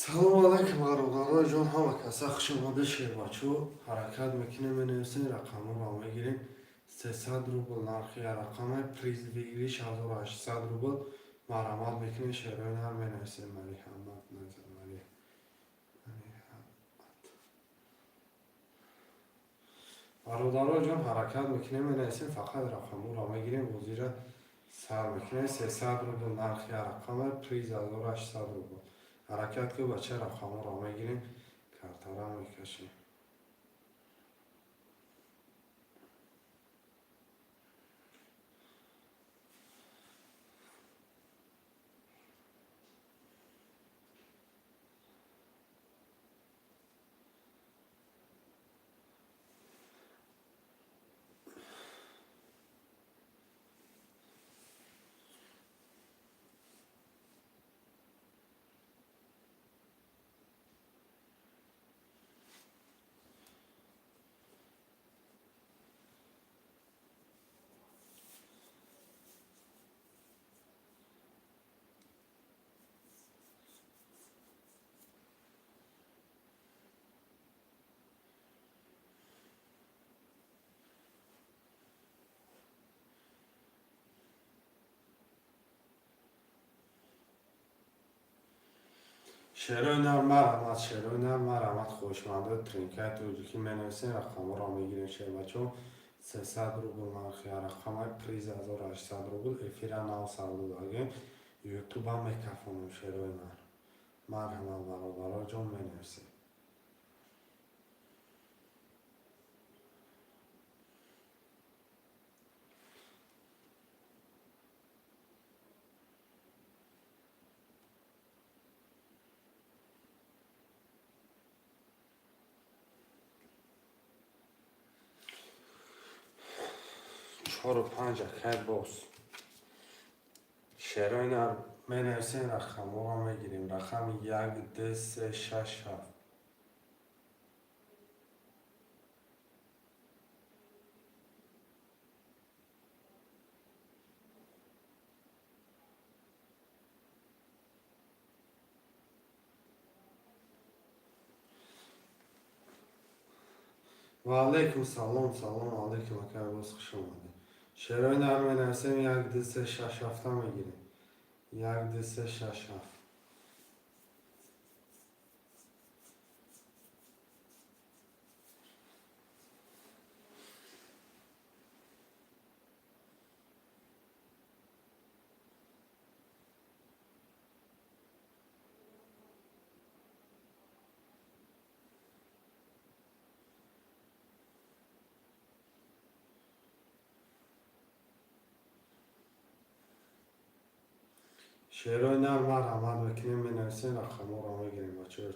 سلام علیکم برادران جان، همه کسا خوش آمده. شیربچو حرکت میکنیم، بنویسین رقم رو میگیریم. 300 روبل نرخی رقم پریز بگیری 1800 روبل مرامت میکنیم. شیرین هم بنویسین ملی حمد نظر ملی برادران جان حرکت میکنیم، بنویسین فقط رقم رو میگیریم. وزیر سر میکنیم 300 روبل نرخی رقم پریز 1800 روبل حرکت که بچه رقم رو میگیریم. کارتارا میکشیم. شیرینر مرامت خوشمنده ترینکت و که منویسین رقم را میگیرین. شیر بچه 300 روبل نرخی رقم پریز 1800 روبل افیرا ناو سردو داگه یوتیوب هم میکفونم. شیرینر مرحمت برادرها جان منویسین. چهار و پنج اکر باز شیرینر منویسین رقم را میگیریم. رقم 1 2 3 6 7 و علیکم سلام. سلام علیکم اکر باز خوش آمده. شیرینر منویسین 1 2 3 6 7 میگیریم. 1 2 3 6 7 شیرینر مرحمت میکنیم، بنویسین رقم را میگیریم. بچه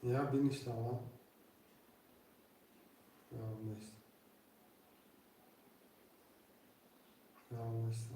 یا بینیشت آقا یا نیست یا نیست.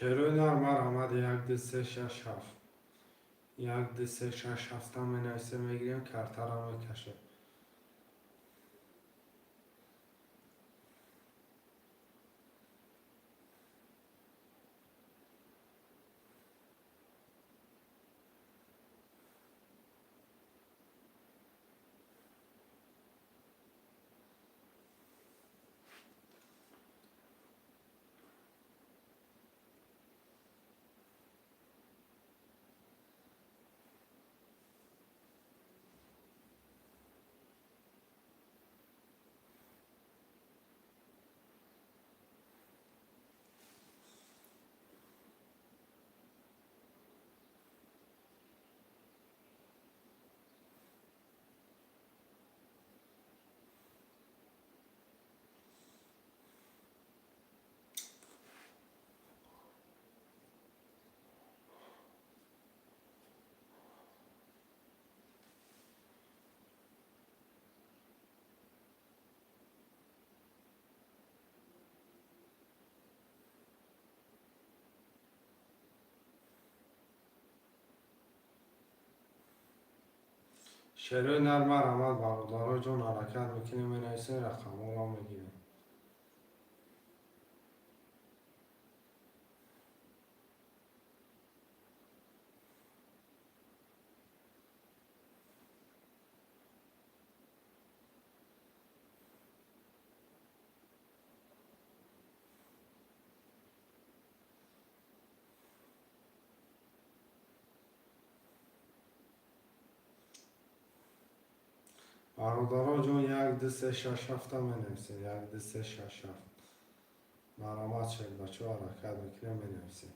شروع آمد یک دو سه شش هفت. یک دو سه شش هفته می نویسه میگیریم کرته را میکشه. شروع آمد برادرها جون حرکت میکنیم می نویسیم رقم را میگیریم. برادرها جون یک دو سه شش هفته می نویسیم. یک دو سه شش هفت برآمد شد بچه ها حرکت میکنیم می نویسیم.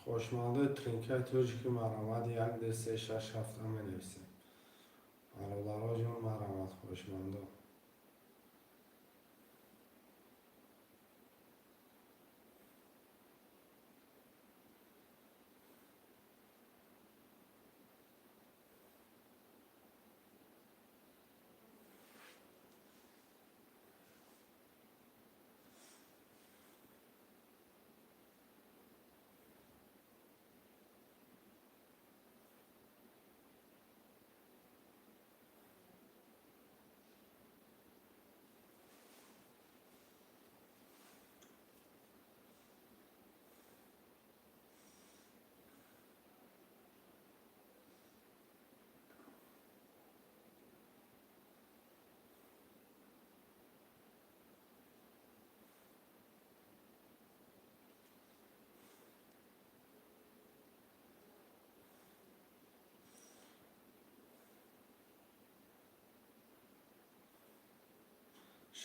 خوشمالده ترینکت روزی که مرامد یک دو سه شش هفته می نویسیم. برادرها جون مرامد خوشمالده.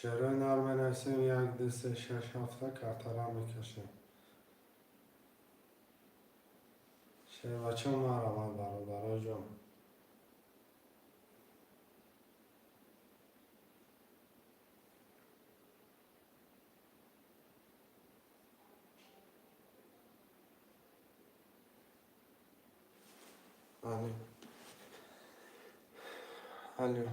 شروع می نویسیم یک دو سه شش هفته کرته را میکشیم. شیر بچه مرامد برادرها جون. الو الو.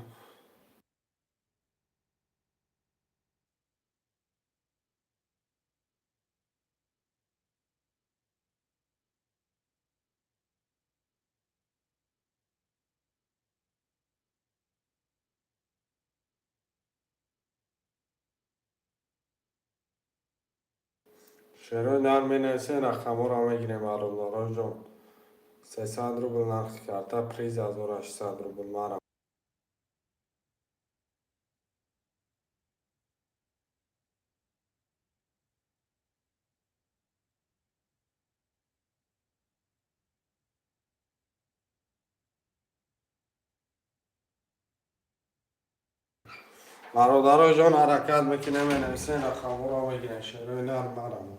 شروع می نویسیم رقم را میگیریم برادرها جون. 300 روبل نرخ کرده پریز 1800 روبل مرا. برادرای جان حرکت میکنه می نویسین رقم را میگیرین شعرهای نرم نرم.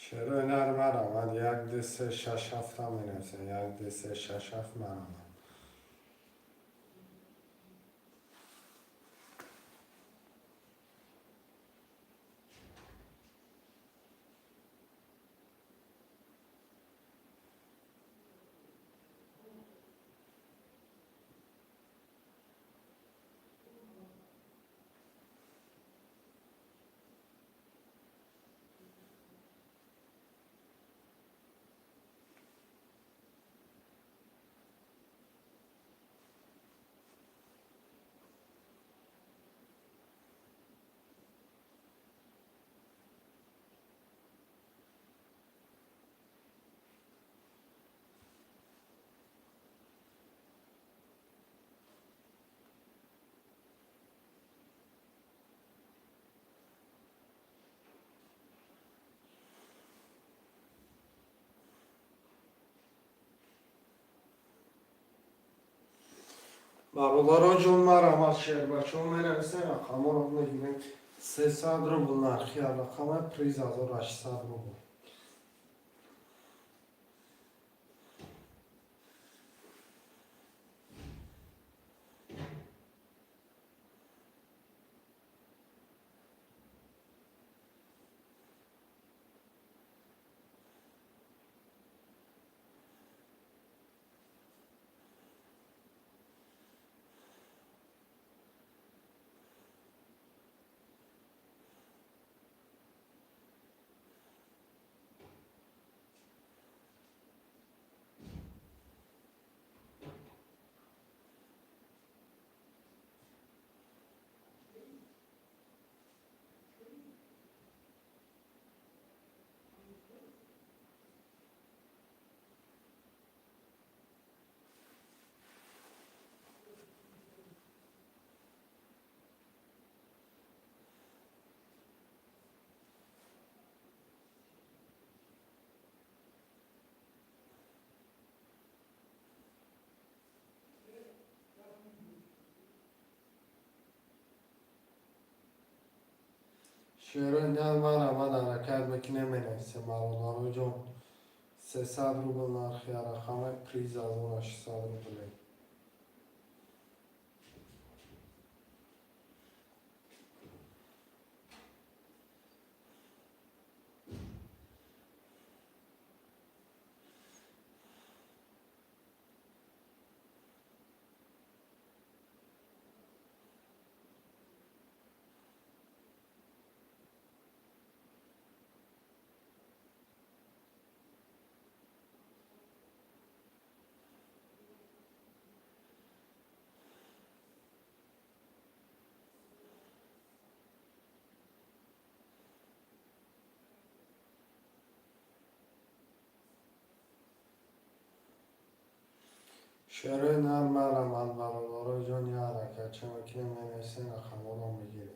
شعرهای نرم نرم. یک دو سه شش هفت هم می نویسین. یک دو سه شش هفت نرم. برادرای جان مرحمت شعر بچه ها می نویسین رقم را میگیرین 300 روبل نرخی رقم پریز 1800 روبل. شعرهای نرم نرم حرکت میکنه می نویسین برادرای جان 300 روبل نرخی رقم پریز 1800 روبل. شعرهای نرم نرم برادرای جان یه حرکت چه میکنه می نویسین رقم را میگیرین.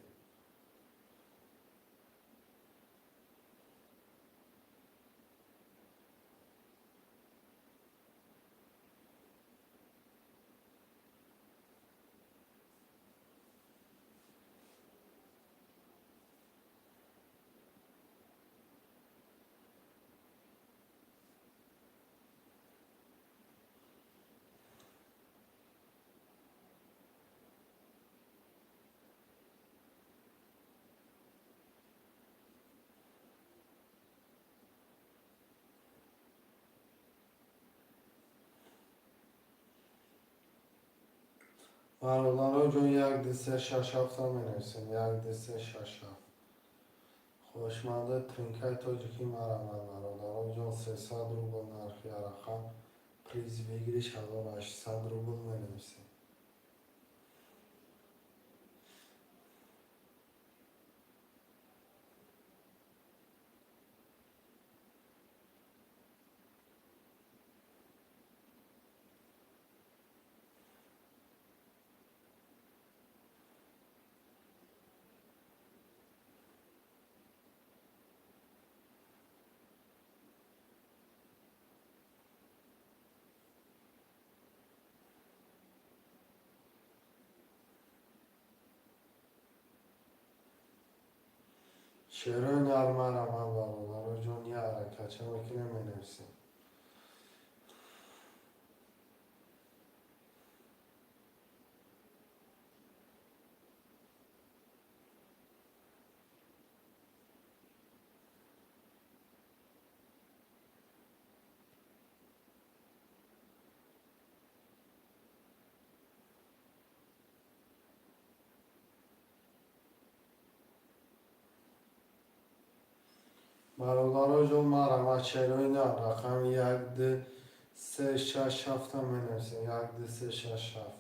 برادران جون یک دسته شش هفت هم می‌نویسیم. یک دسته شش هفت. خوشمنده ترینکای تاجیکی مرمد برادران جون 300 روبل نرخی رقم پریز بگیریش 1800 روبل می‌نویسیم. شعرهای نرم مرمد برادران جون یه حرکت چه میکنه می‌نویسیم. برادران جون مرمد شعرهای نرم رقم یک ده سه شش هفت هم می‌نویسیم. یک ده سه شش هفت.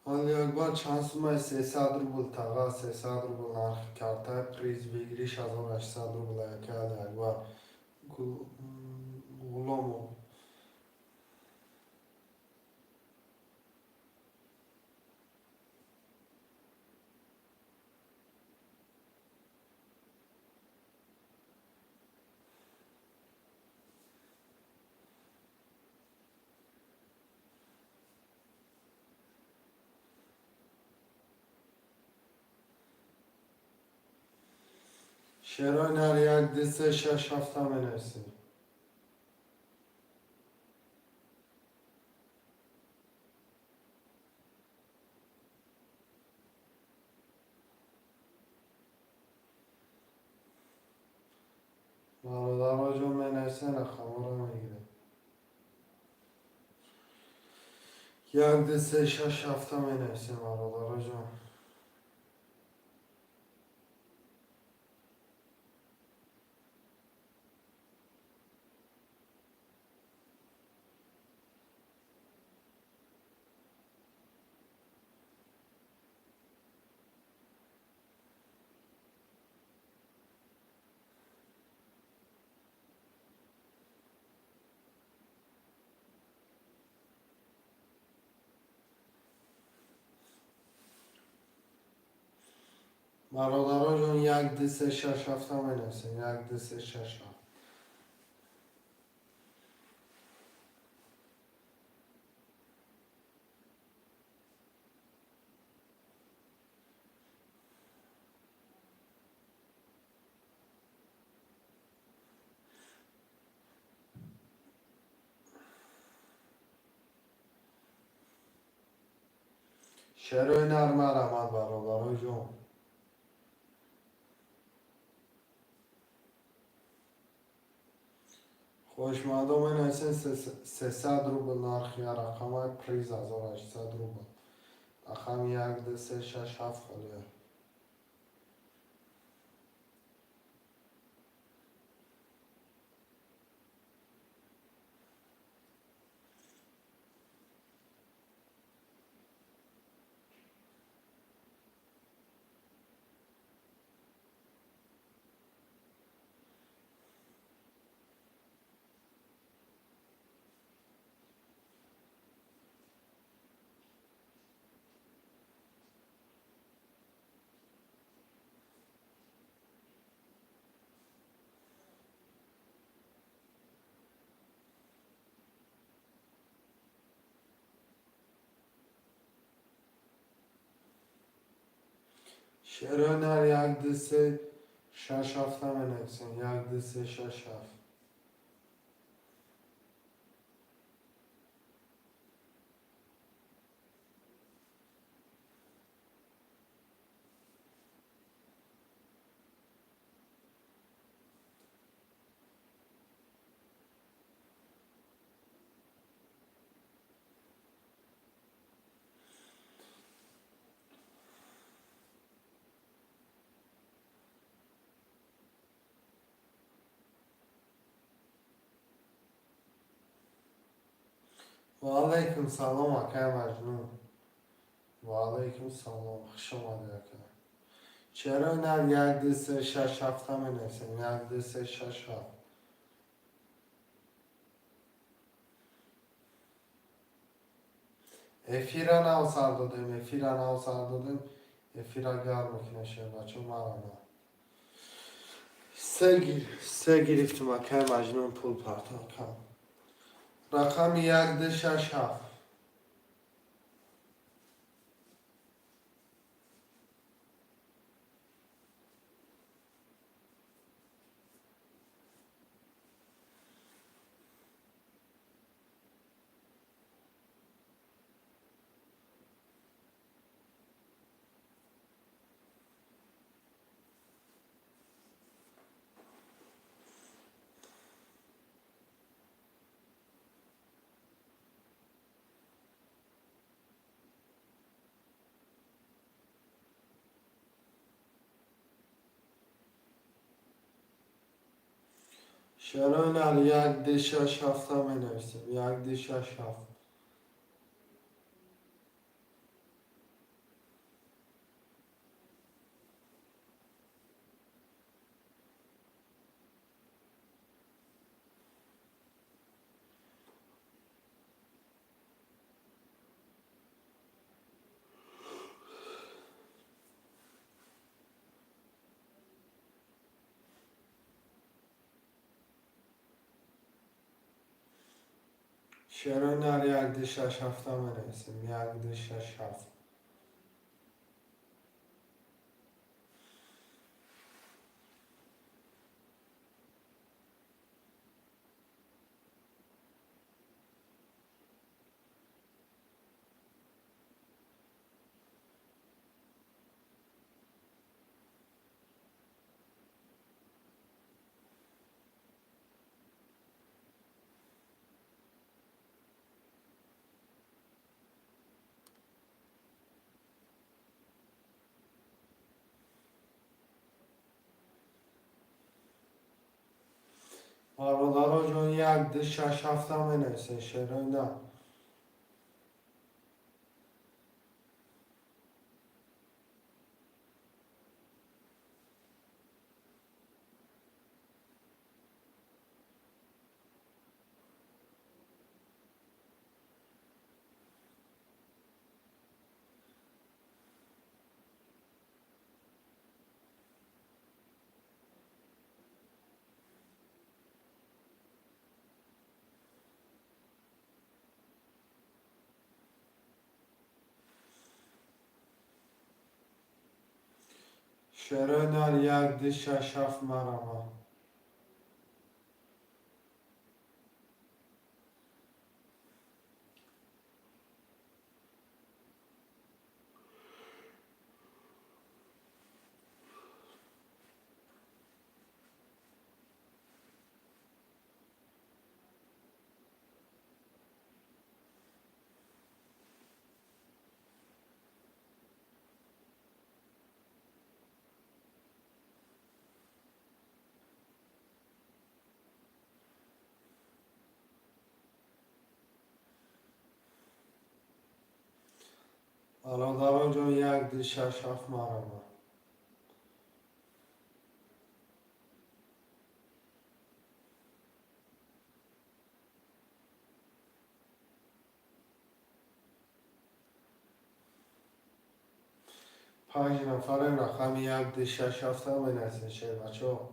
علی اکبر چند سومه 300 روبل تقا 300 روبل نرخ کرده پریز بگیریش 1800 روبل یکی علی اکبر غلام شعرهای نر یک ده سه شش هفت هم می‌نویسیم. برادرها جون می‌نویسین رقم ها رو میگیریم. یک ده سه شش هفت هم می‌نویسیم برادرها جون. برادرها جون یک ده سه شش هفت هم می‌نویسیم. یک ده سه شش هفت. شعرهای نر مرمد برادرها جون. خوشمنده می‌نویسین 300 روبل نرخ رقم پریز 1800 روبل رقم یک ده سه شش هفت خالیه. شعرهای نر یک ده سه شش هفته می نویسیم. یک دو سه شش هفت. و علیکم سلام اکای مجنون. و علیکم سلام، خوش آمده اکای. چرا نه یک دو سه شش هفته می نویسیم؟ یک دو سه شش هفت. افیرا نو سر دادیم، افیرا نو سر دادیم. افیرا گرم میکنه شه بچه مرا نه. سه گرفتم اکای مجنون پول پرتان کن. رقم یک دو شش هفت. چرا نه یک دو شش هفته می نویسیم؟ یک دو شش هفت. چرا نه یک دو شش هفته می نویسیم؟ یک دو شش هفت. برادرها جان یک دو شش هفته می نویسیم. چرا نه؟ چرا نه یک دو شش هفت مرا. برادرها جان یک دو شش هفت مرا. پنج نفریم. رقم یک دو شش هفته می نویسیم شه بچه ها.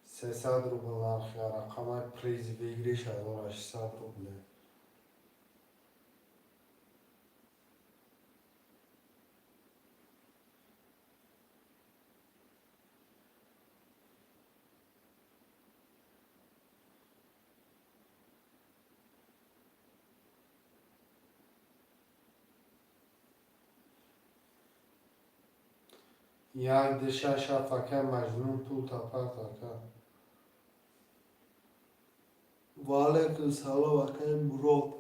300 روبل نرخ. رقم پریز بگیریش 1800 روبله. یک دشه شفکه مجنون پول تپک تکه. و علیکم سلام اکه مراد.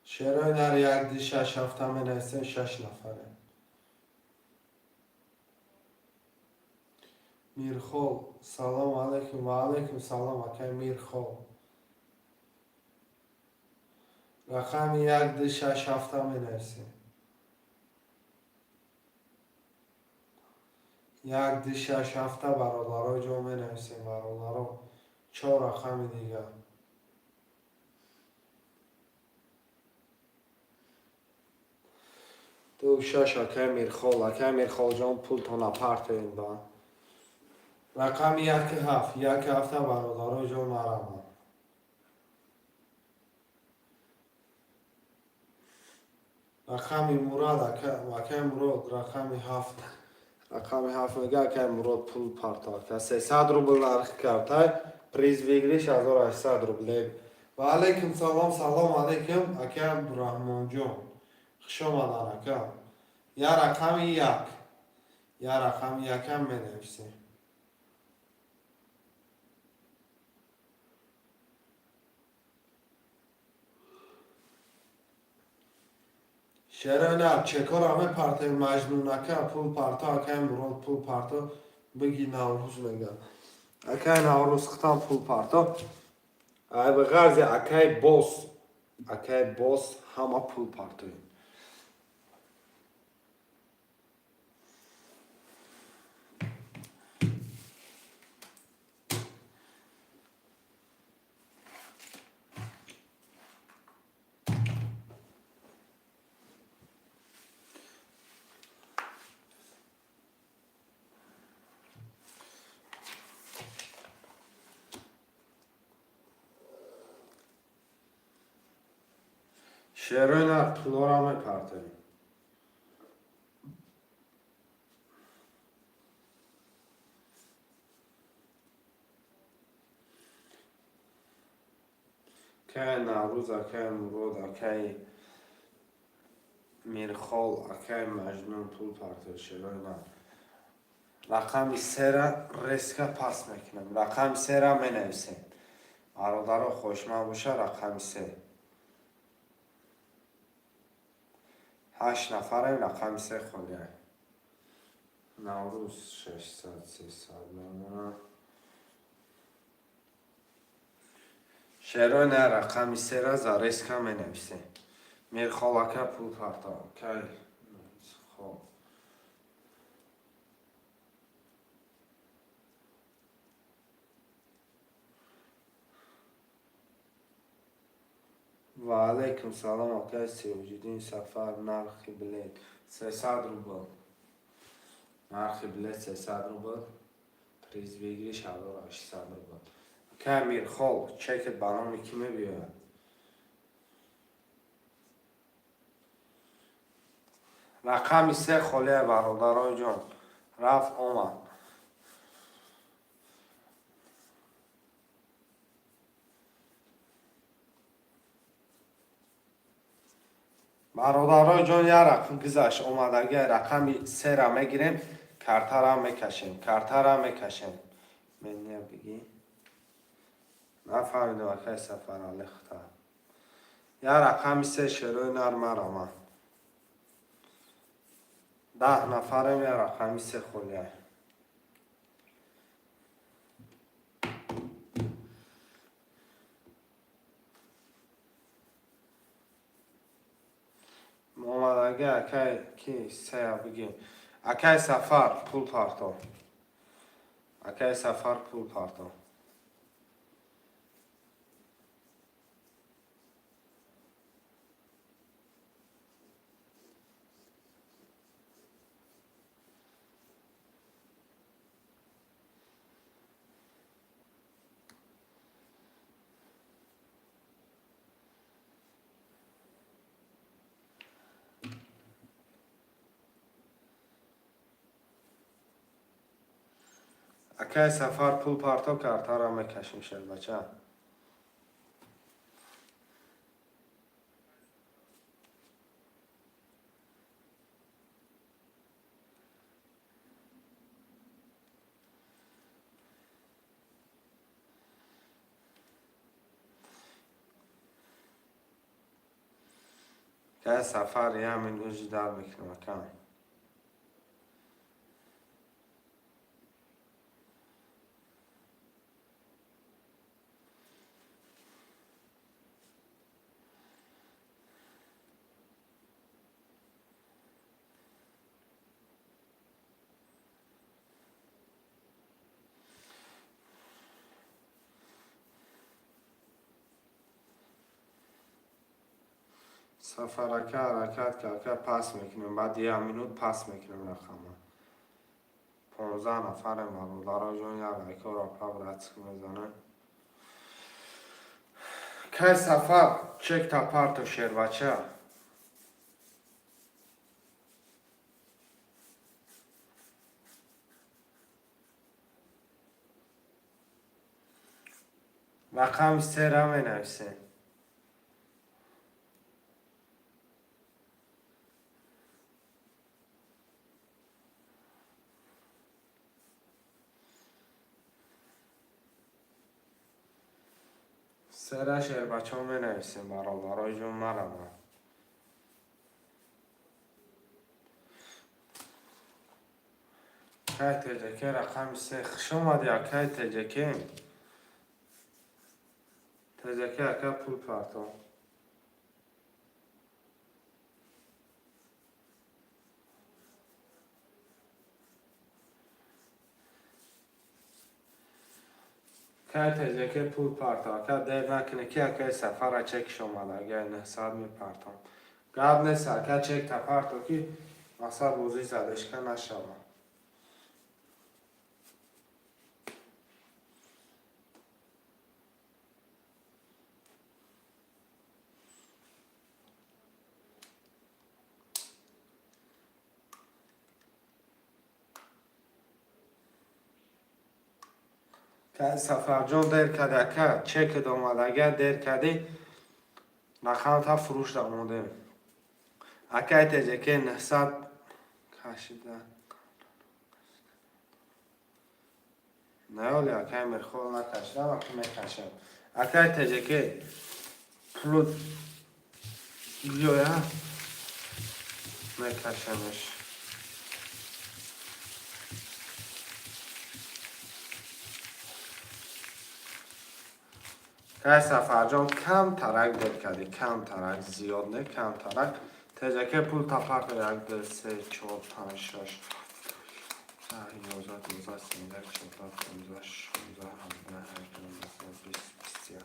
شعرهای در یک دی 6 هفته می نویسیم 6 نفره. میرخال سلام علیکم. و علیکم سلام اکه میرخال. رقم یک دی 6 هفته می نویسیم. یک دی 6 هفته برادرای جا می نویسیم. برادرها 4 رقم دیگه. دو شش اکه میرخال. اکه میرخال جان پول تا نپرت این با. رقم یک هفت. یک هفته برادرای جا مرمه. رقم مراد اکه مراد رقم هفت. رقم هفت میگه اکه مراد پول پرتا که 300 روبل نرخ کرده پریز ویگریش 1800 روبل. و علیکم سلام. سلام علیکم اکه عبدالرحمن جان. خوش آمدن اکه. یا رقم یک. یا رقم یک هم می نویسیم. شرایط چکار همه پرتای مجنون اکه پول پرتا اکه مراد پول پرتا بگی نوروز میگم. اکه نوروز ختم پول پرتا. ای به غرض اکه باس. اکه باس همه پول پرتای. شرایط پولار همه پرتای. که نوروز اکه مراد اکه میرخال اکه مجنون پول پرتای شرایط. رقم 3 را ریسک پس میکنم. رقم 3 را می نویسیم. برادر خوشمند باشه رقم 3. 8 نفره رقم 3 خالیه. نوروز 600 300 شعرهای نه رقم 3 را za ریسک می نویسیم. میرخال اکه پول پرتا که خب و علیکم سلام اکه سیوجدین سفر نرخ بلیت 300 روبل. نرخ بلیت 300 روبل. پریز بگیریش 1800 روبل. که میرخال چکت برنامه کی میبیاید. رقم 3 خالیه برادرای جان. رفت آمد. برادرای جان یه رقم گذشت اومدگی رقم 3 را میگیریم. کرته را میکشیم. کرته را میکشیم. من بگی نفهمیدم اکه سفر لخته. یه رقم 3 شروع نرمه رامه. 10 نفرم یه رقم 3 خالیه. اومدگی اکه کی 3 بگیم. اکه سفر پول پرتا. اکه سفر پول پرتا. اکای سفر پول پارتو کارتا را میکشیم شد بچه. که سفر یه همین گوشی دار میکنم کم. سفر که حرکت که پس میکنیم بعد یه مینوت پس میکنیم رقم 15 نفر ما دارا جون یا که را پا برات میزنه که سفر چک تا پارتو شیر بچه رقم 3 را می نویسیم سه شیر بچه ها می نویسیم برای جون مرمه که تجکه رقم 3 شما دیا که تجکه اکا پول پارتو که تجکه پول پارتو اکا دیر نکنه که اکا سفر چک شما دا اگه این حساب می پارتو گاب نیست اکا چک تا پارتو که اصلا روزی زدش که نشما که سفر جون دیر کده که چک دومد اگر دیر کدی رقم تا فروش داموده اکای تجکه نحساب کشیده نه ولی اکای مرخول نکشده وقتی میکشم اکای تجکه پلود بیویا میکشمش که سفر جان کم ترک دل کردی کم ترک زیاد نه کم ترک تجکه پول تا پرت یک دل 3 4 5 6 11 12 13 14 15 16 17 18 20 21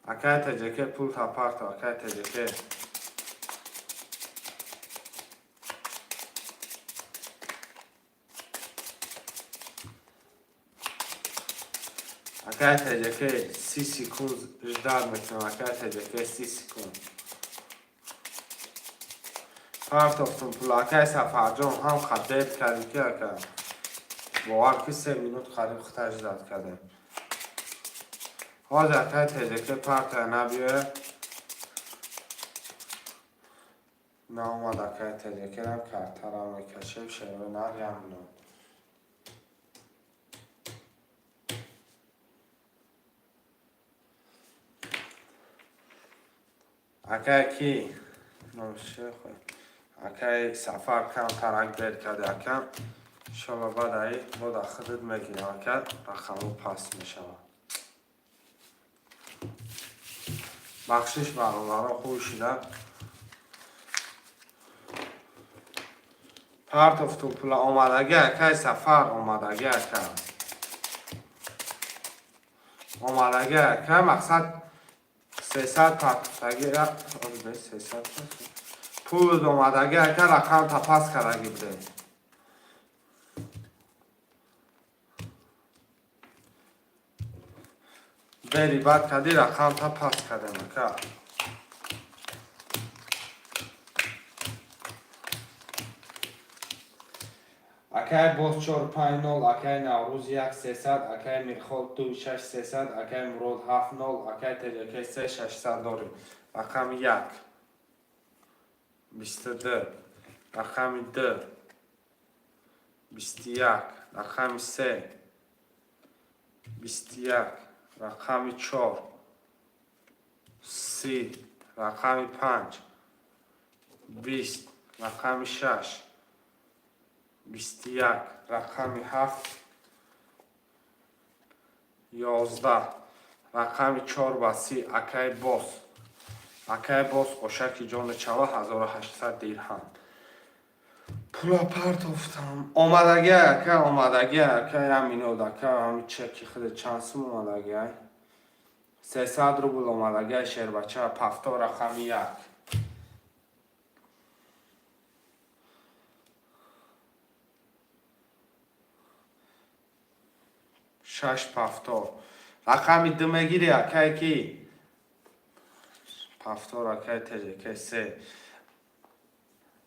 اکای تجکه پول تا پرت اکای تجکه اکای تجکه 30 سکوند جداد میکنم اکای تجکه 30 سکوند پارت افتون پول اکای سفر جان هم خدیت کردی که اکا باور که 3 مینوت خرید خطا جداد کردیم حاضر اکای تجکه پارت نبیه نه اومد اکای تجکه هم کرتر هم میکشیم شروع نریم نو اکای کی نوشه خواهی اکای سفر کم ترک دیر کرده اکم شما بعد ای بود خودت میگیرم اکا رقمو پاس میشه بخشش برانوارا خوب شده پارت افتون پلا آمدگی اکای سفر آمدگی اکا آمدگی اکا مقصد 300 پاکستگی پول اومدگی اکا رقم تا پاس کردگی بده بری بعد کدی رقم تا پاس کردم اکا اکای باز 450 اکای نوروز 1 300 اکای میرخال 2 6 300 اکای مراد 7 0 اکای تجاکی 3 600 داریم. رقم 1 22 رقم 2 21 رقم 3 21 رقم 4 30 رقم 5 20 رقم 6 21 رقم 7 11 رقم 4 و 30 اکای باز قشک جان چوا 1800 درهم. پولا پرتافتم آمدگی اکای همین اکای همین چکی خود چند سوم آمدگی 300 روبل آمدگی شیر بچه پفتا رقم 1 6 پفتا رقم 2 میگیری اکای کی پفتا اکای تجکی 3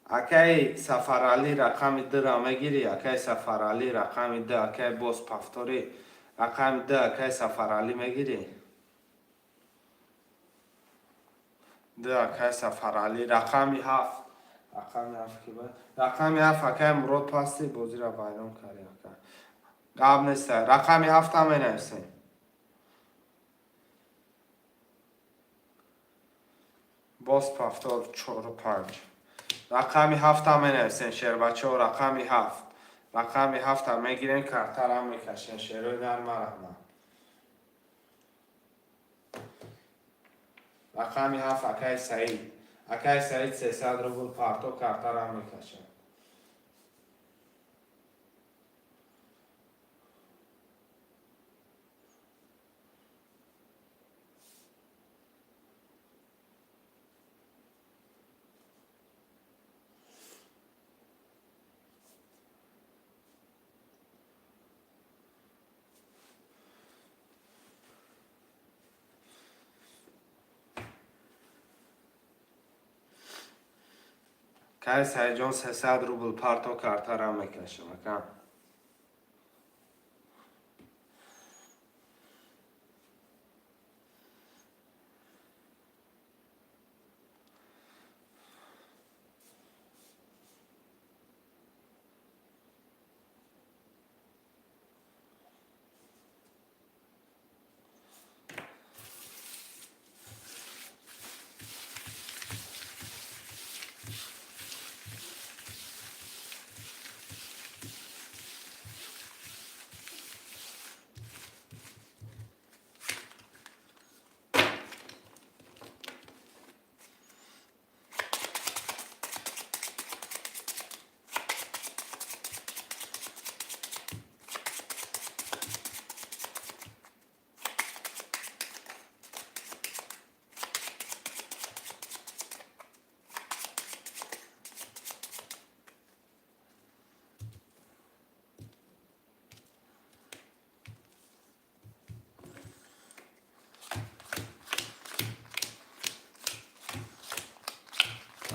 اکای سفرالی رقم 2 را میگیری اکای سفرالی رقم 2 اکای باز پفتاری رقم 2 اکای سفرالی میگیری 2 اکای سفرالی رقم 7 رقم 7 اکای مراد پستی بازی را بیرون کردی اکای قبل نیست رقم 7 هم نویسیم باز پفتار 4 و 5 رقم 7 هم نویسیم شیر بچه ها رقم 7 هم میگیرین کارتر هم میکشین شیروی نرمه رحمه رقم 7 اکای سعید 300 روبل پارتو کارتر هم میکشین که سعید جان 300 روبل پارتو کارتر هم میکشین اکا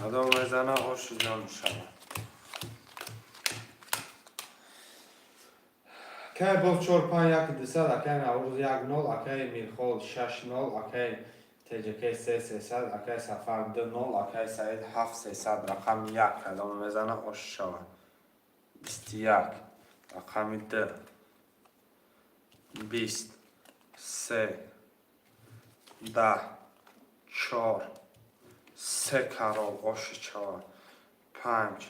آدم میزنه خوش جان شد که باز 4 5 1 200 اکای نوروز 1 0 اکای میرخال 6 0 اکای تجکی 3 300 اکای سفر 2 0 اکای سعید 7 300 رقم 1 آدم میزنه خوش شد 21 رقم 2 20 3 10 4 3 karol خوش شد 5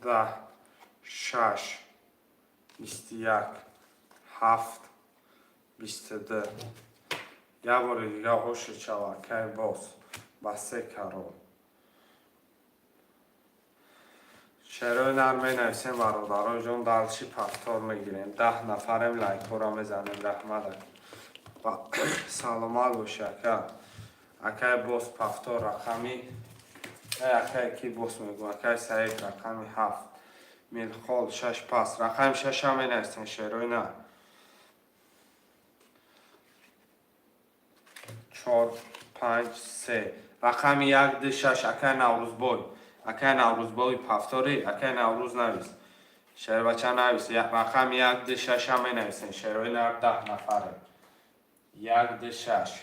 10 6 21 7 22 یه بار دیگه خوش شد که باز با 3 karol شعرهای نرمه نویسیم برادران جان دلشی پفتار میگیریم 10 نفرم لایک ها را میزنیم رحمت و سلامت باشه که اکای باز پفتار رقمی اکای کی باز میگم اکای سعید رقمی 7 میلخال 6 پس رقم 6 هم نویسیم شعرهای نه 4 5 3 رقم 1 2 6 اکای نوروز بای اکه نوروز بای پفتاری اکه نوروز نویس شهر بچه نویس رقم 1 2 6 هم نویسین شهروی نر 10 نفره 1 2 6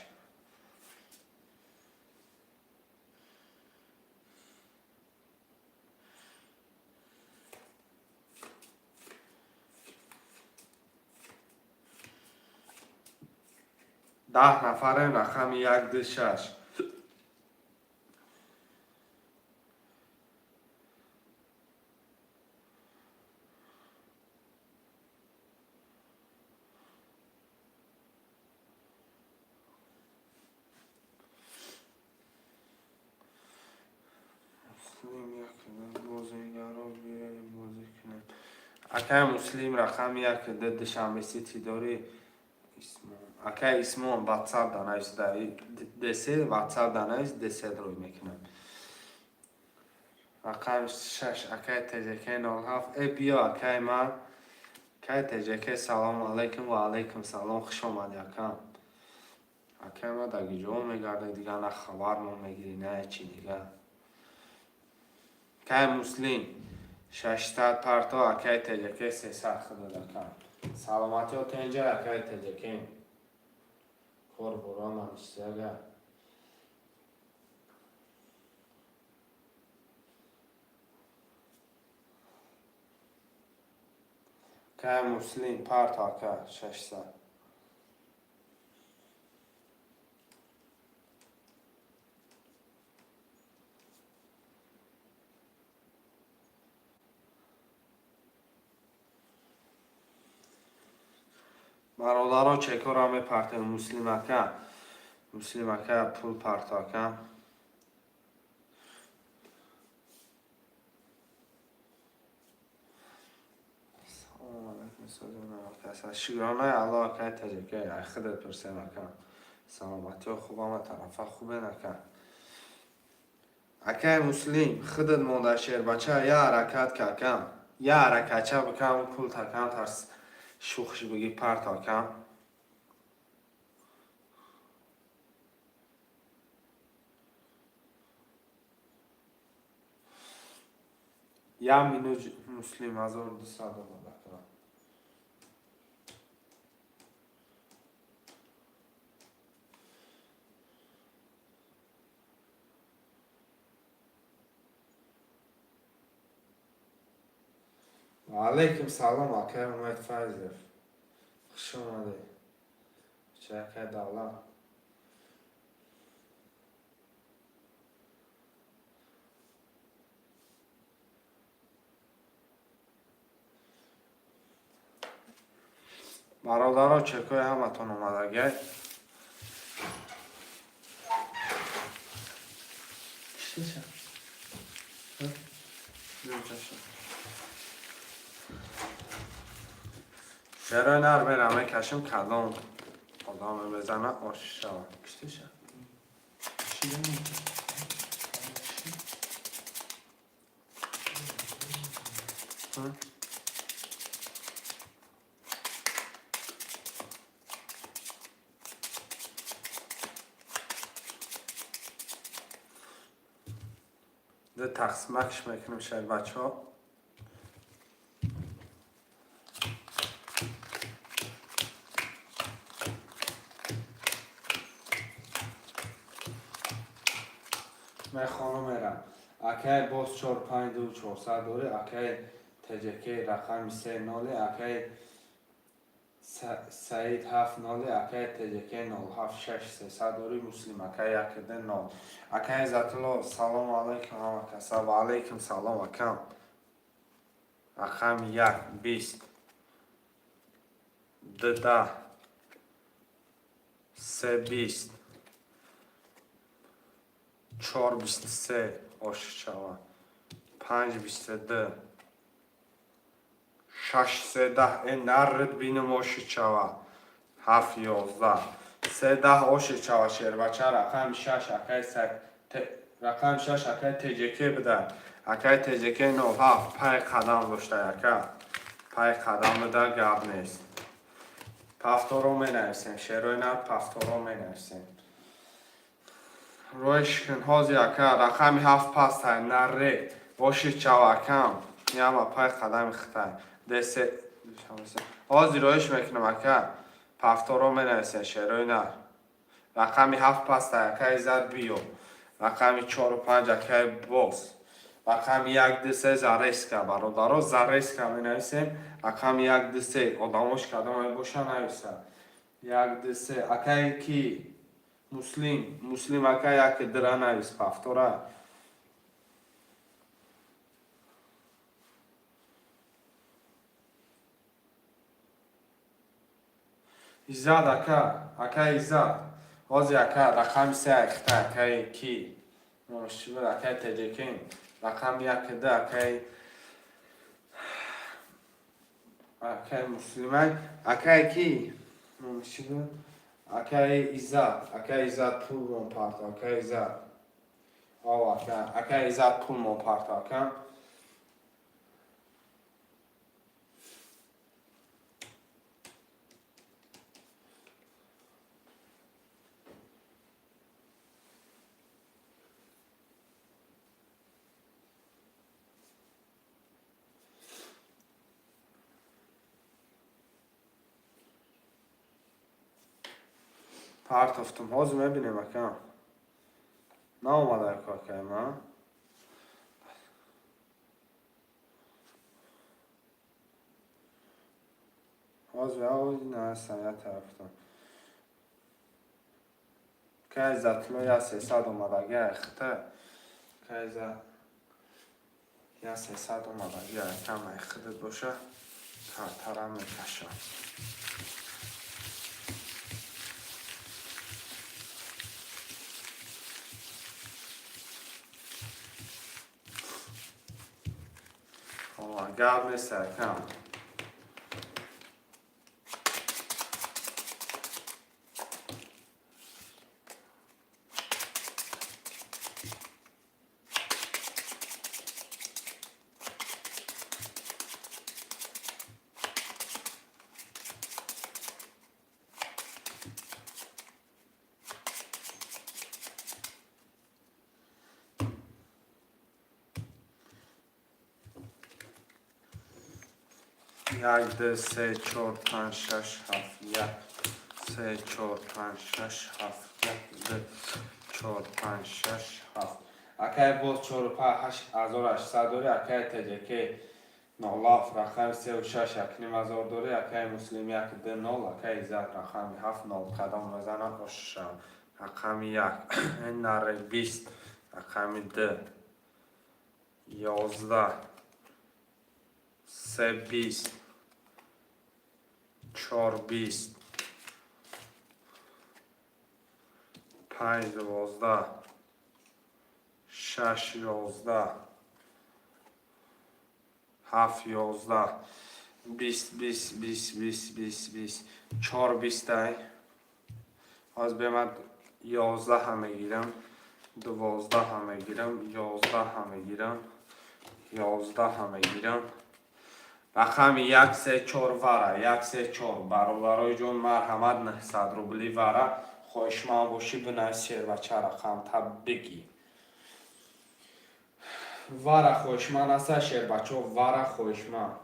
10 نفره رقم 1 2 6 اکه مسلم رقم 1 ضد شنبه سیتی داری اکه اسمون واتساپ دانایست دسه واتساپ دانایست دسه روی میکنم رقم 6 اکه تجکه 07 ای بیا اکه من اکه تجکه سلام علیکم و علیکم سلام خوش آمدی اکه اکه ما دیگه جو میگرده دیگه نه خبر ما میگیری نه چی دیگه اکه مسلم 600 پرتا اکه تجکه 300 خدا دکم سلامتی ها اینجا اکه تجکه کار برا من اشتگه که مسلم پرتا اکه 600 برادرها چکار همه پرتن مسلم اکه پول پرتا اکه شیرانه الله اکه تجکه خودت پرسیم اکه سلامتی ها خوب همه طرفه خوبه نکه اکه مسلم خودت مونده شیر بچه یه حرکت که اکم یه حرکت چه بکم پول تکم ترس شوخش بگی پرتا اکم یه مینو مسلم 1200 بکنم و علیکم سلام اکه امید فیضر خوش اومده چه اکه دولت برادرها چکای همه تون اومده گه چی چه؟ شرای نر برمه کشم کلام آدم بزنه آش شوه کشتی شد چی داریم؟ ده تقسیمکش میکنم شاید بچه ها من خانم میرم اکه باز 452 400 دوره اکه تجکه رقم 3 ناله اکه سعید 7 ناله اکه تجکه 076 300 دوره مسلم اکه یک ده نال اکه عزت الله سلام علیکم همه کسا و علیکم سلام اکم رقم 1 20 10 3 20 4 23 آش شوه 5 22 6 13 این نرد بینم آش شوه 7 11 13 آش شوه شیر بچه رقم 6 رقم 6 اکه تجکه بده اکه تجکه 97 پای قدم داشته اکه پای قدم بده گب نیست پفتارو می نویسیم شیروی نر پفتارو می نویسیم رویشکن هاز یکا رقمی هفت پس های نره باشی چواکم نیاما پای قدم خطای دسته هازی رویش میکنم اکا پفتارو می نویسه شیروی نر رقمی هفت پس های اکای زد بیو رقمی 4 و 5 اکای بوس رقمی 1 2 3 زریسکا برادرو زریسکا می نویسیم رقمی 1 2 3 آدموش کدام باشن نویسه 1 2 3 اکای کی مسلم اکای یک درا نویس پفتاره ایزاد اکای ایزاد هازی اکا رقم 3 اکای کی نوشتیبر اکای تجکین رقم 1 ده اکای مسلمان اکای کی نوشتیبر اکای ایزاد پول مون پارتا اکای ایزاد اکای ایزاد پول مون پارتا کم پارت افتم هازو میبینیم اکا نه اومده اکا که ما هازو نه سنیت افتم که ایزاد تلو یا 300 اومده گه اخته که ایزاد یا 300 اومده گه کم اخته باشه ترترم میکشم گرد نیست کم یک دو سه چهار پنج شش هفت یک سه چهار پنج شش هفت یک دو چهار پنج شش هفت اکای باز 4 و 5 8800 دوری اکای تجکی نولاف رقم 3 و 6 اکنیم هزار دوری اکای مسلم 1 2 0 اکای ایزاد رقم 7 9 قدم وزنه خوششم رقم 1 این نره 20 رقم 2 11 3 20 4 20 5 12 6 11 7 11 20 20 20 20 20 20 4 20 از به من 11 هم میگیرم 12 هم میگیرم 11 هم میگیرم 11 هم میگیرم رقم 1 3 4 وره 1 3 4 برای جون مرحمت 900 روبلی وره خوشما باشی بنویس شیر و چه رقم تا بگی وره خوشما نسه شیر بچه وره خوشما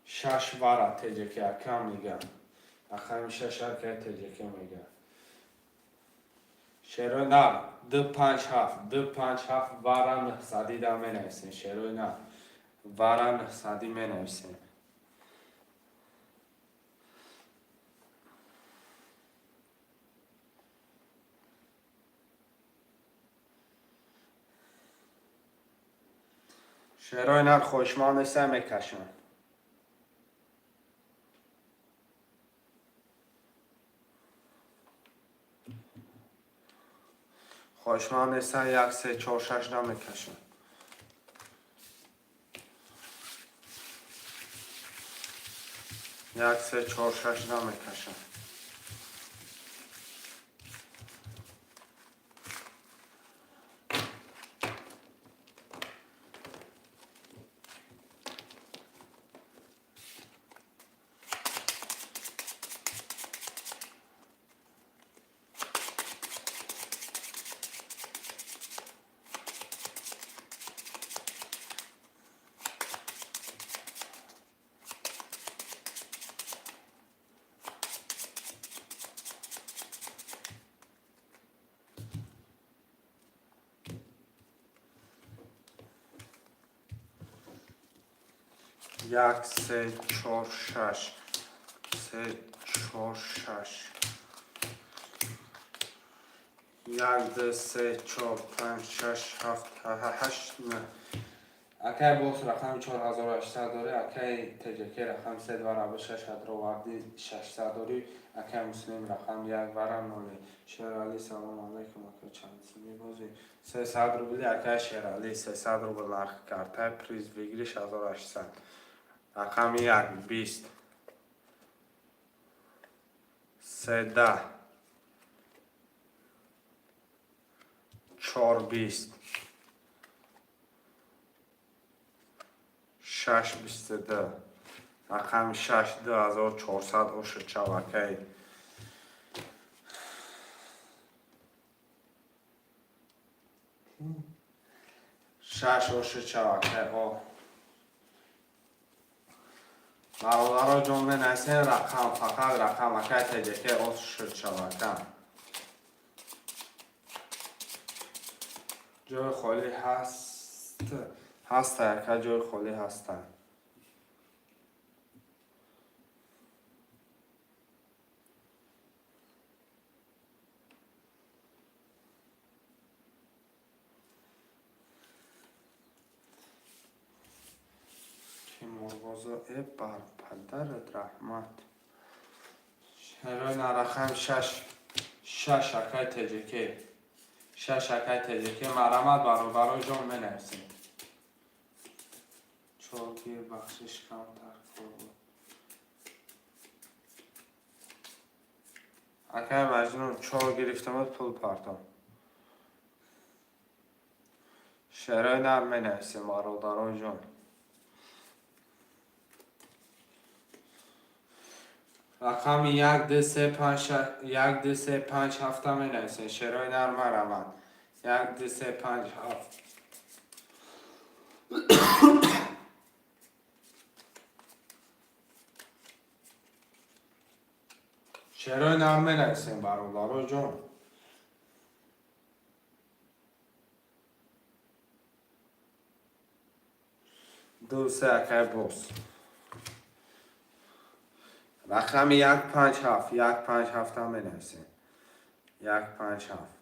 شش وره تجکی اکم میگم رقم 6 که تجکی میگم شیروی نه 2 5 7 2 5 7 وره 900 دا می نویسیم شیروی نه وره 900 می نویسیم شیروی نه خوشما نیسته میکشم خوشما نیسته 1 3 4 6 دا میکشم 1 3 4 6 دا میکشم یک سه چهار شش سه چهار شش یک دو سه چهار پنج شش هفت هشت نه. اکی باز رقم 4800 داری، اکی تجکی رقم 3 برابر 6 ادراوردی 600 داری، اکی مسلم رقم 1 برابر 0. شیرالی سلام علیکم. اکی چند سمی بازی 300 روبلی. اکی شیرالی 300 روبل نرخ کارت پریز بگیری 6800. رقم 1 20 13 4 20 6 22. رقم 6 2400 اوش چوکی 6 اوش چوکی او برادرها جمله نسین رقم فقط رقم اکی تجکی اوش چوکی جای خالی هست اکی جای خالی هست. مرغازا ای بر پدرت رحمت. شهرهای رقم 6 اکی تجکی 6 اکی تجکی مرمت برادرها جان منویسیم. چاگیر بخشش کمتر بود. اکی مجنون چاق گرفتم پول پرتم. شهرهای نرم منویسیم برادرها جان. رقم 1 2 3 5 1 2 3 5 7 منویسیم. شهرهای نرم مرمت 1 2 3 5 7. شهرهای نرم منویسیم برادرها جان. دو سه اکی بوس. رقم 1 5 7 1 5 7 هم بنویسیم. 1 5 7.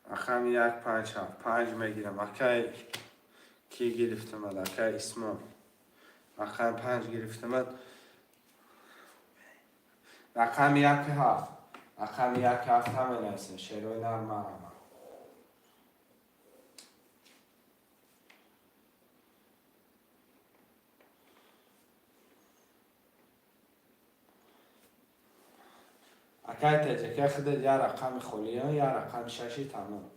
رقم 1 5 7 5 میگیرم. اکی کی گرفتم اکی اسمم. رقم 5 گرفتم. رقم 1 7 رقم 1 7 هم بنویسیم. شهرهای نرم مرمت. اکی تجکی خودت یا رقم خلیان یا رقم 6 تمام.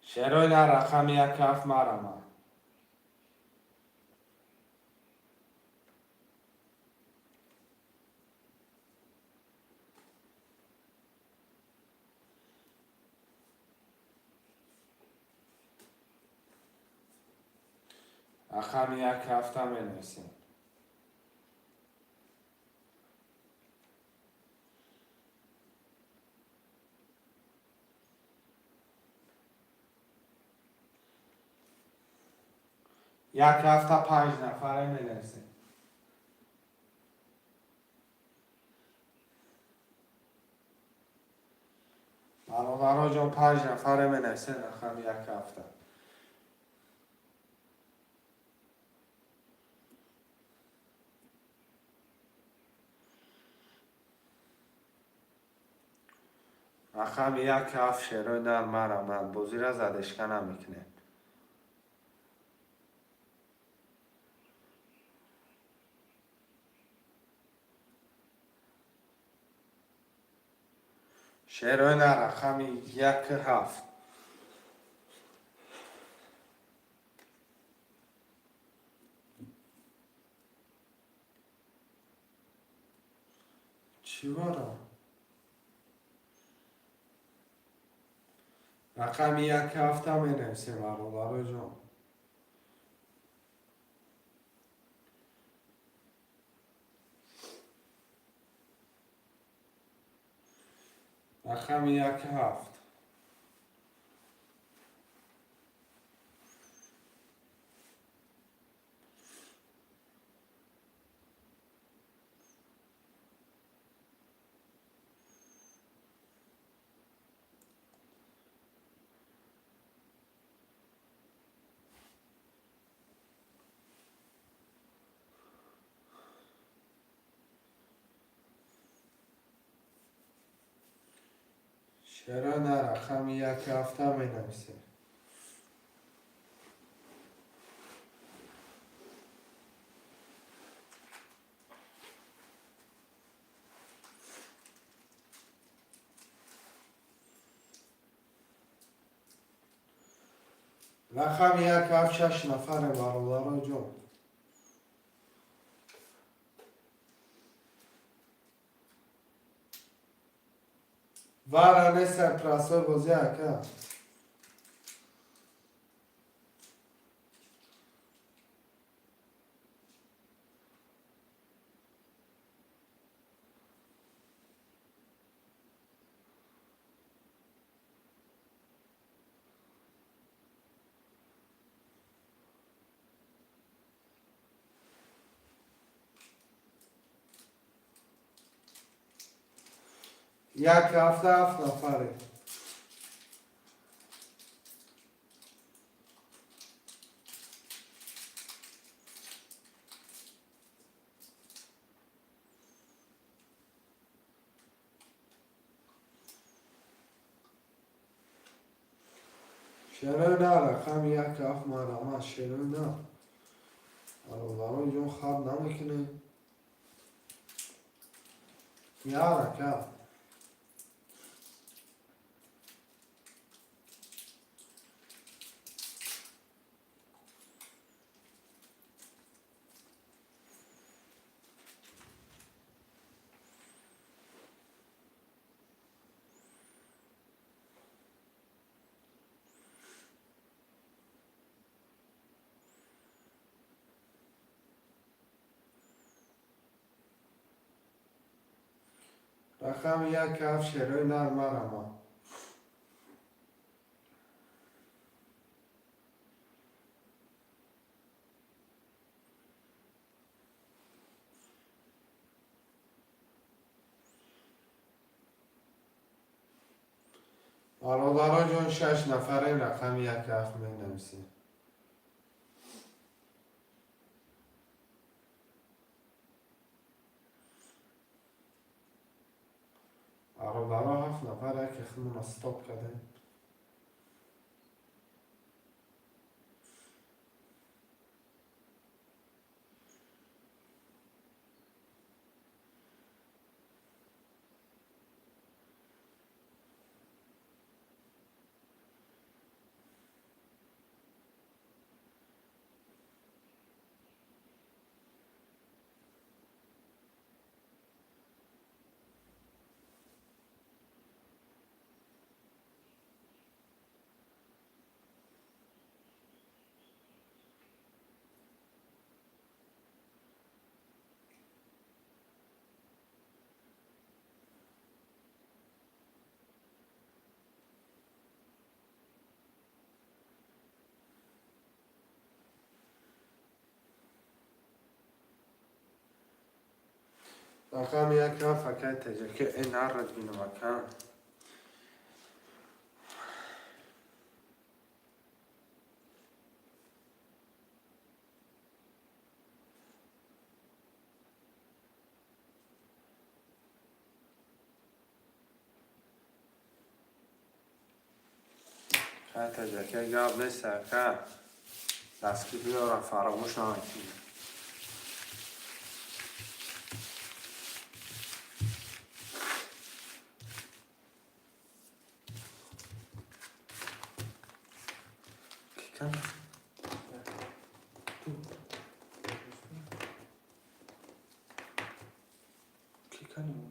شهرهای نرم رقم 1 7 مرمت. رقم 1 7 هم بنویسیم. یک هفته 5 نفره می‌نویسیم. برادرها جان 5 نفره می‌نویسیم رقم 1 هفته. رقم 1 هفت شهرهای نرم مرمت. بازی را زدشکه نمیکنه. شهرهای نرم رقم 1 7. چی بارا؟ رقم یک هفته می نویسیم برادر جان. رقم یک هفت. چرا نه رقم یک هفته می نویسیم. رقم یک هفت 6 نفر برادر جان. وارانه سرپرستار بازی اکا. یک هفته 7 نفره. چرا نه رقم یک هفت مرامت. چرا نه برادر جان خواب نمیکنه. یا رکا. رقم یک هفت شروع نر مرامت. برادر جان 6 نفره رقم یک هفت می نویسیم. برادر 7 نفره که خودمون استاپ کردیم. رقم یک هفت فقط تجا که این هر رد بینم اکا. خیلی تجا که گاب نیست اکا. دستگی بیارم فراموش نکنیم. کی کنیم؟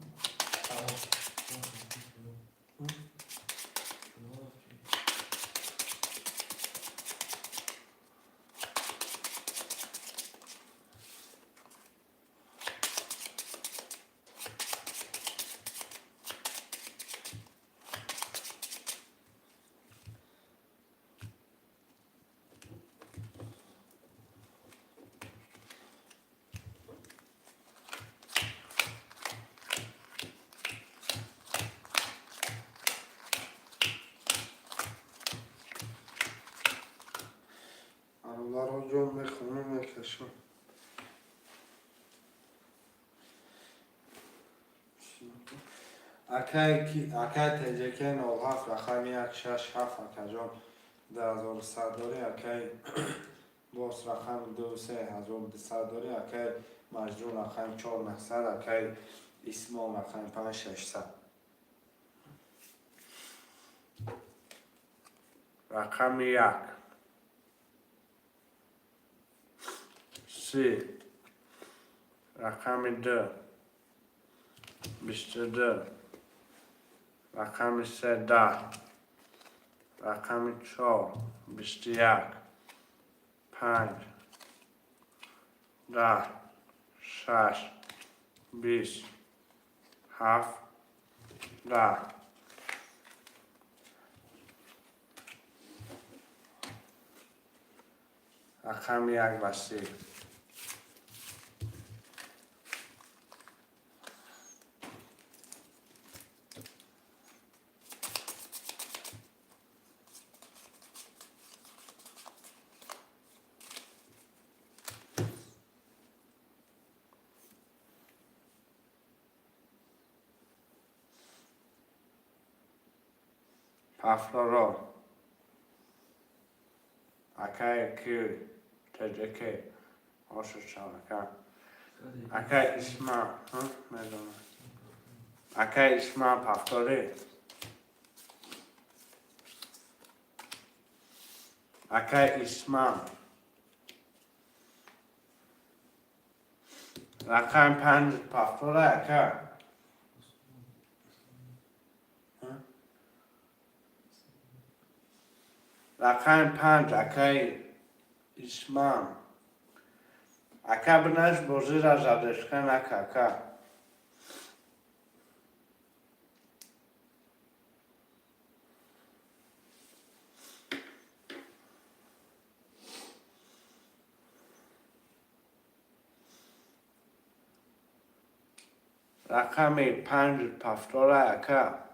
برای جون میخونم میکشم. اکای تجکه 97 رقم 167 اکجان 10100 داری. اکای باس رقم 23 داری. اکای مجنون رقم 4900. اکای اسمام رقم 5600. رقم 1 3 رقم 2 22 رقم 3 10 رقم 4 21 5 10 6 20 7 10 رقم 1 و 3 پفلارا اکای کیوی تجکه آشو چاوکا اکای اسما میدونم اکای اسما پفتاری اکای اسما رقم 5 پفتاره اکا رقم 5 اکای اسما اکا بنش بوزی را زدشکن اکا رقم 5 پفتاره اکا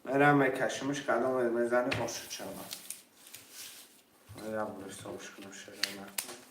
میرم میکشمش کدام میزنه آشو چاوه میرم بروش ساوش کنم شده نکنم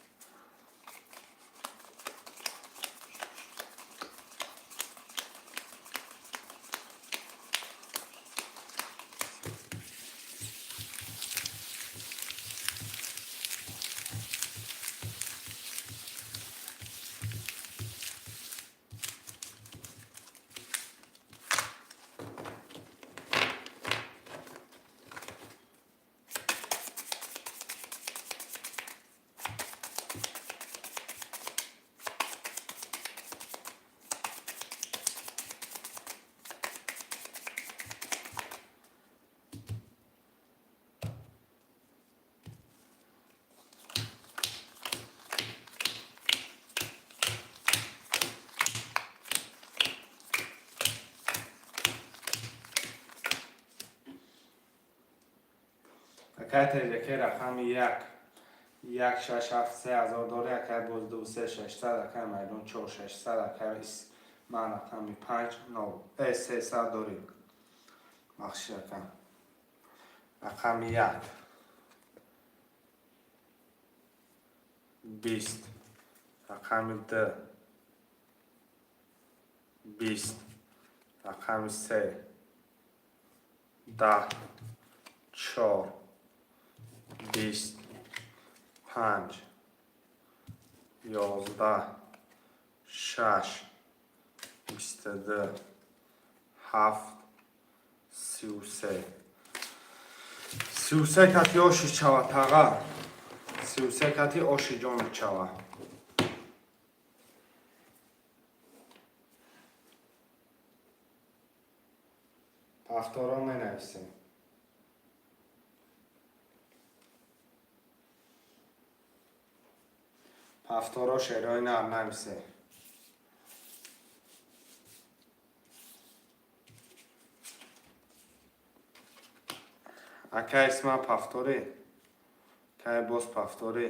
اکای تجکه رقم 1 6 7 3 هزار داری. اکای باز 2 3 600. اکای میدون 4 600. اکای من رقم 5 9 300 داری. بخشی رقم 1 20 رقم 2 20 رقم 3 10 4 20 5 11 6 22 7 33 کتی آشی چاوا تاقا 33 کتی آشی جان چاوا پفتارا می نویسیم پفتارا شعرهای نر نویسه Aká isma повтори. Aká boz повтори.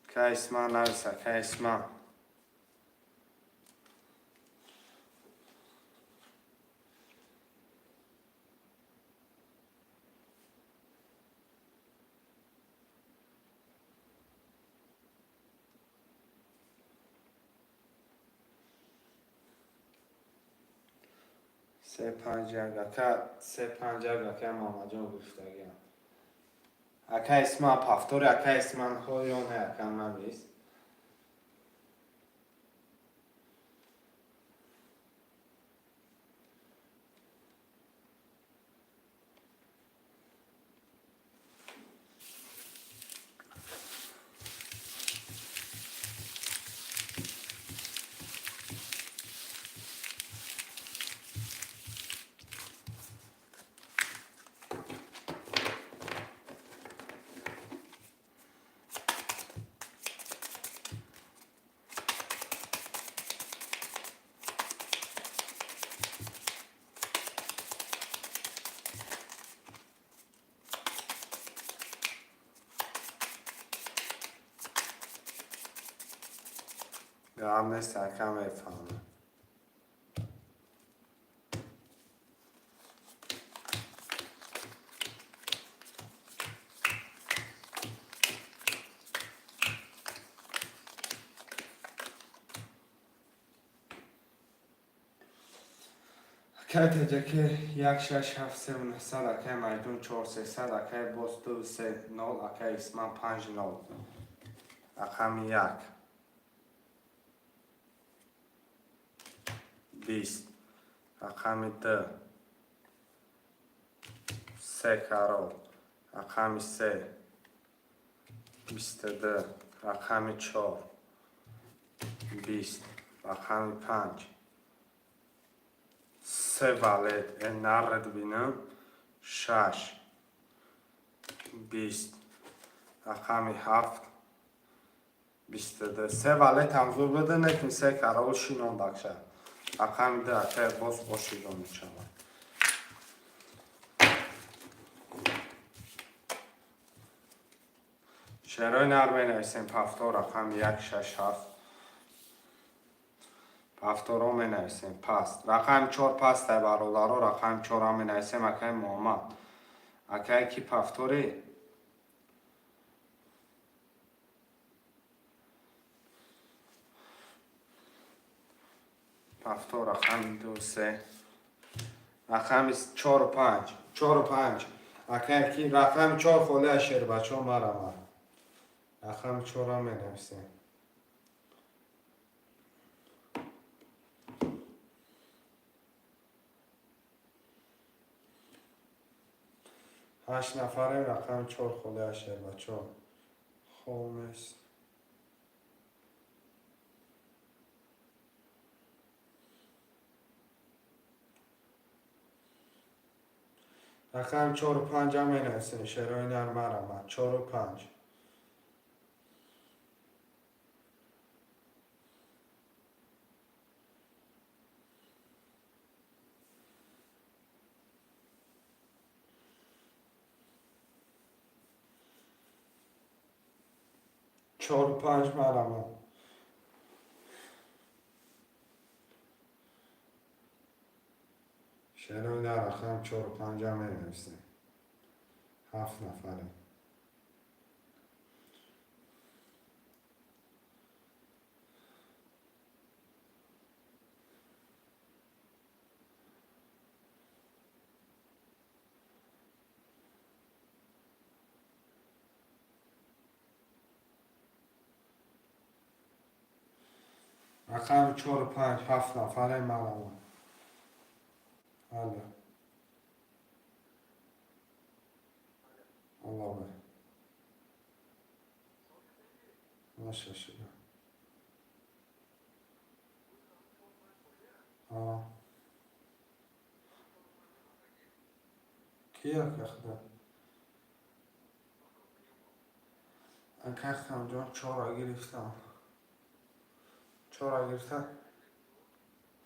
Aká isma навис, aká isma. سه پنجگ اکا ماماجان گفتگیم اکا اسما پافتور اکا اسمان خویونه اکا ممیز گام نیست اکا میفهمه اکا تجه که 1 6 7 3 900 اکا مجدون 4 300 اکا باز 2 3 0 اکا اسمان 5 0 اکا می 1 20 اقامی 2 3 کارو اقامی 3 22 اقامی 4 20 اقامی 5 3 والد نرد بینم 6 20 اقامی 7 22 3 والد تمزور بده نکن 3 کارو شینون داکشه اقامی 2 اکا باز باشیدون میشم شعرهای نرمه نویسیم پفتار رقم 1 6 7 پفتار ها می نویسیم پست رقم 4 پست برادر رقم 4 ها می نویسیم اکای محمد اکای کی پفتاری پفتار رقم 2 3 رقم 4 و 5 4 و 5 اکای کی رقم 4 خوله شعر بچه ها مرمه رقم 4 ها می نویسیم 8 نفره رقم 4 خوله شعر بچه ها خامس رقم 4 و 5 هم می نویسیم شعرهای نرمه رمه 4 و 5 4 و 5 مرمه شعرهای در رقم 4 و 5 هم می نویسیم 7 نفره رقم 4 و 5 7 نفره مرمه الله الله به باشه شده کیه کخته کختم جان 4 گرفتم 4 گرفتم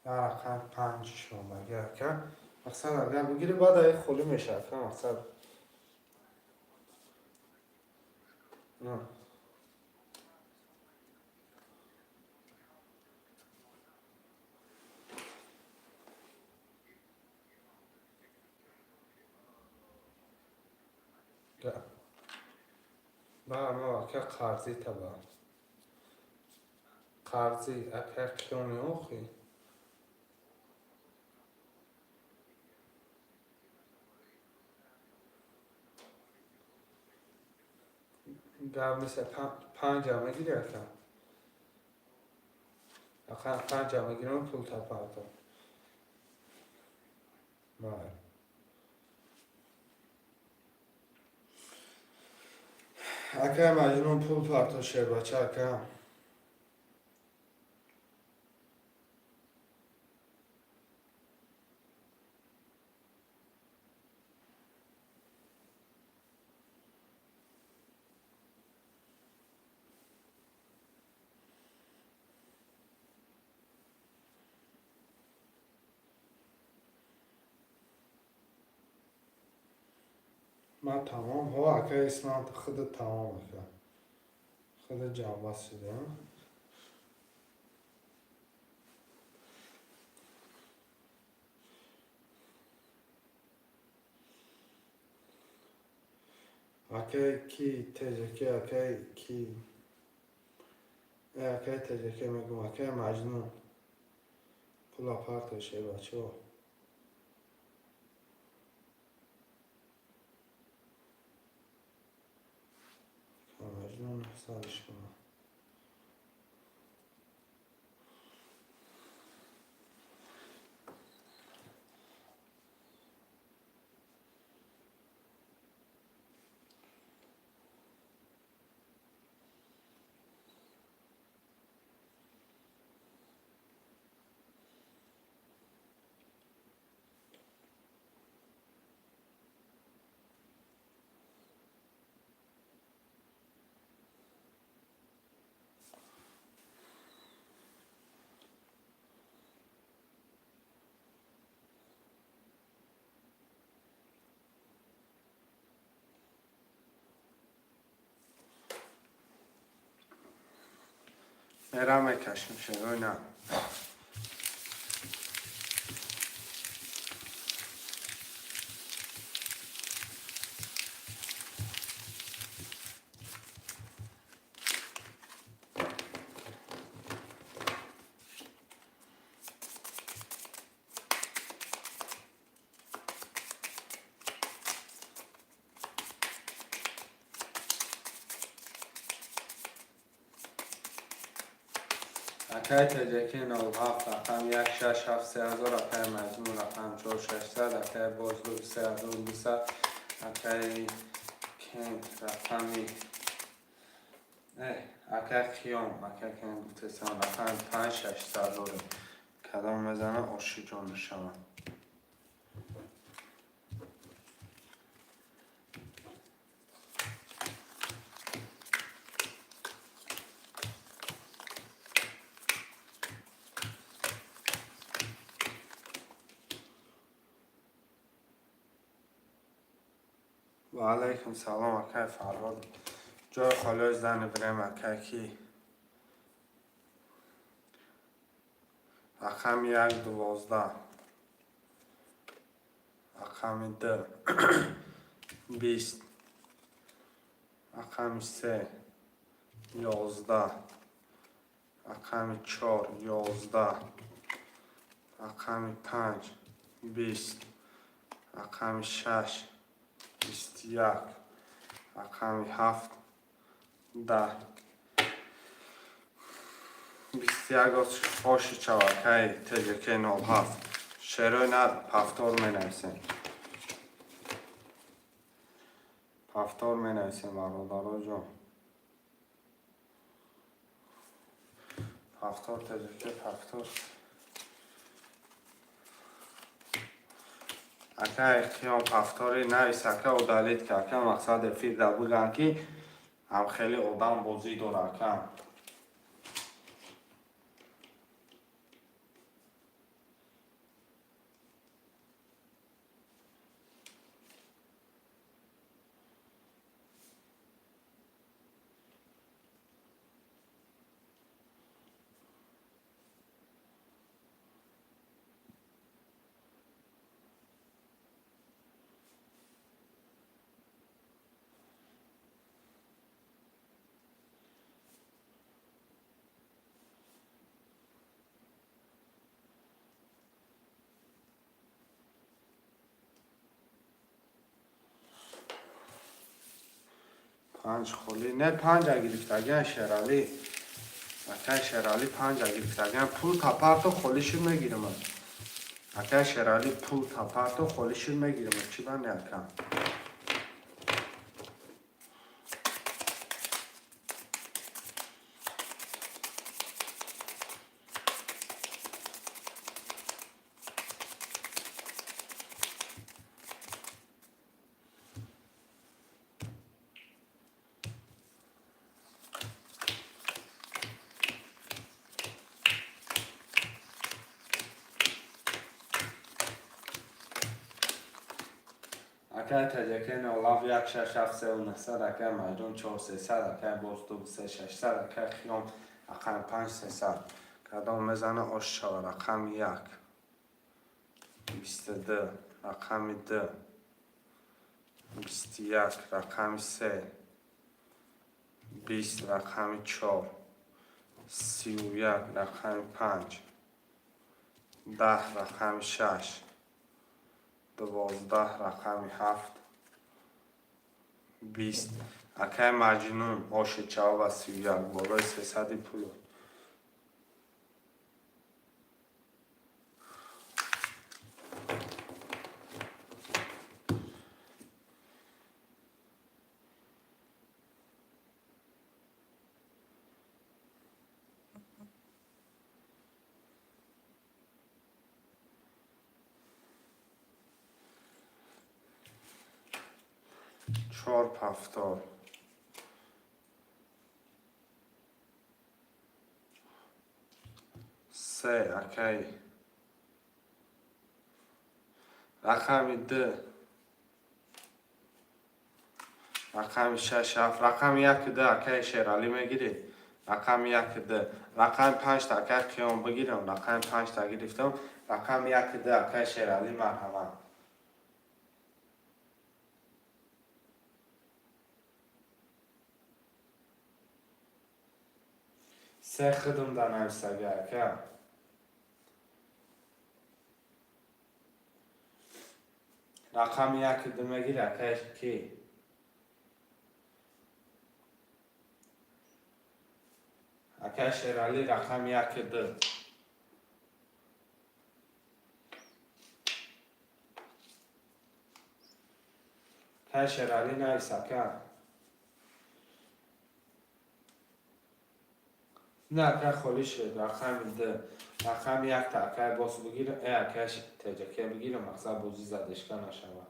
یا رقم 5 شما اگر که مقصد اگر بگیری بعد خالی میشه که مقصد نه با ما که قرضی تبا قرضی اگر کیونی اوخی گرم مثل پنج همه گیری اکن اکن پنج همه گیرم پول تپا اکن بله اکن مجنون پول پرتا شیر بچه اکن ما تمام هو اکن اسمان خود تمام اکن خود جنبه شده اکن کی تجکه اکن کی اکن تجکه میگم اکن مجنون پول پرتا شیر بچه ها مجنون حسابش کنم میرم میکشم شروع نه اکای تجکی 97 رقم 1673 اکای مجموع رقم 4600 اکای بازدو 3200 اکای کند رقمی اکای خیام اکای کند گفتستان رقم 5600 کدام میزنه آشی جان شما و علیکم سلام اکای فرهاد جای خالی زن بریم اکای کی رقم 112 رقم 2 20 رقم 3 11 رقم 4 11 رقم 5 20 رقم 6 21 رقم 7 10 21 آشی چوکای تجکی 07 شروع ند پفتار می نویسیم پفتار می نویسیم برادرها جان پفتار تجکی پفتار اکا خیام پفتاری نویس اکا و دلیت که اکا مقصد فید در بگن که هم خیلی آدم بازی داره اکا 5 خالی نه 5 گرفتگان شرالی اکا شرالی 5 گرفتگان پول تپارتو خالیشون میگیرم اکا شرالی پول تپارتو خالیشون میگیرم چی بند اکا اکا تجکه نولاف 1 6 7 3 و 900 اکا مجنون 4 300 اکا باز 2 3 600 اکا خیام اکا 5 300 کدام میزنه آشچال رقم 1 22 رقم 2 21 رقم 3 20 رقم 4 31 رقم 5 10 رقم 6 12 رقم 7 20 اکای مجنون آش چاو و 31 بالای 300 پول 4 70 3 اکای رقم 2 رقم 6 7 رقم 1 2 اکای شیرالی میگیری رقم 1 2 رقم 5 تا اکای کیام بگیرم رقم 5 تا گرفتم رقم 1 2 اکای شیرالی مرحبا سه خدم دانم سگه اکا رقم 1 2 میگیری اکای کی اکای شیرالی رقم 1 2 اکای شیرالی نیست اکا نه اکای خالی شد رقم 2 رقم 1 تا اکای باس بگیرم ای اکای تجکه بگیرم مقصد بوزی زدشکا نشوه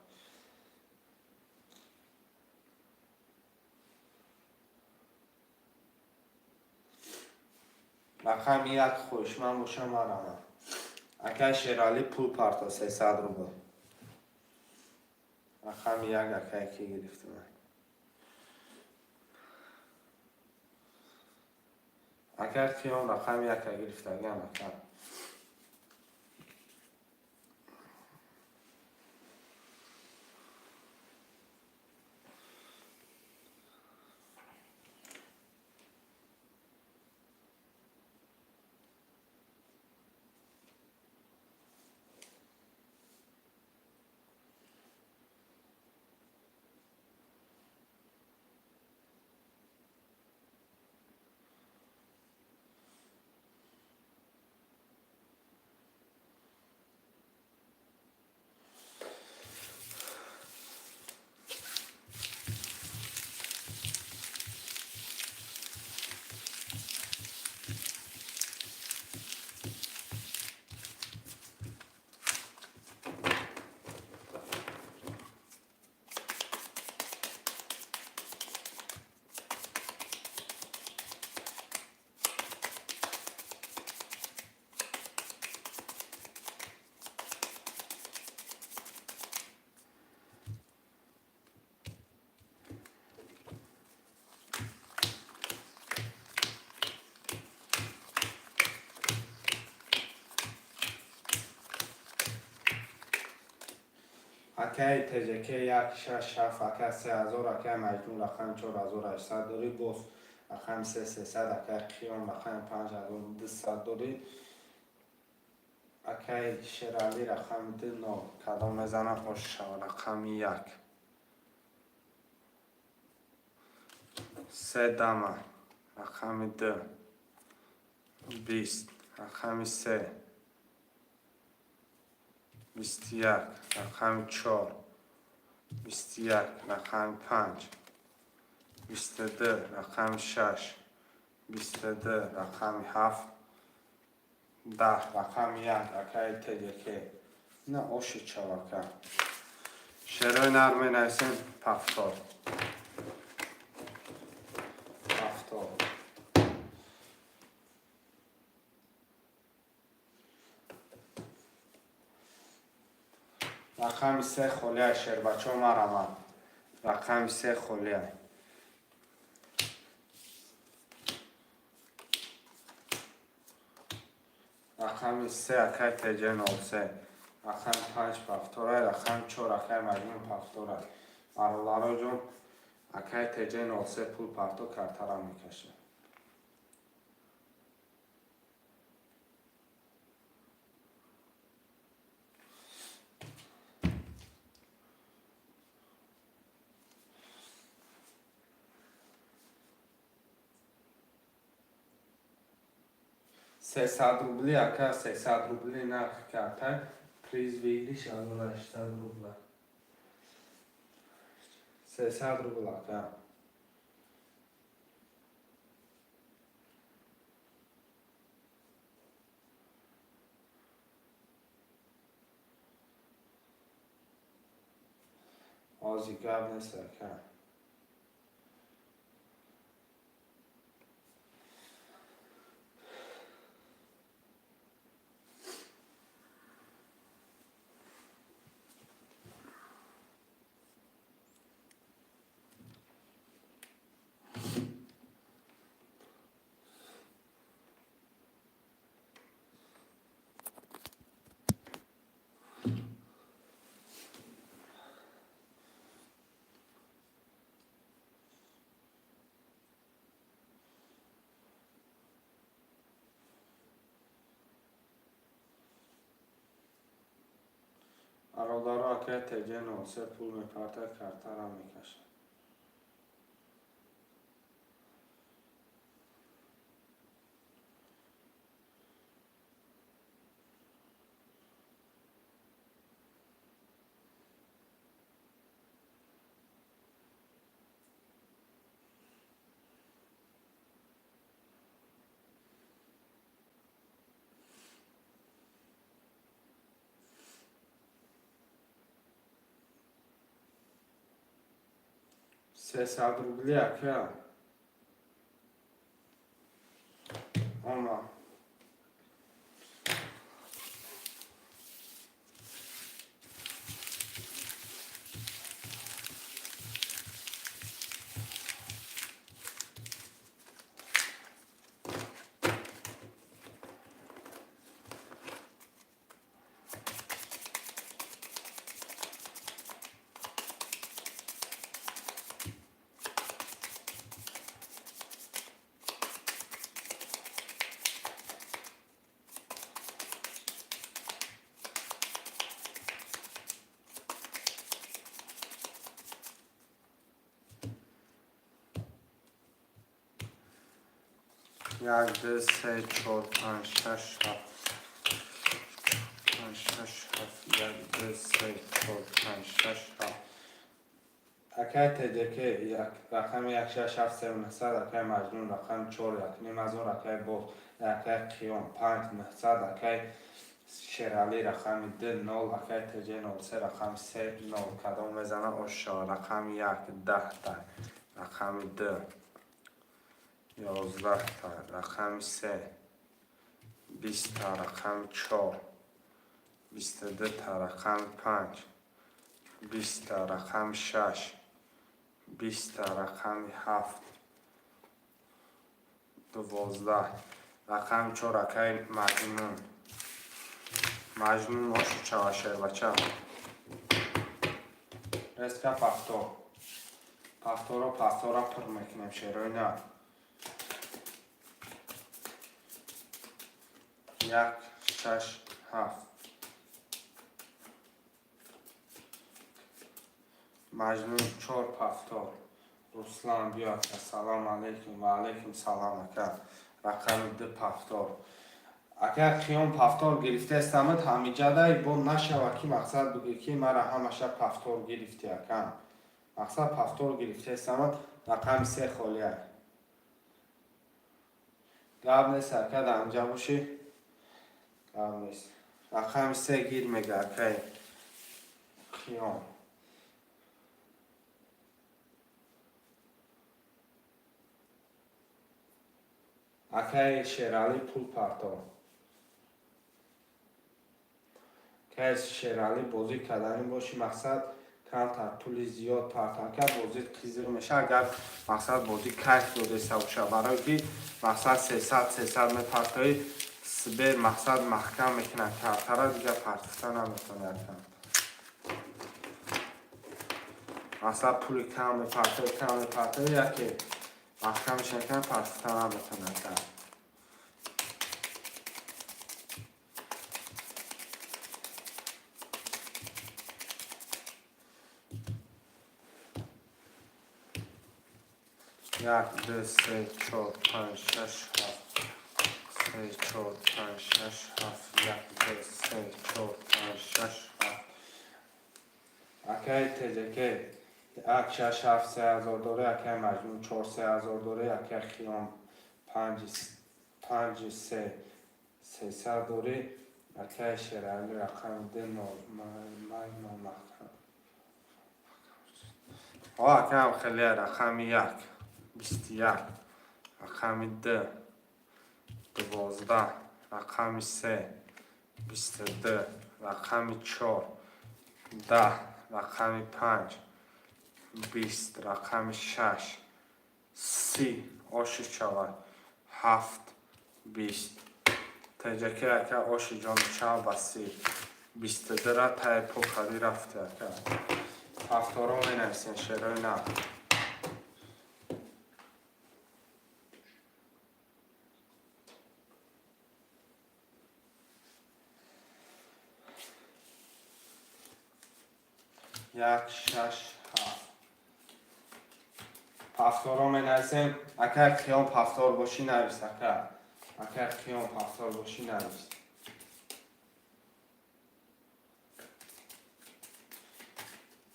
رقم 1 خوشمن باشم مرحبا اکای شیرالی پول پارتا 300 روبل رقم 1 اکای کی گرفتم اگر کیام رقم 1 گرفتگی هم اکا اکای تجکه 1 6 7 اکای 3000 اکای مجنون رقم 4800 داری باز رقم 3 300 اکای قیام رقم 5200 داری اکای شیرالی رقم 2 9 کدام میزنه آشا رقم 1 سه دمه، رقم 2 20، رقم 3 21، رقم 4 21، رقم 5 22، رقم 6 22، رقم 7 10، رقم 1 اکای تیجه نه اوشی چواکه شروع نرمه نیسیم پفتار رقم 3 خولیه شیر بچه مرمه رقم 3 خولیه رقم 3 اکای تیجه 03 رقم 5 پفتاره رقم 4 اکای مجموع پفتاره مرولارو جون اکای تیجه 03 پول پفتو کرتره میکشه $300 اکا 300 روبلی نرخ کرده پریز ویلیش الان 800 روبله 300 روبل اکا آزی گب نیست اکا مرولارو اکای تیجه 03 پول میپرده کرتره میکشه $300 روبلی اکا اما یک دو سه چهار پنج شش هفت پنج شش هفت یک دو سه چهار پنج شش هفت اکای تیجه که یک رقم 1 6 7 3 900 اکای مجنون رقم 4 یک نیم از اون اکای بود اکای قیام 5 900 اکای شیرالی رقم 2 0 اکای تیجه 03 رقم 3 0 کدام میزنه اوشا رقم 1 10 تا رقم 2 11 تا رقم 3 20 تا رقم 4 22 تا رقم 5 20 تا رقم 6 20 تا رقم 7 12 رقم 4 اکای مجنون باشو چواشر بچه رسکه پفتو را پر میکنیم شیروی نه 1 6 7 مجنون 4 پفتو Ruslan bia که سلام علیکم و علیکم سلام اکا رقم 2 پفتار اگر خیام پفتار گرفته استمت همیجه دای با نشوه که مقصد بگه که مرا همشه پفتار گرفتی اکا مقصد پفتار گرفته استمت رقم 3 خالیه گاب نیست اکا در اینجا باشی گاب نیست رقم 3 گیر میگه اکا خیام اکای شیرالی پول پرتو که شیرالی بازی کردنی باشی مقصد کمتر پول زیاد پرتو کرد بازی خیزر میشه اگر مقصد بازی کیف داده سوشه برای که مقصد 300 میپرتوی سبیر مقصد محکم میکنه کارتره دیگه پرتوته نمیتونه مقصد پول کم میپرتوی یکی محکمش نکنه پرتوته نمیتونه کرد یک دو سه چهار پنج شش هفت سه چهار پنج شش هفت یک دو سه چهار پنج شش هفت اکی تجکه یک شش هفت 3000 داره اکی مجموع 4 3000 داره اکی خیام 5 3 300 داره اکی شیرالی رقم 2 اکی هم خیلی رقم 1 21 رقم 2 12 رقم 3 22 رقم 4 10 رقم 5 20 رقم 6 30 آش شود 7 20 تجکه اکا آش جان شود و 30 22 را تای پوکاری رفته اکا هفتارا می نویسین شیرای نه یک شش هفت پفتارا می نویسیم اگر خیام پفتار باشی نویس اگر خیام پفتار باشی نویس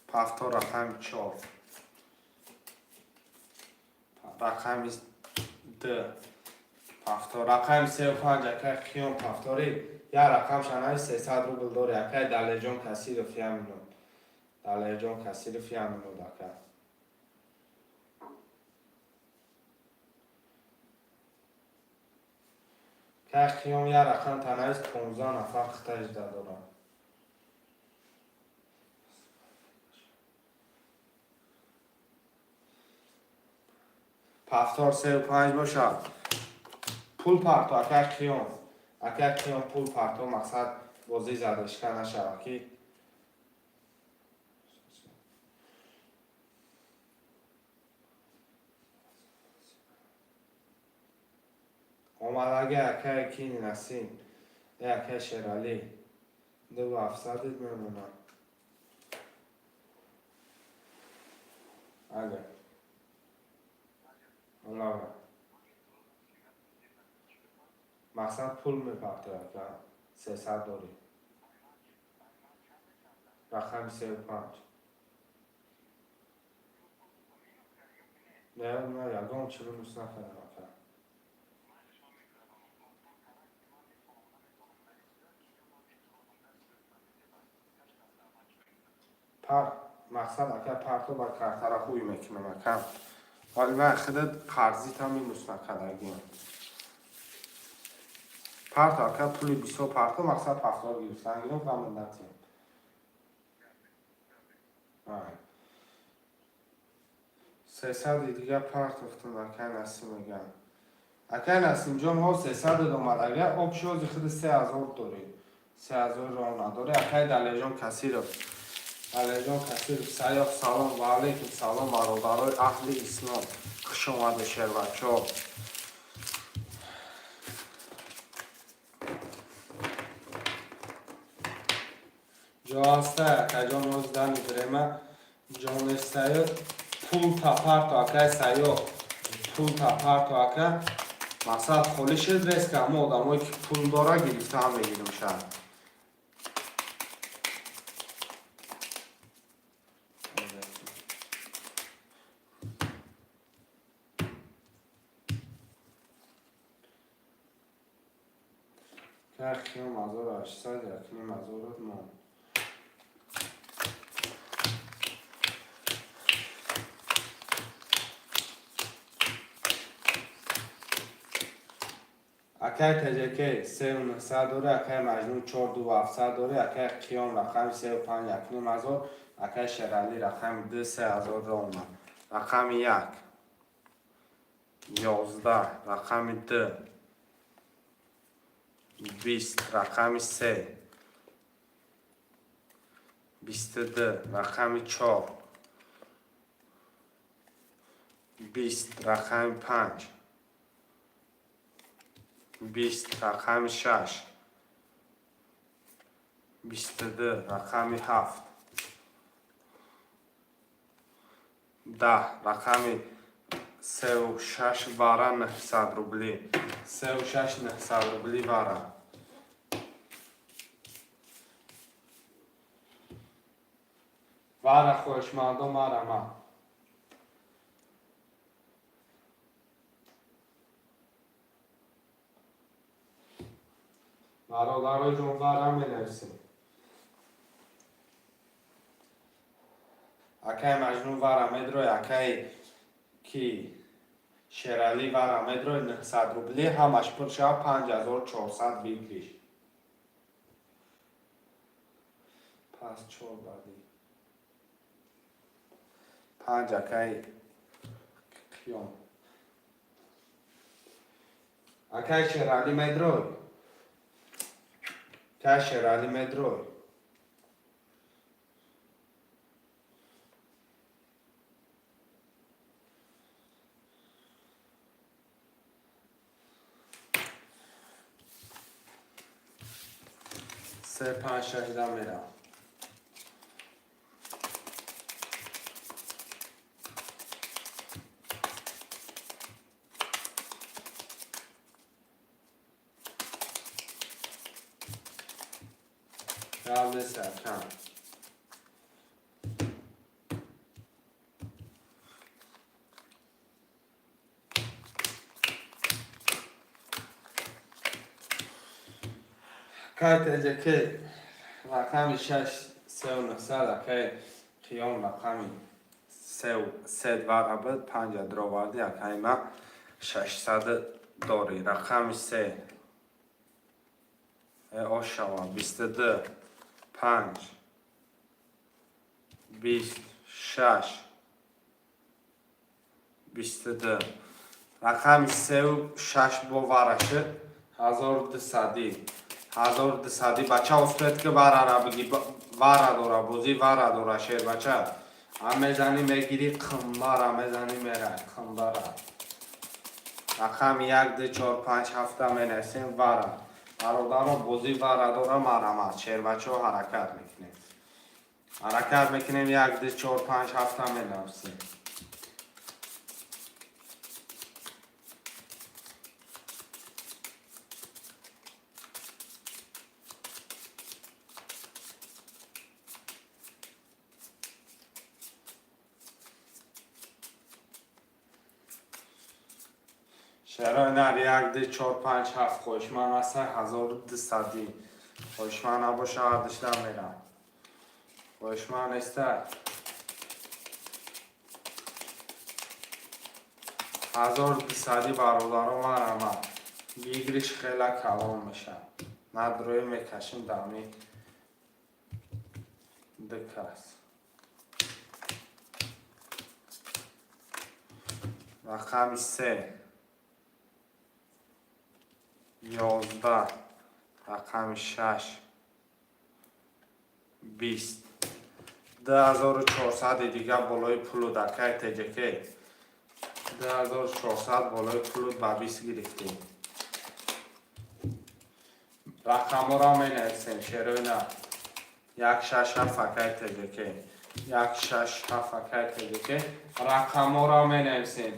پفتار رقم 4 رقم 2 پفتار رقم 3 و 5 اگر خیام پفتاری یا رقم شنوی 300 روبل داره اگر دلیجان کسی رو فهمیدم دلیجان کسی رو فهمیدم اگر که خیام یا رقم تنویز 15 نفر خطهش دارم پفتار 3 و 5 باشه پول پرتو اگر خیام پول پرتو مقصد بازی زدشکه نشود که آمدگه اکه کی نسیم اکه شیرالی 2700 میمونه اگه الله مقصد پول میپرته اکه 300 داری رقم 35 نه یکم چلو نوست نکنه اکه مقصد اکه پرتو با کارتر خوبی میکنم اکه ولی من خودت قرضی تامی نوست نکنه اگه پرتو اکه پولی 20 پرتو مقصد پفتار گرفتن گیرم و مندتیم 300 دیگه پرت افتون اکه نسیم میگم اکه نسیم جان ها 300 دومد اگر آب شوزی خود 3000 داری 3000 را نداره اکه دلیجان کسی رو سیاف سلام و علیکم سلام برادرای اهل اسلام خوش اومده شیر بچه ها جا هسته اکه جان روز دنی برمه جان استایی پول تا پارت اکای سایو پول تا پارت اکا مثلا خالی شد رست که همه آدمایی که پول داره گرفته هم بگیریم شد که خیام 1800 یکنیم 1900 اکای تجکه 3900 دوره اکای مجنون 4700 دوره اکای قیام رقم 35 یکنیم 1000 اکای شرالی رقم 3000 را اومد رقم 1 11 رقم 2 20 رقم 3 22 رقم 4 20 رقم 5 20 رقم 6 22 رقم 7 10 رقم 36 بارا 900 روبلی 36 900 روبلی بارا بارا خوشمندم آرما برادرای جون بارا می نویسیم اکای مجنون بارا مدروی اکای کی شرالی بارا مدروی 900 روبلی همش پر شد 5400 بگیریش پس چور بادی 5 اکای قیام اکای شرالی مدروی که شرالی مدروی سه پنج شهیدم میرم رول سرکن که تجکه رقم 6 3900 اکای قیام رقم 3 دوار بود 5 دراوردی اکای ما 600 داری رقم 3 آشوا 22 5 26 22 رقم 3 و 6 باورشه 1200 بچه افتاد که بارا بگی بارا داره بوزی بارا داره شیر بچه هم میزنی میگیری کمبارا میزنی میره کمبارا رقم 1 2 4 5 7 می نسیم بارا برادر بوزی بارا داره مرمت شیر بچه حرکت میکنیم 1 2 4 5 7 می نسیم شرای نر 1 2 4 5 7 خوشمن هسته 1200 خوشمن نباشه هردشتم میرم خوشمن استه 1200 برادرم مرمت بیگریش خیلی کلام میشه ندروی میکشیم دمی دکست رقم 3 11 رقم 6 20 2400 دیگه بالای پول دکه تجکه 2400 بالای پول با 20 گرفتیم رقم را می نویسیم شروع نه 1 6 7 اکای تجکه یک شش هفت اکای دیگه رقم ها را می نویسیم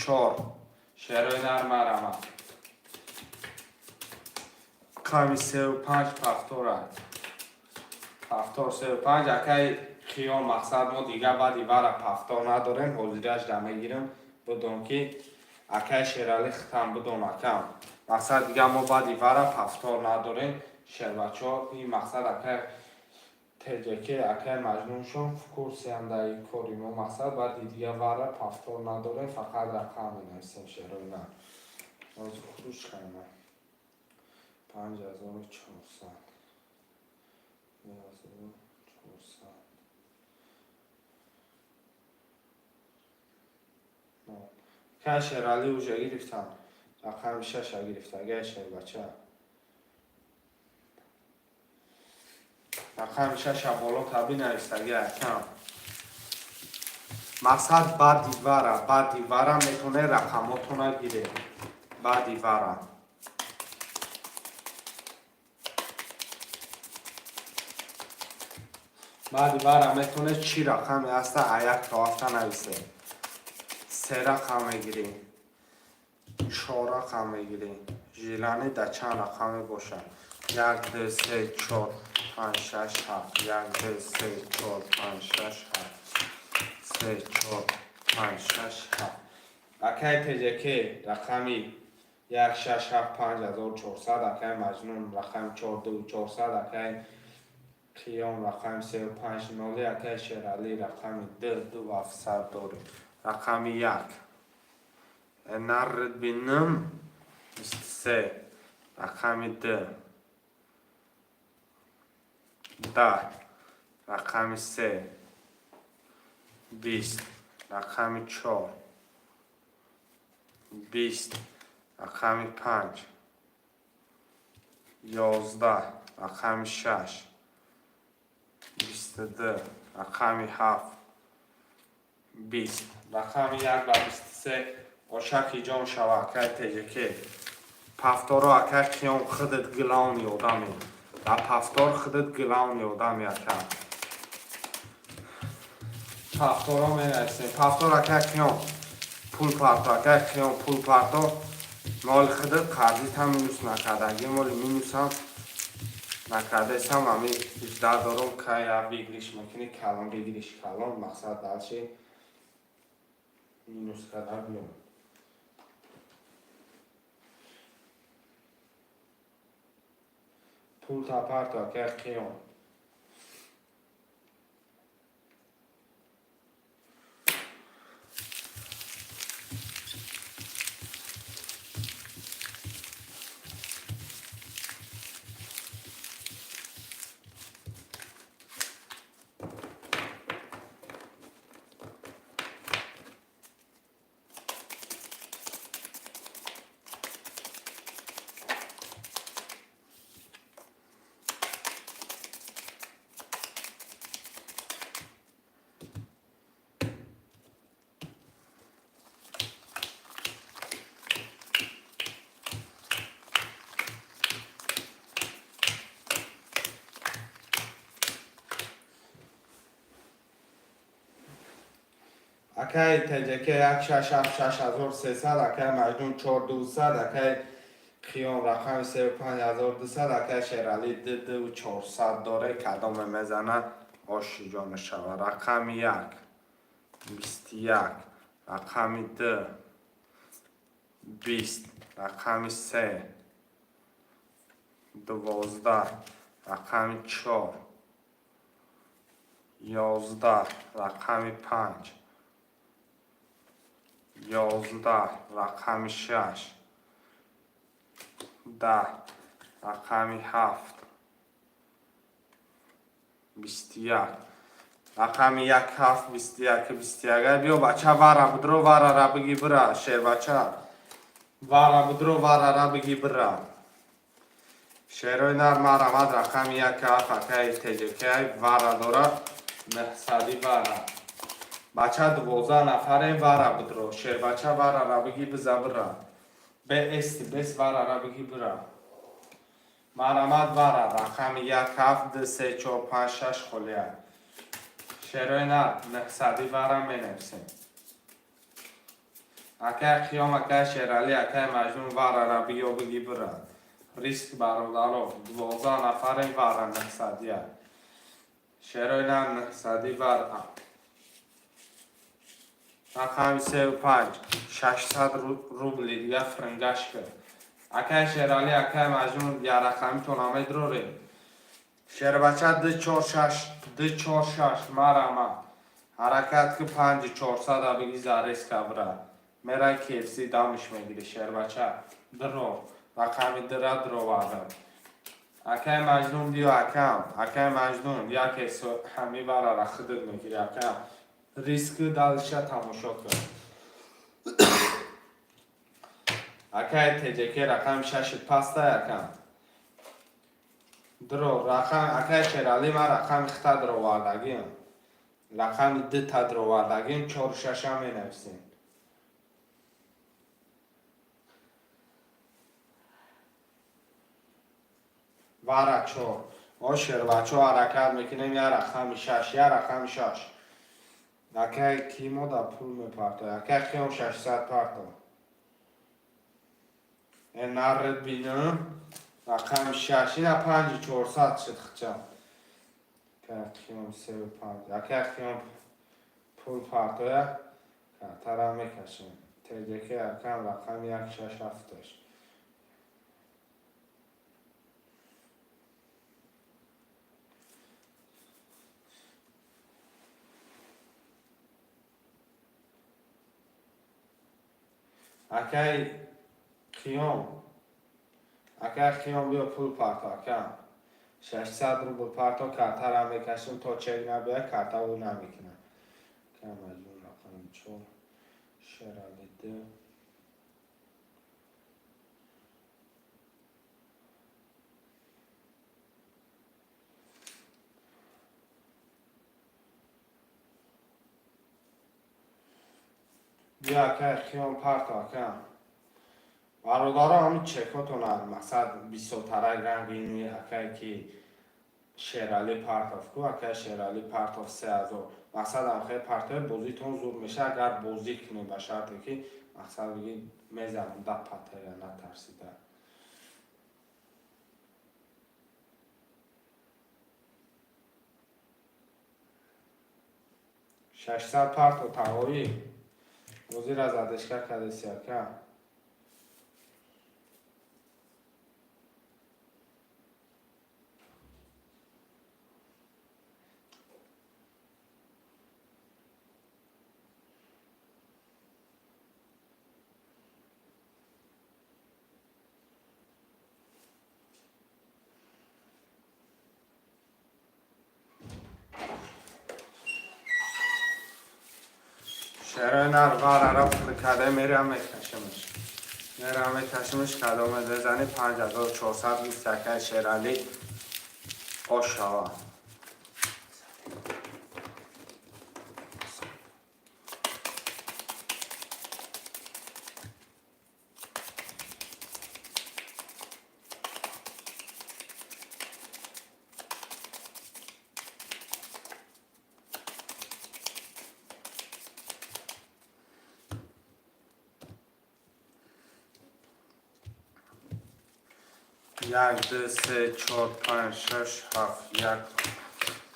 4 شروع نرمه رمه کمی 35 پفتور پفتور 35 اکای خیال مقصد ما دیگه بعدی برای پفتور نداریم حضیرش دمه گیرم بدون که اکای شیرالی ختم بدون اکم مقصد دیگه ما بعدی برای پفتور نداریم شیر بچه ها این مقصد اکای تجکه اکای مجنون شون کورسی هم در این کاری ما مقصد بعدی دیگه برای پفتور نداریم فقط رقم می نویسیم شیرالی نه از خروش خیمه 5400 که شیرالی اوجا گرفتن رقم 6 گرفته اگه شیر بچه رقم 6 بالا تبی نویسته اگه کم مقصد بعد دیواره میتونه رقماتونه گیره بعد دیواره بعد دیواره میتونه چی رقمی هسته یک تا هفته نویسه 3 رقم میگیریم 4 رقم میگیریم ژیلانی در چند رقمی باشه 1 2 3 4 5 6 7 1 2 3 4 5 6 7 3 4 5 6 7 اکای تجکه رقمی 1 6 7 5400 اکای مجنون رقم 42400 اکای خیام رقم 35 نولی اکای شیرالی رقم 2700 داریم رقم 1 نرد بینم 23 رقم 2 10 رقم 3 20 رقم 4 20 رقم 5 11 رقم 6 22 رقم 7 20 رقم 1 و 23 اشکی جان شوه که تجکه پفتارو اکه کیان خودت گلان یادمی و پفتار خودت گلان یادمی اکه پفتارو می نویسیم پفتار اکه کیان پول پرتو اکه کیان پول پرتو مال خودت قرضیت هم مینوس نکرده اگه مال مینوس هم نکرده ایسم همی اجده دارم که یا بگیریش مکنی کلان بگیریش کلان مقصد دلشه مینوس کرده بیام پول تا پرتو که قیام اکای تجکه 166,300 اکای مجنون 4200 اکای خیام رقم 35200 اکای شیرالی 2400 داره کدام میزنه آشی جان شوه رقم 1 21 رقم 2 20 رقم 3 12 رقم 4 11 رقم 5 11 رقم 6 10 رقم 7 21 رقم 1 7 21 بیا بچه وره بدرو وره را بگی بره شیر بچه وره بدرو وره را بگی بره شیروی نرم رمد رقم 1 7 اکای تجکه وره داره محصدی وره بچه 12 نفره وره بدرو شیر بچه وره را بگی بزه بره به استی بس وره را بگی بره مرمد وره رقم 1 7 2 3 4 5 6 خلیه شعرهای نهصدی برم بنویسیم. اکه خیام اکه شیرالی اکه مجنون ور عربی و بگی برن ریسک برادرو 12 نفر این ور نهصدیه شعرهای نهصدی ور رقم 35 600 روبلی دیگه فرنگش کرد اکه شیرالی اکه مجنون یه رقمی تونامه دروری شعر بچه 246 مرمه حرکت که 5400 بگی زریس کبره میره کیفسی دامش میگیره شعر بچه درو رقم درو وردم اکه مجنون دیو اکه مجنون یا که همی برا خودت میگیره اکه ریسک دلشه تماشا کرد اکه تجکی رقم 6 پسته اکه درو رقم اکه شیرالی ما رقم خطا درو واردگیم رقم 2 تا درو واردگیم 4 6 هم می نویسیم وارد 4 آشر بچه ها حرکت میکنیم یه رقم 6 یه رقم 6 اکه کیمو دا پول میپرده اکه خیام 600 پرده این نرد بینم رقم 6 اینه 5400 شد خچم اکه خیام 35 اکه خیام پول پرده ترم میکشیم تجیکه اکم رقم 1 6 7 اکه خیام بیا پول پرتا اکه 600 روبل پرتا کارتر هم میکشیم تا چک نبیه کارتر او نمیکنه که مجموع رقم 4 شرالی 2 بیا که خیام پرتا که برادارا همین چکاتون هم مقصد 20 ترک رنگینی اکه که شیرالی پرتاف کو اکه شیرالی پرتاف 3000 مقصد هم خیلی پرتاف بازیتون زور میشه اگر بازی کنی به شرطی که مقصد بگید میزم ده پته یا نترسیده 600 پرتو تهایی بازی را زدشگر کرده سیاکه شعرهای نروار عرب کده میرم میکشمش کدامه بزنی 5400 میستکه شیرالی آشاوا یک دو سه چهار پنج شش هفت یک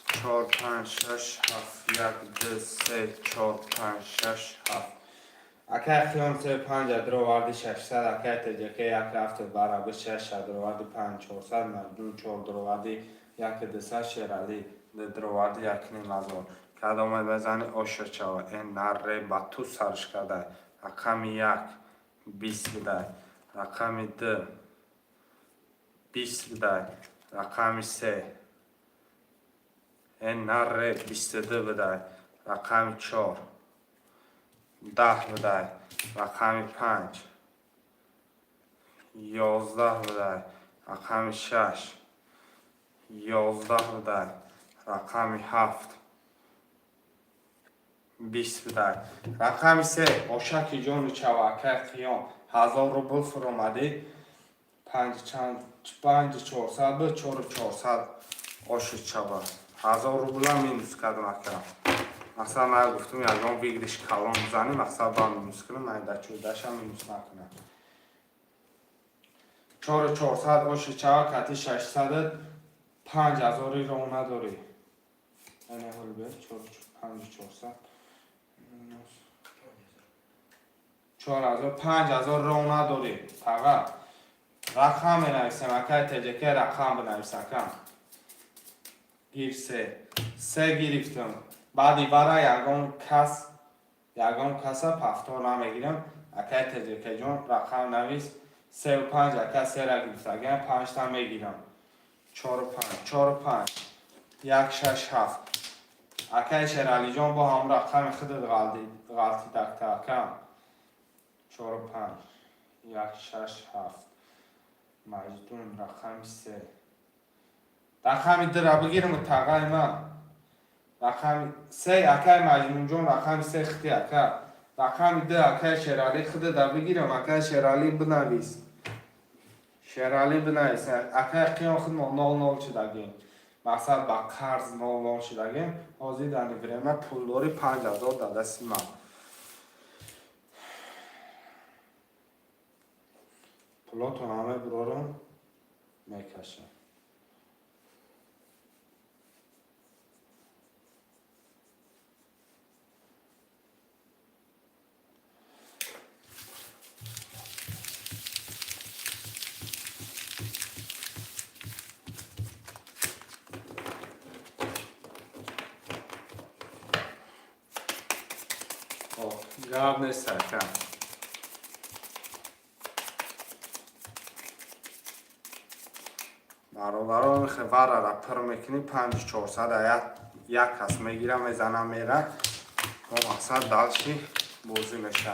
چهار پنج شش هفت یک دو سه چهار پنج شش هفت اکه خیام سه پنج درو واردی 600 اکه تجکه یک هفت برابر 6 درو واردی 5400 مجموع 4 درو واردی یک دسه شیرالی درو واردی 1500 کدامه بزنی آشر چوا این نره با تو سرش کرده رقم 1 20 بده رقم 2 20 بده رقم 3 این نره 22 بده رقم 4 10 بده رقم 5 11 بده رقم 6 11 بده رقم 7 20 بده رقم 3 آشک جان چواکه خیام 1000 روبل فرامده 5400 به 4400 آش چوا 1000 روبل مینوس کردم اکرم. مثلا من گفتم یکم بگیرش کلان بزنیم مثلا با مینوس کنم من در 14 مینوس نکنم. 4400 اوش چاوا کتی 600 5000 رو نداری. اینه حال به 5400 4000 5000 رو نداری. فقط رقم بنویسم اکای تجکه رقم بنویسم کم گیر سه گرفتم بعدی برای یگان کس پفتور نمیگیرم اکای تجکه جون رقم نویس 3 و 5 اکای 3 را گرفت اگر 5 تا میگیرم 4 و 5 1 6 7 اکای شرالی جون با هم رقم خودت غلطی دکتا کم 4 و 5 1 6 7 مجدون رقم 3 رقم 2 را بگیرم و تقای من رقم 3 اکای مجنون جون رقم 3 خطی اکای رقم 2 اکای شرالی خود را بگیرم اکای شرالی بنویس اکای قیام خود 00 شدگیم مثلا با قرض 00 شدگیم حاضر در نفرمه پول داری 5000 در دست من پولاتون همه برارم میکشم گاب نیست سرکم برابران خبر را پر میکنی 5400 یک کس میگیرم میزنم میره و مقصد دلشی بوزی میشه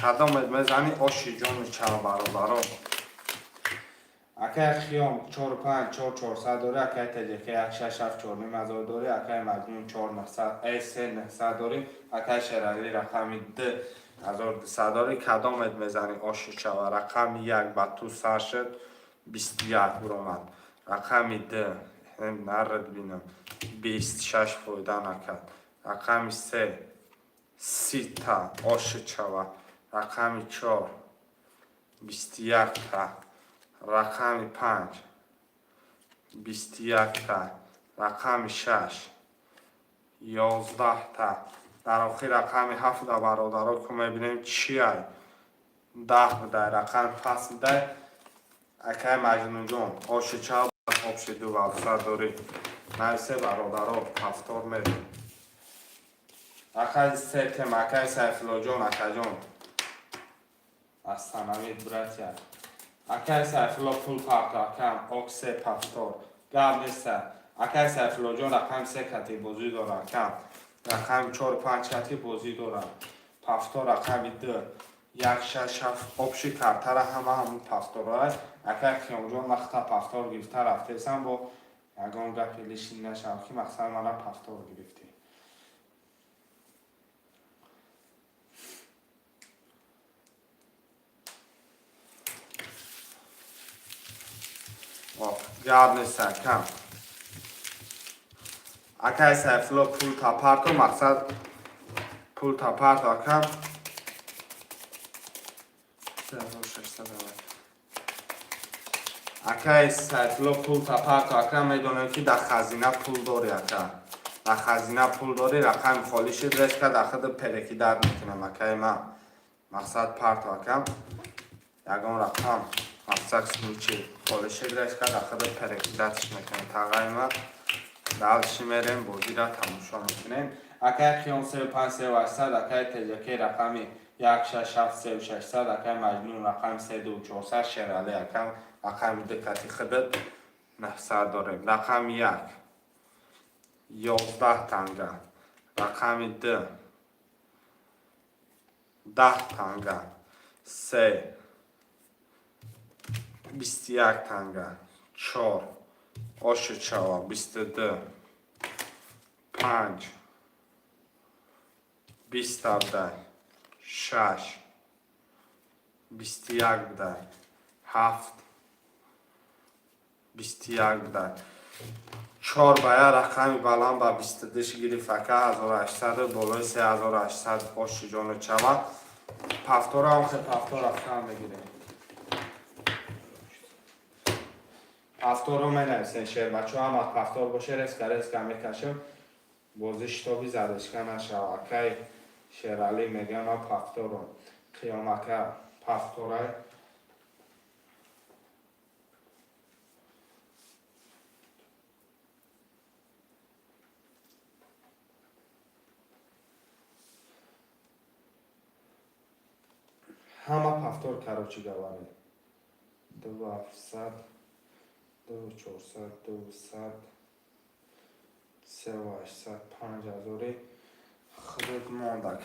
قدم میزنی آشی جان چرا برابران اکای خیام 4 5 4 400 داره اکای تجکه 1 6 7 4 9000 داره اکای مجنون 4 900 ای 3 900 داره اکای شرالی رقم 2200 داره کدام میزنی آشی چرا رقم 1 با تو سر شد 21 برآمد رقم 2 نرد بینم 26 فایده نکرد رقم 3 30 تا آش چوا رقم 4 21 تا رقم 5 21 تا رقم 6 11 تا در آخر رقم 7 در برادرها که میبینیم چی های 10 بده رقم پس بده اکای مجنون جان آش چوا آبش 200 داری نویسه برادرها هفتار میدیم اکای سیتم اکای سیفلا جان اکای جان از تنمید برات یاد اکای سیفلا پول پاکتا کم اکسه پفتار گام نیسته اکای سیفلا جان رقم 3 کتی بازی داره کم رقم 4 5 کتی بازی داره پفتار رقم 2 1 6 7 آبشی کرتر همون پفتار های اکای خیام جان وقتا پفتار گرفته رفته سم با یگان گفت لیشین نشم که مقصد من پفتار گرفتی گرد نیستن کم اکای سیفلا پول تا پرتا مقصد پول تا پرتا کم اکای سیفلا پول تا پرتا کم میدونم که در خزینه پول داری اکا در خزینه پول داری رقم خالی شد رشت که در خود پرکی در میکنم اکای من مقصد پرتا کم یگان رقم مقصد سنوچی خالی شد رشت که در خود پرکی درش میکنم تقای من دلشی میریم بودی را تماشا میکنیم اکای خیام 3 و 5 3 و 800 اکای تجکی رقمی 1 6 7 3 و 600 اکای مجنون رقم 3 2 400 شرالی اکای رقم دکتی خودت 900 داریم رقم 1 11 تنگه رقم 2 10 تنگه 3 21 تنگه 4 آش چوا 22 5 20 بده 6 21 بده 7 21 بده 4 бая рақами баланд ба 22 гирифака 1800 болои 3800 ошиҷону чава пафтора ам хе пафтора кам мегирем. пафторо менависем шербачо ама пафтор боше резка мекашем бози шитоби задишка нашава. Акай Шерали мегам ма пафторо қиёмака пафторай ҳама пафтор карочи гаваре 2700 2400 200 3800 5000 худод монда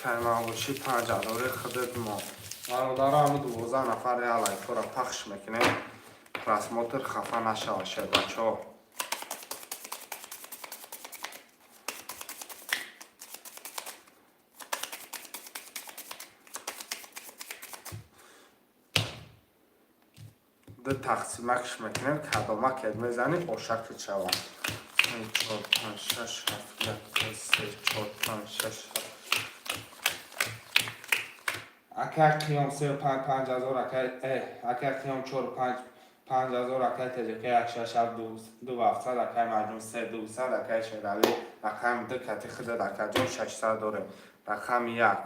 кайма боши 5000 худод монд. бародаро ҳами 12 нафари алайфора пахш мекунем просмотр хафа нашава шербачо. ду тақсимакш мекунем кадома кед мезанем ошакли чава 4 5 6 7 3 4 5 6 акай қиём 35 5000 акай қиём 4 5 5000 акай теҷака 2700 акай маҷнун 3200 акай Шерали рақами 2 кати худод акаҷон 600 дорем. рақами 1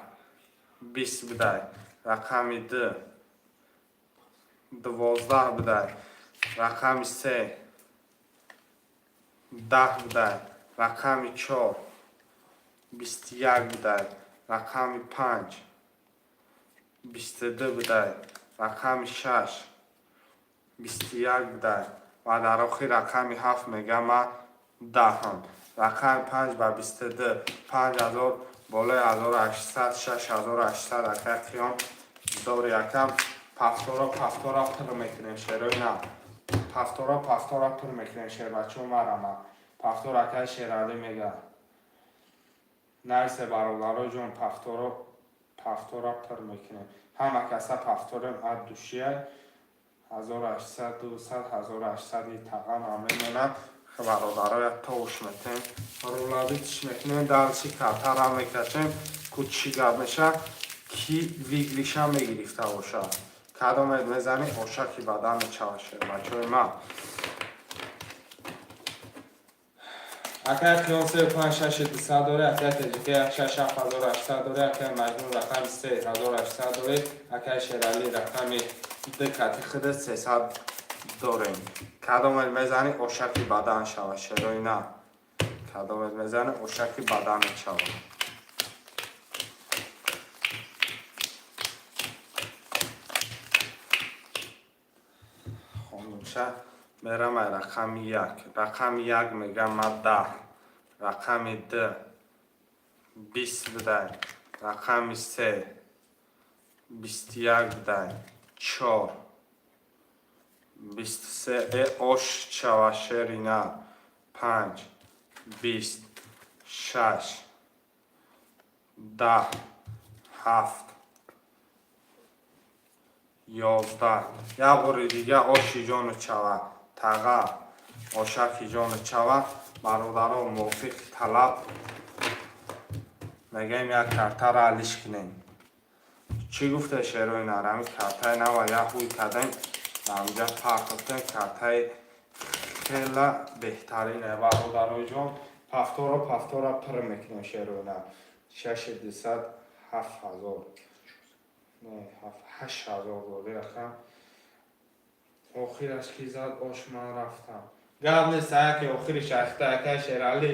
20 бидай рақами 2 12 бидай рақами 3 10 бидай рақами 4 21 бидай рақами 5 22 бидай рақами 6 21 бидай ва дар охир рақами 7 мегама 10 рақами 5 ба 22 5000 болои 1800 6800 акай қиём дори якам пафтора пур мекунем шерои на пафтора пур мекунем шербачо марама пафтор акай Шерали мега нависе бародаро ҷон пафтора пур мекунем ҳама каса пафторем ҳад душия 1800 200 1800 тағам амемена бародаро як тоуш метем рулавитиш мекунем далчи картара мекашем кучи гап меша ки виглиша мегирифта боша кадомед мезани ошаки бадан мечава шербачои ма акай қиём 35 6200 доре акай теҷика 6800 доре акай маҷнун рақами 3800 доре акай Шерали рақами 2 кати худод 300 дорем. кадомед мезани ошаки бадан шава шерои на кадомед мезани ошаки бадан мечава мерамай рақами 1 рақами 1 мегам 10 рақами 2 20 бидай рақами 3 21 бидай 4 23 ош чава шерина 5 20 6 10 7 11 як бори дига оши ҷону чава тага ошаки ҷону чава бародаро мувофиқ талаб мегем як картара алиш кунем чӣ гуфте шерои нарами картаи нава як ҳуй кадем намҷа пахтем картаи хела беҳтарине бародарои ҷон пафтора пур мекунем шерои на 6200 7000 8000 доре рақам охираш ки зад ош ман рафтам гап нест яке охириш ахта акай Шерали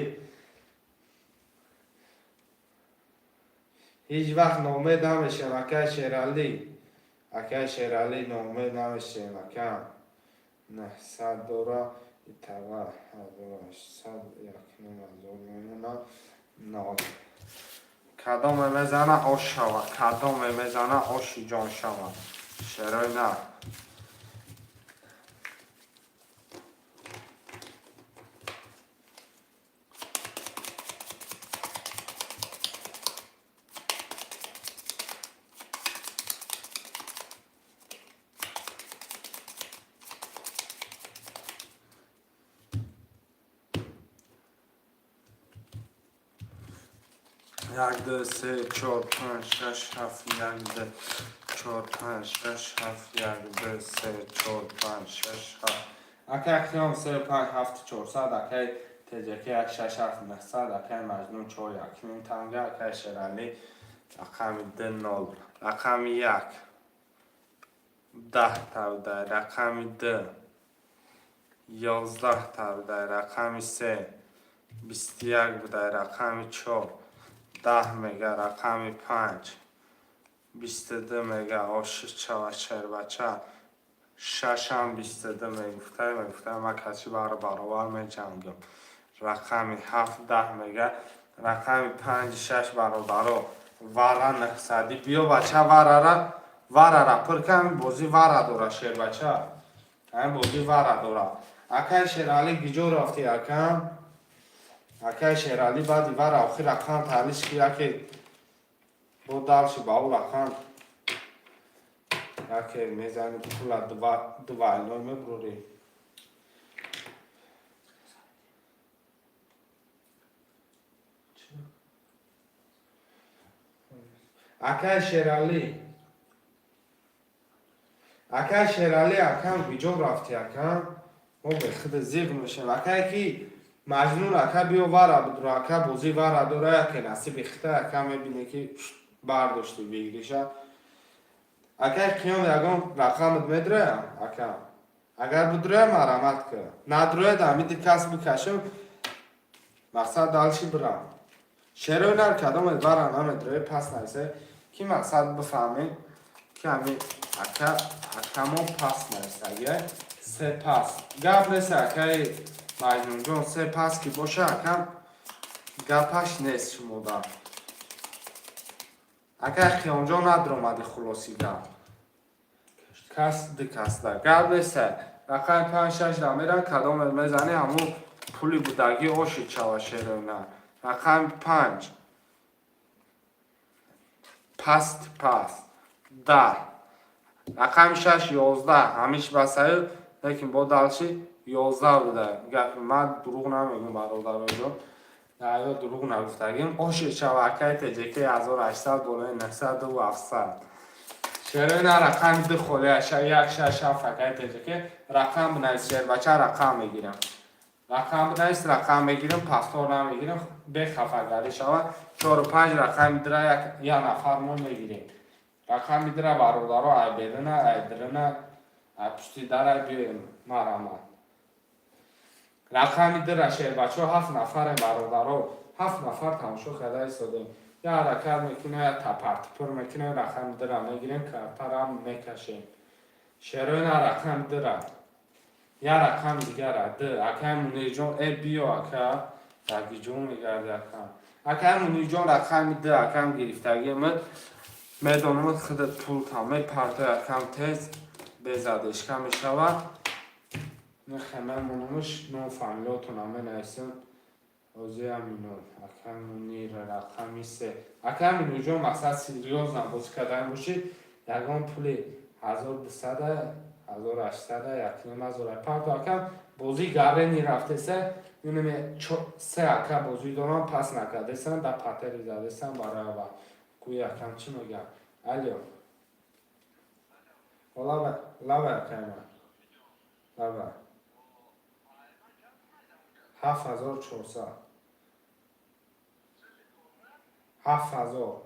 ҳеҷ вақт номед намешем акай Шерали номед намешем акам не 100 дора итава 1800 1000 кадоме мезана ош шава кадоме мезана оши ҷон шава шерои на یک دو سه چهار پنج شش هفت یک دو چهار پنج شش هفت یک دو سه چهار پنج شش هفت اکی خیام سه پنج هفت چهارصد اکی تجکی یک شش هفت نهصد اکی مجنون چهار یک نیم تنگه اکی شرالی رقم ده نال رقم یک 10 تا بوده رقم 2 11 تا بوده رقم 3 21 بوده رقم 4 10 میگه رقم 5 22 میگه آشش چه بچه 6 هم 22 میگفته ما کسی برابر می جنگم رقم 7 10 میگه رقم 5 6 برابر واره نهصدی بیا بچه واره پرکم بازی واره دوره شیر بچه این بازی واره دوره اکی شیرالی گیجو رفتی اکم اکی شیرالی بعدی واره آخی رقم تعلیش که یکی بود دالشی با او رقم یکی میزنی پولا دو ایلوی میبروری اکی شیرالی اکم گیجو رفتی اکم او به خود زیغ میشه اکی کی مجنون اکا بیو واره بدرو اکا بوزی واره دوره که نصیب خطه اکا میبینه که برداشتی بگیریشه اکا قیام یکم رقمت میدره اکا اگر بدره مرمت که ندره دمیدی کس بکشم مقصد دالشی برم شیروی نر کدام ادوارم هم ادره پس نیسه که مقصد بفهمیم که همین اکمو پس نیسته سه پس گب نیسته اکای مجنون جون سه پس که باشه اکم گپش نیست شما دا اکا خیام جان ندرومدی خلاصی گپ کس ده گپ نیسته رقم 5 6 دا میرن کدام میزنی همون پولی بودگی آشی چوا شیرونه رقم 5 پس 10 رقم 6 11 همیش بسایل لیکن با دلشی 11 بوده من دروغ نمیگم برادر جان یا دروغ نگفتگیم آشی شبکه تجکی 1800 بالای 900 و 700 شیرین رقم ده خوله یک شش فکر تجکی رقم بنویس شیر بچه رقم میگیرم رقم بنویس رقم میگیرم پفتار نمیگیرم به خفگری شود 4 و 5 رقم میدره یک نفر ما میگیریم رقم میدره برادرها ای بدنه ای درنه ای پشتی در ای بیایم مرمت رقم میدره شیر بچه 7 نفر برادرها 7 نفر تماشا کرده ایستادیم یا حرکت میکنه یا تپر میکنه رقم میدره میگیریم کرتر هم میکشیم شیروین رقم میدره یا رقم دیگر ده اکه مونی جون ای بیو اکه داگی جون میگرده اکه مونی جون رقم میده اکه گرفتگی میدانم خودت پول کامل پرتو اکم تیز بزدش کم میشود نخمه مونمش نو فامیلاتون همه نیستن اوزی همینون اکم مونی رقمی سه اکم مونی جون مقصد سیریوز نباز کردن باشید یکان پولی 1200 1800 یک نیم از پرتو اکم بازی گره نیرفته سه یونم سه اکم بازی دارم پس نکرده سن در پتری زده سن برای با کوی اکم چی میگم الو لابه اکم لابه 7400 7000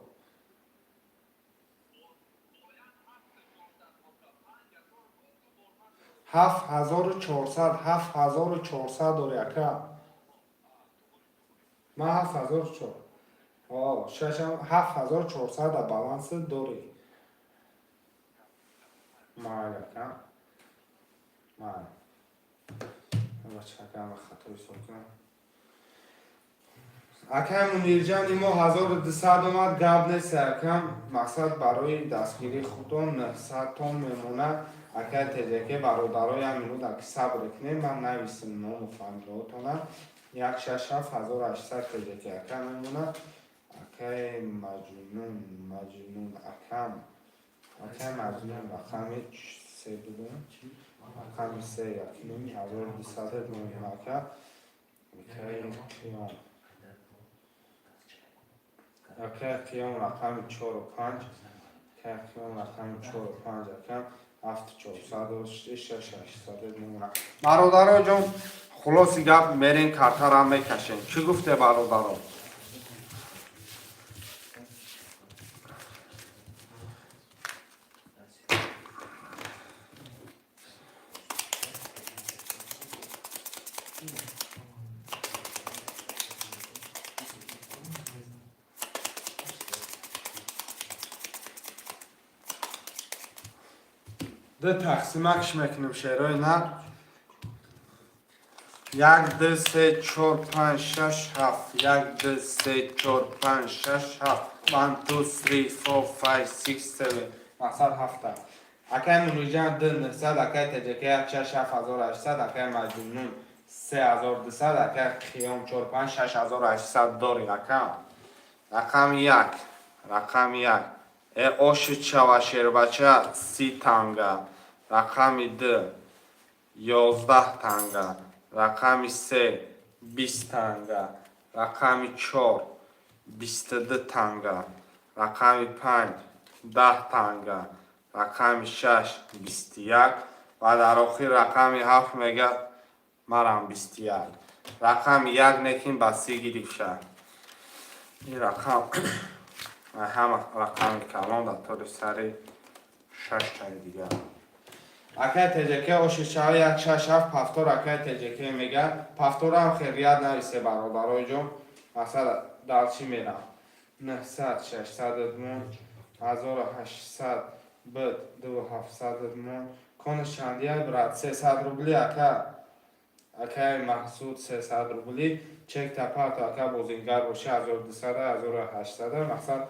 7400 داری اکم من 7400 آه ششم 7400 در بالانس داری مال اکم مال چکم خطایی سوکنم اکم منیر جان ما 1200 اومد گب نیست اکم مقصد برای دستگیری خودتون 900 تون میمونه اکه تجکی برادرای هم اینو در صبر کنیم من نویسیم نام و فامیلاتونه 167 تجکی اکم میمونه اکه مجنون اکم مجنون رقم 3 بودیم رقم 3 یکی 1200 میمونه اکه قیام яке қиём рақами 4 و 5 яке қиём рақами 4 و 5 якам 7406 809. бародаро ҷон хулоси гап мерин картара мекашем. Чӣ гуфте бародаро? ده تقسیمکش میکنیم شعرهای نه 1 2 3 4 5 6 7 1 2 3 4 5 6 7 1 2 3 4 5 6 7 مقصد هفته اکای منوجان ده نسد اکای تجکه 6 7800 اکای مجنون 3200 اکای خیام 4 5 6800 داری اکام رقم 1 رقم 1 اوش چوا شیربچه 30 تانگه رقم 2 11 تانگه رقم 3 20 تانگه رقم 4 22 تانگه رقم 5 10 تانگه رقم 6 21 و در آخر رقم 7 میگه مرم 21 رقم 1 نکیم بسی گیریف شد این رقم همه رقم کلان در طور سری 6 تای دیگه اکای تجکه اوشیشه 1 6 7 پفتور اکای تجکه میگه پفتور هم خیریت نویسه برادرای جون مثلا در چی میرم 900 600 دمون 1800 بد 2700 دمون کنش چندیه برد 300 روبلی اکای محسود 300 روبلی چک تپارت اکای بوزینگر باشه 1200 1800 مقصد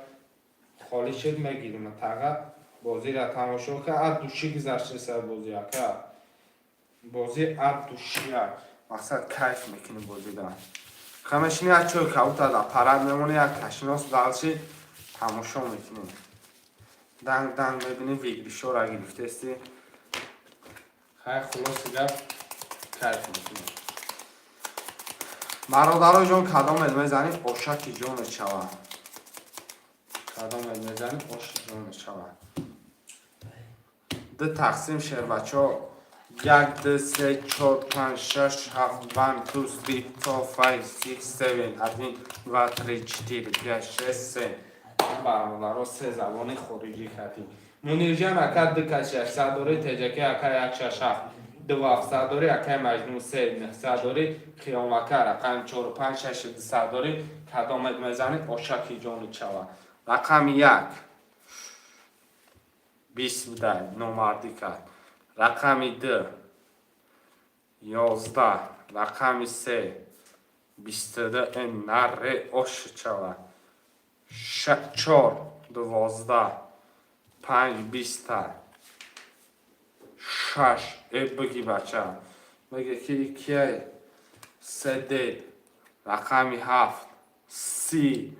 خالی شد میگیریم تقیق بازی را تماشا که اد دوشی گذشته سر بازی اکا بازی اد دوشی مقصد کیف میکنی بازی دارم کمشنی از چوی که اوتا دا پرد میمونه یک تشناس دلشی تماشا میکنی دنگ دنگ ببینی ویگریشو را گرفته استی خیلی خلاصی گفت کیف میکنی برادرای جان کدام علمه زنی اوشکی جان چوا کدام علمه زنی اوشکی جان چوا ده تقسیم شیر بچه ها 1 2 3 4 5 6 7 1 2 3 4 5 6 7 از این و 3 4 5 6 3 برادر ها 3 زبان خارجی کردیم منیر جان اکد دکه 600 داری تجکه اکه 1 6 7 2700 داری اکه مجنون 3 900 داری خیامکه رقم 4 5 6 200 داری کدامت میزنی آشکی جان چوا رقم 1 20 بوده نومردی کرد رقم 2 11 رقم 3 22 نره آش چوا 4 12 5 20 6 بگی بچه بگه که یکی 3 دید رقم 7 30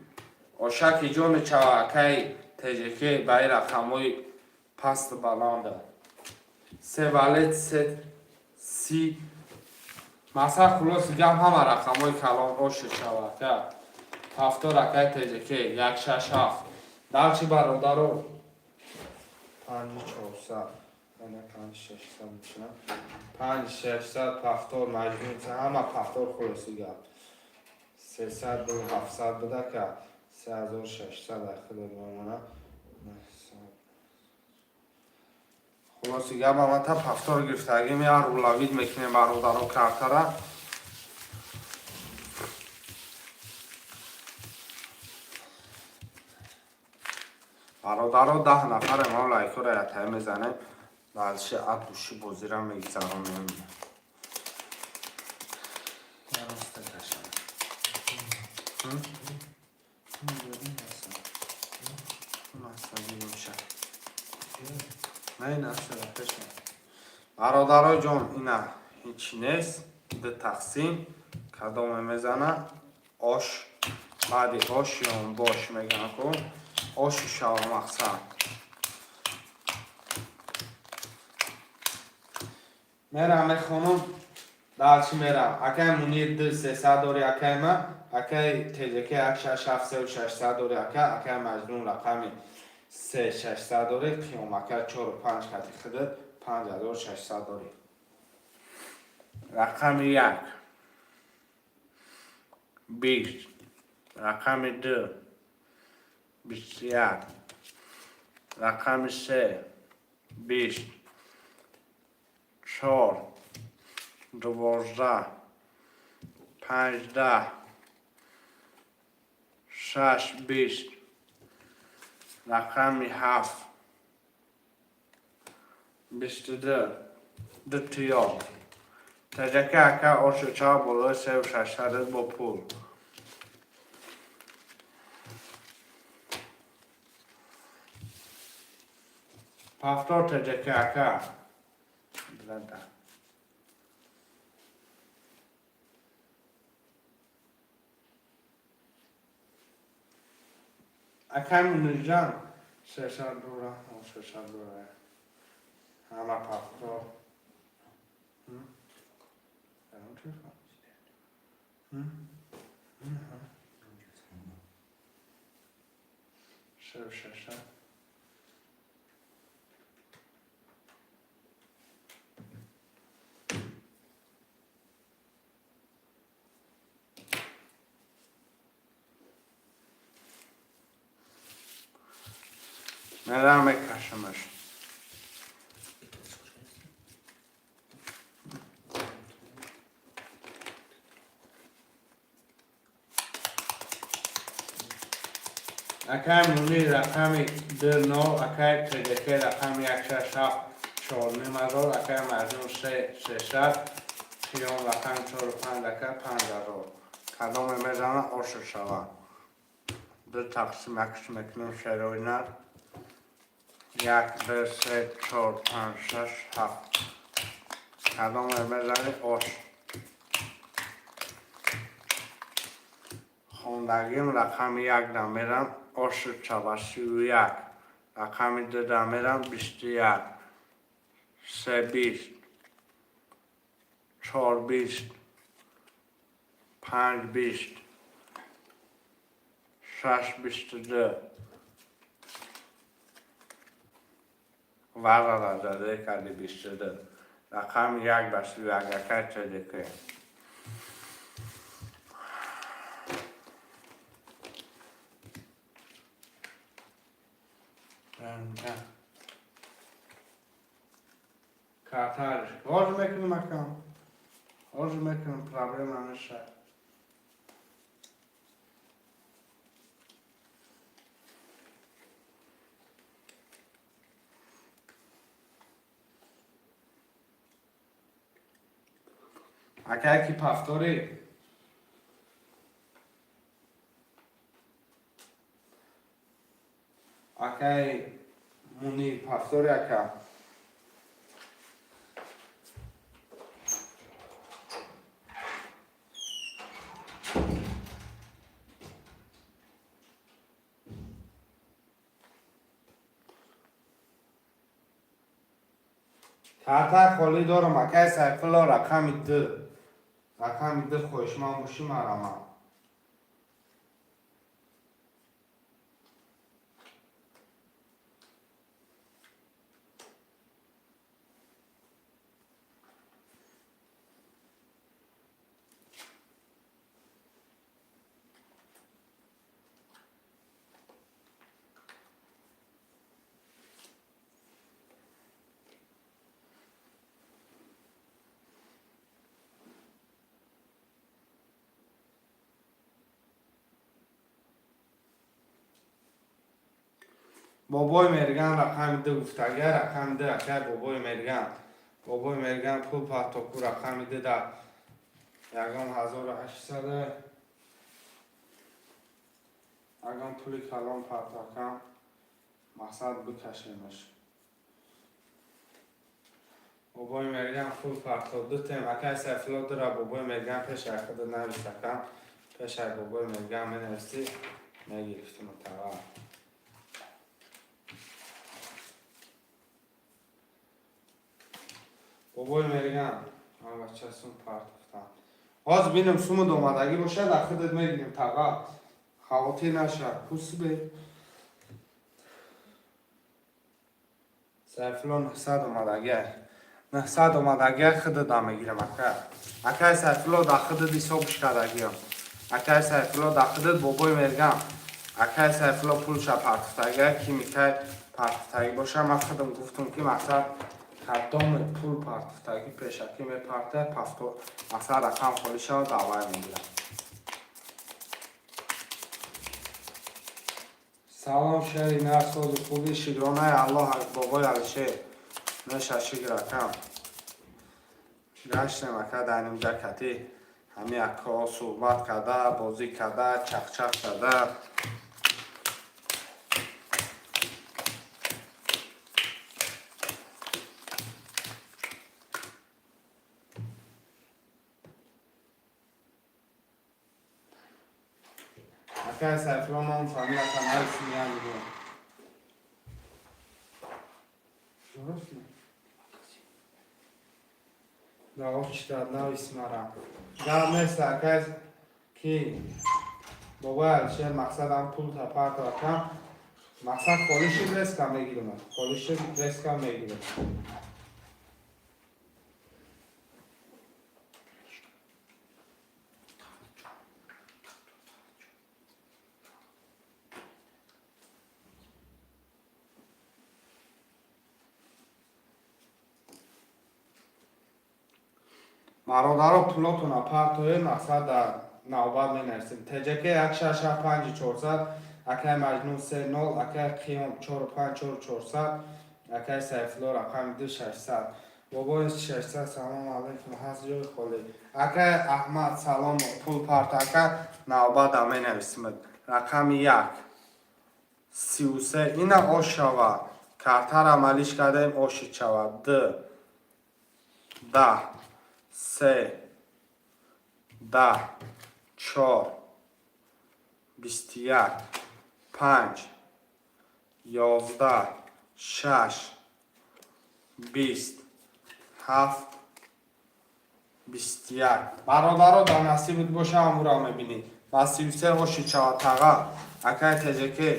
آشکی جان چوا که تجکه بای رقم های پست بلانده 3 ولد 3 30 مثلا خلاص گم همه رقم های کلان روش شود که هفته رقم تجکه 1 6 7 در چی برادر رو 5 400 5 600 میشنم 5 600 پفتور مجموع همه پفتور خلاصی گم 300 دو 700 بوده که 3600 اخیر بمونه خلاصی گم همه تا پفتور گرفتگی میار رولوید میکنیم برادر رو کارتره برادر رو 10 نفر ما لایکو را یه میزنه بلشه اب دوشی بازی را میگذرانیم برادرای جان اینا هیچی نیست ده تقسیم کدام میزنه آش بعدی آش یا باش میگن کن آش شوا مقصد میرم خانم دالچی میرم اکای منیر دل 300 دوری اکای ما اکای تجکه اک 600 دوری اکای مجنون رقمی 3600 دوری قیام اکای 4 و 5 کتی خدت 5600 دوری رقم 1 20 رقم 2 21 رقم 3 20 4 12 15 6 20 رقم 7 22 دو تیار تجکه اکا آشو چا بلوی 3600 با پول هفتاد تجکه اکا بلده اکا منجان 300 دوره 300 دوره همه هفتاد شش نرم میکشمش اکای مونی رقمی 29 اکای تجکه رقمی 167 4 هزار اکای مجنون 300 قیام رقم 45 اکای 5000 کدام میزنه آشو شود دو تقسیم اکس میکنیم شروینر 1 2 3 4 5 6 7 کدام میزنه آش خوندگیم رقم 1 دمیرم آش شود 31 رقم 2 دمیرم 21 3 20 4 20 5 20 6 22 وارد داده کردی 22 رقم 1 به 31 اکای تجکه کارتارش باز میکنم اکام باز میکنم پرابلم همشه اکای کی پفتوری اکای مونی پفتوری اکا کارتار خالی دارم اکای سیفلا رقم 2 خوشمان باشی مرامم بابای مرگان رقم 2 گفتگه رقم 2 اکای بابای مرگان پول پاتوکو رقم 2 دا یکم 1800 اگم پولی کلام پاتاکم مقصد بکشیمش بابای مرگان پول پاتو دو تیم اکای سفلا داره بابای مرگان پیش اخده نویستکم پیش بابای مرگان منویستی میگرفتیم متوار بابای مرگان авачасун партафтан ҳозир бинем суми домадагӣ бошад дар худат мегирем тага хавотир наша пусбе сайфулло 900 омадагӣ 900 омадагӣ худат дар мегирем акай сайфулло дар худат ҳисобш кардагиам акай сайфулло дар худат бобои мергам акай сайфулло пулша партафтагӣ кимикай партафтагӣ боша ман худам гуфтам ки мақсад кадом пул партафтагӣ пешакӣ мепарта мақсад рақам холӣ шавад давай мегирам салом шери насози хуби шикронаи аллоҳ бобои алишер меша шикр акам гаштем ака дар инҷа катӣ ҳами акаҳо суҳбат карда бозӣ карда чахчах карда акай сайфулло ном фамилия наисмиян бигӯ даочтаднав исмарам гап нест акай ки бобои алишер мақсадам пул тапарта акам мақсад холиши реска мегирам холиши реска мегирам мародаро пулотона партои мақсад дар навбат менависем теҷака 165400 акай маҷнун 30 акай қиём 45400 акай сайфулло рақами 2600 бобои 600 салом алейкум ҳаст ҷои холӣ акай аҳмад салом пул партака навбата менависем рақами 1 33 ина ош шавад картар амалиш кардем ошид шавад 10 3 10 4 21 5 11 6 20 7 21 бародаро дар насибит боша амура мебинӣ ба 33 ошид шавад тага акай теҷаке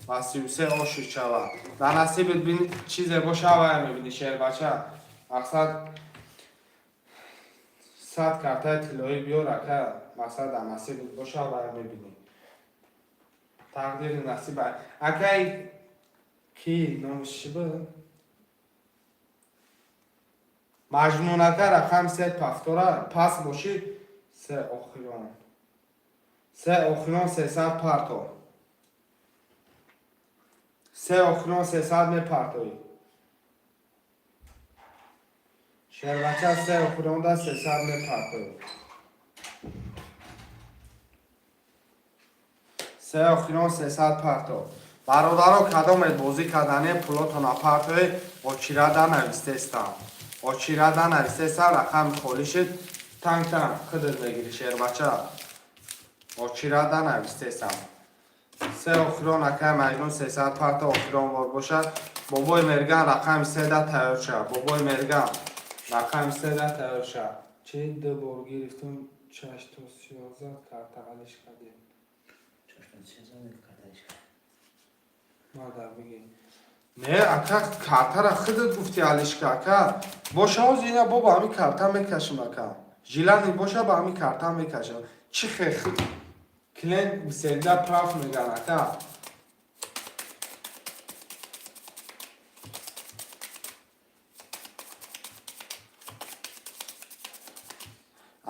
ба 33 ошид шавад дар насибит бин чизе боша вай мебинӣ шербача мақсад 100 картаи тиллоӣ биёр ака мақсад дар насибит боша вай мебинӣ тақдири насиб акай ки номиш чӣ буд маҷнунака рақам 3 пафтора пас бошид 3 охирон 300 парто 3 охирон 300 мепартоӣ шербача 3 охиронда 300 мепартоӣ 3 охирон 300 парто бародаро кадомед бозӣ кардане пулотона партои очирада навистестам очирада навистестам рақами холишид танг худат мегирӣ шербача очирада навистестам 3 охирон акай маҷнун 300 парто охирон вор бошад бобои мерган рақами 3 тайёр шавад бобои мерган рақами 3 тайёр шавад чӣ ду бор гирифтум 6 то 13 карта алиш кардем мадар бигӣ не ака картара худат гуфти алишка ака боша ҳозир ина бо ба ҳамин карта мекашем ака жилани боша ба ҳамин карта мекашем чӣ хех клиент всегда прав меган ака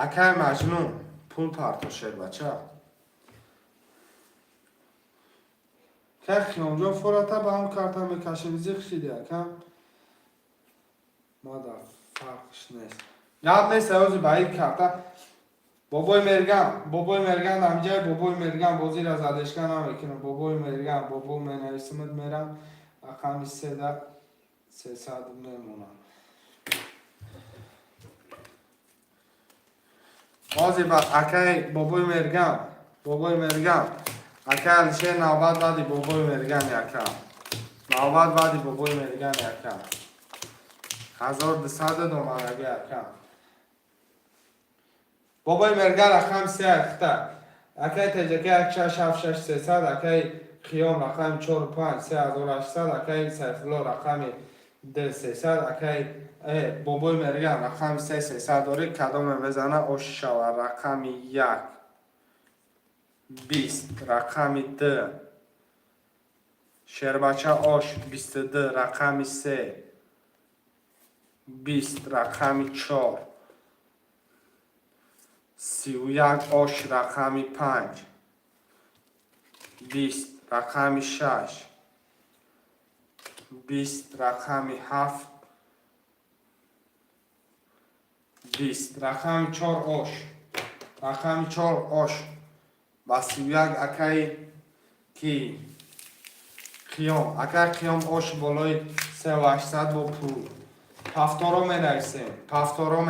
акай маҷнун пул парто шербача кай хиёнҷон фората ба ҳам карта мекашем зихшиди ака мадар фарқш нест гап нест ҳози ба ин карта бобои мерган намҷай бобои мерган бозира задешка намекунам бобои мерган бобо менависимат мерам рақами 300 мемонам ҳозир ба акай бобои мерган акай алишер навбат баъди бобои мерган якам навбат баъди бобои мерган якам 1200 домараги якам بابای مرگا رقم 3 اخته اکی تجکه 676 اکی خیام رقم 45 3800 اکی سیفلو رقم 300 اکی بابای مرگا رقم 300 داری کدام بزنه اوش شوه رقم 1 20 رقم 2 شربچه آش 22 رقم 3 20 رقم 4 31 آش رقم 5 20 رقم 6 20 رقم 7 20 رقم 4 آش رقم 4 آش با 31 اکی کی خیام اگر خیام آش بالای 3800 با پول پفتارا می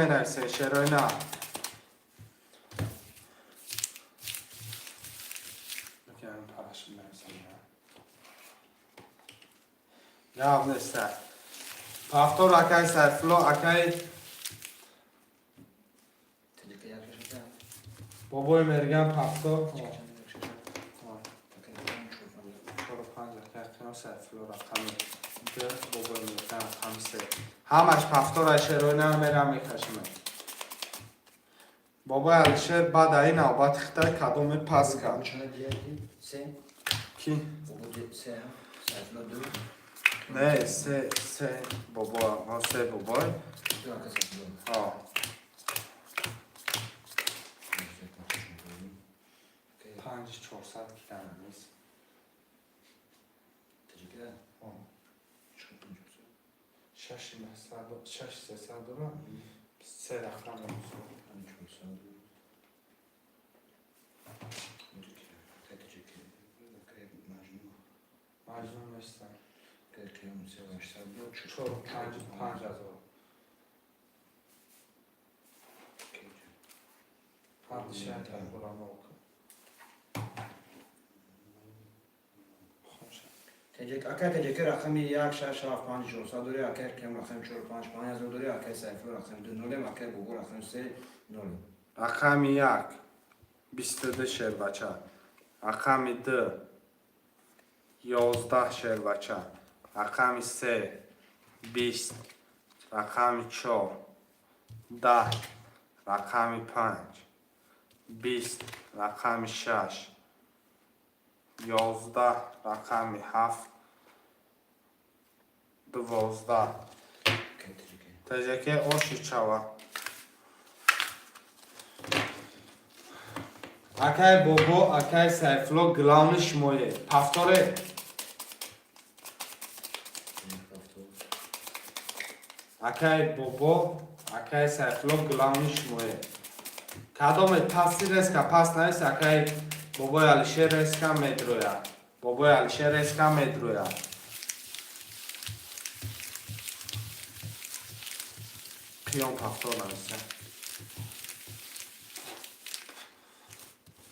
نویسیم شرای نه بکنم پرش می نویسیم جواب نیسته پفتار اکی سرفلو اکی بابای مرگم پفتار 45 اکی خیام سرفلو رقم 2 بابای مرگم رقم 3 همش پفتار شرای نه میرم میکشمه بابای علیشه بعد این نوبت خطه کدوم پس کرد کی؟ نه سه بابا ما سه بابای آه 5400 کتنه نیست 6300 دارم 3 رقم مجنون نیستم 5000 شاید برام اوکن اگر تجکه رقم 1675400 داری اگر کم رقم 455 داری اگر سیفلو رقم 2 نولم اگر بوبو رقم 3 نولم رقم 1 22 شربچه رقم 2 11 شربچه رقم 3 20 رقم 4 10 رقم 5 20 رقم 6 11 رقم 7 12 تجکه آشی چوه اکی بابا اکی سیفلو گلانش مویه پفتاره اکی بابا اکی سیفلو گلانش مویه کدام پسی رست که پس نیست اکی بابای علیشه رست که میدرویه بابای علیشه رست که میدرویه قیام پفتار نویسته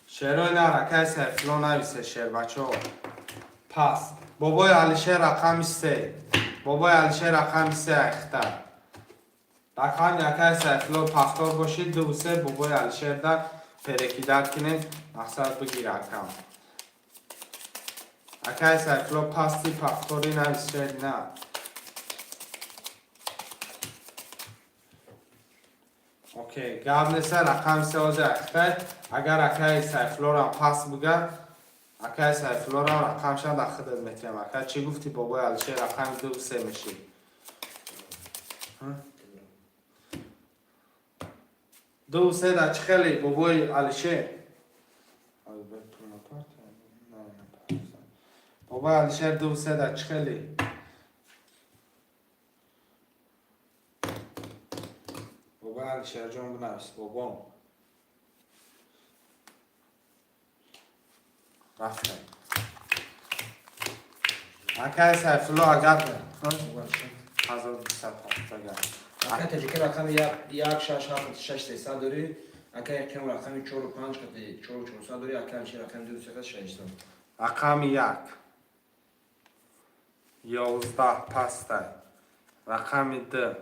شعرهای نه رکه سیفلو نویسه شعر بچه ها پس بابای علیشه رقم 3 بابای علیشه رقم 3 اختر رقم یکه سیفلو پفتار باشید 2 و 3 بابای علیشه در پرکی در کنه مقصد بگیر رقم اکه سیفلو پستی پفتاری نویسه نه اوکی گاب نیسته رقم 3 اختر اگر اکه سیفلو را پس بگه اکه سیفلو را رقم شد اخدت میتیم اکه چی گفتی بابای علیشه رقم 2 و 3 میشی 2 و 3 در چه خیلی بابای علیشه بابای علیشه 2 و 3 در چه خیلی بابای علیشه جان بنویس بابا رفته اکه سیفلو اگر 1200 اگر تجکه رقم 1676300 داری اگر کم رقم 45 کتی 4400 داری اگر چه رقم 2600 رقم 1 11 پسته رقم 2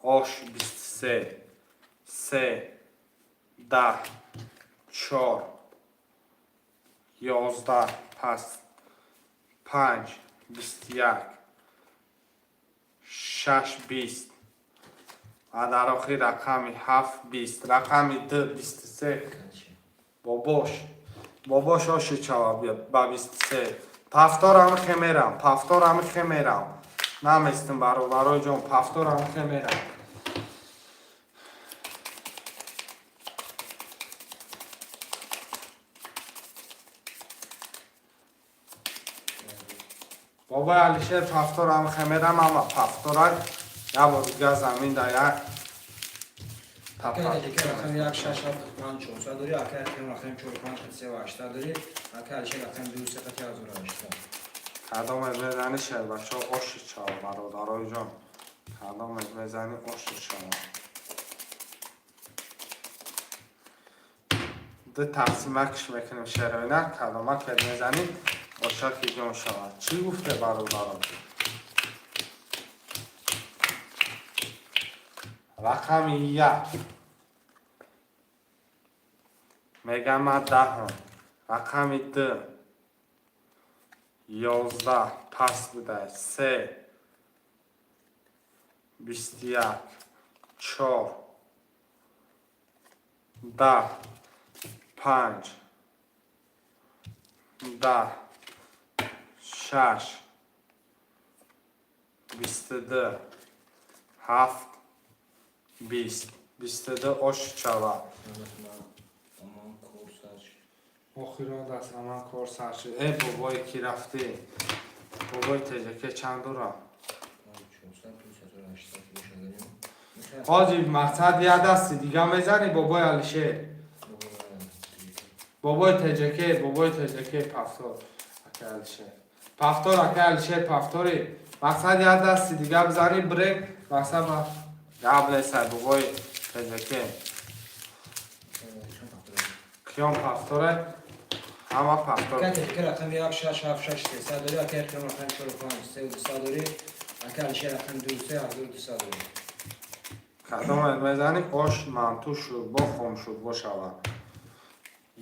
آش 23 3 10 4 11 پس 5 21 6 20 و در آخر رقم 7 20 رقم 2 23 باباش آشی چاوا بیا با 23 پفتار هم خمیرم نمیستم برای جون پفتار هم خمیرم بابا علیشه پفتار هم خمیرم اما پفتار یا با دیگه زمین دایر اکه دیگه رقم یک 6 7 5 400 داری اکه رقم 4 5 3 و 8 داری اکه علیشه رقم 200 تا 1080 کدام میزنی شد بچه ها آشی چاو برادرای جان کدام میزنی آشی چاو دو تقسیمکش میکنیم شراینا کدامک میزنی آشاکی جان شود چی گفته برادران رقم 1 میگم 10 رقم 2 11 پس بوده 3 21 4 10 5 10 6 22 7 20 22 آش چوا آخیران دست همان کار سر شد ای بابای کی رفته بابای تجکه چند دورا حاجی مقصد یه دستی دیگه میزنی بابای علیشه بابای تجکه پفتار اکه علیشه پفتار اکه علیشه پفتاری مقصد یه دستی دیگه بزنی بریک مقصد با قبل سر بابای تجکه کیام پفتاره همه پفتار اکه دیگه رقم 1 6 7 6 300 داری اکه رقم 4 5 3 200 داری اکه علیشه رقم 200 1200 داری کدام میزنی آش منتو شد با خم شد با شود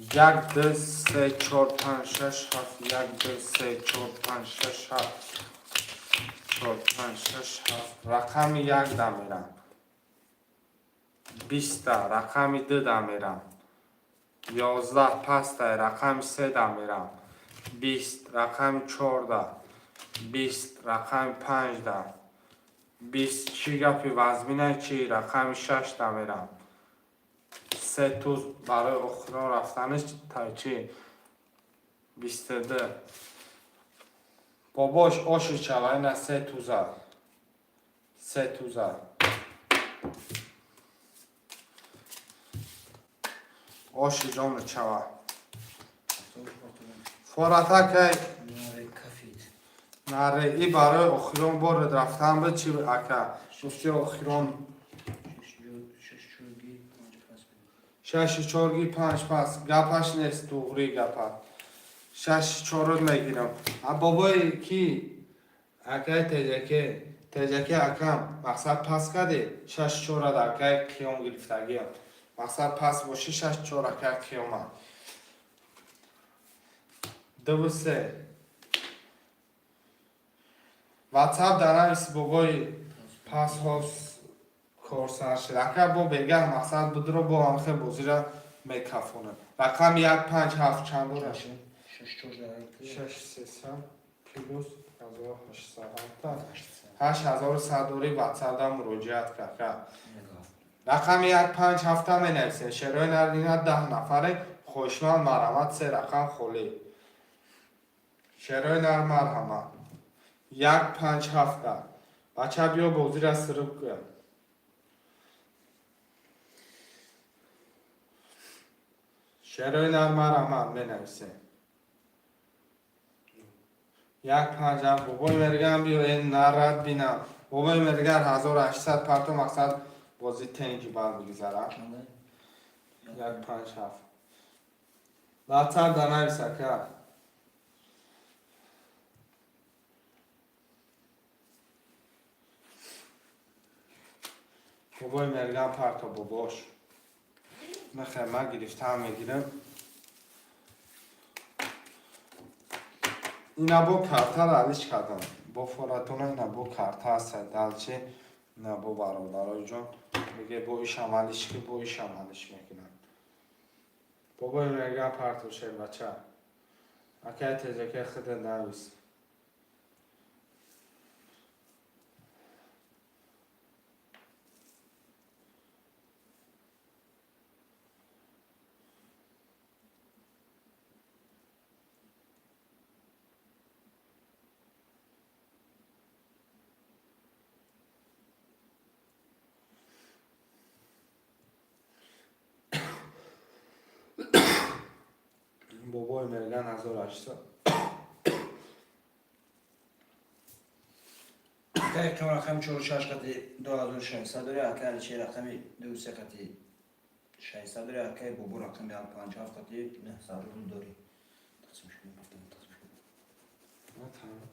1 2 3 4 5 6 7 1 2 3 4 5 6 7 4 5 6 7 رقم 1 دمیرم 20 رقم 2 دمیرم 11 پس رقم 3 دمیرم 20 رقم 14 20 رقم 15 20 چی گپی وزمینه چی رقم 6 دمیرم 3 توز برای اخران رفتنش تا چی 22 باباش آشی چوه نه 3 توزه 3 توزه آشی جان چوه فارتا که نره ای برای اخیران بار رفتن به چی اکه گفتی اخیران 6 چارگی 5 پس گپش نیست دوغری گپت 6 چارو میگیرم بابای کی اکه تجکه اکم مقصد پس کده 6 چاره اکه کیام گرفتگی مقصد پس باشی 6 چاره اکه کیام 2 3 واتساپ دارم بابای پس هاست کار سر شد اکه با بگه مقصد بود رو با همخه بازی را میکفونه رقم 1 5 7 چند دو رشه 6 300 پلوس 8100 دوری واتساپ دا مراجعت کرده رقم 1 5 7 می نویسه شروع نردینه 10 نفره خوشمند مرحمت 3 رقم خولی شروع نر مرحمت 1 5 7 بچه بیا بازی را سرب کن شروع نر مرحمت می نویسه 1 5 7 بابای مرگم بیا این نرد بینم بابای مرگر 1800 پرتو مقصد بازی تنجی بر بگذاره 1 5 7 واتساپ در نویسه که بابای مرگم پرتو باباش نخیر من گرفتم میگیرم. اینا با کارتا را علیش کردم. با فراتون اینا با کارتا هست دلچی نه با برادرای جان میگه با ایش عملیش که با ایش عملیش میکنن. بابا میگه پرتو شد بچه اکه تیزه که خود نویس. بابای میگن 1800 که کم رقم 46 قطعی 2600 داره اکل چه رقمی 23 قطعی 600 داره اکل بابو رقمی 57 قطعی 900 رو داری تقسیم شد نه تمام.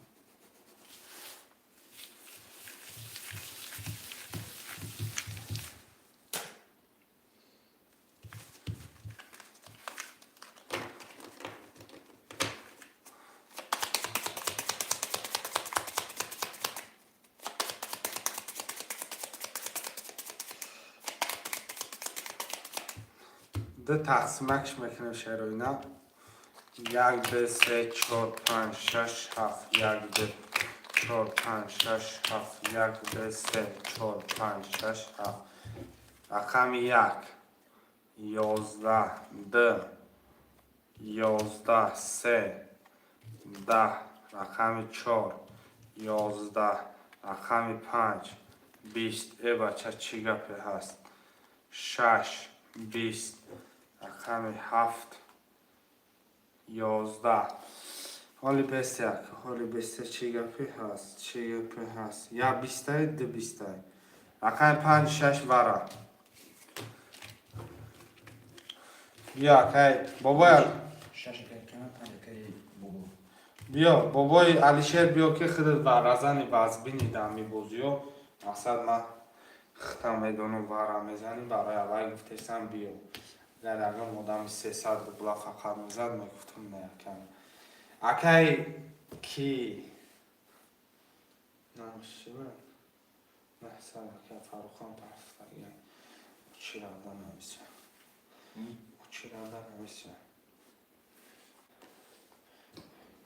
ده تقسیمکش میکنم شهر و اینا 1 2 3 4 5 6 7 1 2 4 5 6 7 1 2 3 4 5 6 7 رقم 1 11 2 11 3 10 رقم 4 11 رقم 5 20 ای بچه چی گپی هست 6 20 رقم 7 11 حالی بست یک حالی بست چی گپی هست چی گپی هست یا 20 ده 20 رقم 5 6 ورا بیا که بابا شش که کم 5 که بابو بیا بابای علیشیر بیا که خودت ورزنی بازبینی دمی بازیو اصلا ما ختم میدونم ورا میزنی برای اول گفتیستم بیا اگر اگر مدام 300 روبلا فقط میزد میگفتم نه کم اکی کی نمیشه نه سر که فاروخان پرستگی چی را نمیشه چی را نمیشه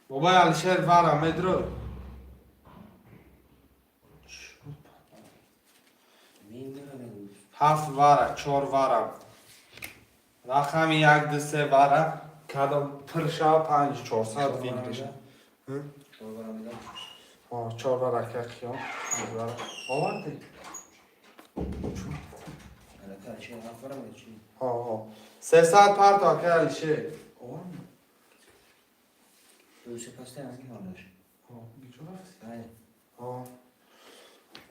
بابای علیشیر ورا میدرو هفت واره 4 واره رقم 1 2 3 واره کدام پرشا 5 400 بگیرش 4 واره که خیام آورده اکل چه هفت برم چی 300 پرتا که علیشه دوسه پسته از این حالش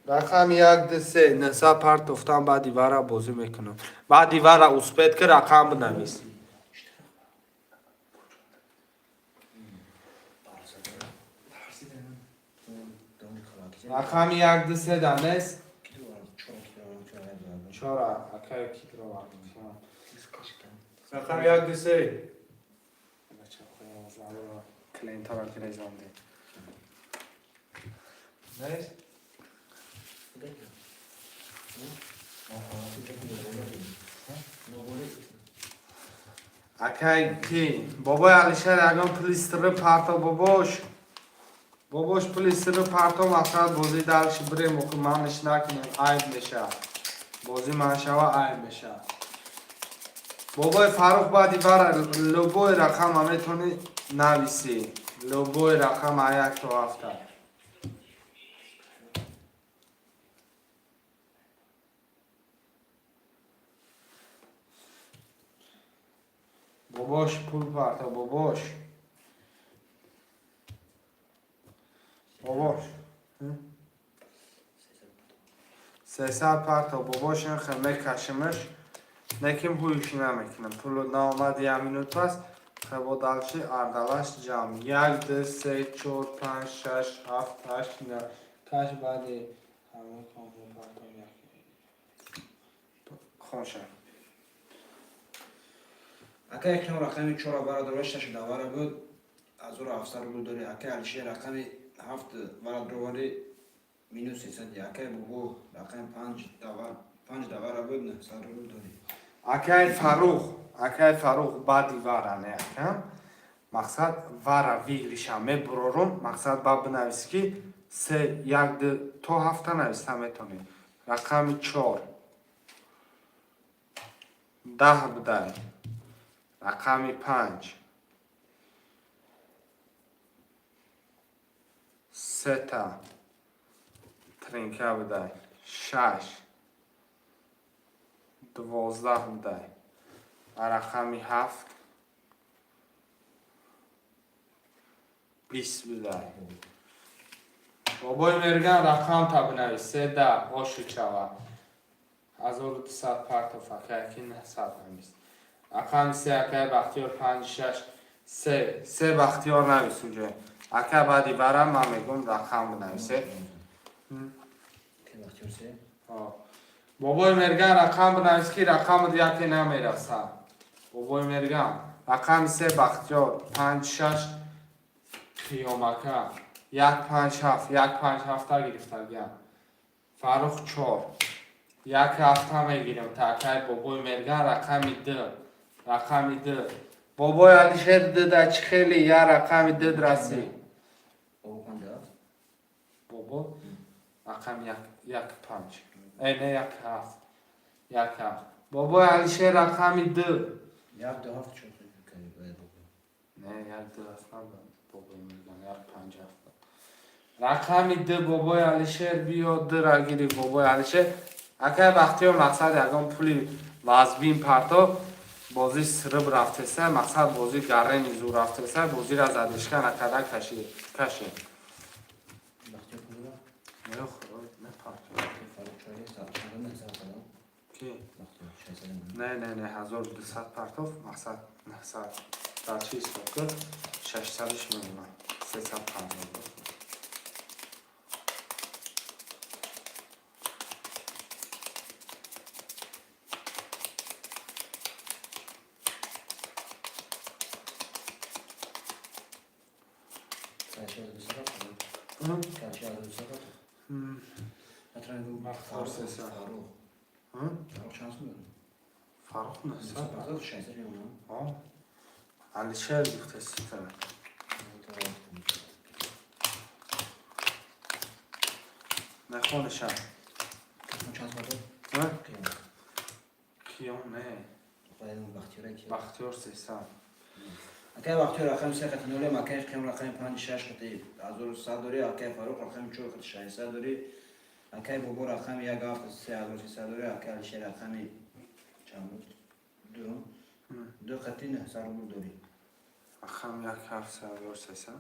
رقم 1 2 3 900 پرت افتم بعد دیواره بازی میکنم بعد دیواره اسپید که رقم بنویس رقم 1 2 3 دانست 4 اکای کی رو وقت رقم 1 2 3 کلین تا رو کلیزانده نیست اکای کی بابای علیشیر اگم پلیستر پرتا باباش پلیستر پرتا مثلا بازی درش بریم و که منش نکنیم عیب میشه بازی من شوه عیب میشه بابای فاروق بعدی برای لوگوی رقم هم میتونی نویسی لوگوی رقم 1 تا 7 باباش پول پرتا باباش 300 پرتا باباش خیلی کشمش نکیم هویشی نمیکنم پول نامد یه مینوت پس خیلی دلچی اردلاش جمع 1 2 3 4 5 6 7 8 9 کش بعدی همه کامل پرتا خوشه اگه یک رقمی 4 برادرش تاش داوره بود از اون افسر بود داری اگه علیشه رقمی 7 برادری مینوس 300 اگه بو رقم 5 داوره بود نه سر بود داری акай фарух баъди вара не якам мақсад вара виглиша мебурорум мақсад ба бинависи ки се як то ҳафта нависта метавонӣ рақами 4 10 будай рақами 5 сета тринка будай 6 12 будай рақами 7 20 будай бобои мерган рақамта бинавис 13 ошучава 1200 партов акай ки 900 намис рақами 3 акай бахтиёр 56 3 бахтиёр навис уҷо акай баъди барам ман мегум рақам бинависе бобои мерган рақам бинавис ки рақамот яке намерасад бобои мерган рақами 3 бахтиёр 56 қиёмака 157 157 гирифтагиам фарух 4 1 ҳафта мегирем такай бобои мерган рақами 2 бобои алишер 2 да чи хели я рақами 2 раси бобо рақами 1 5 не 1 7 бобои алишер рақами 2 як до ҳафт шуд не як до ҳафт набуд бобои мерган 1 5 рақами 2 бобои алишер биё 2 ра гири бобои алишер акай бахтиёр мақсад ягон пули вазбин парто бози сириб рафтеса мақсад бози гаррени зур рафтеса бозира задишка накада каши не 1200 партов мақсад 900 дар чи ҳисоб кар 600-иш мемонад 350 фарух насад алишер гуфтаста нахонишам киём не бахтиёр 300 اگه وقتی رقم 3 خط نوله مکانش کم رقم 56 خطی از اون 100 داری اگه فاروق رقم 4 خط 600 داری اگه بابا رقم 1 هفت 3300 داری اگه علیشه رقم چند بود دو خطی نه سر بود داری رقم 1 هفت 3300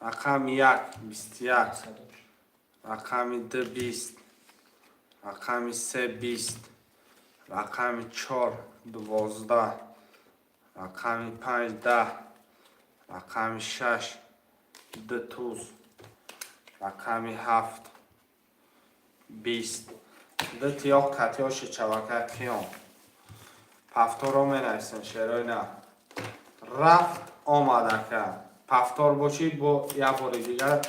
رقم 1 21 رقم 2 20 رقم 3 20 رقم 4 12 رقم 5 10 رقم 6 20 رقم 7 20 دو تیاق کتیاش چوکه کیام پفتار منویسن شعرهای نه رفت آمده که پفتار باشی با یه بار دیگر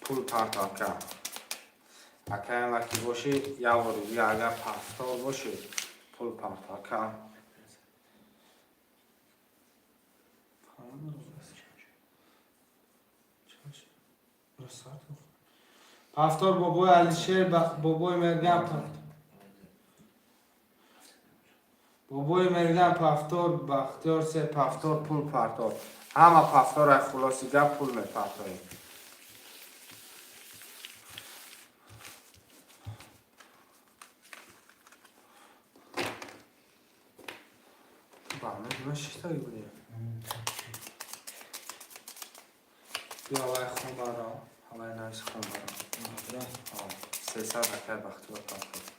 پول پرتا که اگه این وقتی باشی یه بار دیگر اگر پفتار باشی پول پرتا که پفتار بابای علیشیر بابای مرگم پفتار بختیار سه پفتار پول پرتار همه پفتار خلاصی گه پول میپرتایی بله دیمه شیطایی بودیم بیا هوای خون برام هوای نایس خون برام 300 رکر بختی و پرتار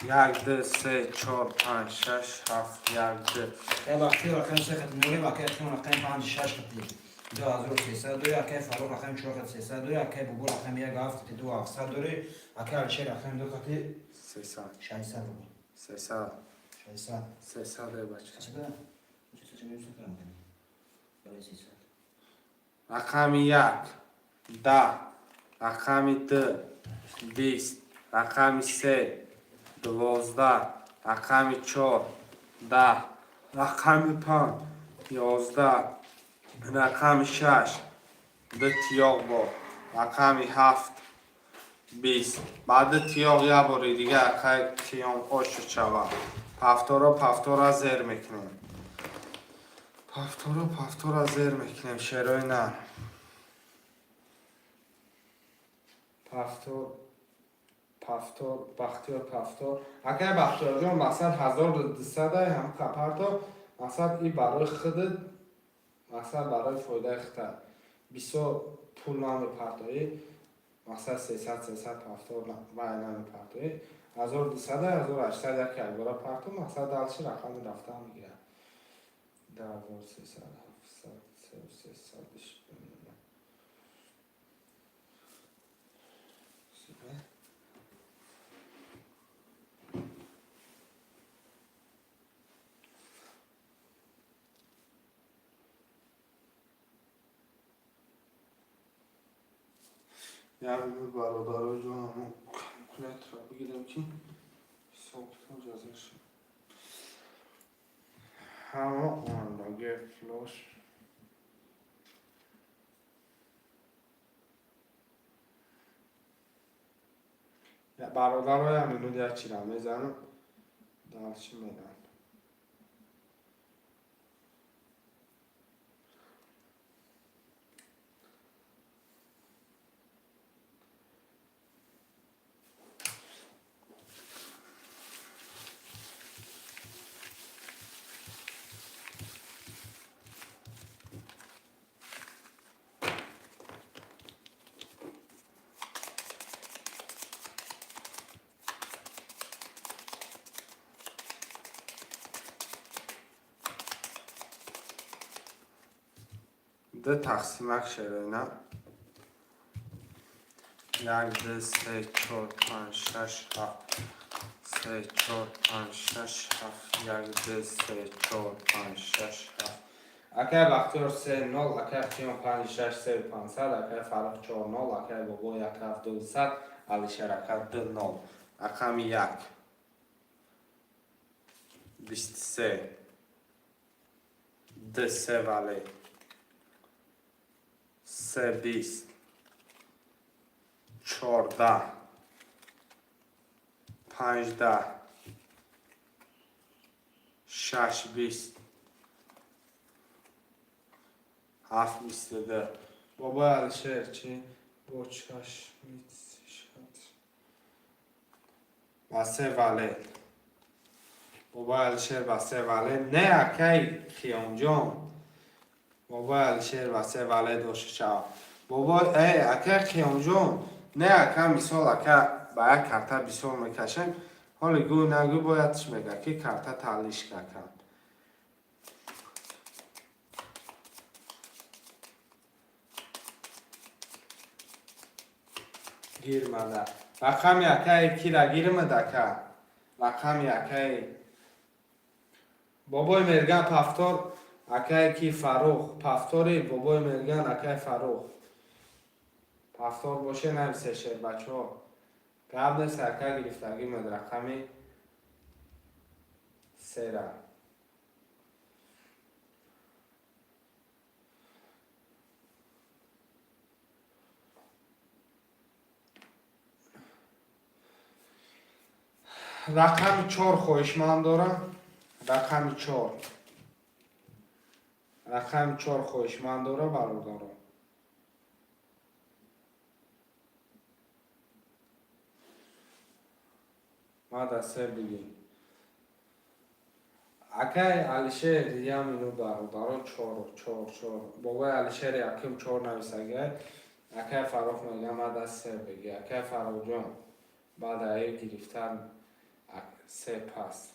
یک دو سه چهار پنج شش هفت یک دو که وقتی رقم 3 خط نوله مکانش کم رقم 56 خطی 2300 داری، اکای فاروق رقم 4300 داری، اکای بوبو رقم 172700 داری، اکای الشیر رقم 2 قطعی 300 600 رو 300 600 300 بچه چه بدم؟ چه میشه کنم کنی؟ برای 300 رقم 1 10 رقم 2 20 رقم 3 12 رقم 4 10 رقم 5 11 رقم 6 دو تیاق با رقم 7 20 بعد تیاق یه باری دیگه اکای تیام خوش شود پفتورا زیر میکنیم پفتورا زیر میکنیم شروع نه پفتور اگر بختیار جان مثلا 1200 هم کپرتو مثلا این برای خودت مثلا برای فایده خودت 20 پول نام پرتایی مثلا 300 پفتور و اینم پرتایی 1200 1800 یک کلگورا پرتو مثلا دلچی رقم رفته هم میگیره 10300 700 300 yani برادر جانم کلکت را بگیرم که ساکتان جازه شد همه آن لگه فلاش برادر های همینو در چی را میزنم درچی میدن ده تقسیمک شده نه یک دو سه چهار پنج شش هفت سه چهار پنج شش هفت یک دو سه چهار پنج شش هفت اکه بختیار 3 0 اکه خیام 5 6 3 500 اکه فرق 4 0 اکه بابا 1 7 200 علیشر اکه 2 0 اکم 1 23 2 3 ولی 3 20 14 15 6 20 7 22 بابا الشهر چی؟ با چشم میتشد بسه ولی بابا الشهر بسه ولی نه اکی خیام جان بابا الشهر بسه ولی داشت شد بابا ای اکی خیام جان نه اکی مثال اکی با یک کرتا بسیار میکشن حالا گو نگو بایدش میگه که کرتا تعلیش کن گیرمده رقم یکی کی را گیرمده که رقم یکی بابای مرگن پفتار اکی کی فروخ پفتاری بابای مرگن اکی فروخ پفتار باشه نمیسه شیر بچه ها قبل سرکه گرفتگی مد رقمی 3 را رقم 4 خوشمند دارم رقم 4 رقم 4 خوشمند دارم برادارم ما دسته بگیم اکی علیشه دیگه هم اینو برادارم 4 بابای علیشه یکیم 4 نویسگه اکی فراخ میگه ما دسته بگی اکی فراخ جان بعد ای گرفتن 3 پس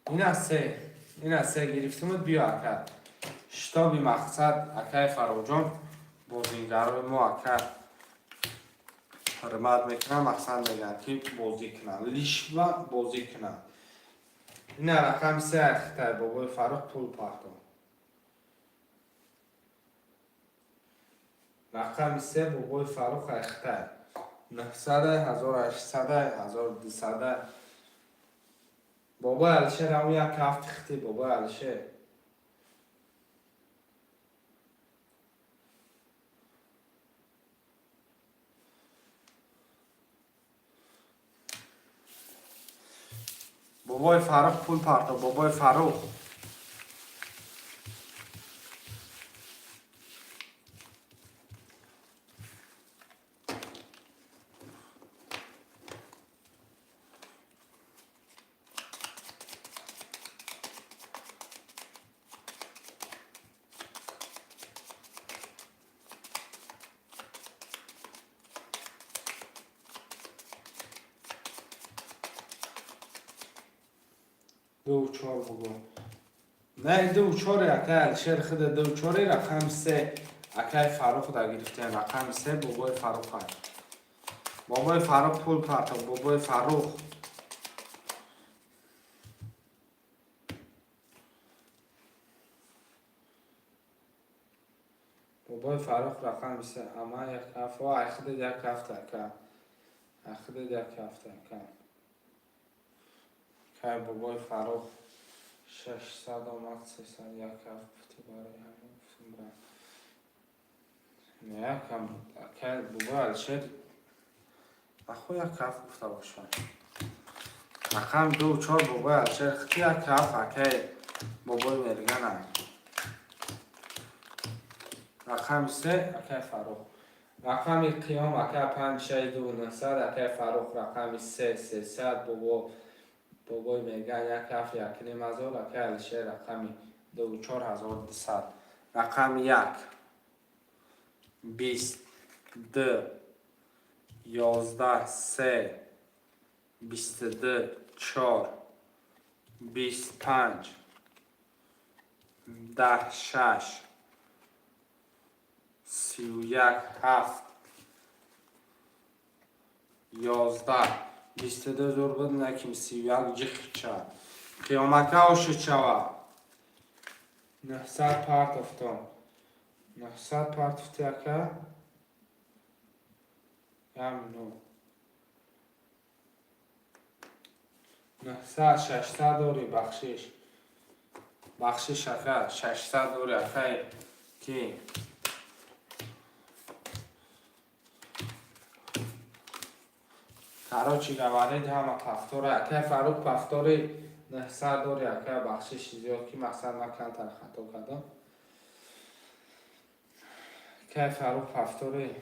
این از 3 گرفتمت بیا اکی شتابی مقصد اکای فراجان بازیگرای ما اکای حرمت میکنن مقصد میگن که بازی کنن لیش و بازی کنن. این رقم 3 اختر بابای فراق پول پرداخت. رقم 3 بابای فراق اختر 900 1800 1200 بابا الشه رو یک هفت خطی بابا الشه بابای فراق پول پرداخت. بابای فراق دو چهار بگو نه دو چهار اکای شیر خود دو چهاری رقم 3 اکای فراق در گرفتن. رقم 3 بابای فراق هست. بابای فراق پول پرداخت. بابای فراق بابای فراق رقم 3 اما یک هفته اخد یک هفته کم اخد یک هفته کم که بابای فراق 600 آمد 300 یک هفته برای همین گفتم نه کم که بابای الشد بخو یک هفته گفته باشم رقم 2 4 بابای الشد خطی یک هفته که بابای مرگنه. رقم 3 اکای فراق. رقم قیام اکای 5 6 2 900 اکای فراق. رقم 3 300 بابای میگن یک هفت یک نیم هزار اکای الشه. رقم 2 4200. رقم 1 20 2 11 3 22 4 25 10 6 31 7 11 22 زور بود نکیم 31 جخ چه قیامکه هاشو چه 900 پارت افتان 900 پارت افتی اکه نو 900 600 دوری بخشش اکه 600 دوری اکه کی کاروچی گوارید همه پفتوره اکه فروق پفتوری 900 دوری اکه بخشش زیاد کی مثلا نکن تر خطا کردم که فروق پفتوری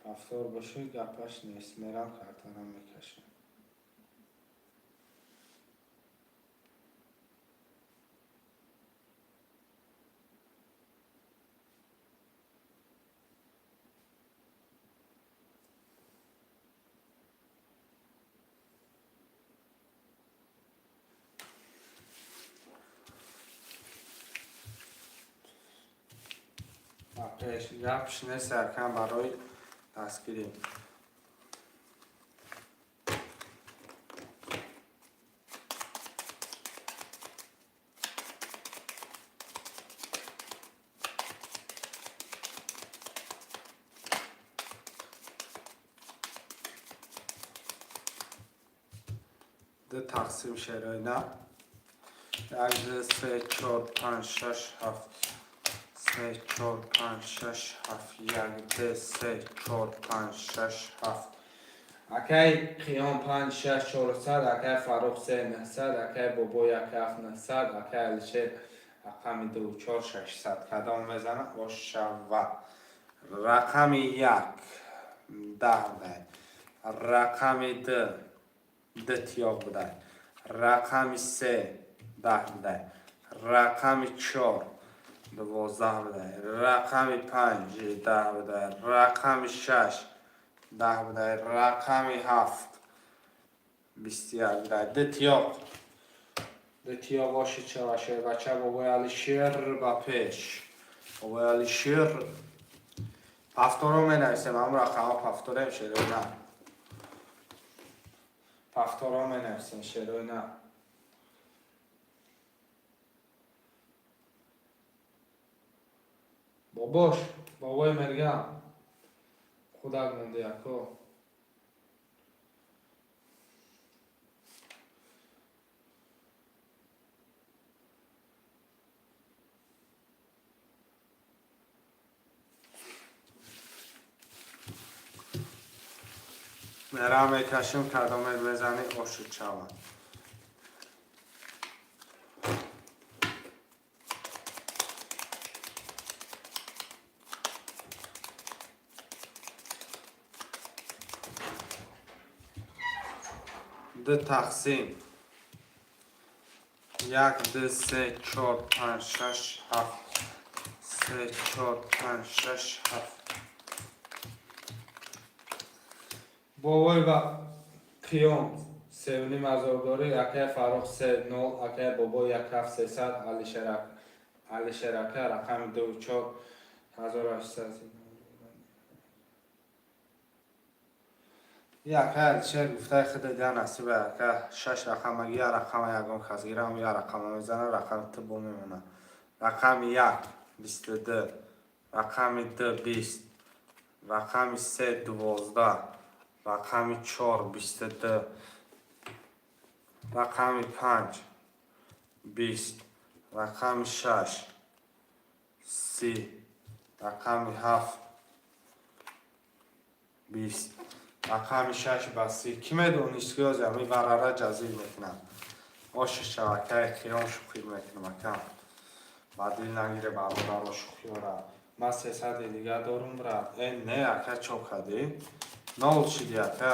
پفتور باشه گپش نیست میرم کارتانم میکشم. گپش نیست ارکن برای دستگیری دو تقسیم شرای نه 1 3 4 5 6 7 3 4 5 6 7 1 2 3 4 5 6 7 اکی قیام 5 6 400 اکی فاروق 3 900 اکی بابا 1 7 900 اکی الشه رقم 2 4 600 کدام میزنه باشه و رقم 1 10 بوده رقم 2 تیا بوده رقم 3 10 بوده رقم 4 12 بوده رقم 5 10 بوده رقم 6 10 بوده رقم 7 21 بوده ده تیاق Дитя ваші чаваше, бача бабای Алишер با پیش. بابای Алишер. پفتورا می نویسیم، هم رقم پفتوره میشه نه. پفتورا می نویسیم شروع نه. باباش، بابای مرگم. خدا گونده یکو. مرا میکشیم کدامت بزنی آشود شود. دو تقسیم 1 2 3 4 5 6 7 3 4 5 6 7 بابای با قیام سیونیم ازارداری اکه فاروق 3 0 اکه بابای 1 7 300 علی شرکه رقم 2 4 1800 اکه شهر گفته خود دیگه نصیبه اکه 6 رقم اگه رقم یکم خزگیرم یا رقم میزنه رقم تبو میمونه رقم 1 22 رقم 2 20 رقم 3 12 رقم 4 22 رقم 5 20 رقم 6 30 رقم 7 20 رقم 6 با 30 کی میدونیست که از امی براره جزیر میکنم آش شبکه خیام شوخی میکنم اکم بعدیل نگیره برادر و شوخی را من 300 دیگه دارم برا این نه اکه چوب کردی نول شدی اکه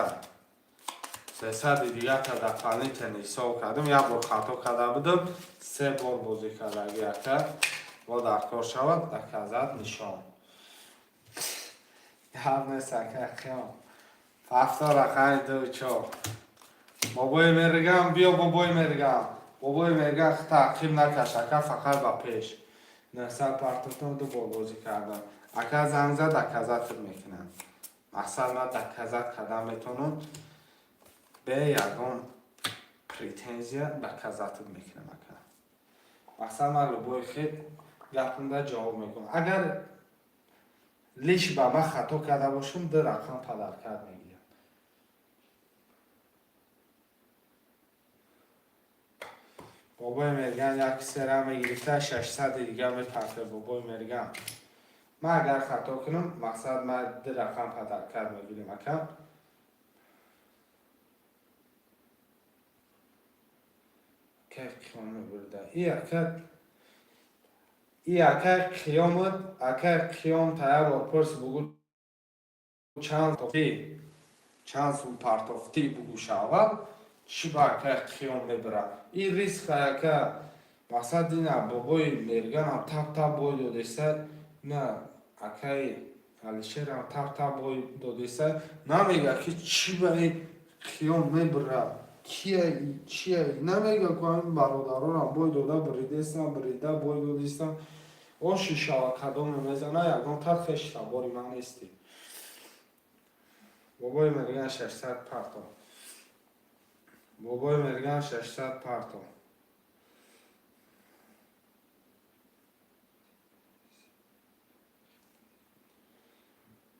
300 دیگه تا در فانی تنیسا کردم یک بار خطا کرده بودم 3 بار بازی کرده اگه اکه با در کار شود اکه ازت نشان هم نیست اکه خیام هفته رقم 2 4 بابای مرگم بیا بابای مرگم بابای مرگم تعقیب نکش اکه فقط با پیش نسل پرتوتون 2 بار بازی کردم اکه زنگ زد اکه زد میکنم اصلا من دکه زد کردم میتونم به یکم پریتنزیا دکه زد میکنم اکه اصلا من لبوی خیلی گفتم جواب میکنم اگر لیش با من خطا کرده باشم 2 رقم پدر کرد میگیرم بابای مرگن یک سره میگیرفته 600 دیگه میپرده بابای مرگن من اگر خطا کنم مقصد من 2 رقم پدر کرد میگیرم اکم که خیانه برده ای اکه قیامت اکه قیام تایه بار پرس بگو چند سو پرتافتی بگو شود چی با اکه قیام میبره این ریسک اکه مقصد اینه بابای مرگن هم تب تب بای دادیسته نه اکه علیشیر هم تب تب بای دادیسته نمیگه که چی با این قیام میبره چیه نمیگه که این برادران هم بای داده بریدیستم بریده بای دادیستم آشی شود کدام میزنه یکم ترخش تباری من نیستی بابای مرگن 600 پرتا بابای مرگن 600 پرتا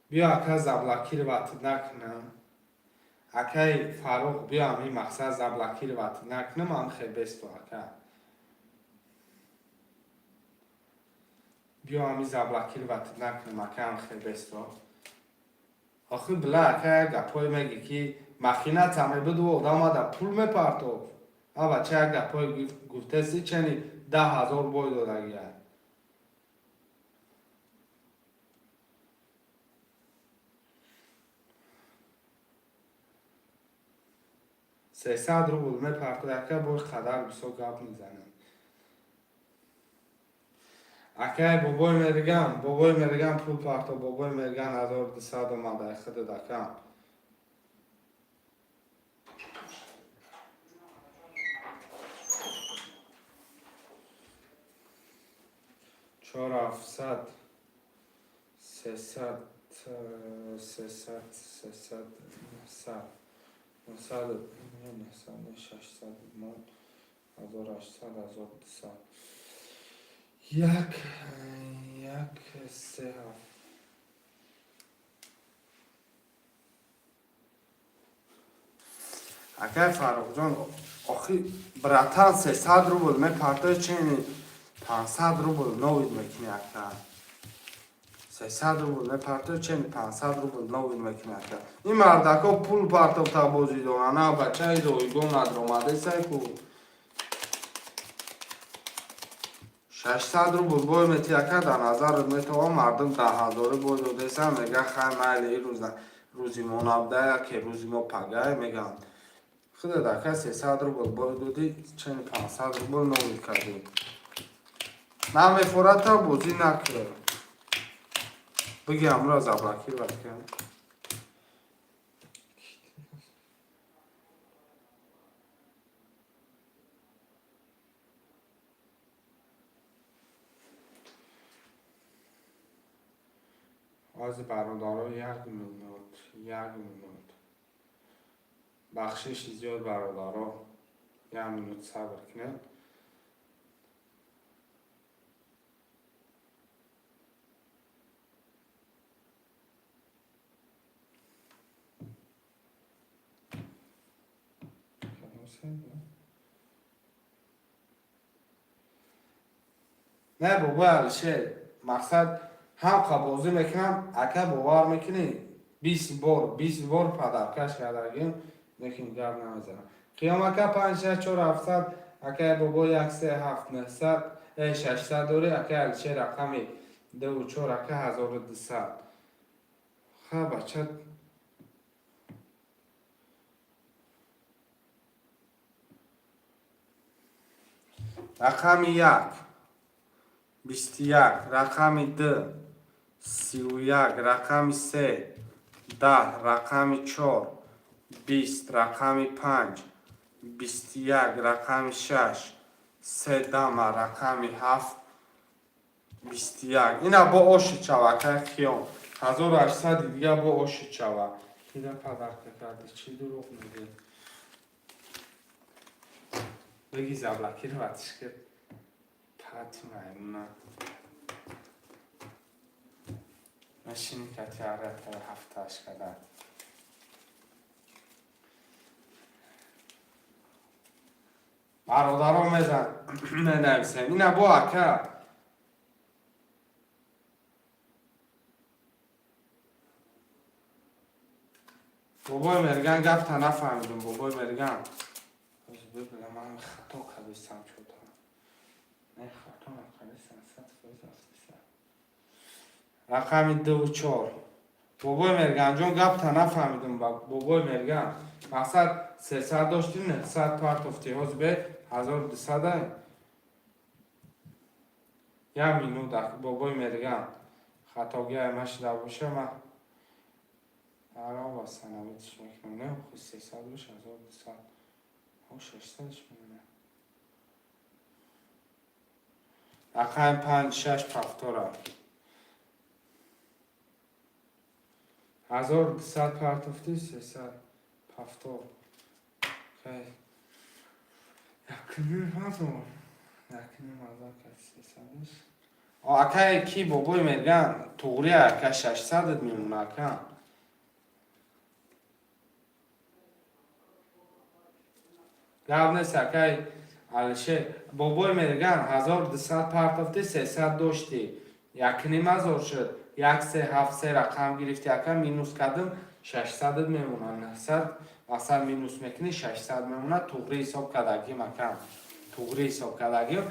بیا اکه زبلکی رو وقت نکنم اکه فاروق بیا همین مقصد زبلکی رو وقت نکنم هم خیلی بست و اکه بیا همین زبلکی رو وقت نکنم اکه هم خیلی بست و آخه بلا اکه گپای میگی که مخینه تمه بدو آدم ها در پول میپرتو ها بچه یک گپای گفته سی چنی 10,000 بای دادگیه 300 روبل میپرتو اکه بای خدر بسو گپ میزنه اکه بابای مرگم پول پرتو بابای مرگم 1200 اومده خود دکم 4700 300 300 300 900 900 600 1800 1200 یک سه هفت اگر فرخ جان آخی براتان 300 روبل می پارتای چینی 500 روبل نوید میکنی اکر 300 روبل می پارتای چینی 500 روبل نوید میکنی اکر این مردکا پول پارتو تا بازی دونانا بچه های رویگون ندروماده سای کو 600 روبل بای میتی اکر در نظر میتوان مردم 10,000 بای دوده سا میگه خیلی مایل این روزی منابده که روزی ما پگه میگن خود دکه 300 روبل بای دودی چنین 500 روبل نوید کردی نمیفورد تا بازی نکره بگی امرا زبرکی بکن از برادرها 1 مینوت بخشش زیاد برادرها 1 مینوت صبر کنید نه بابا علیشه مقصد هم قبوزی میکنم اکه باور میکنی 20 بار پدرکش کردگیم لیکن گرد نمیزنم قیام اکه 5 6 4 700 اکه بابا 1 3 7 900 600 دوری اکه علیشه رقمی 2 4 اکه 1200 خواه بچه رقم 1 21 رقم 2 31 رقم 3 10 رقم 4 20 رقم 5 21 رقم 6 3 دم رقم 7 21 اینا با اوشی چوا که خیام 1800 دیگه با اوشی چوا دیگه پدر کرده چی دروغ میگه بگی زبلکی رو باتش کرد پاتی مایمونه ماشینی که تیاره تا هفتهش کده برادرها میزن ننویسیم اینه با اکه بابای مرگن گفت تا نفهمیدم بابای مرگن ببینم من خطا کدیستم شد نه خطا نکدیستم رقمی 2 و 4 بابای مرگن جون گفت تا نفهمیدم بابای مرگن مقصد 300 داشتیم 900 پارت افتی هاز به 1200 یه مینو در بابای مرگن خطاگی همش در باشه من آرام بستن امیدش میکنم نه خود 300 باشه 1200 او 600 میمونه رقم 5 6 پفتوره 1200 پارت افتی 300 پفتور خیلی یکنیم هزار که 300ش اکه کی بابای میگن توری اکه 600 میمونه اکه گفت نیست اکه علیشه بابای میگن 1200 پارت افتی 300 داشتی یکنیم هزار شد 1 3 7 3 رقم گرفتی اکه مینوس کردم 600 میمونه 900 اصلا مینوس میکنی 600 میمونه توری حساب کردگیم اکه توری حساب کردگیم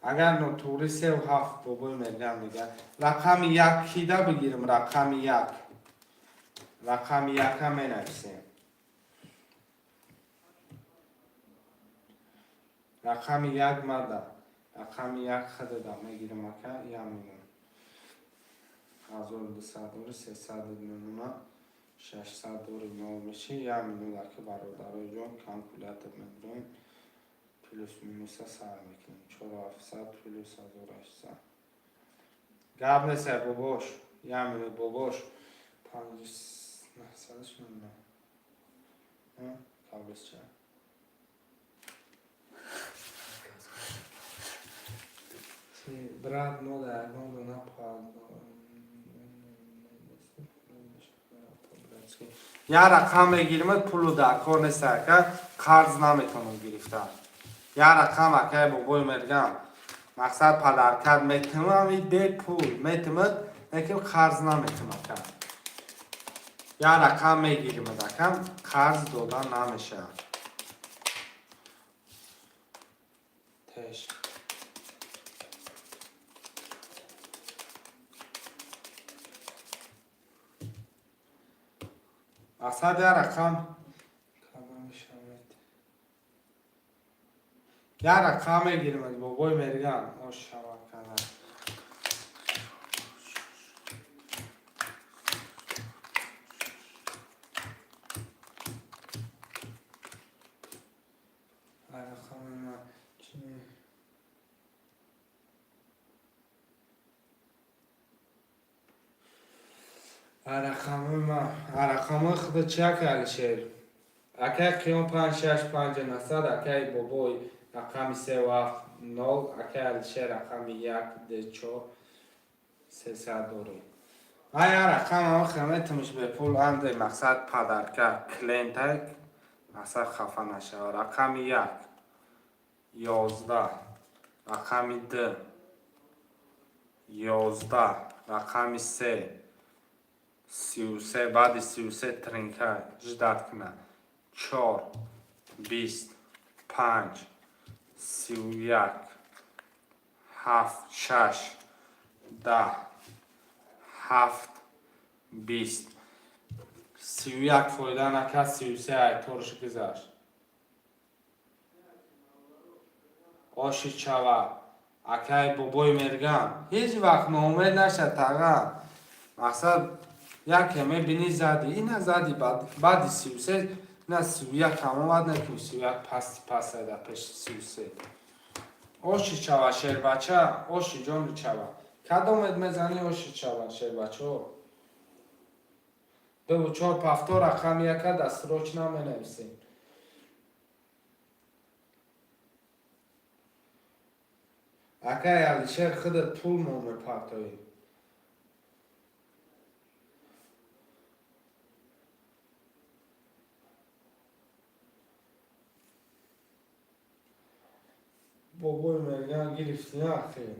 اگر نوتوری 3 و 7 بابای مرگم میگه رقم 1 کیده بگیرم رقم 1 رقم 1 هم می نویسیم رقم 1 مده رقم 1 خود دا میگیرم اکه یا میمون 1200 دوری 300 میمونه 600 دوری نو میشه یا میمونه که برادرای جون کانکولاتر میدونیم پلوس مینوس سر میکنیم 4700 پلوس 1800 قبل سر باباش یعنی باباش 500 شنونه قبلش چه брат мода ягон я рақам мегирим пулу дар кор нест ка қарз наметавонам гирифтан я рақам акай бобои мергам мақсад падаркард метавонам бе пул метавонад лекин қарз наметавонам кард я рақам мегирим акам қарз додан намешавад теш مقصد یه رقم میگیریم از بابای مرگم شما کنن رقم خود چه کردی شیر اکای قیام 5 6 5 900 اکای بابای رقم 3 و 7 0 اکای شیر رقم 1 2 4 300 دوری آیا رقم هم خدمتش به پول اند مقصد پدرکه کلینتک مقصد خفه نشه رقم 1 11 رقم 2 11 رقم 3 33 بعد 33 ترینکه جدت کنه 4 20 5 31 7 6 10 7 20 31 فایده نکرد 33 ایتورش گذاشت آشی چوه اکای بابای مرگم هیچ وقت ناامید نشد تقا مقصد یک میبینی زدی این زدی بعد 33 نه 31 هم آمد نکنی 31 پس ایده پیش 33 آشی چوه شیر بچه آشی جان چوه کدام میزنی آشی چوه شیر بچه 2 4 پفتار رقم یک دست روچ نمی نویسیم اکای علی شیر خودت پول مومه پرتایی بابای مرگم گرفتی نخیر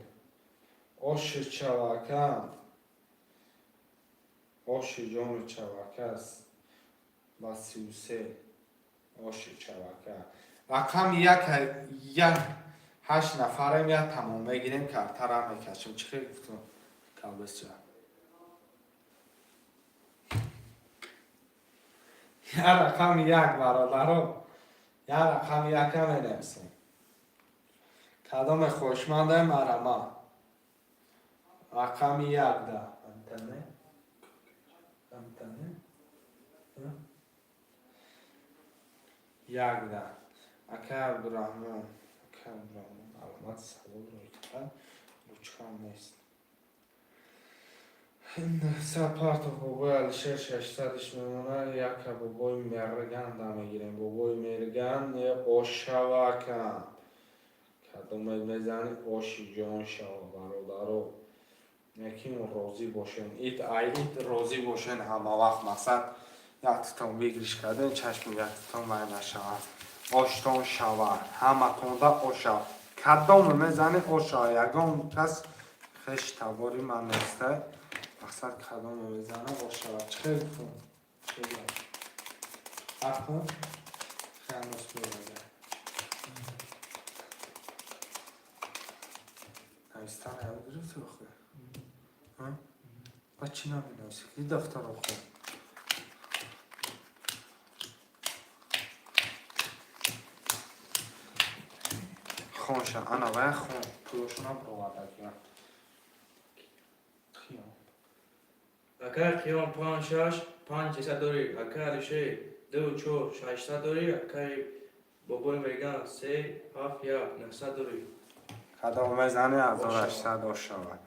آش چوکم آش جان چوکه است با 33 آش چوکه رقم یک 8 نفره میاد تمام میگیریم کارتر هم میکشیم چی خیلی گفتم کلبس چه یه رقم یک برادرم یه رقم یک هم نمیسیم کدام خوشمنده مرما رقم 1 ده امتنه یک ده اکه عبدالرحمن علامت سلام روی کن روچکم نیست سپارت بابای علیشه 600 میمونه یک بابای مرگن دمیگیریم بابای مرگن آشوکم کدام میزنی آشی جان شوا برادرو یکیم راضی باشین ایت راضی باشین همه وقت مقصد یکتون بگیرش کردن چشم یکتون معنی شود آشتون شود همه تونده آشا کدام میزنی آشا یکم کس خش تباری من نیسته مقصد کدام میزنه آشا چه کن چه کن خیلی نسبه نویستن همه گرفتی بخواه با چی نمی نویسی؟ که دفتر رو خون خونشن انا باید خون پولوشون هم رو وعده کنم خیام اکر قیام 5 6 5 600 دوری اکر شه 2 4 600 دوری اکر بابای میگن 3 7 1 900 قدم میزنه 1800 شود.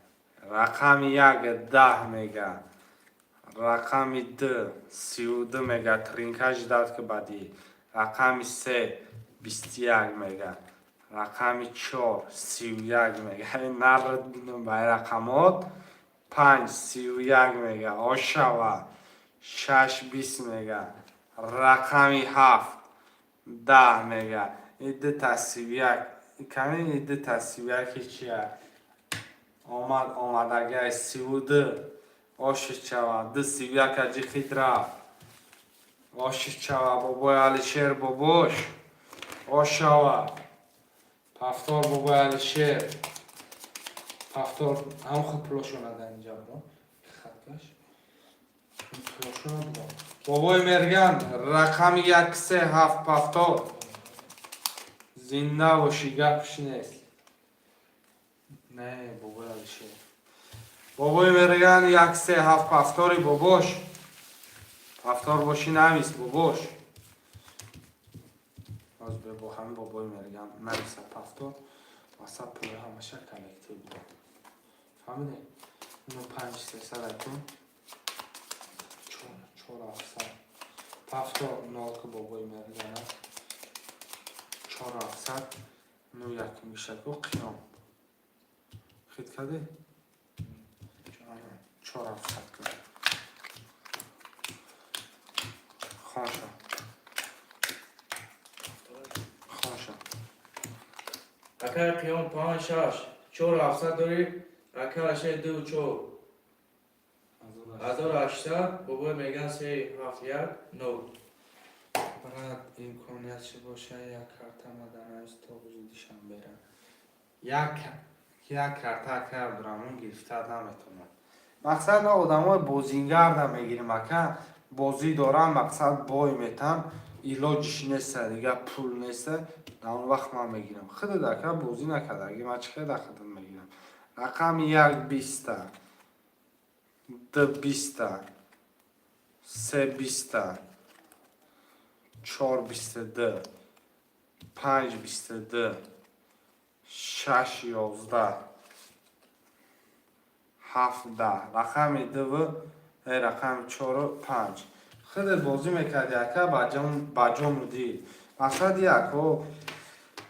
رقم یک 10 میگه. رقم 2 32 میگه. ترینکش داد که بعدی. رقم 3 21 میگه. رقم 4 31 میگه. نردیم به رقمات. 5 31 میگه. آشوا 6 20 میگه. رقم 7 10 میگه. ایده تصویه کمی ایده تصویه که چیه آمدگه 32 آشش چوا 2 31 که جی خید رفت آشش چوا بابای علیشیر باباش آشوا پفتار بابای علیشیر پفتار هم خود پلاشونه در اینجا برو خطکش پلاشونه برو بابای مرگن رقم 1 3 7 پفتار زنده باشی گپش نیست نه بابای علیشیر بابای مرگن 1 3 7 پفتاری باباش پفتار باشی نمیست باباش از به با همین بابای مرگن نمیست پفتار واسه پوله همشه کلکتیو بود فهمیده؟ اینو 5 300 کن 4 700 پفتار نال که بابای مرگن 4 700 نو یک میشه که قیام خید کده؟ 4 700 کن خانشا خانشا اگر قیام 5 6 4 700 داری اگر 6 2 4 1800 بابای میگن 3 7 1 9 برای امکانیت چه باشه یک کارت آمدن است تا وجودشان برن یک کارت کرد درامون گرفته نمیتونن مقصد آدم های بازینگر دا میگیریم اکا بازی دارن مقصد بای میتن ایلاجش نیست دیگه پول نیست در اون وقت من میگیرم خود دکا بازی نکرده اگه من چه خیلی خودم میگیرم رقم 1 20 2 20 3 20 4 22 5 22 6 11 7 10 رقم 2 رقم 4 5 خیلی بازی میکردی اکا بجام دید مقصد یکو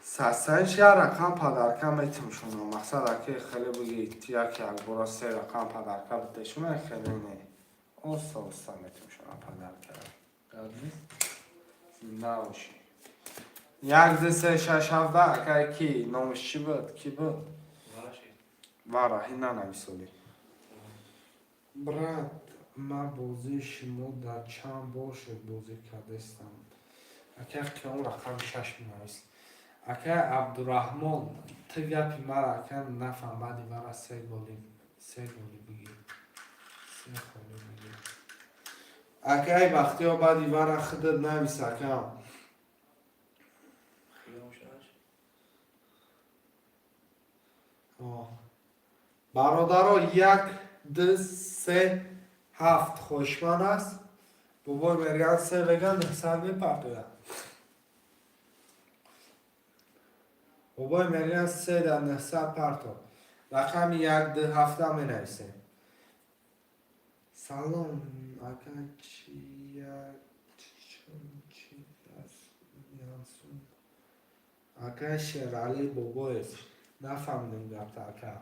سسنش یا رقم پدرکم میتونشون مقصد اکی خیلی بگی یک برا 3 رقم پدرکم بودشون خیلی نه اوستا میتونشون پدرکم زنده باشی 1 2 3 6 7 اکا کی نامش چی بود کی بود وارا هینا نمیسولی برات ما بازی شما در چند باشه بازی کردستم اکا که اون رقم 6 مینویست اکا عبدالرحمن تو گپی مرا اکا نفهمدی مرا 3 گلی بگیر 3 خالی بگیر اکا ای وقتی ها بعدی مرا خودت نویست اکا قیام 6 برادرها 1 2 3 7 خوشمن است بابای مرگن 3 بگن 900 میپردوید بابای مرگن 3 در 900 پرتو رقم 1 2 7 می نویسه سلام اکا چی یانسون اکا شیرالی بابایست نفهمیدم گفت اکا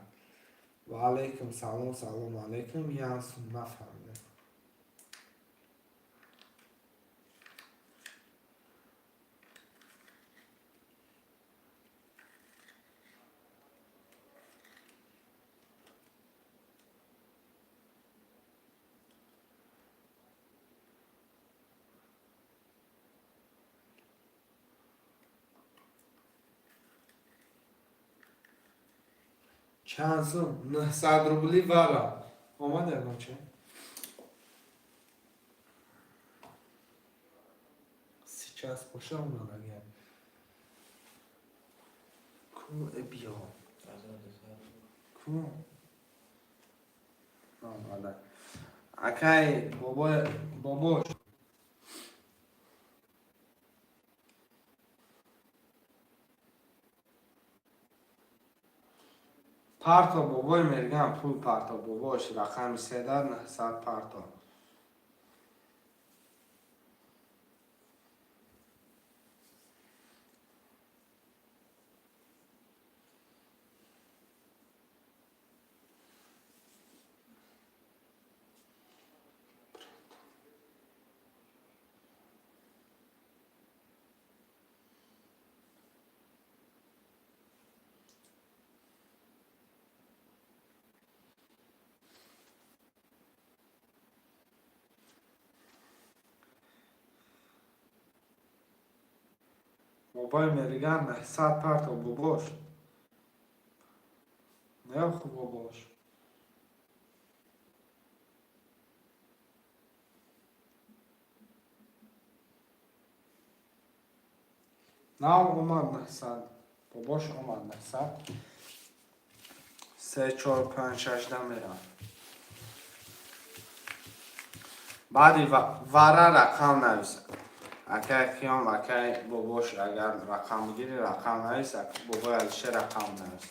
و علیکم سلام علیکم یانسون نفهمیدم چند سون 900 روبلی وارا آمده اگم چه سی چاس باشه اومد اگر کو بیا کو آمده اکای باباش پارتا بابای مرگم پول پارتا باباش رقم 3900 پارتا. بابای مرگم 900 پارتا باباش. نه خوب باباش. نه اومد 900 باباش اومد 900. 3 4 5 6 میرم. بعدی وره رقم نویسه. اگر کیام اگر باباش اگر رقم بگیری رقم نویسه. بابای علیشه رقم نویسه.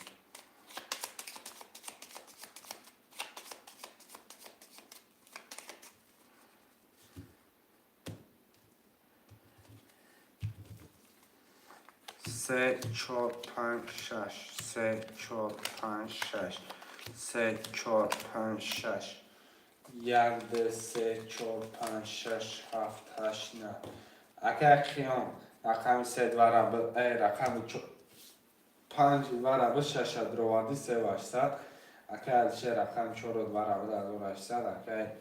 سه چهار پنج شش 3 4 5 6 3 4 5 6 1 3 4 5 6 7 8 9. اگر خیام رقم 3 ورابر رقم 5 ورابر 6 دروادی 3 و 800. اگر چه رقم 4 ورابر از 800. اگر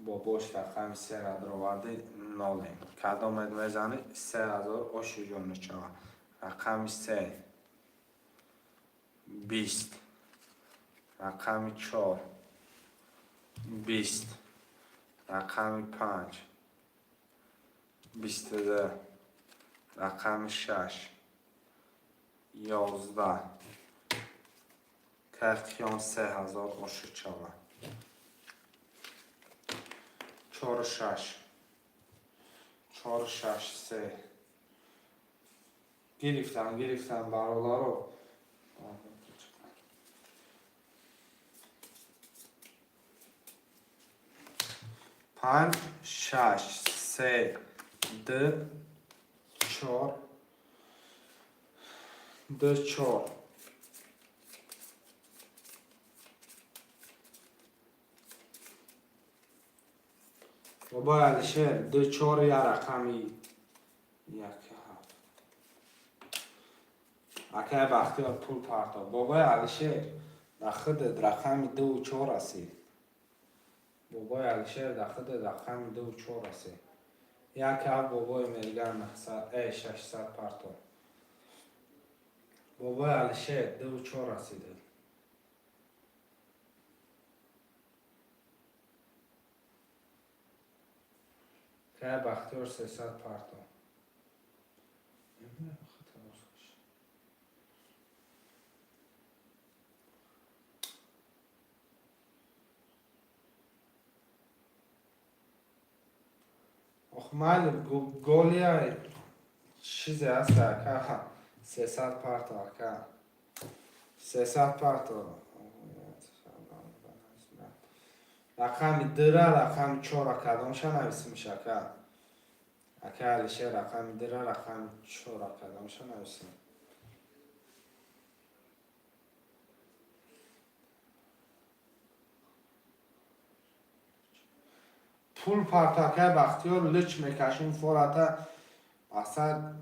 باباش رقم 3 دروادی 0. کدام میزنی 3894. رقم 3 20. رقم 4 20. رقم 5 22. رقم 6 11. کرتیان 3840. 4 6 4 6 3. گرفتم برادرو. 5 6 3 2 4 2 4. بابا علیشه 2 4 یا رقمی 1 7. اکه بختیار پول پارتا. بابا علیشه در خود رقم 2 و 4 هستی. بابای علیشه در خود رقم 2 و 4 هستی. یک هفت بابای مرگم 600 پارتا. بابای علیشه 2 و 4 هستیده. که بختیار 300 پارتا. مال گولیا چیزی هست که 300 پارتا که 300 پارتا رقم دره رقم 4 کدامش نویسی میشه که علیشه رقم دره رقم 4 کدامش نویسی. پول پارتاکه بختیار لچ میکشیم فوراتا اصلا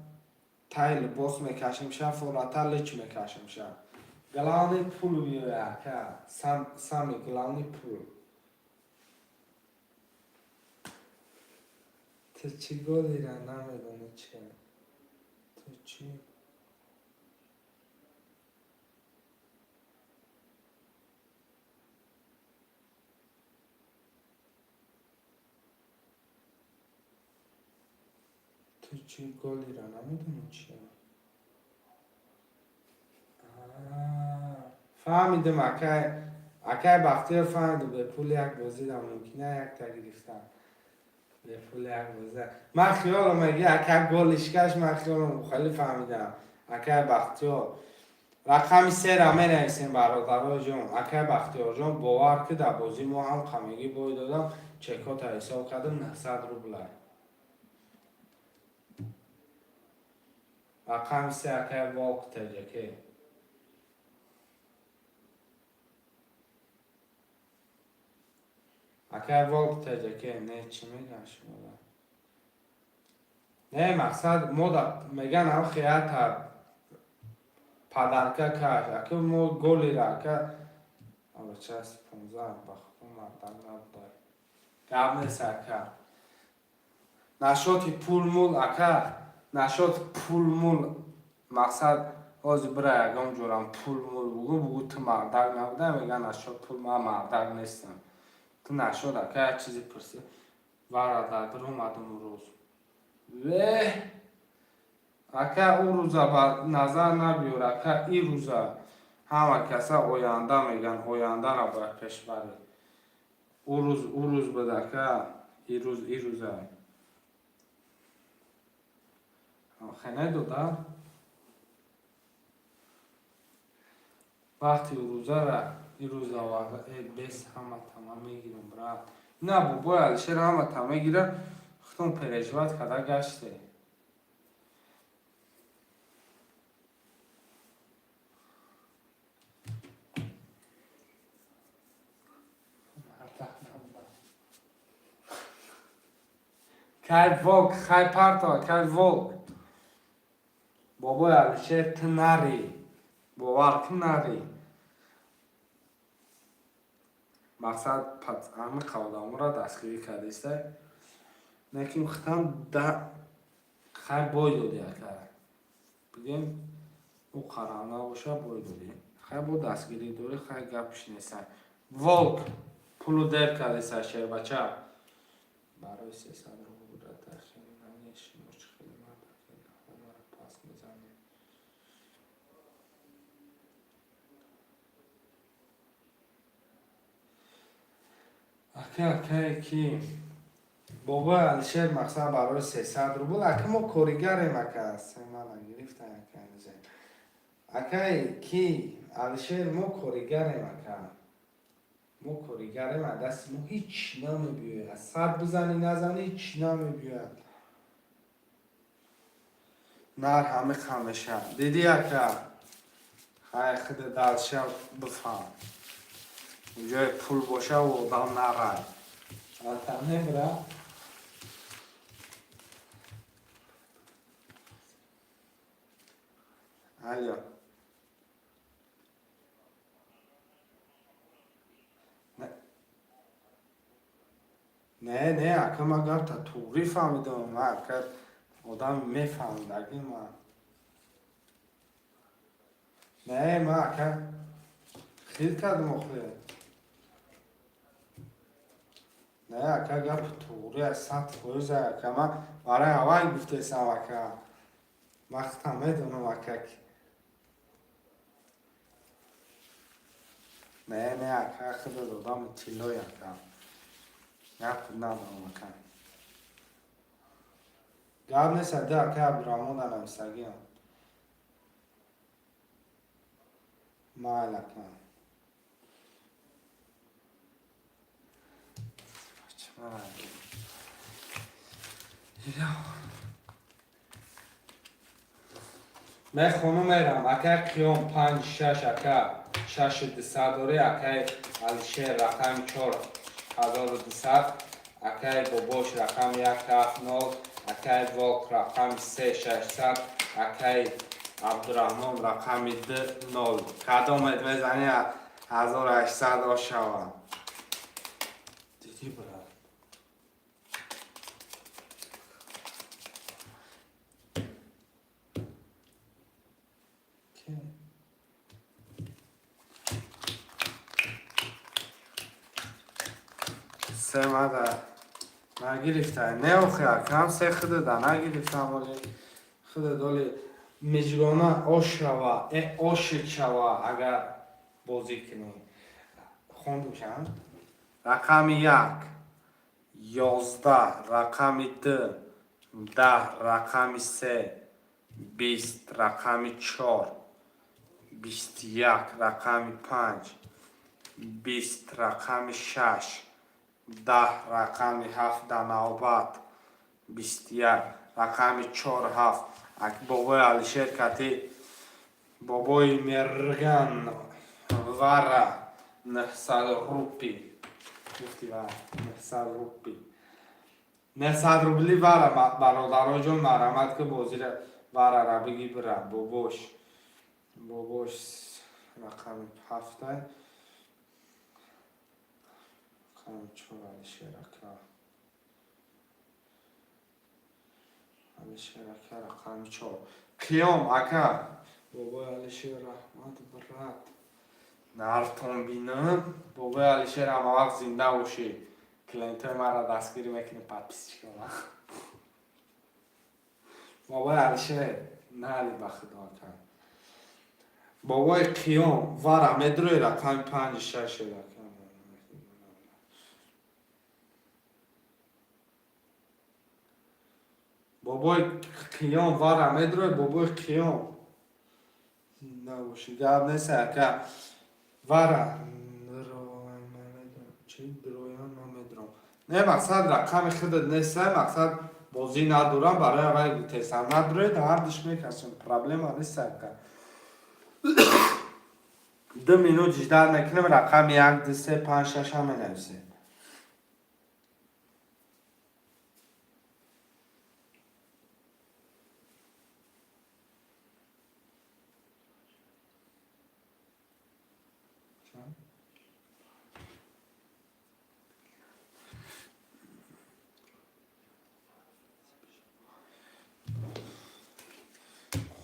تای لباس میکشیم شد فوراتا لچ میکشیم شد. گلانی پول بیویا که سامی گلانی پول. تو چی گلی را نمیدونی چه؟ تو چی؟ تو چی گلی را نمیدونی چیه؟ فهمیدم اکای بختیار فهمیدم به پول یک بازی دارم ممکنه یک تا گرفتم به پول یک بازی من خیالم میگه اکای گلش کش من خیالم خیلی فهمیدم اکای بختیار رقم 3 را می‌نویسیم برادرای جان. اکای بختیار جان باور که در بازی ما هم قمگی بای دادم چکات حساب کردم 900 روبل. رقم 3 اکای واق تجکه. اکای واق تجکه نه چی میگن شما؟ نه مقصد ما میگن هم خیات پدرکه کش اکه ما گلی را که اما چه است 15 بخون مردم نبوده گب نیست اکه نشاط پول مول اکه نشاط پول مول مقصد آزی برای اگم جورم پول مول بگو تو مردم نبوده میگن نشاط پول ما مردم نیستم تو نشاط اکه چیزی پرسی برادر اومدم روز و اکه او روزا با نظر نبیور اکه ای روزا همه کسا آینده میگن آینده را باید پیش بره او روز بده که ای روزا خنه دوده وقتی او روزا را ای روزا وقت بیس همه تمام میگیرم برای نه بابای علیشیر همه تمام میگیرم ختم پریجوات کده گشته Kaj volk, kaj parta, kaj volk. بابای علیشیر تو نری باور کن نری مقصد همه قولامو را دستگیری کردیسته لیکن ختم خیلی بای دادی اکر بگیم او قرانه باشه بای دادی خیلی با دستگیری دوری خیلی گپش نیسته volk پولو در کردیسته شیر بچه برای 300 رو بود را ترشیم نمیش مشکلی مرد همه را پاس میزنیم اکه کی بابا علیشیر مقصد برای 300 رو بود اکه ما کاریگریم اکه من گرفتم اکه کی علیشیر ما کاریگریم اکه ما کاریگریم دست ما هیچ نمیبیوید سر بزنی نزنی هیچ نمیبیوید نر همه خمشه دیدی اکه خیلی خود دلشه بفهم اونجای پول باشه و آدم نره آدم نمیره الو نه اکه ما گر تا توری فهمیدم ما اکه آدم میفهمید اگه ما نه ما اکه خیلی کردم اخواه نه اکه گر توری از سطح خویزه اکه ما برای هوای گفته سم اکه وقتا میدونم اکه نه اکه خود دادم تیلوی اکه گفت ندارم اکه گفت نیست ده اکه عبدالرحمن نمستگی هم مایل اکه میخونم میرم اکه قیام 5 6 اکه 6 200 داری اکه علیشیر رقم 4200 اکه باباش رقم 170 اکه واک رقم 3600 اکه عبدالرحمن رقم 20 کدام میزنی 1800 شوه دیدی برای سه مده نگرفته نه اخیار کم سه خود ده نگرفتم ولی خود دالی مجرانه آش شوه آش شوه اگر بازی کنی خوندم چند رقم 1 11 رقم 2 10 رقم 3 20 رقم 4 21 رقم 5 20 رقم 6 10 رقم 7 در نوبت 21 رقم 4 7 بابای علیشیر کتی بابای مرگان وارا 900 روپی گفتی وارا 900 روپی 900 روبلی وارا برادرها جون مرحمت که بازی را وارا را بگی برا باباش رقم 7 رقم 4 علیشیر رقم 4 قیام اکا بابای علیشیر رحمت برات نارتون بینم بابای علیشیر همه وقت زنده باشی کلینتای مرا دستگیری میکنه پاپیسش کنم بابای علیشیر نالی بخدا کن بابای قیام وارا مدروی رقم 5 6 رقم بابای قیام وارا مدروی بابای قیام نباشی گاب نیست که وارا چی درویان نمیدرم نه مقصد رقم خودت نیست مقصد بازی ندارم برای اول گوتیسم ندروی دردش میکشم پرابلم نیست که 2 minut جدال میکنم رقم 1 2 3 5 6 هم نویسیم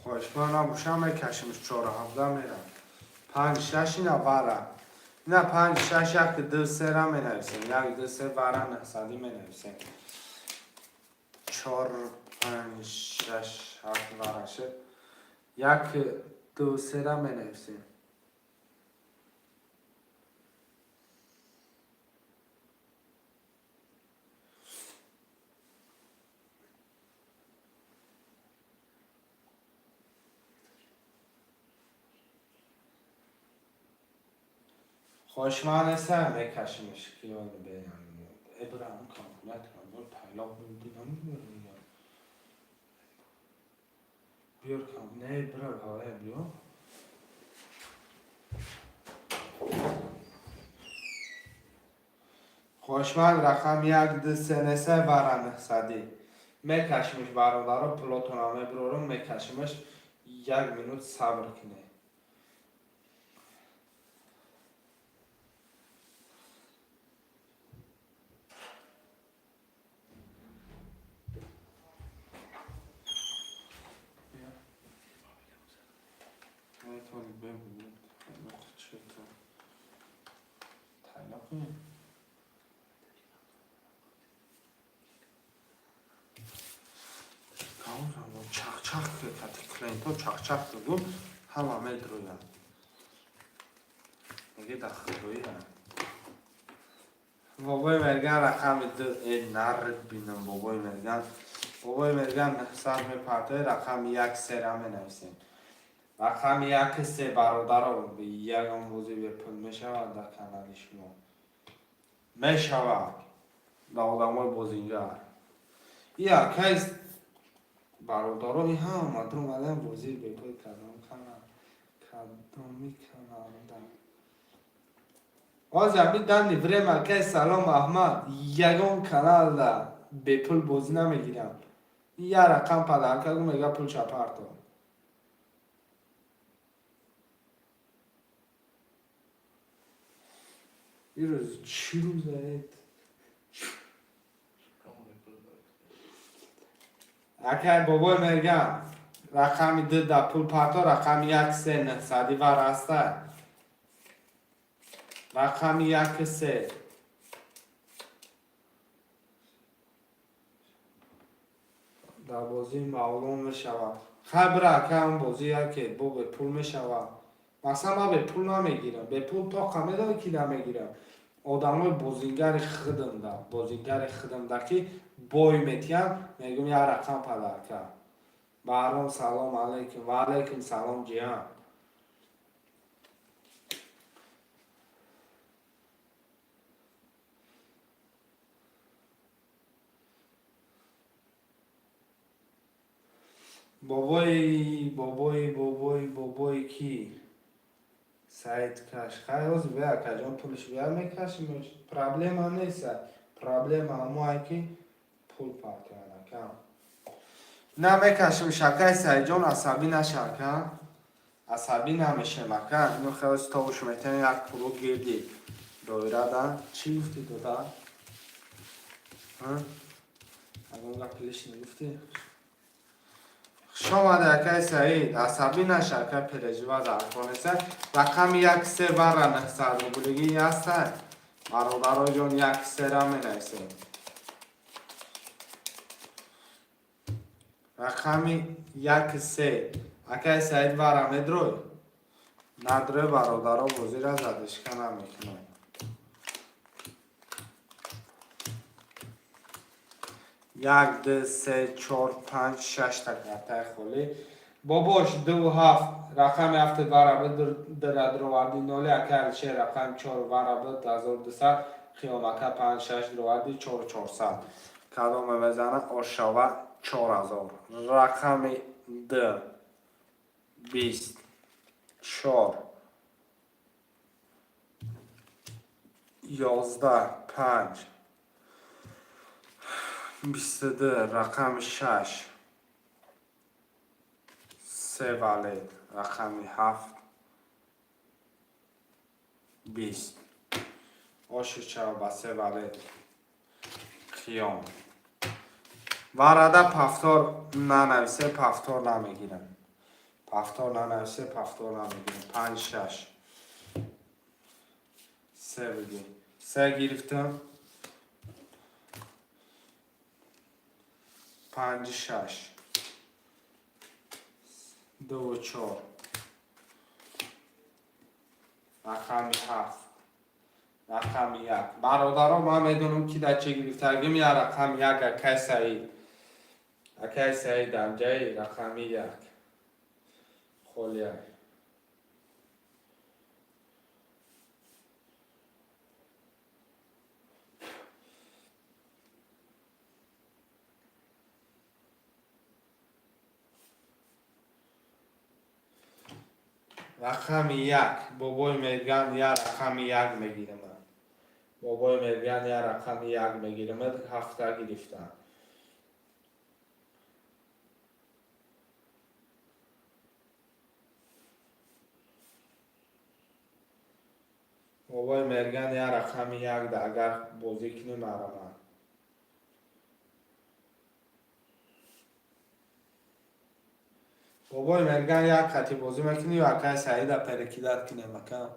خوشبان نباشم میکشمش 4 7 میرم 5 6 اینا وارا نه 5 6 1 2 3 را می نویسیم 1 2 3 وارا نحسادی می نویسیم 4 5 6 7 وارا شد 1 2 3 را می نویسیم خوشمان است میکشمش که یاد بگم ابراهیم کامپلیت کنم طلاق دیدم بیار کام نه برای های بیار خوشمان رقم 1 2 3 نسه وارا نحسادی میکشمش برادرها پلاتونامه برورم میکشمش 1 minut صبر کنه چاق که کتی کلینتو چاق دو همه میدرویم میگه دخلوی هم بابای مرگن رقم 2 نرد بینم بابای مرگن نحساد میپرده رقم 1 3 را می نویسیم رقم 1 3 برادر رو به یک آموزی به پول می شود در کانال شما می شود در آدم های بازینگر یا کیست برادرانی هم آمدن اومدن بازی به پول کدامی کنال آزمی دن نفره ملکه سلام احمد یگان کانال دا به پول بازی نمیگیرم یه رقم پدر کردم میگه پول چپرتو این روز چی روزه اگر بابای مرگم رقمی 2 در پول پرتا رقم 1 3 نحسادی ورسته رقم 1 3 در بازی معلوم میشود خبره که هم بازی که با به پول میشود مثلا من به پول نمیگیرم به پول تا قمیده که نمیگیرم آدم های بازیگر خودم در که بای میتیم میگم یه رقم پدر کرد برام سلام علیکم و علیکم سلام جیان بابای کی؟ سعید کش خیلی بیا کجان پولش بیا میکشیم پرابلم هم نیست پرابلم همه که پول پارتیانه کم نمیکشیم شکای سعید جان عصبی نشکن عصبی نمیشه مکن اینو خیلی ستاوش میتونی یک پولو گیردی دایره دن چی گفتی تو دا؟ اگه پلیش نگفتی؟ شما دکای سعید عصبی نشکن پرجیوه در کنسه رقم یک سه بر نخصد رو بودگی هسته برادرای جان یک سه را می نیسه رقم یک سه اکای سعید برم ادروی ندروی برادرها بازی را زدش کنم میکنم یک دو سه چار پنج شش تا کارتای خالی باباش دو هفت رقم هفت برابر در دروادی نولی اکل شه رقم چهار برابر 1200 خیامکه پنج شش دروادی 4400 کدام بزنه آشاوه 4000 رقم ده 20 4 11 5 22 رقم 6 3 ولید رقم 7 20 آشو چه با 3 ولید خیام ورده پفتار ننویسه پفتار نمیگیرم پفتار ننویسه پفتار نمیگیرم 5 6 3 بگیر 3 گرفتم 5 6 2 4 رقم 7 رقم 1 برادران ما میدونم که در چه گرفتگیم یا رقم 1 اکای سعید اکای سعید در جای رقم 1 خالی رقم 1 بابای میگن یا رقم 1 میگیرم بابای میگن یا رقم 1 میگیرم هفته گرفتم بابای میگن یا رقم 1 اگر بازی کنیم آرام بابای میگن یک خطی بازی میکنی و اکای سعید پرکیدت کنیم مکم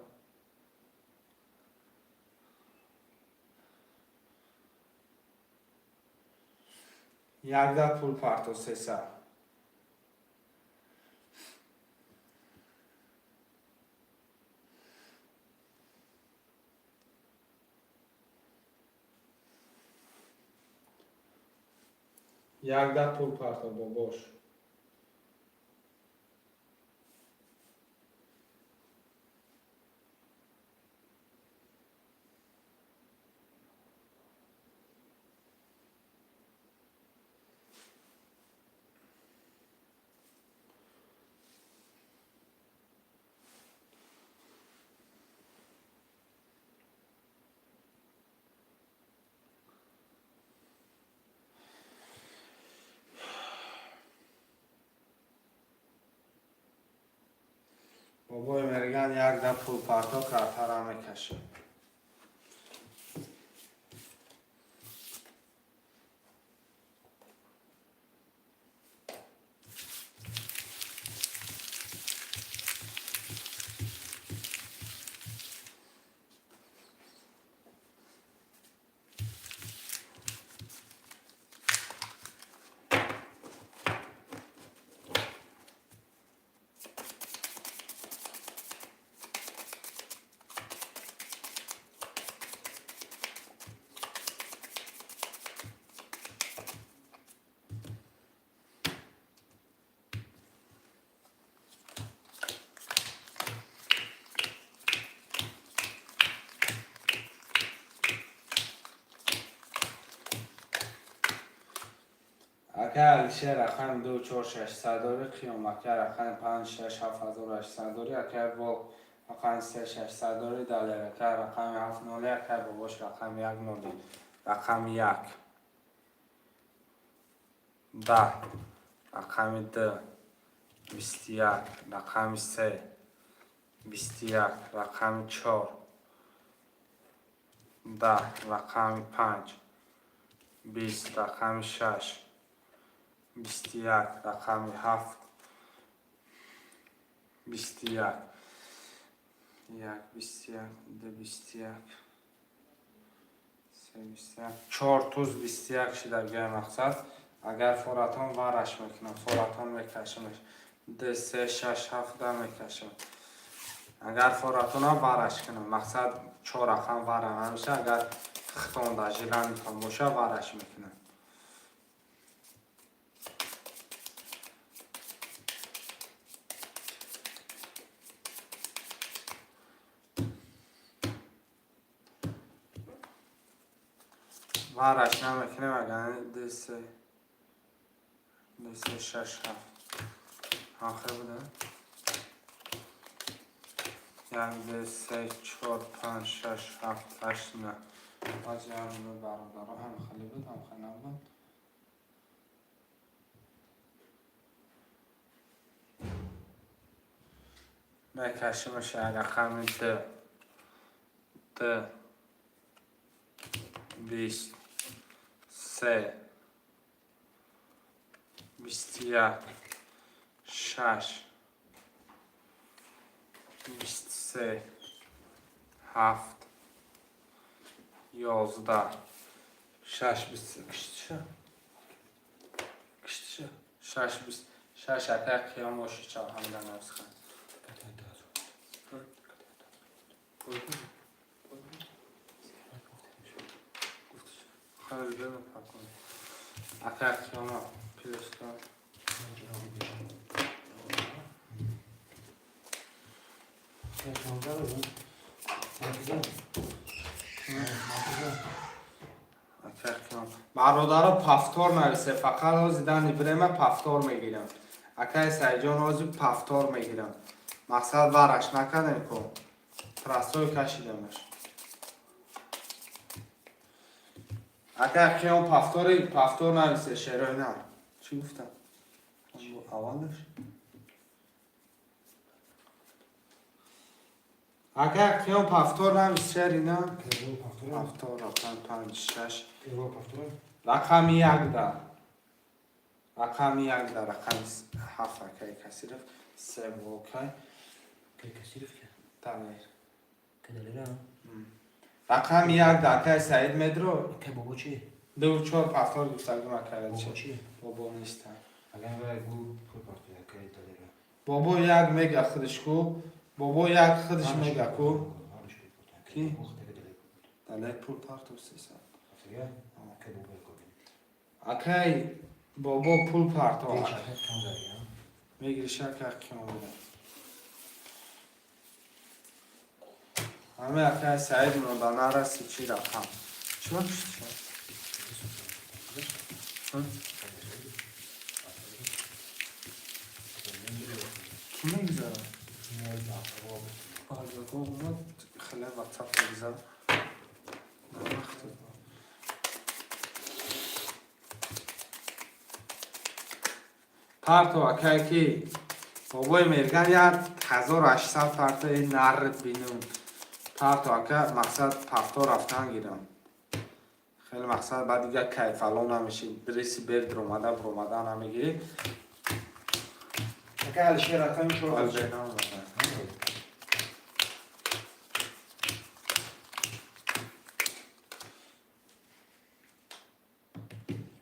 یک ده پول پارتو 300 یک ده پول پارتو باباش بابای میگن یک ده پول پارتو کارتر میکشه اگر علیشه رقم 24600 داری قیام اگر رقم 567 داری اگر با رقم 3600 داری دلیل اگر رقم 7 نولی اگر با باش رقم 1 نولی رقم 1 10 رقم 2 21 رقم 3 21 رقم 4 10 رقم 5 20 رقم 6 21 رقم 7 21 21 21 4 توز 21 شده بگه مقصد اگر فوراتون وارش میکنم فوراتون میکشمش 2 3 6 7 میکشم اگر فوراتون ها وارش کنم مقصد 4 رقم وارم همیشه اگر خطون دا جیلان میتون باشه وارش میکنم وارش نمیکنم اگر 2 3 6 7 آخر بوده 1 2 3 4 5 6 7 8 9 باز یارم برادر هم خیلی بود هم خیلی نبود میکشیمش رقم 2 2 20 3 21 6 23 7 11 6 6 اگر قیام باشی چه همین نسخه خیلی بگم پاکون اگر قیام پیلستان برادر پفتار نویسه فقط از دیدن بریم پفتار میگیرم اگر سایجان از پفتار میگیرم مقصد ورش نکردن کن پرستوی کشیدمش اگر کیام پفتار نویسه شیرای نه چی گفتم؟ اولش اگر کیام پفتار نویسه شیری نه پفتار رقم 5 6 رقم 1 در رقم 1 در رقم 7 اکی کسی رفت 3 اوکی تغییر رقم 1 در که سعید مدرو که بابا چی؟ 2 4 پفتار گفتگو مکرد چه بابا نیستن بابا یک میگه خودش کو بابا یک خودش میگه کو کی؟ دلیل پول پارتو 300 اکی بابا پول پارتو میگیری شکر کیام بودن همه اکی سعید منو نرسی چی رقم چی باکش چی؟ کی میگذاره؟ بازگاه اومد خیلی واتساپ بگذاره پارتو اکی که بابای میرگن یک 1800 پارتو نرد بینون پارتو اکی مقصد پفتو رفتن گیرم خیلی مقصد بعد دیگه کیفالون نمیشه بریسی برد رومده نمیگیری اگر علیشه رقم شروع البته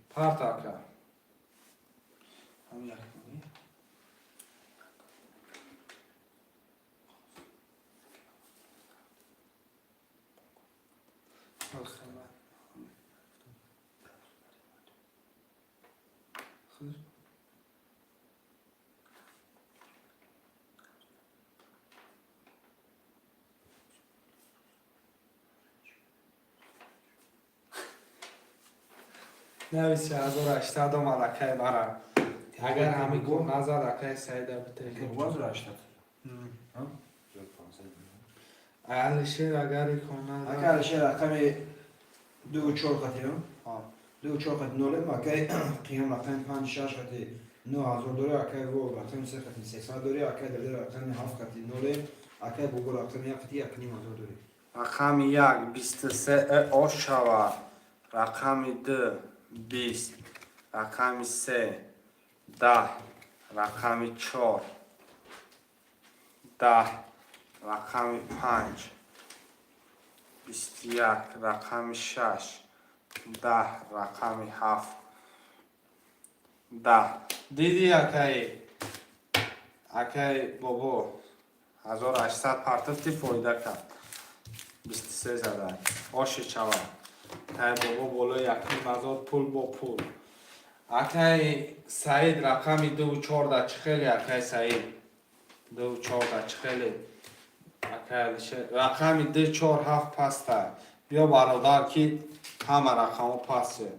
پارتو اکی هم یک نوی نویسی 1800 ملکه برای اگر همین کن نزد اکه سعیده بته که باز را اشتاد اهل شیر اگر کن نزد اگر شیر رقم 2 و 4 خطی هم ها 2 و 4 خطی نوله اگر قیام رقم 5 6 خطی 9000 دوری اگر و رقم 3 خطی 300 دوری اگر در رقم 7 خطی نوله اگر بگو رقم 1 خطی 1 نیم هزار دوری رقم 1 23 آش شود رقم 2 20 رقم 3 10 رقم 4 10 رقم 5 21 رقم 6 10 رقم 7 10 دیدی اکی بابا 1800 پرتفتی فایده کرد 23 زده آش چوه اکی بابا بالا یکی مزاد پول با پول اکی سعید رقم 2 و 4 در چه خیلی اکی سعید 2 و 4 در چه خیلی رقم 2 4 7 پسته بیا برادر که همه رقم ها پسته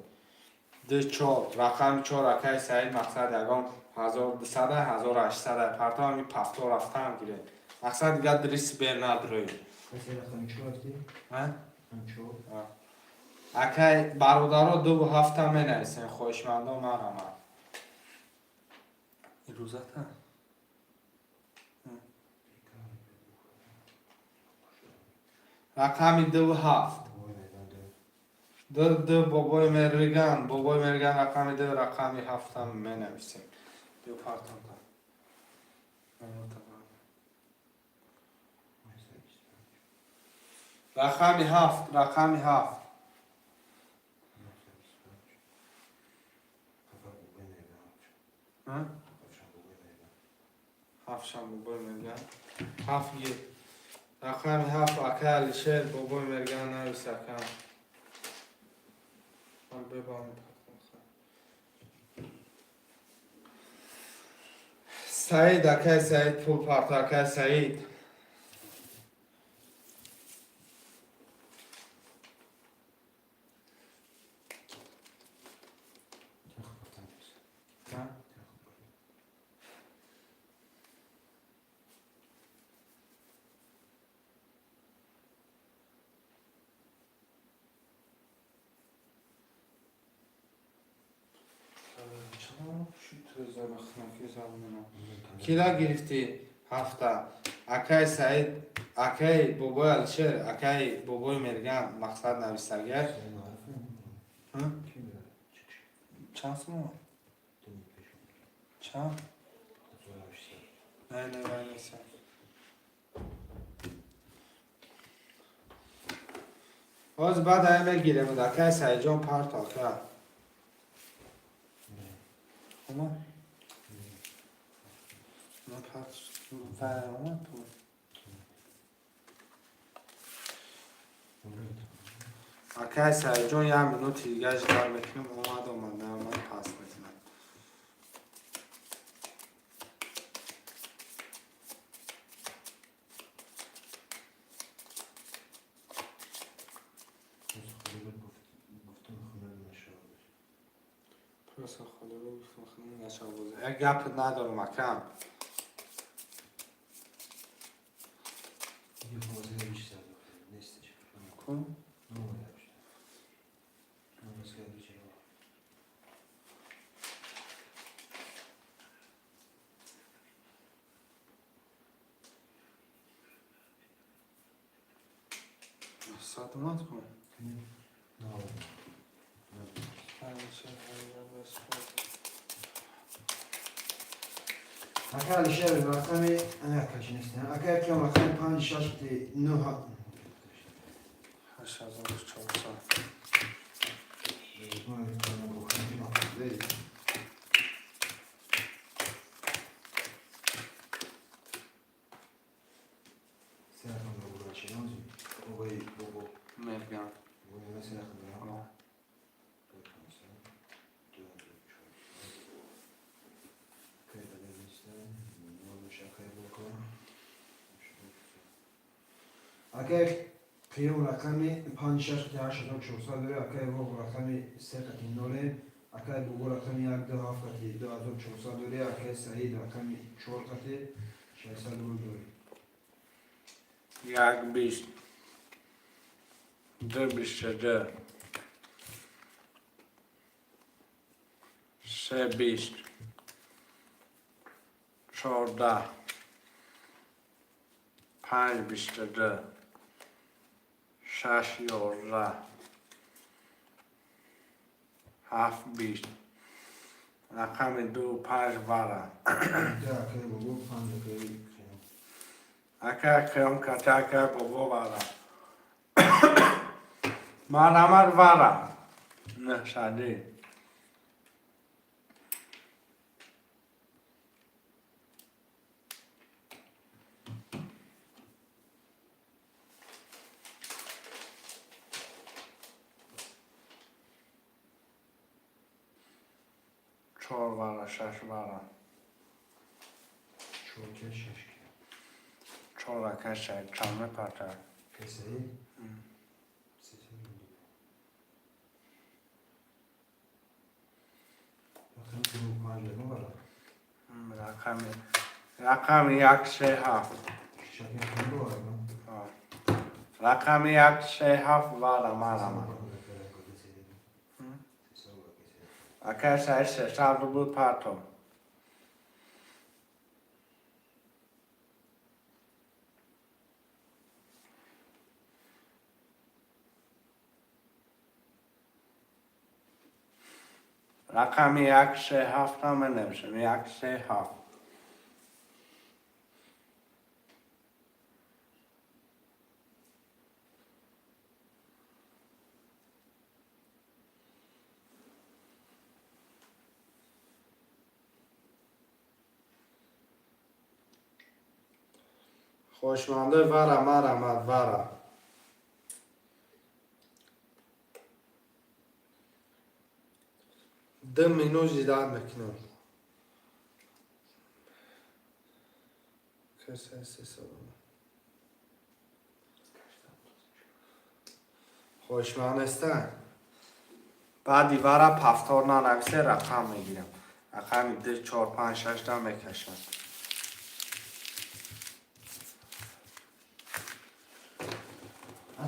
2 4 رقم 4 اکی سعید مقصد یکم 1200 1800 پرتا همی پفتو رفته هم گیره مقصد دیگه دریس بیر ندروی کسی رقم 4 هستی؟ رقم 4 اکی برادر ها 2 و 7 هم می نویسین خوشمنده من همه این روزت هم رقم 2 و 7 دو بابای مرگان رقم 2 رقم 7 هم می نویسیم بیا پرتم رقم 7 رقم 7 7 شم بابای مرگان 7 1 رقم 7 اکل شیر بابای مرگان نویس اکل من ببانم سعید اکل سعید پول پرت اکل سعید کیلا گرفتی هفته اکی سعید اکی بابای الشیر اکی بابای مرگم مقصد نویستگر چند سمو؟ چند؟ نه نیست باز بعد همه گیرم اکی سعید جان پرت آکه Ama ne kadar ama bu. Arkadaşlar John ya minut ilgaj var mekinim olmadı ama ne ama pas mekinim. Prosa خاله گفتم خیلی نشابوزه. گپ ندارم مکم. کن. ساعتمات کن. اگر شیر رقم انا کاش نیستن اگر که رقم 5 6 خطی 9 اگر قیام رقمی 56,8400 داره اکای با رقمی 3.0 اکای بو رقمی 1.2400 داره اکای سعید رقمی 4.600 داره. یک بیست دو بیست دو سه بیست چهارده پنج بیست دو شش یازده هفت بیست رقم دو پنج باره اکای بو 5 قیام. اکر قیام کتا اکر بابا باره مرمر باره نه شدی 4 باره 6 باره 4 اکر شاید چمه پتر کسی؟ رقم یک سه هفت رقم یک سه هفت باره مرمر اکر شاید 300 بود پتر رقم یک سه هفت هم نمیشم یک سه هفت خوشمنده وره مرمد وره دم اینو جدا میکنم کسی هستی سلام خوشمندسته بعدی وره پفتار ننویسه رقم میگیرم رقم 2 4 5 6 دم میکشم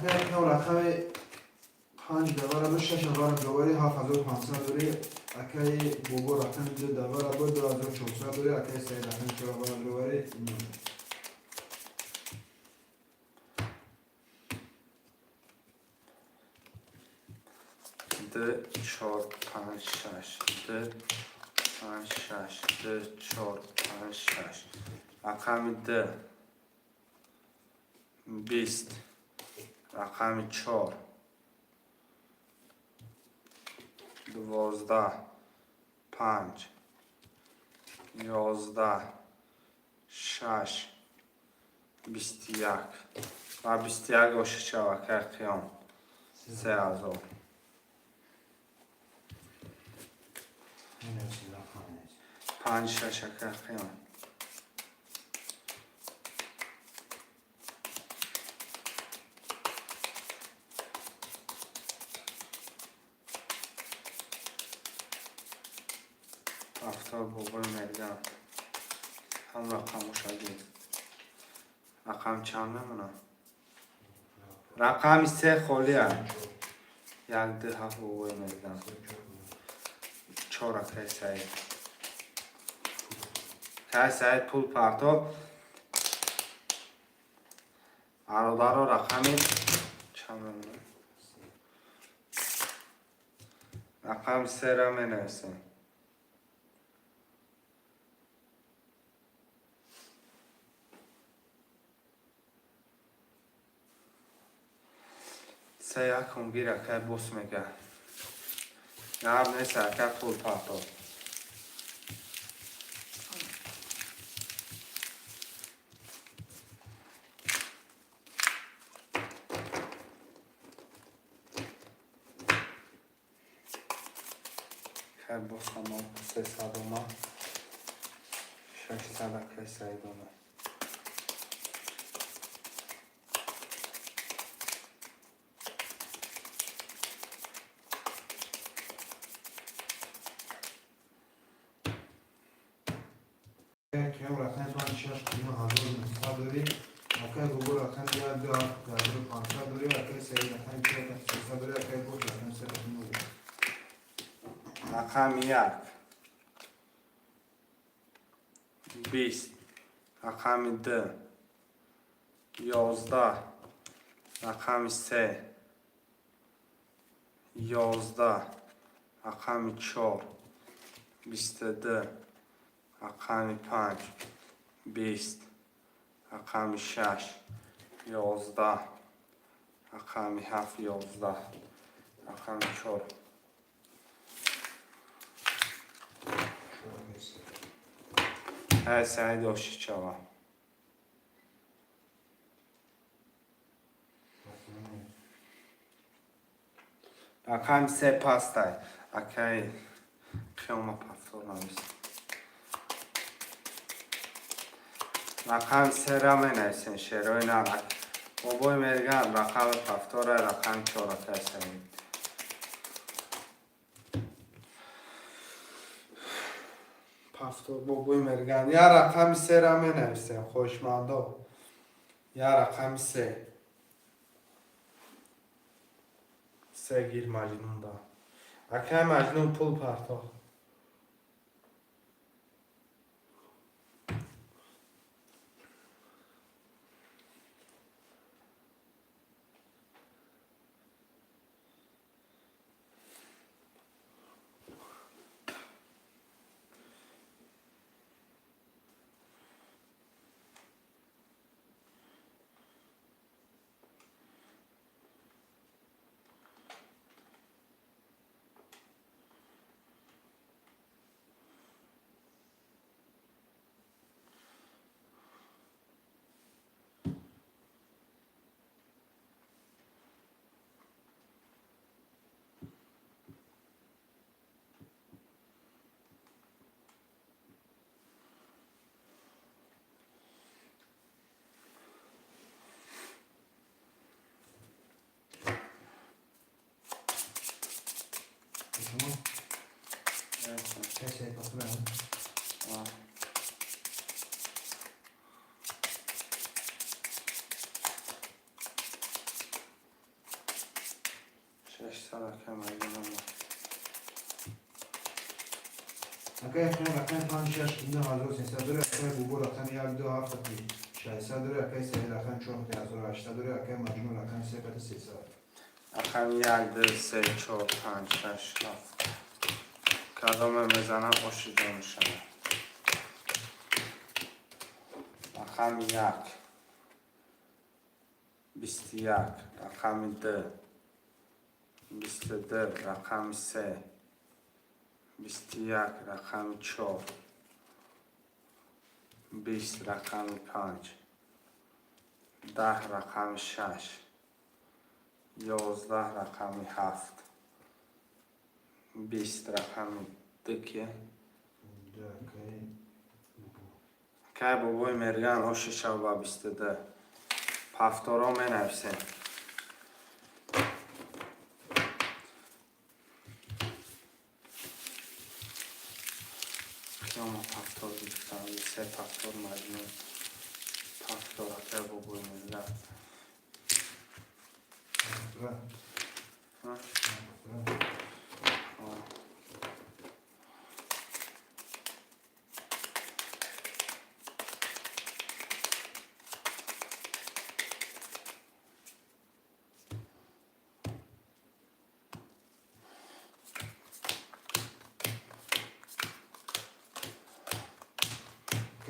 اگر که رقم 5 دواره به 6 دواره 7500 داره اکای بوبو رقم 2 دواره به 2400 داره اکای سه رقم 4 دواره 2 4 5 6 2 5 6 2 4 5 6 رقم 2 20 رقم 4 12 5 11 6 21 و 21 باشه شبکه قیام 3000 5 6 قیام افتار بابای مرگم هم رقم شدید رقم چند نمونه رقم 3 خالی هم 1 2 7 بابای مرگم 4 اکای سعید که سعید پول پرتو ارادارا رقمی چند نمونه رقم 3 را می نویسیم سه یک کنگیر اکای بوس میگه نهار نیست اکای پول پرتو اکای بوس همه 300 اومد 600 اکای سعید اومد اگر کم رقم 5 6 کیلو هزار نصد داری اگر بگو رقم 1 2 500 داری اگر سه رقم 4 600 داری اگر بود رقم 3 داری رقم 1 20 رقم 2 11 رقم 3 11 رقم 4 22 رقم 5 20 رقم 6 11 رقم 7 11 رقم 4 های سعید آشی چوا رقم 3 پستای اکی خیلی پفتور نمیست رقم 3 را می نویسین شیروی نرک بابای مرگن رقم پفتور رقم 4 اکی سعید پفتور بابای مرگن یا رقم 3 را می نویسین خوشمندو یا رقم 3 گیر مجنون دا اکی مجنون پول پرتا کسی پاسور اگر کم رقم 5 6 کیلو هزار 300 داری اگر بگو رقم 1 2 7 600 داری اگر سه رقم 4 1800 داری اگر مجموع رقم 3 300 رقم 1 2 3 4 5 6 7 کدام میزنم آشی جا میشن رقم 1 21 رقم 2 22 رقم 3 21 رقم 4 20 رقم 5 10 رقم 6 11 رقم 7 20 رقم دکیه که بابای مرگن آشی شو با 22 پفتارا می نفسه خیام پفتار بیفتم سه پفتار مجموع پفتارا که بابای مرگن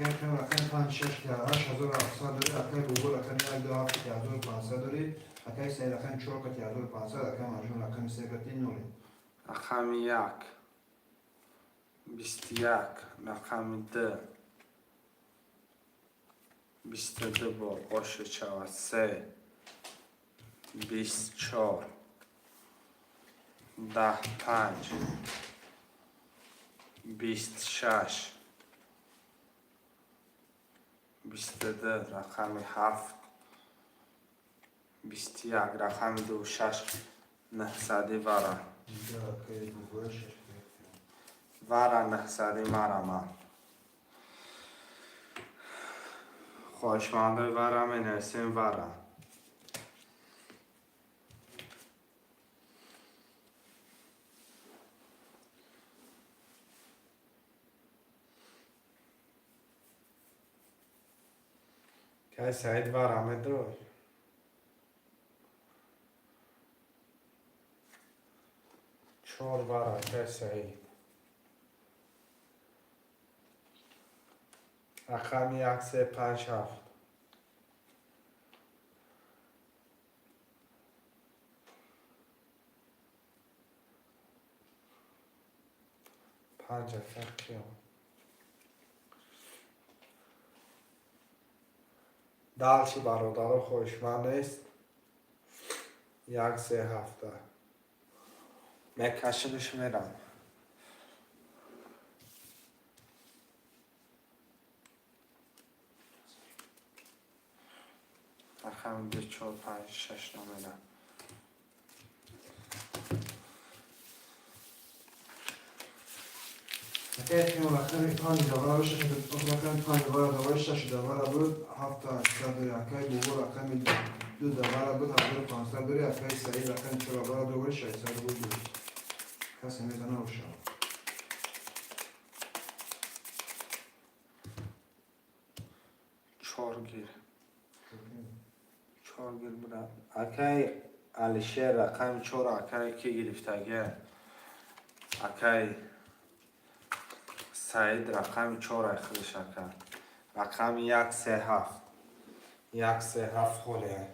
اگر کم رقم 5 6 8700 داری اگر بگو رقم 1 2 7 1500 داری اگر سه رقم 4 1500 اگر مجموع رقم 3 0 رقم 1 21 رقم 2 22 بار آشه شود 3 24 10 5 26 22 رقم 7 21 رقم 2 6 900 وره 900 مرا خواهشمنده ورم نرسیم ورم که سعید ورمه دار 4 ورم که سعید رقم 1 3 5 7 5 فکرم دلچی برادر خوشمند است 1 3 7 مکشلش میرم رقم 2 4 5 6 نمیدم اگه خیام رقم 5 دوباره باشه رقم 5 دوباره 6 دوباره بود 7 تا 8 داری اگه بابا رقم 2 دوباره بود 500 داری اگه سعید رقم 4 دوباره 600 بود کسی میزنه روشن چهار گیر بودم اگه علیشه رقم 4 اگه که گرفتگه اگه سعید رقم 4 خودش کرد رقم 1 3 7 1 3 7 خوله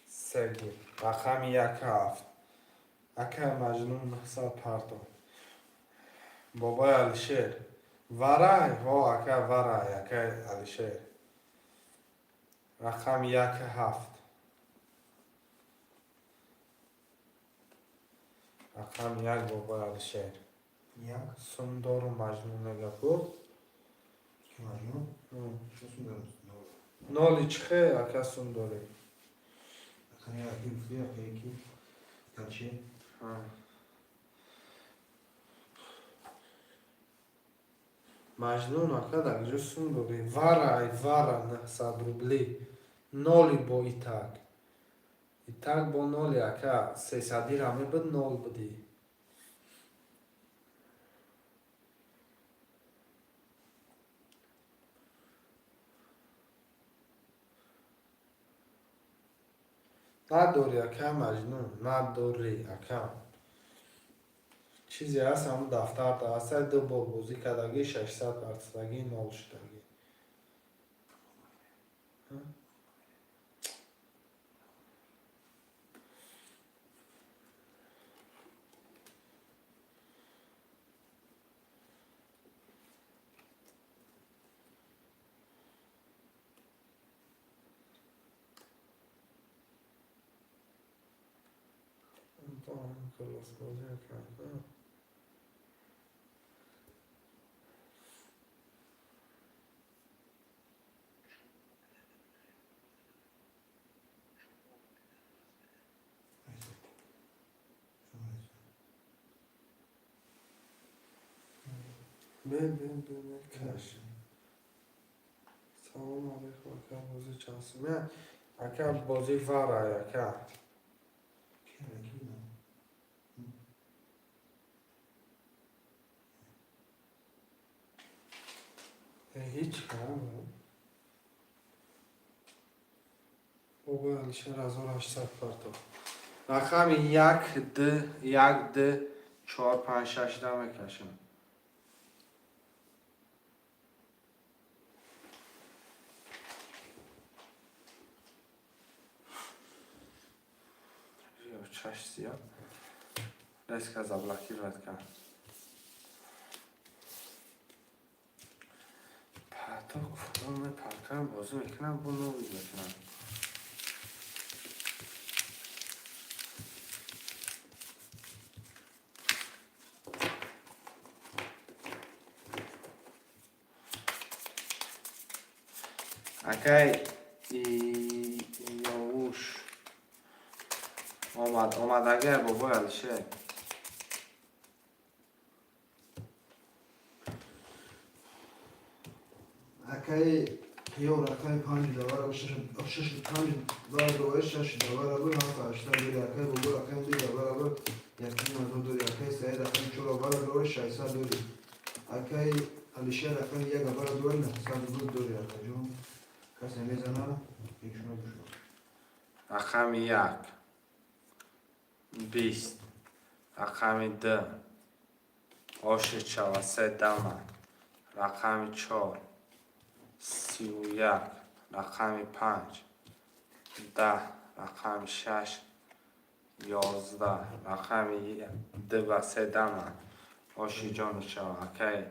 3 گیر رقم 1 7 اگه مجنون محصد پرتون بابای علیشه ورای ها اگه ورای اگه علیشه رقم 1 7 رقم 1 بابای علیشه یک سندار و مجنون نگه که مجنون چه سون نالی چخه اگه سنداری رقم یکی بفتی اگه یکی کلچه مجنون اگه در سنداری ورای نه 100 روبلی نالی با ایتاک با نالی اگه 300 رامه بود نال بودی نداری اگه مجنون نداری اگه چیزی هست همون دفتر تا هست دو با بوزی کدگی 600 برسدگی نال شدگی Tamam, klas bozar kanka. Ben kaç. Salam aleykum aka bozu çalsın. Ya aka bozu var ya aka. Hiç kalmadı. Baba Alişer 1800 پرتو. رقم 1 2 1 2 4 5 6 میکشم. چش سیاه ریسک از ابلکی رد کرد پرتا کدوم پرتا بازی میکنم با نوید میکنم اکی یاوش آمد اگه بابا علیشه اکی قیام رقم 5 دوباره و 6 5 دوباره دوباره 6 دوباره بود هفت 8 دوری اکی بابو رقم 2 دوباره بود یکی مردم دوری اکی سه رقم 4 دوباره دوباره 600 دوری اکی علیشه رقم 1 دوباره دوباره 900 دوری اکی جون کسی میزنه یک شما بشو رقم 1 20 رقم 2 آش چوا 3 دمه رقم 4 31 رقم 5 10 رقم 6 11 رقم 2 3 دمه آشی جان چوا اکی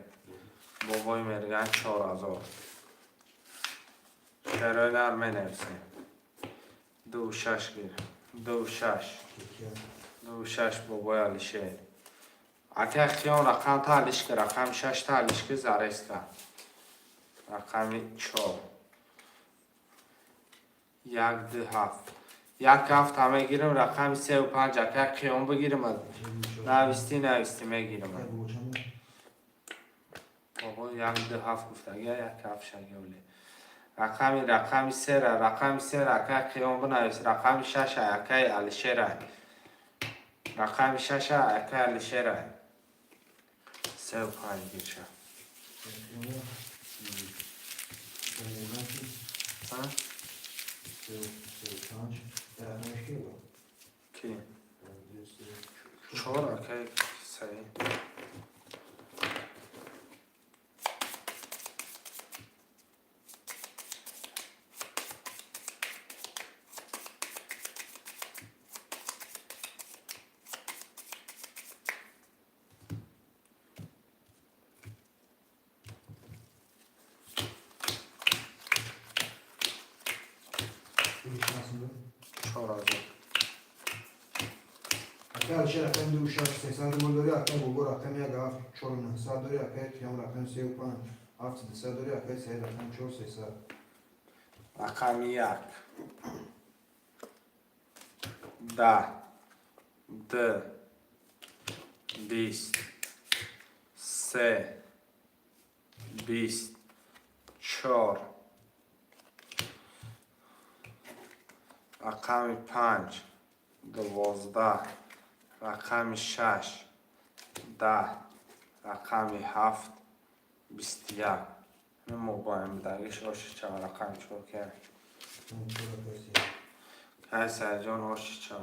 بابای مرگن 4000 شرای نر می نویسیم 2 6 گیر 2 6 2 6 بابای علیشه اکی خیان رقم تا علیشکه رقم 6 تا علیشکه زرسکه رقم 4 1 2 7 1 7 همه گیرم رقم 3 و 5 اکی خیان بگیرم نویستی میگیرم بابو چند بابا 1 2 7 گفت اگه 1 7 شگوله رقم 3 رقم 3 اکی خیان بنویس رقم 6 اکی علیشه را رقم 6 اکی علیشه را 3 و 5 گیر شد ها؟ کی؟ 4 اکی صحیح علیشه رقم 2 6 300 مول دوری اکی بابو رقم 1 7 4 900 دوری اکی قیام رقم 3 و 5 7 200 دوری اکی سه رقم 4 300 رقم 1 10 2 20 3 20 4 رقم 5 12 رقم 6 10 رقم 7 21 این موبایم درگیش آشی چه رقم چور کرد های سرجان آشی چه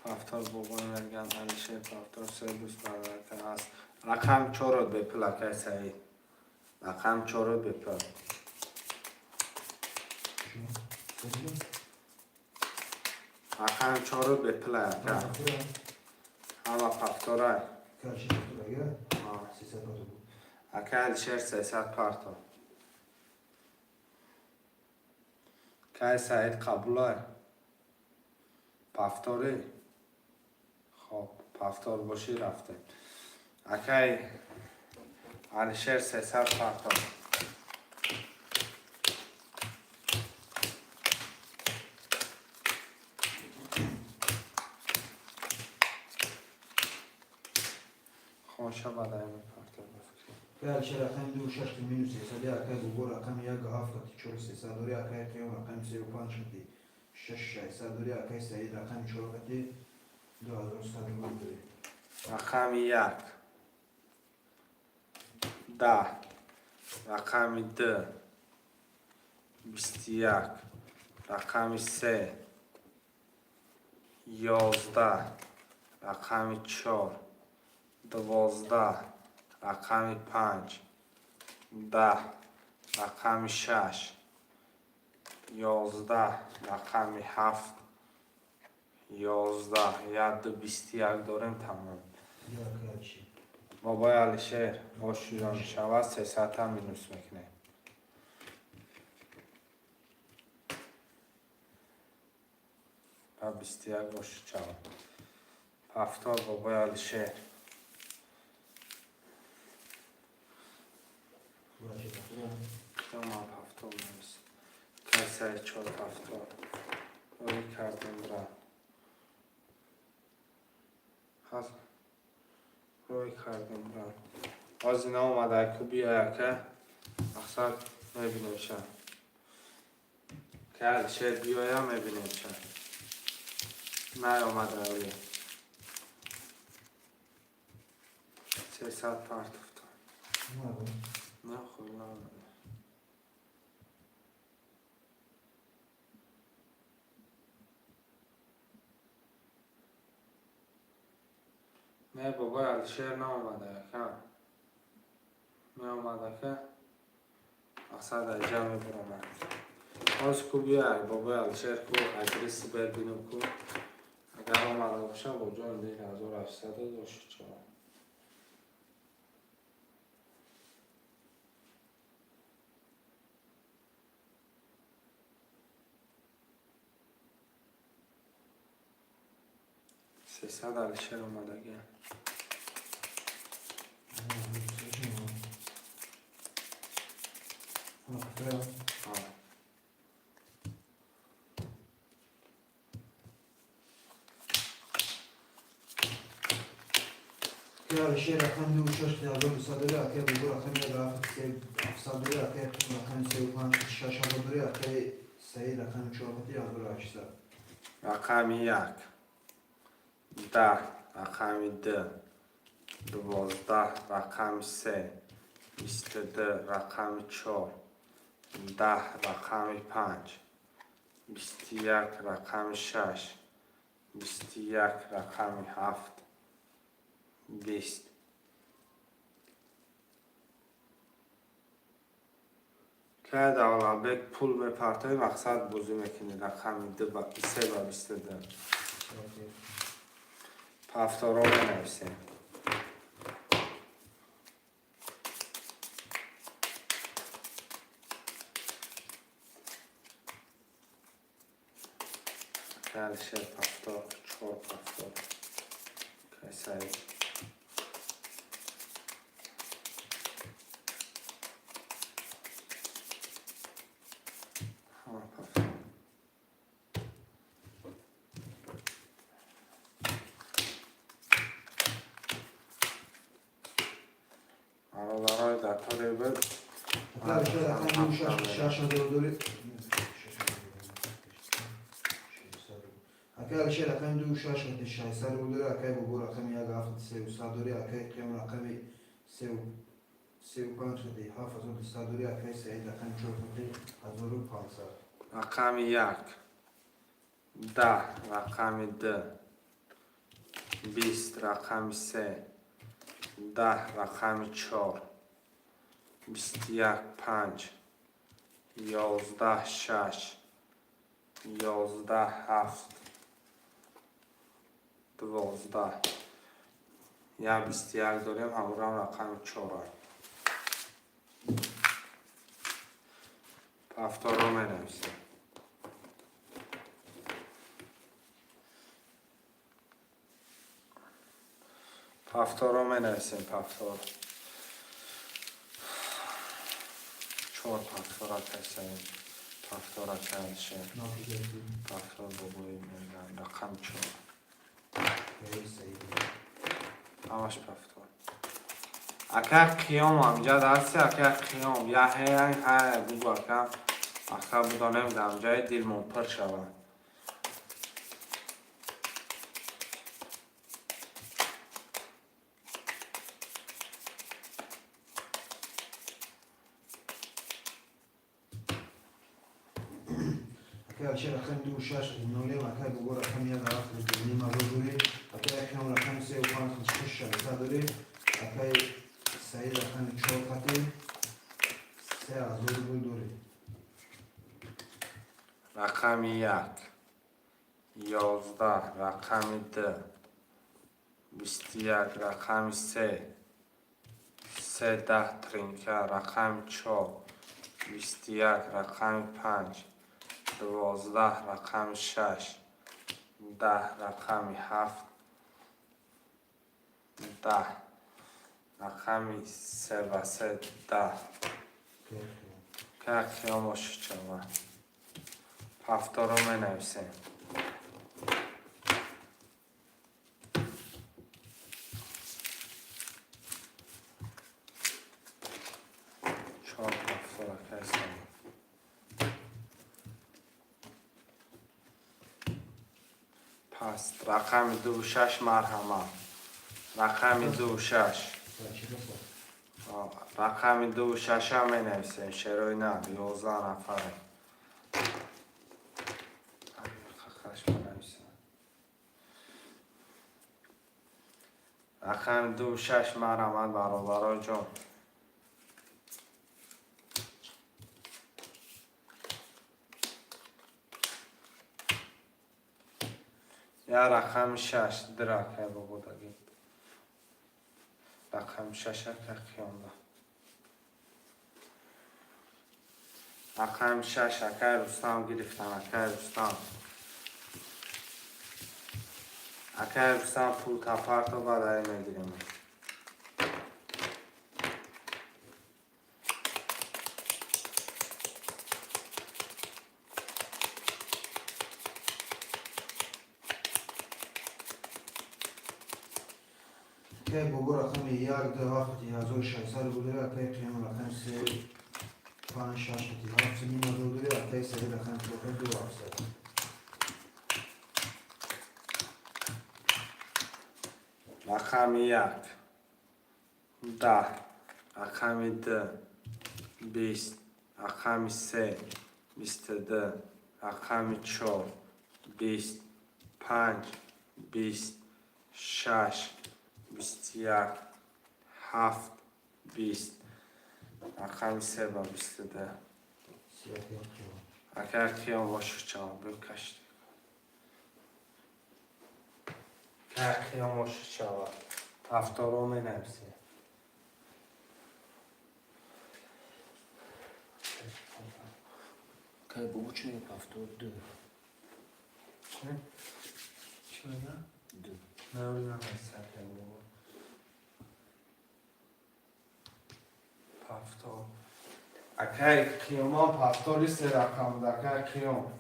پافتار بابای مرگن علیشه پافتار سه دوست برادر هست رقم 4 به پلاک سعید رقم 4 به پلاک رقم 4 به پلاک همه پافتاره اکه علیشه 300 پارتا که سعید قبوله پافتاره خب پافتار باشی رفته اکی علیشر 300 پافتار خوشه بعد این پافتار بفکر علیشه رقم 2 6 مینوس 300 اکی بابو رقم 1 7 4 300 دوری اکی قیام رقم 3 و 5 شدی 6 600 دوری اکی سعید رقم 4 کتی 2100 دوری رقم 1 10 رقم 2 21 رقم 3 11 رقم 4 12 رقم 5 10 رقم 6 11 رقم 7 11 یاد 21 داریم تمام بابای علیشر آشی جان شود 300 هم مینوس میکنه و 21 آشی شود پافتار بابای علیشر کدام پافتار هفتم نویسیم. کسای 4 هفتم روی کردیم برم هست روی کردیم برم از اینا اومده که بیاید که اکثر میبینیم شد که شاید بیاید میبینیم شد نه اومده روی 300 پارت افتاد نه خود نه اومده نه بابا علیشهر نه اومده که نه اومده که اکثر در جمع برامه از که بیاید بابا علیشهر که ادرسی ببینیم که اگر اومده باشه با جان دیر 1800 داشت چرا 300 علیشهر اومده گه که شیر رقم دو شش دیگر صدری اکی بگو رقم یک رقم صدری اکی رقم 35 6 صدری اکی سعی رقم 4 800 رقم 1 10 رقم 2 12 رقم 3 22 رقم 4 10 رقم 5 21 رقم 6 21 رقم 7 20 که دولا بک پول به پارتای مقصد بوزی میکنی رقم 2 با 3 با 22 هفتم رو بنویسیم علیشهر هفتم 4 هفتم کسایی برای دکتر بود اکی شیر رقم دو شش صدری اکی شیر رقم دو شش 600 بودره اکی بگو رقم یک هفت 300 داری اکی قیم رقم 35 شده 7000 داری اکی سعید رقم 4500 رقم 1 10 رقم 2 20 رقم 3 10 رقم 4 21 5 11 6 11 7 12 یا 21 داریم همون رقم 4 هفتم رو منویسیم هفتم رو منویسیم هفتم 4 هفتم را کسیم هفتم را کنشه هفتم بابایی میگن رقم 4 همش هفتم اگر قیام همجا درسی اگر قیام یا های بگو اگر اگر بودا نمیدم جای دل منپر شود اکی شیر رقم دو شش نولیم اکی بگو رقم یک هفت نیم روزوری اکی قیم رقم 35 6 صدری اکی سعید رقم 4 خطی 3000 بودوری رقم 1 11 رقم 2 21 رقم 3 13 ترینکه رقم 4 21 رقم 5 12 رقم 6 10 رقم 7 10 رقم 3 و 3 10 که خیاموش چوا پفتار رو می نویسیم. چهار پفتار که هستم. پس رقم 26 مرحمه. رقم 26. رقم 26 هم می نویسیم. شروع نه 11 نفره. رقم 26 مرحمت برابرها جان. یا رقم 6 درکه بودگی. رقم 6 که خیانده. رقم 6 اکه رستم گرفتن. اکه رستم. اکه رستم پول تپرت رو بدهی میگیریم. که بابا رقم 1 2 هفت 1600 بوده اکه قیام رقم 3 5 6 7 نیم بوده اکه 3 رقم 2700 رقم 1 10. رقم 2 20. رقم 3 22. رقم 4 20. 5 20. 6 21. 7 20. رقم 3 با 22. اگر خیام باشه چهار بکشت. اگر خیام باشه چهار هفتار رو می نویسیم. که بابا چه پفتار دو چی بگم؟ دو نه اون نمیستم که بابا پفتار اگر خیام هم پفتاری سه رقم ده اگر خیام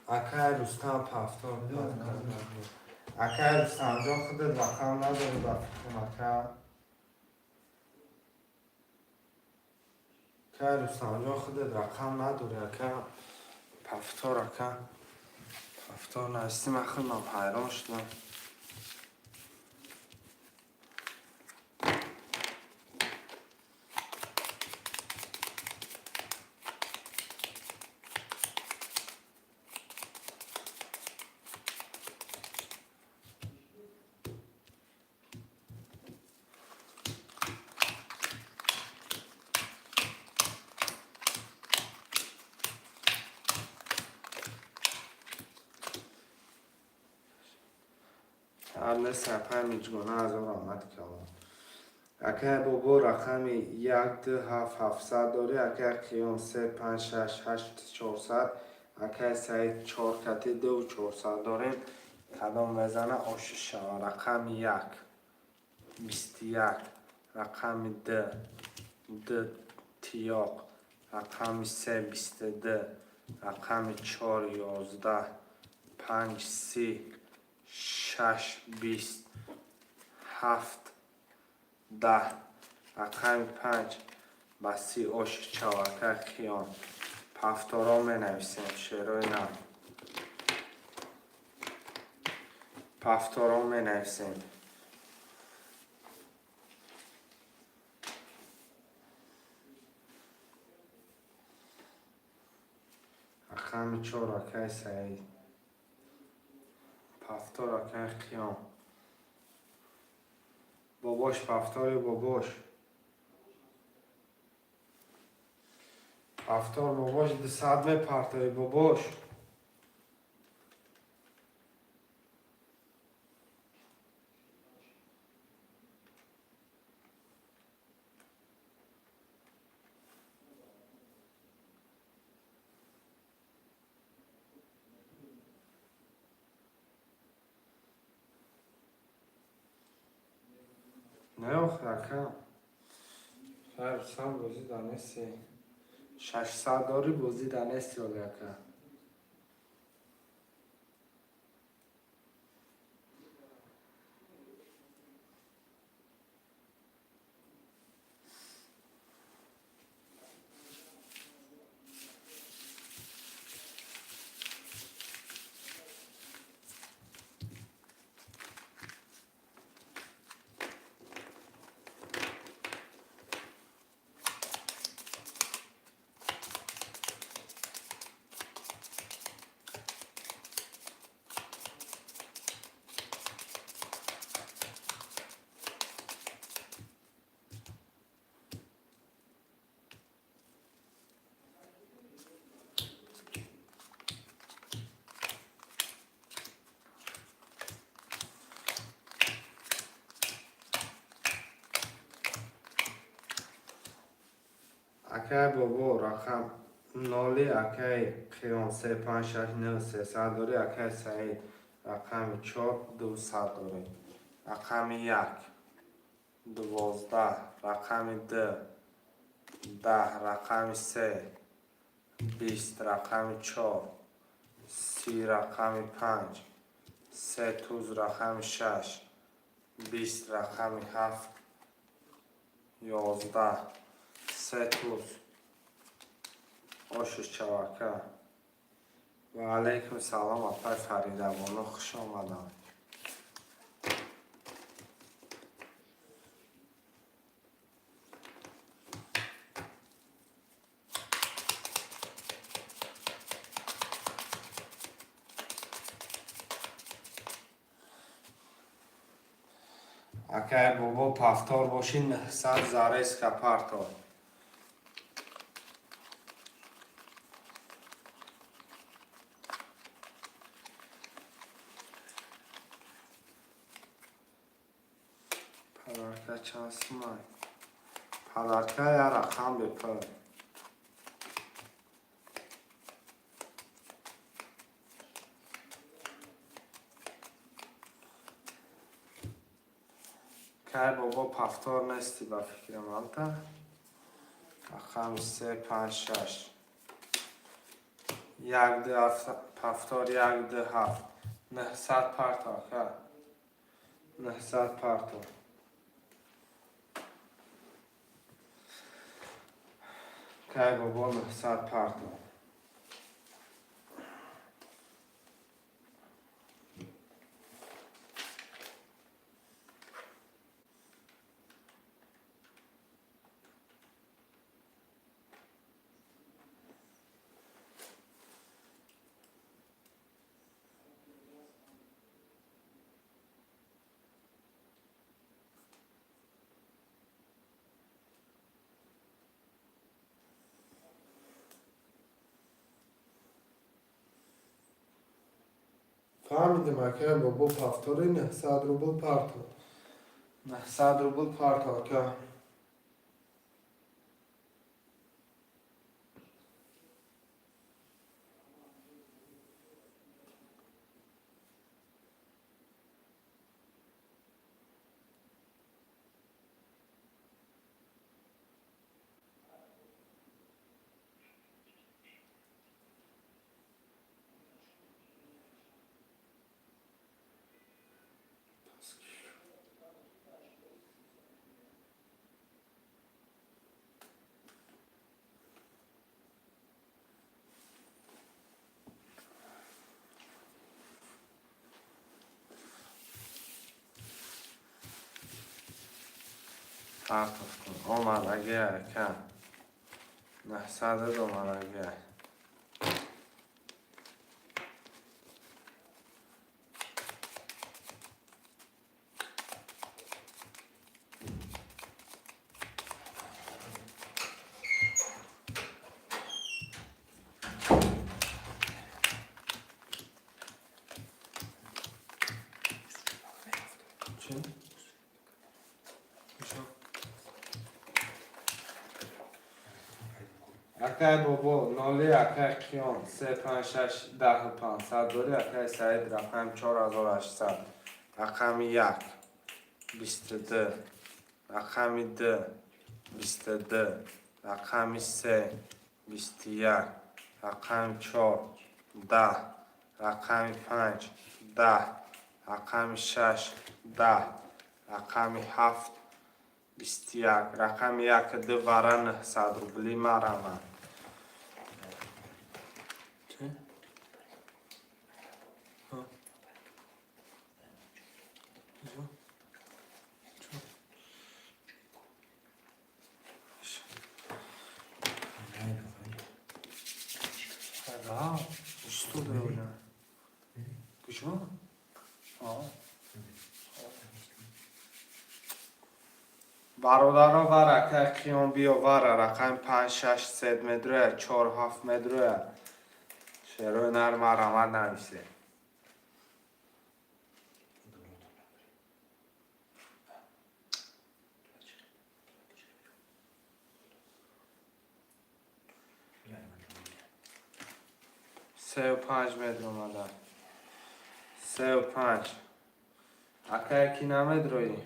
اگر رستم پفتار اگر رستم جا خودت رقم نداره بفکرم اگر رستم جا خودت رقم نداره اگر پفتار نستی من خودم حیران شدم. حالا سپر میجگونه از اون آمد کردم. اگر بابا رقم 1 2 7 700 داری اگر خیام 3 5 6 8 400 اگر سعید 4 کتی 2 400 داریم کدام بزنه آشش شود. رقم 1 21. رقم 2 2 تیاق. رقم 3 22. رقم 4 11. 5 30. 6 20. 7 10. رقم 5 بسی آش چوکه خیان پفتارا می نویسیم. شروع نه پفتارا می نویسیم. رقم 4 اکه سعید پفتار اکه خیان باباش پفتار باباش پفتار باباش 200 می پرتای باباش نه آخه کم خیر سم بازی دانستی 600 داری بازی دانستی ولی اکا اکای بابا رقم نالی اکای قیان 356 300 داری اکای سعید رقم 4 200 داری رقم 1 12 رقم 2 10 رقم 3 20 رقم 4 30 رقم 5 30 رقم 6 20 رقم 7 11 30 آشش چواکه و علیکم سلام اپای فریدوانو خوش آمدم اکای بابا پفتار باشین 900 زاره اسکپارتو پدرکه چانسی مای پدرکه یا رقم بپر که بابا پفتار نیستی با فکر من تا رقم 3 5 6 یک ده پفتار 1 2 7 900 پرتا که 900 پرتا که بابا 900 پرتا فهمیدم اکه بابا پفتاری 900 روبل پرتا 900 روبل پرتا که پرتاف کن آمد اگه که 900 آمد اگه چی؟ اکای بابا نالی اکای قیان 3 5 6 10 500 داری اکای سعید رقم 4800 رقم 1 22 رقم 2 22 رقم 3 21 رقم 4 10 رقم 5 10 رقم 6 10 رقم 7 21 رقم 1 دوباره 900 روبلی مرمه ها اشتو دونه کجا برادرها وره که قیام بیا وره رقم 5 6 3 متره 4 7 متره شروع نرم مرمت نمیشه سه و 5 متر اومدن 3 و 5 اکا یکی نمید روی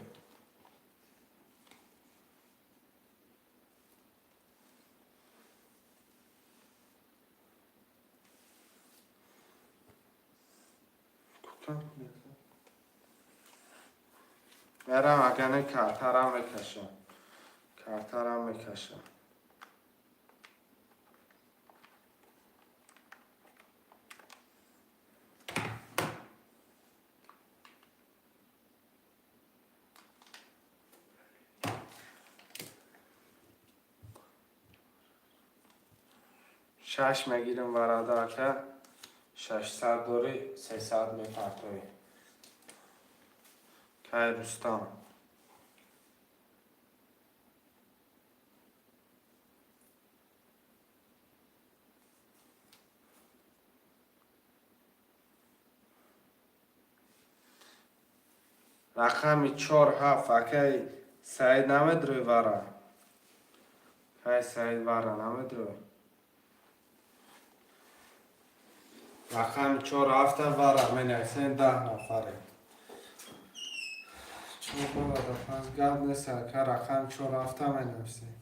برم اگه نه کارترم بکشم کارترم بکشم شش میگیرم برادر که 600 دوری 300 میپرتوی که رستم رقم 4 7 اکی سعید نمید روی وره که سعید وره نمید روی رقم 4 7 وره می نویسین 10 نفره چون برادر پس گرد نیست که رقم 4 7 می نویسین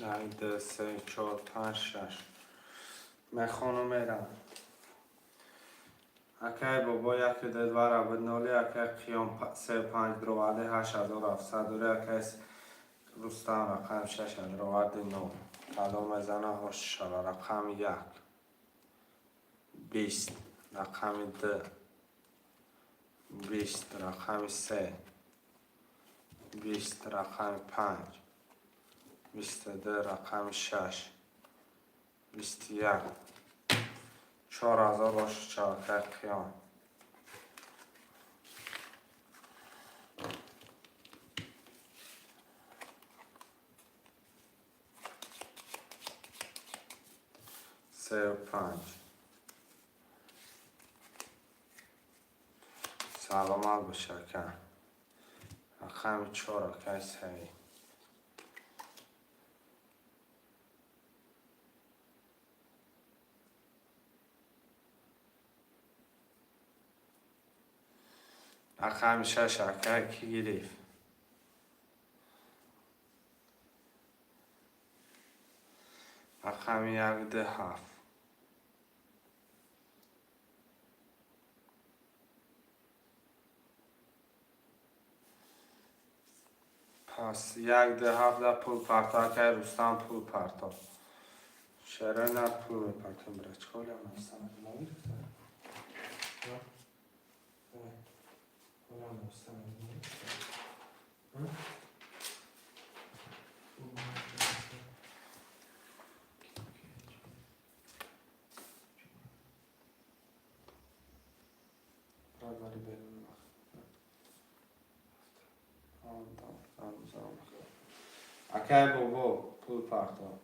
یک 2 3 4 5 6 میخونم میرم اکی بابا یکی دلوار عبد نولی اکی قیام 3 5 درواده 8700 دوری اکی رستم رقم 6 درواده 9 کلام زنه هاش شلا رقم 1 20 رقم 2 20 رقم 3 20 رقم 5 22 رقم 6 21 4000 باش چاکه قیام سه و 5 سلامت باشه که رقم 4 که سعی رقم 6 که کی گرفت رقم 1 ده 7 پس یک ده 17 پول پرتا که رستم پول پرتا شهره نه پول میپرتم برای چکالی هم نستم مالی رسه حالا نستم مالی رسه ولی بدون اکای بابا پول پرتا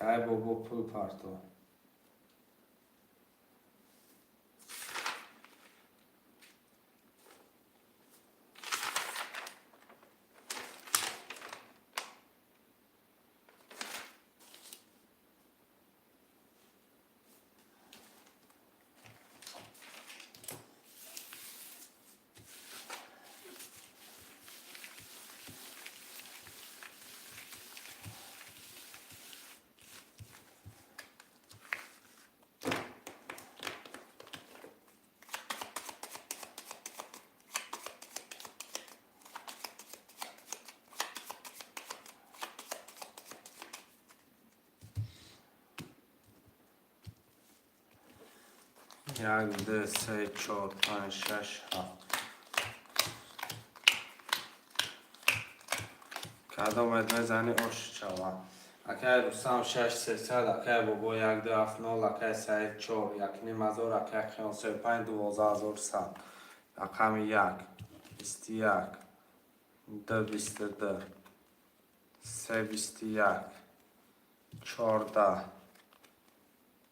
اکای بابا پول پرتا یک ده سه چهار پنج شش هفت کدام باید میزنی آش چوان اکای رستم 6300 اکای بابا یک ده 70 اکای سعید 4 یک نیم هزار اکای خیان 35 12100 رقم 1 21 2 22 3 21 14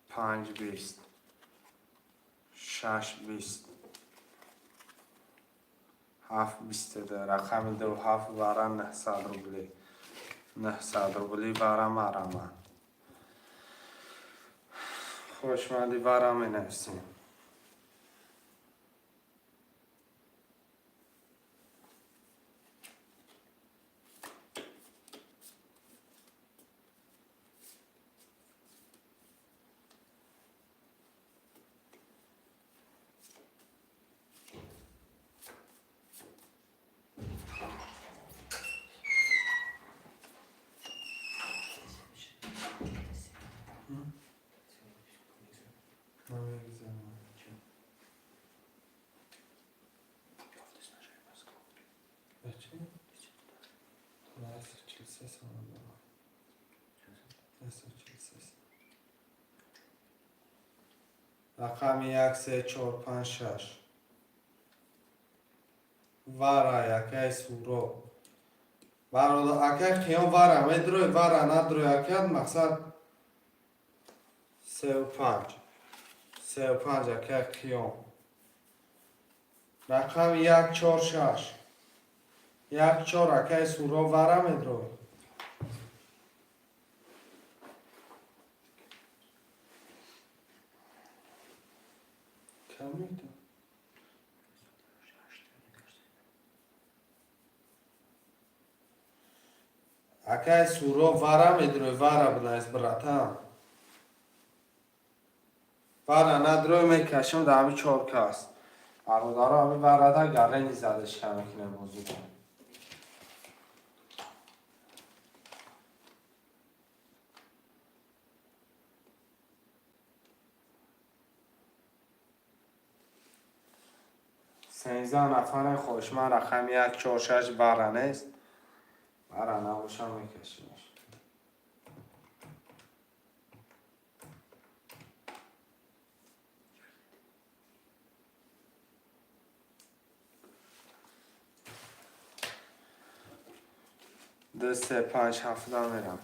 5 20 6 20 7 22 رقم 27 برای 900 روبلی 900 روبلی برای مرمه خوشمندی برای می نفسیم رقم 1 3 4 5 6 وارا یکی سورو برادر اکه خیام وارا میدروی وارا ندروی اکه مقصد 35 35 اکه خیام رقم 1 4 6 1 4 اکه سورو وارا میدروی کمی تو اکه سورو وارا میدروی وارا بنایست براتم وارا ندروی میکشم در همی چارکه است برادر همی وارا دا گره نیزدش کمی کنه موضوع کنه سینزده نفر خوشمن رقم 1 4 6 وارا نیست وارا نباشم میکشیمش دو سه پنج هفته میرم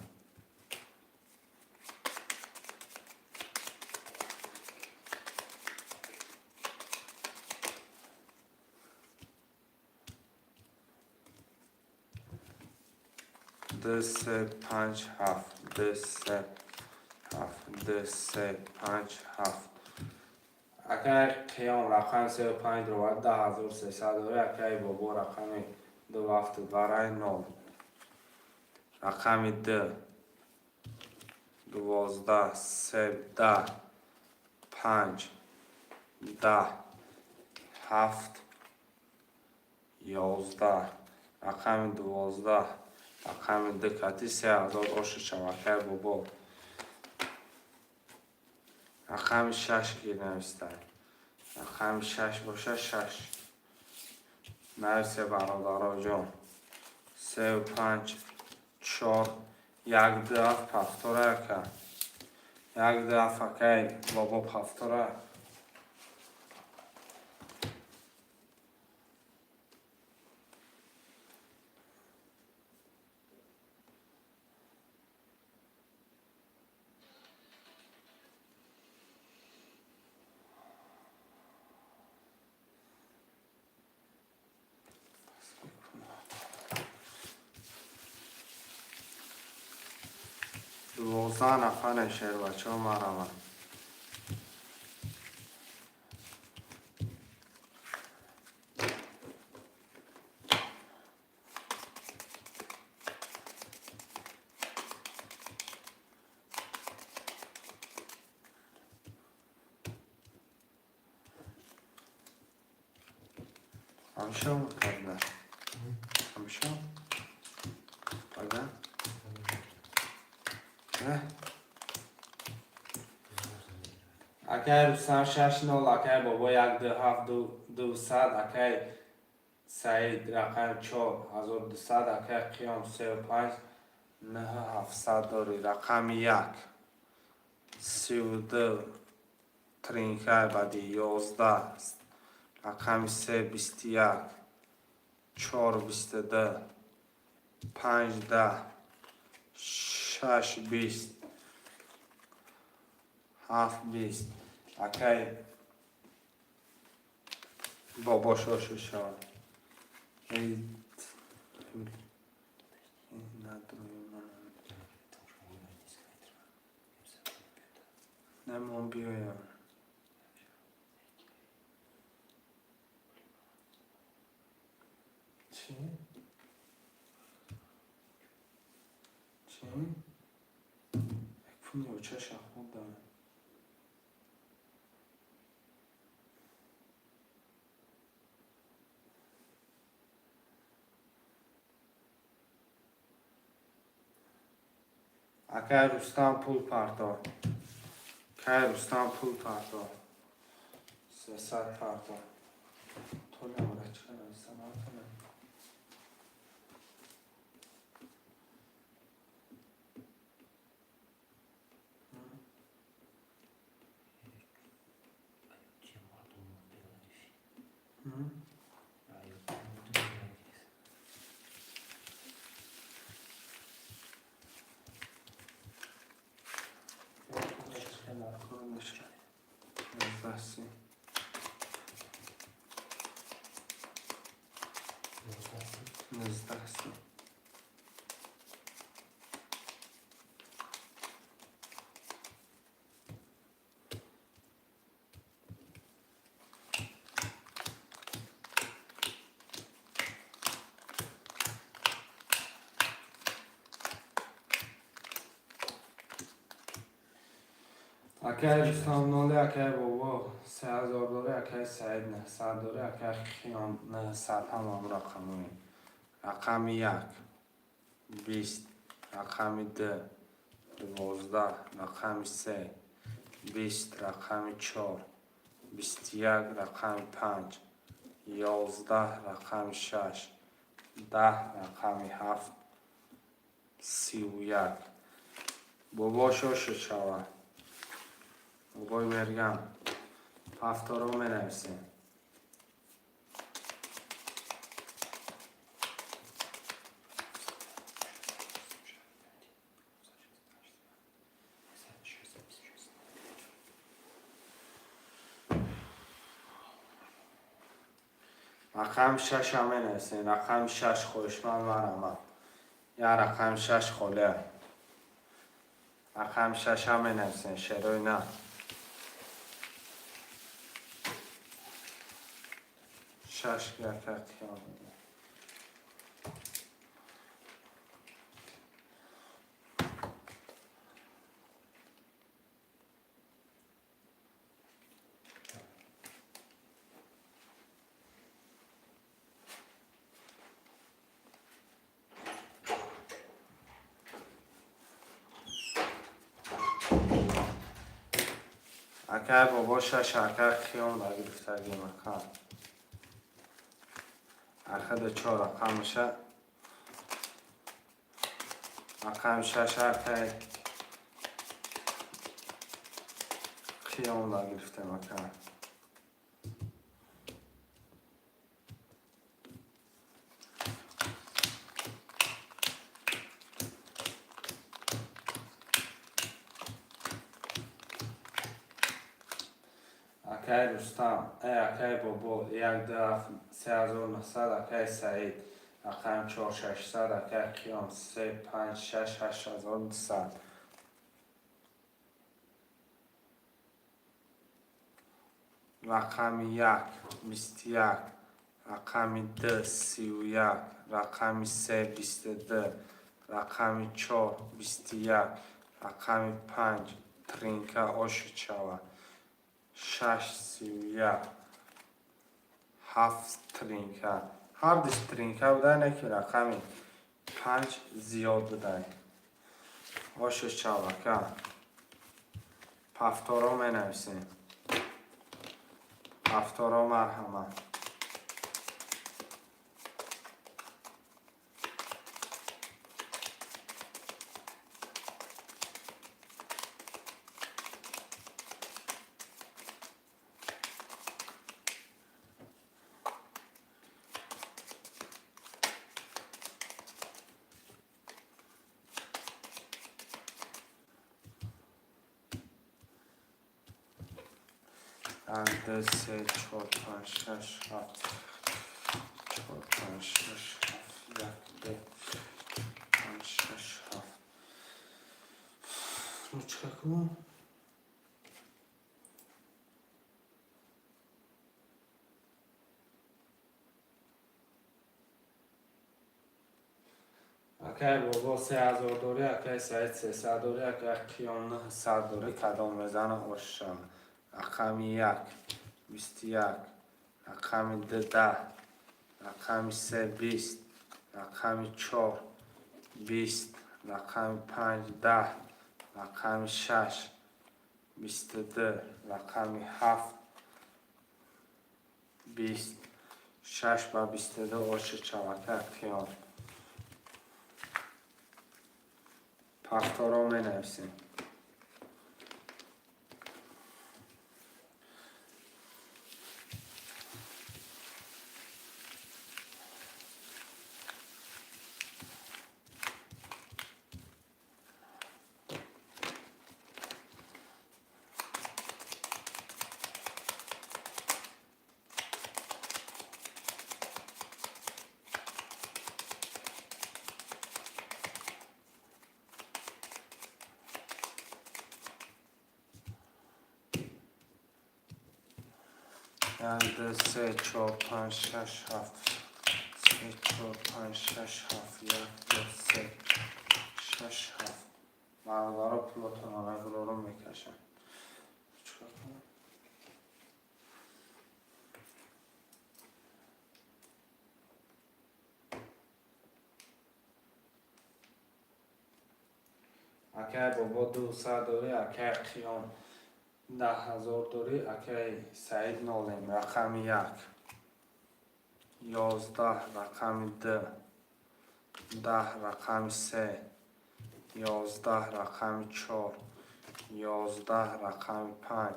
2 3 5 7 2 3 7 2 3 5 7 اگر قیام رقم 35 رو 10300 داره اگر بابا رقم 2 هفته برای 9 رقم 2 12 3 10 5 10 7 11 رقم 12 رقم 2 کتی 3000 آشه شبکه بابا رقم 6 گیر نوشته رقم 6 باشه 6 نویسه برادرها جان 3 و 5 4 1 2 پفتوره که 1 2 فکر بابا پفتوره دوازده نفر نشیر بچه ها مرمه همیشه هم کرده همیشه بگه اگر روستم 6 0 اگر بابا 1 2 7 200 اگر سعید رقم 4200 اگر قیام 3 و 5 9 700 داری رقم 1 32 ترینکه بعدی 11 رقم 3 21 4 22 5 10 6 20 7 20 اکی بابا شو شد این نمون بیایم چی؟ چی؟ یک پونی و چشم خود دارم اگر رستم پول پردار که رستم پول پردار 300 پردار تو نمونه چه نویستم بسی نزدستی اگر رستم ناله اگر بابا 3000 داره اگر سعید 900 داره اگر خیام 900 هم رقمونه رقم 1 20 رقم 2 12 رقم 3 20 رقم 4 21 رقم 5 11 رقم 6 10 رقم 7 31 بابا شو شود بابای مرگم هفته رو می نویسیم رقم 6 هم می نویسیم رقم 6 خوشمند مرمه یا رقم 6 خوله رقم 6 هم بنویسین شروع نه 6 یک اختیار بده اگر بابا 6 اگر خیام را گرفتگی مکان اخد 4 رقم میشه رقم 6 اگر خیام را گرفته مکان اکی رستم اکی بابا 1,3900 اکی سعید رقم 4,600 اکی قیام 3 5 6 8,200 رقم 1 21 رقم 2 31 رقم 3 22 رقم 4 21 رقم 5 ترینکه آش چاوه 6 31 7 ترینکه هر دست ترینکه بوده نه که رقم 5 زیاد بوده آش چاوه که پفتارا می نویسیم پفتارا مرحمه یک دو سه چهار پنج شش هفت چهار پنج شش هفت یک دو پنج شش هفت رو چکو اکی بابا 3,000 دوری اکی سعید 300 دوری اکی کیان 900 دوری کدام بزن آشم رقم 1 21 رقم 2 10 رقم 3 20 رقم 4 20 رقم 5 10 رقم 6 22 رقم 7 20 6 با 22 آش چوکه کیان پفتارا می نویسیم یک دو سه چهار پنج شش هفت سه چهار پنج شش هفت یک دو سه شش هفت مقدار پلوتونانه رو میکشم اکی بابا 200 دوری اکی قیام 10,000 دوری اکی سعید نولیم رقم 1 11 رقم 2 10 رقم 3 11 رقم 4 11 رقم 5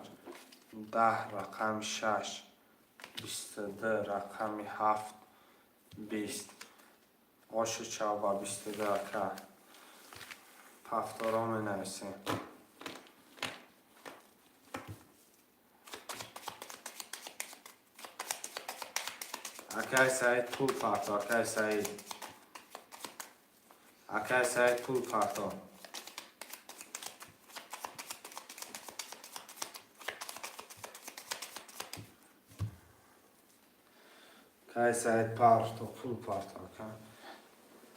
10 رقم 6 22 رقم 7 20 آش چوبه 22 اکی پفتارا می نویسیم اکی سعید طول پفت اکی سعید اکای سعید پول پرتان اکای سعید پرتو پول پرتان کن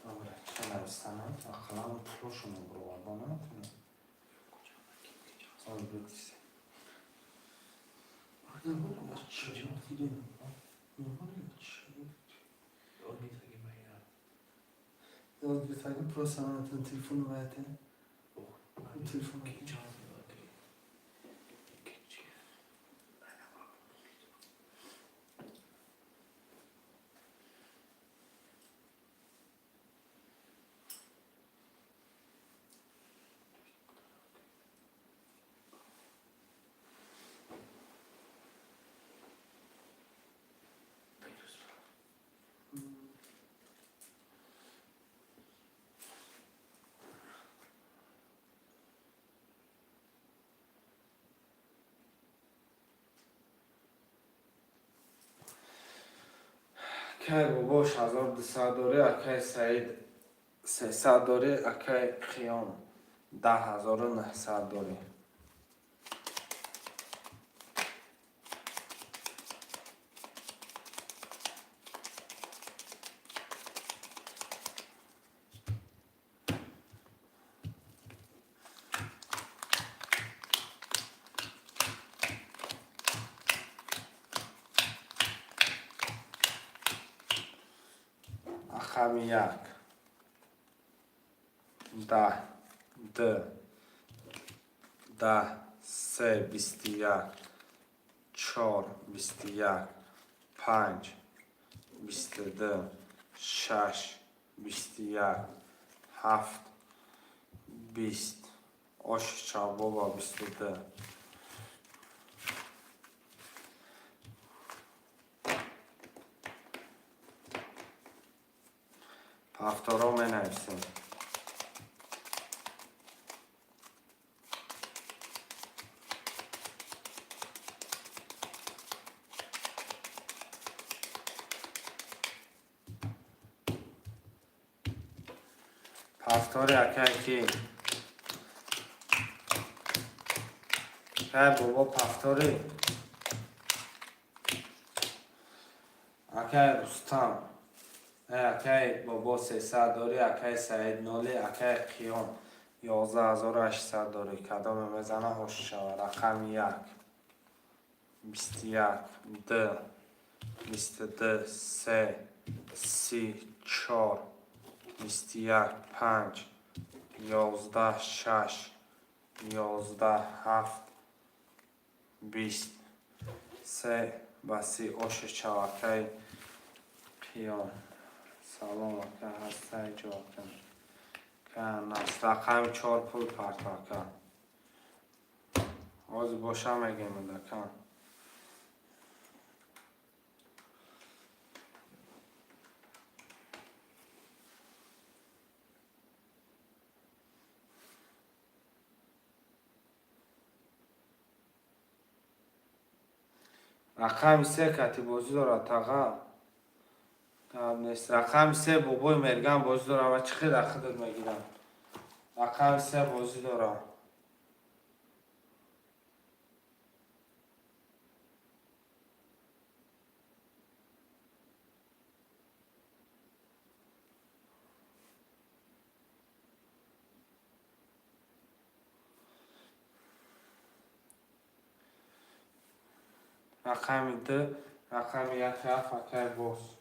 آره چه نوستنم اخلام پولشونو برو آبانه سال بیتیسی Yalnız bir tane pro sanatın telefonu verdi. Bu telefonu اکای باباش 1200 داره اکای سعید 300 داره اکای خیام 10900 داره اخم یک 10 10 3 21 4 21 5 22 6 21 7 20 oş çababa 22 Автора менависем. Автори акаки. Акай бобо автори. Акай Рустам. اکای بابا 300 داری اکای سعید نالی اکای خیام 11800 داری کدام میزنه هوش شود رقم 1 21 2 22 3 34 21 5 11 6 11 7 20 3 بسی هوش شود اکای خیام سلام که هسته جا کن که نست رقم 4 پول پرتا کن آز باشه میگه میده کن رقم 3 کتی بازی داره تاقا نیست رقم 3 بابای مرگم بازی دارم و چه خیلی خودت میگیرم رقم 3 بازی دارم رقم 2 رقم 1 هفت اکر باز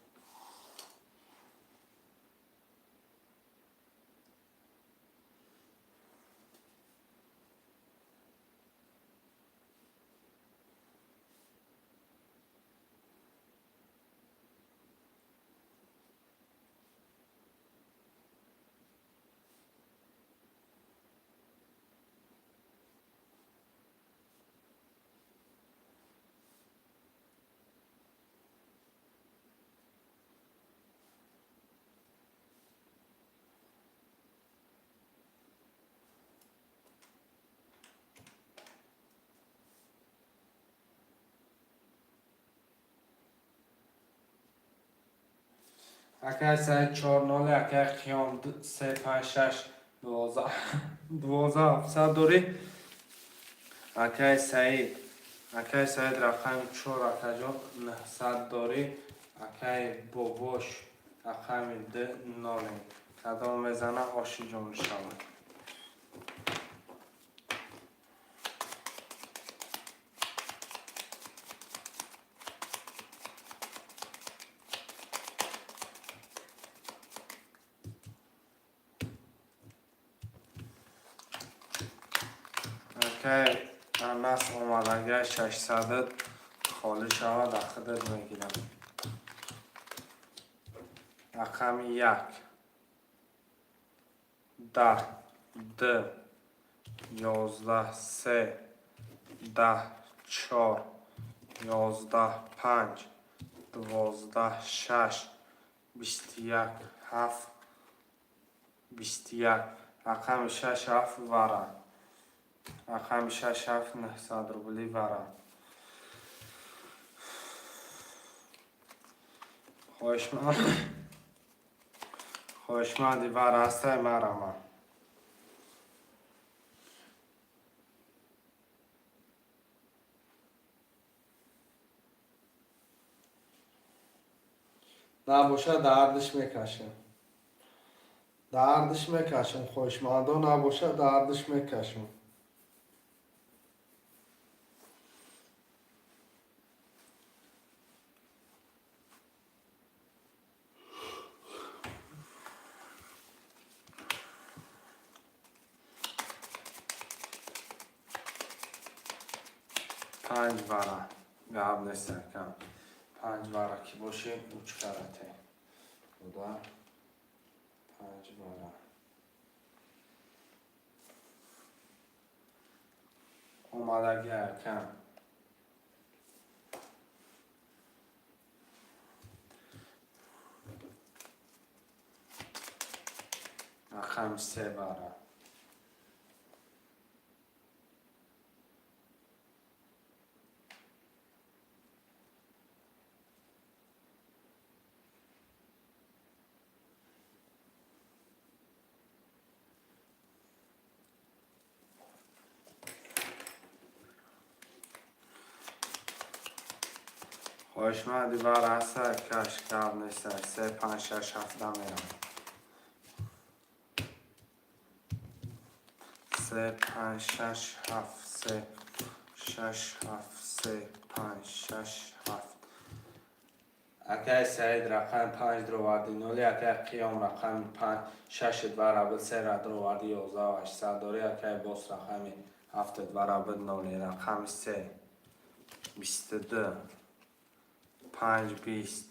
اکای سعید 4-0 اکای قیام 3-5-6 12 700 داری اکای سعید رقم 4 اکای جان 900 داری اکای باباش رقم 2 کدام میزنه آشی جان شود اکای انس آمد اگه 600 خالی شود اخدت میگیرم رقم 1 10 2 11 3 10 4 11 5 12 6 21 7 21 رقم 6 7 ورق رقم 6 7 900 روبلی ورق خوش مادی ورق هسته مرمه نباشه دردش میکشم خوشماندا نباشه دردش میکشم 5 ورق گاب نیست کم 5 ورق که باشه اوچ کرده بودا 5 ورق اومدگی کم رقم 3 ورق خوش مادی ورق هسته کش گاب نیست 3 5 6 7 میرم 3 5 6 7 3 6 7 3 5 6 7 اکای سعید رقم 5 دروادی نولی اکای قیام رقم 5 6 برابر 3 دروادی 11 800 داری اکای باس رقم 7 برابر نولی رقم 3 22 5 20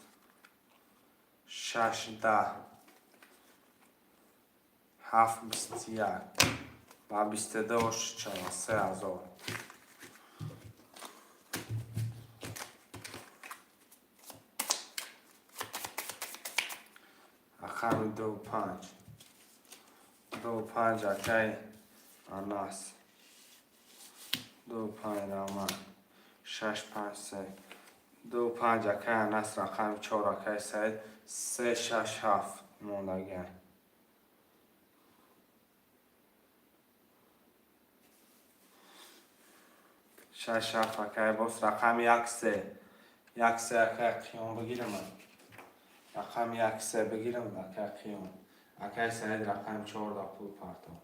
6 10 7 21 و 22 چرا 3000 رقم 2 5 2 5 اکای اناس 2 5 رامان 6 5 3 2 5 اکای اناس رقم 4 اکای سعید 3 6 7 موندگه 6 7 اکای باس رقم 1 3 1 3 اکای قیام بگیرم رقم 1 3 بگیرم اکای قیام اکای سعید رقم 4 پول پارتم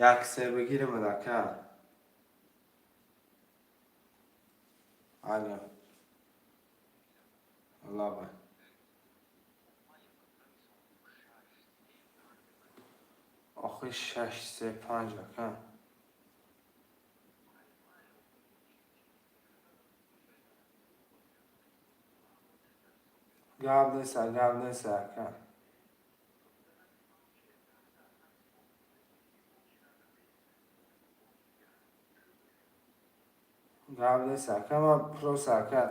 1 3 بگیرم اکای آلیا الله بای آخه 6 3 5 اکای گاب نیست اکای گاب نیست اکای ما پروس اکای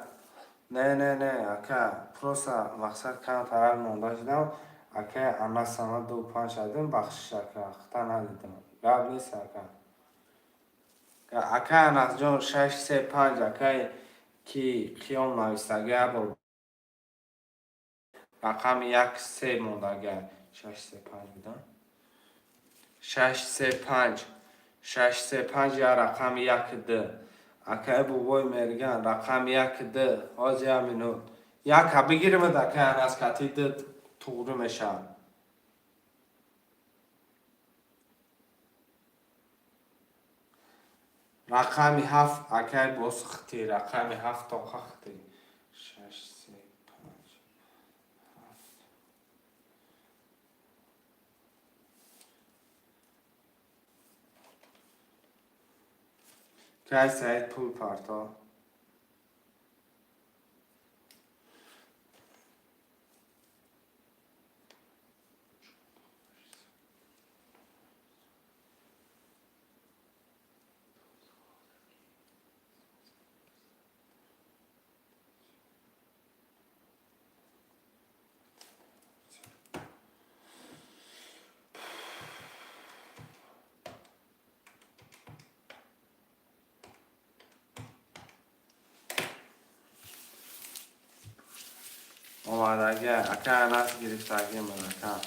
نه اکای پروس مقصد کم طرف مونده شدم اکای انا سما 2 5 شدیم بخشش اکای اختا ندیدم گاب نیست اکای اکای انس جان 635 اکای کی خیام نویستگی بود رقم 1 3 موندگی 635 بودن 635 635 یا رقم 1 ده اکای بوبای مرگن رقم 1 ده حاجی امینو یک بگیریم اکای انس کتی ده توغرو میشه رقم 7 اکای باز خطی رقم 7 تا خطی 6 3 5 که سعید پول پارتا اومدگی اکا انس گرفتگی من اکا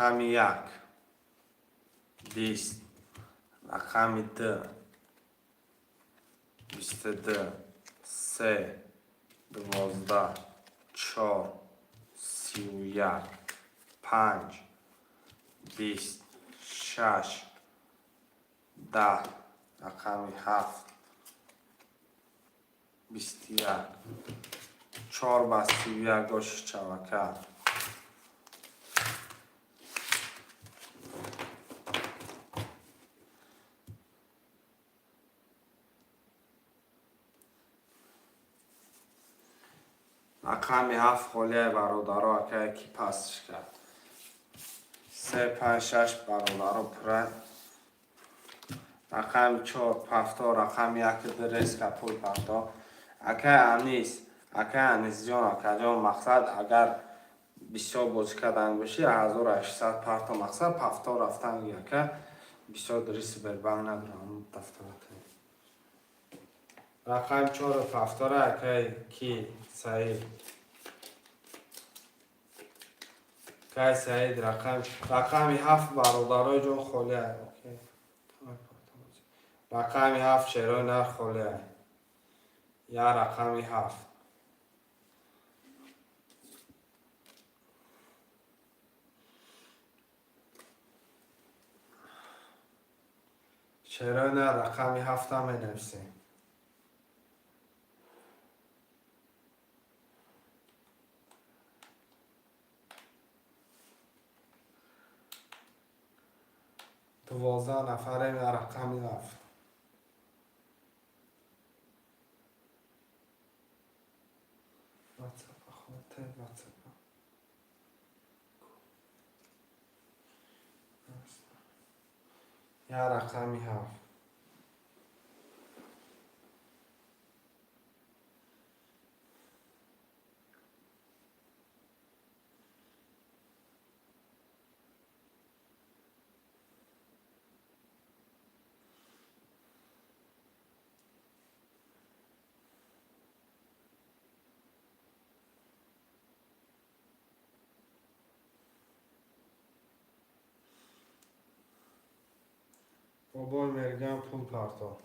رقم 1 20 رقم 2 22 3 12 4 31 5 20 6 10 رقم 7 21 4 با 31 گوش چوکه رقم 7 خاله برادرها که کی پسش کرد 3 5 6 برادرها پره رقم 4 پفتا رقم 1 درس که پول پفتا اکه انیس جان اکه جان مقصد اگر بسیار بازی کردن باشی 1800 پفتا مقصد پفتا رفتن یکه بسیار درس بربنگ ندارم دفتر رقم 4 پفتا را اکه کی سعید که سعید رقم 7 برادرای جان خاله رقم 7 شیرای نر خاله یا رقم 7 شیرای نر رقم 7 هم نویسیم دوازده نفریم یا رقم 7 یا رقم 7 بابای مرگم پول پرتا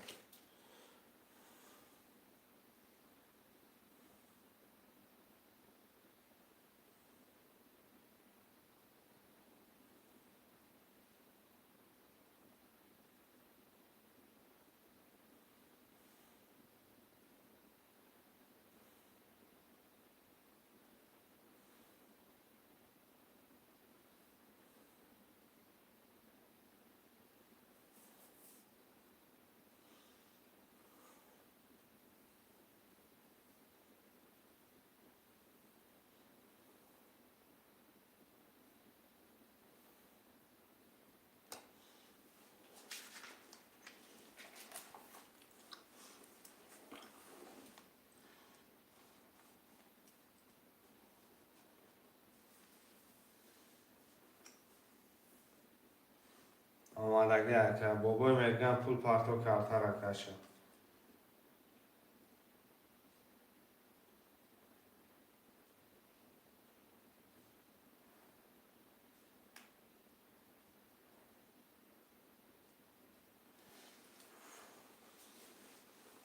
آمادگی که بابای میگم پول پارتو کارتا را کشم.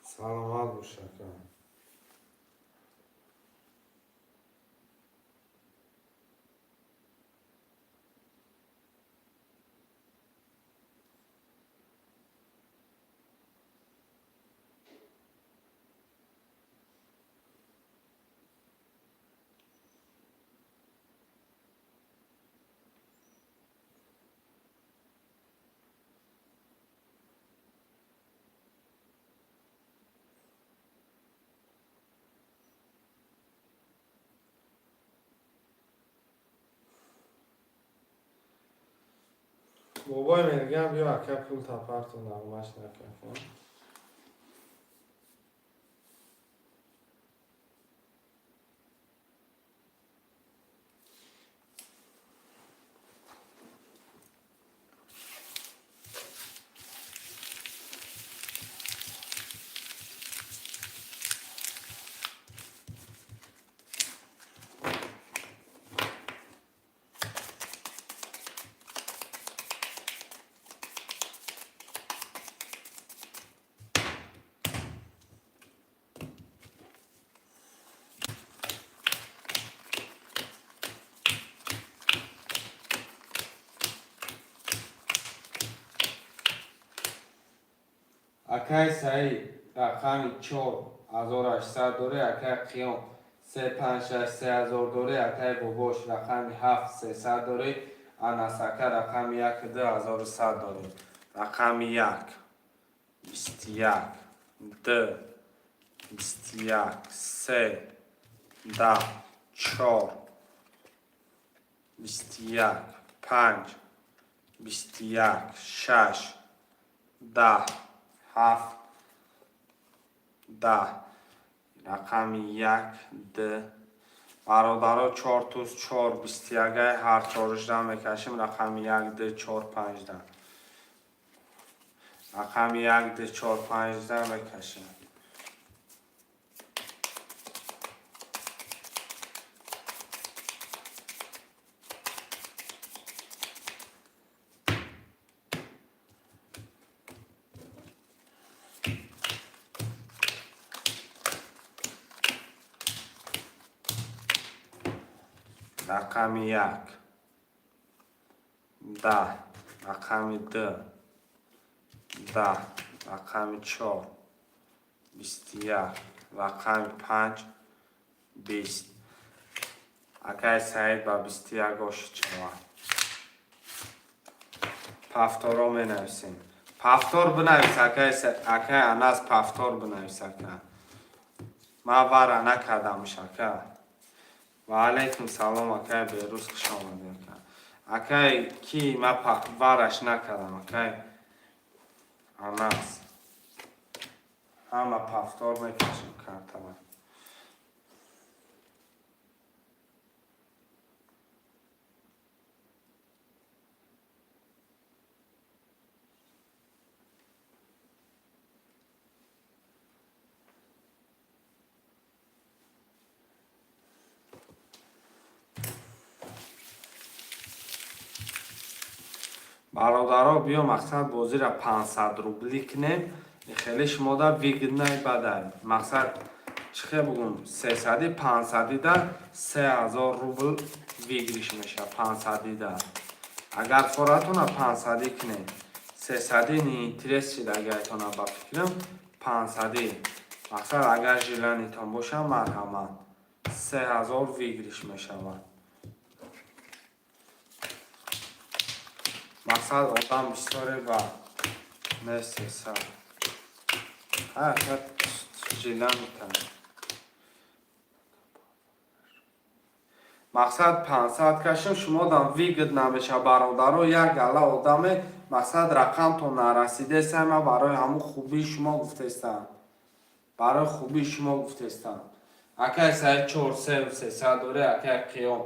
سلامت باشه که. بابای میگم بیا که پول تا پارتو نرمش نکن. اکای سعی رقمی 4800 دوره اکای قیام 356 3000 دوره اکای بابوش رقمی 7300 دوره اناسکه رقمی 12100 دوره رقمی 1 21 2 21 3 10 4 21 5 21 6 10 7 10 رقمی 1 2 برادرها 4 توز 4 21 هر 4 میکشیم رقمی 1 2 4 5 10 رقمی 1 2 4 5 10 میکشیم. رقمی 1 10 رقمی 2 10 رقمی 4 21 رقمی 5 20 اکای سعید با 21 گوش چوان پفتار رو می نویسیم. پفتار بنویس اکای اناس پفتار بنویس اکای ما واره نکردمش اکای و علیکم سلام اکای بیروز خوش آمدیم اکای کی ما وارش نکردم اکای اناس همه پفتار میکشیم کرتبه برادرها بیا مقصد بازی را 500 روبلی کنیم خیلی شما در ویگنای بدن مقصد چخه بگم 300 500 در 3000 روبل ویگریش میشه 500 در اگر فراتون 500 کنیم 300 نی ترس شد اگر ایتون با فکرم 500 مقصد اگر جلانیتون باشه مرحمت 3000 ویگریش میشه مقصد آدم بسیاره و مثل سر ها خد جلان میتن مقصد 500 کشم شما دام ویگد نمیشه برادرو یک گله آدم مقصد رقم تو نرسیده سیمه برای همون خوبی شما گفته استم برای خوبی شما گفته استم اکه سر 4 3 300 دوره اکه قیام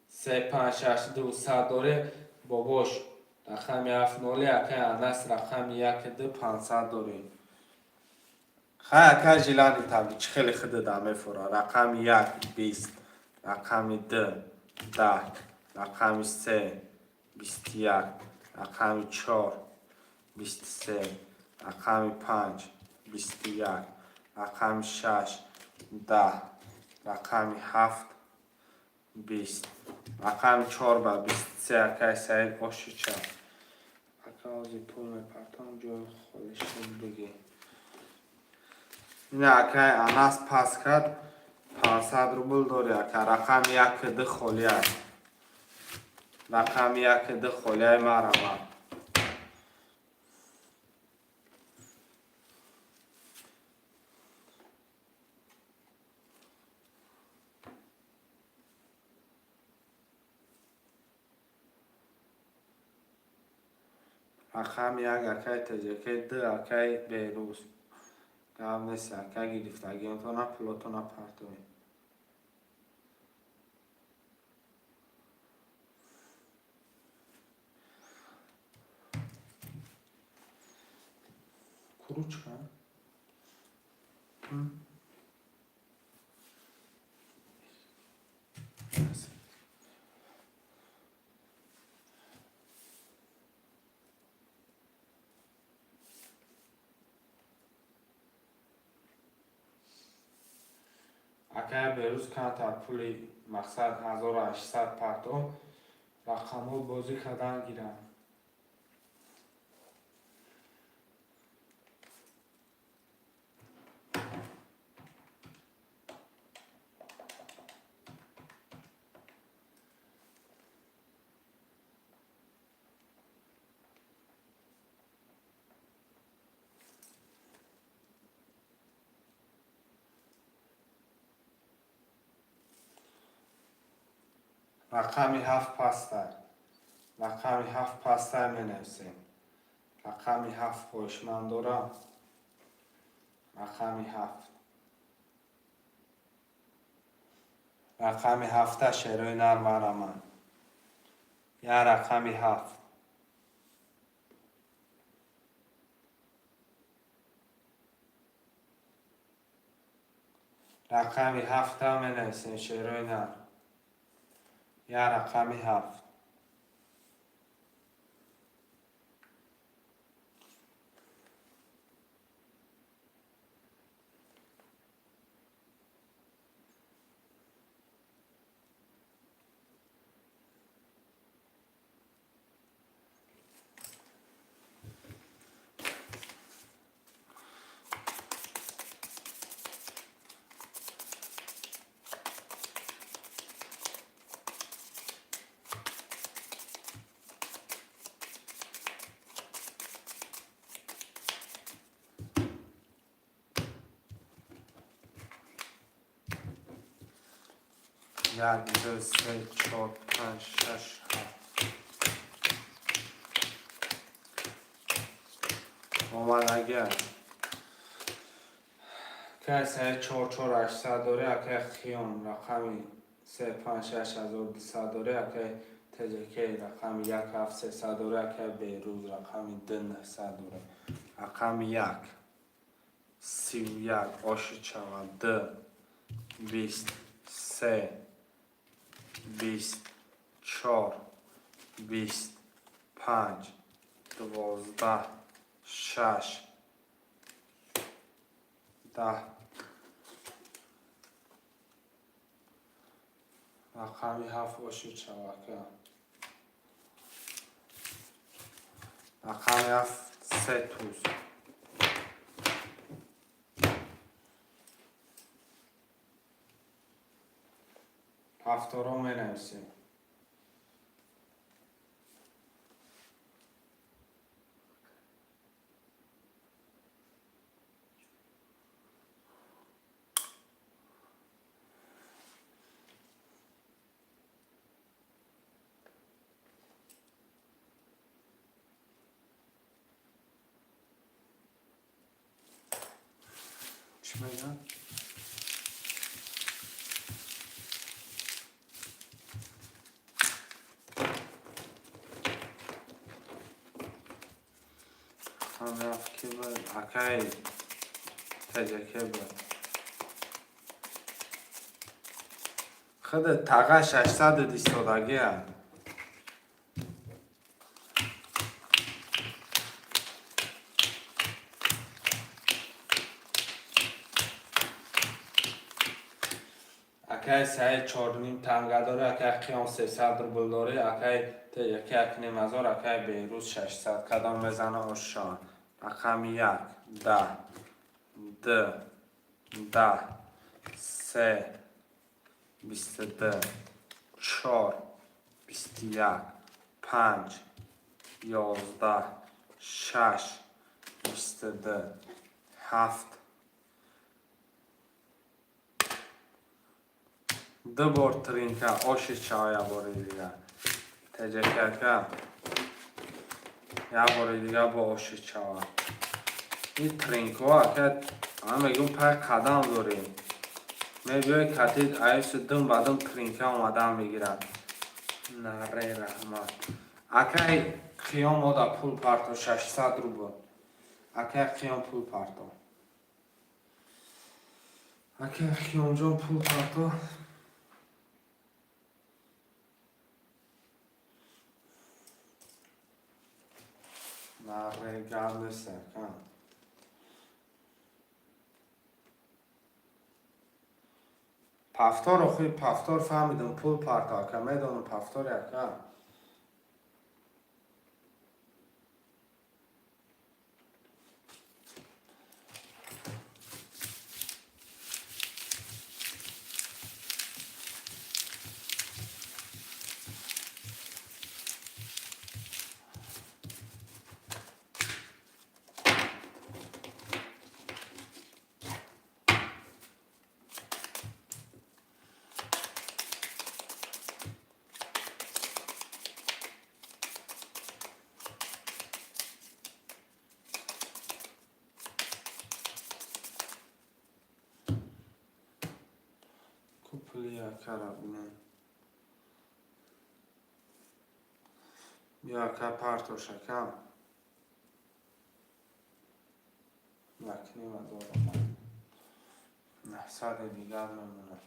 3 5 6 200 دوره باباش رقم 7 اکه انس رقم 12500 داریم. خیلی اکه جیلانی تبلی چه خیلی خیلی دامه فرا. رقم 1 20، رقم 2 10، رقم 3 21، رقم 4 23، رقم 5 21، رقم 6 10، رقم 7 20، رقم 4 با 23 اکه سعید باشی چه اکه آزی پول میپرتم جای خودشون بگی. این اکه انس پس کرد 500 روبل داری اکه رقم 1 ده خولی است. رقم 1 ده خولی مرمه. رقم 1 اکه تجکه 2 اکه بیروز. گام نیست اکه گرفتگی تو نه پلوتو نه پرتوی. Kuruçka. Hı? اکه بیروز کنه تا پولی مقصد 1800 پرتو رقمو بازی کردن گیرم. رقمی 7 پسته. رقمی 7 پسته می نویسیم. رقمی 7 خوشمند دارم. رقمی 7. رقمی 7 شیروی نرم من. یا رقمی 7. رقمی 7 می نویسیم شیروی نرم. یا رقمی 7. یک دو سه چهار پنج شش هفت. آمد اگر که سه چهار چهار 800 داره اکه خیام رقمی 3 5 6 1200 داره اکه تجکی رقم 1 7 300 داره اکه بیروز رقمی 2 900 داره رقم 1 31 آش چوان 2 20 3 20 4 20 5 12 6 10 رقمی 7 باشید شبکه رقمی 7 3 توز هفتارو می نویسیم چی میگن؟ Akay TCK bu. خود تاقه 620 هم. اکای سعی 4.5 تمگه داره، اکای قیام 300 روبل داره، اکای یکی 1,500، اکای بیروز 600. کدام میزنه آشان رقم 1 10 2 10 3 22 4 21 5 11 6 22 7 دو بار ترینکه آش چای باری دیگه تجکه که یه باری دیگه با آش چای این ترینکه ها که همه میگم پای قدم داریم میگوی کتید ایس دم بدم ترینکه آمدن میگیرن نره رحمت اکای خیام ها دا پول پرتا 600 رو بود اکای خیام پول پرتا اکای خیام جان پول پرتا نره گرد سکن پفتار رو خوی پفتار فهمیدم پول پرتا که میدونم پفتار یکه کپلی یکه را بینم یکه پرتو شکم نکنیم از آرام نحصد دیگر نمونه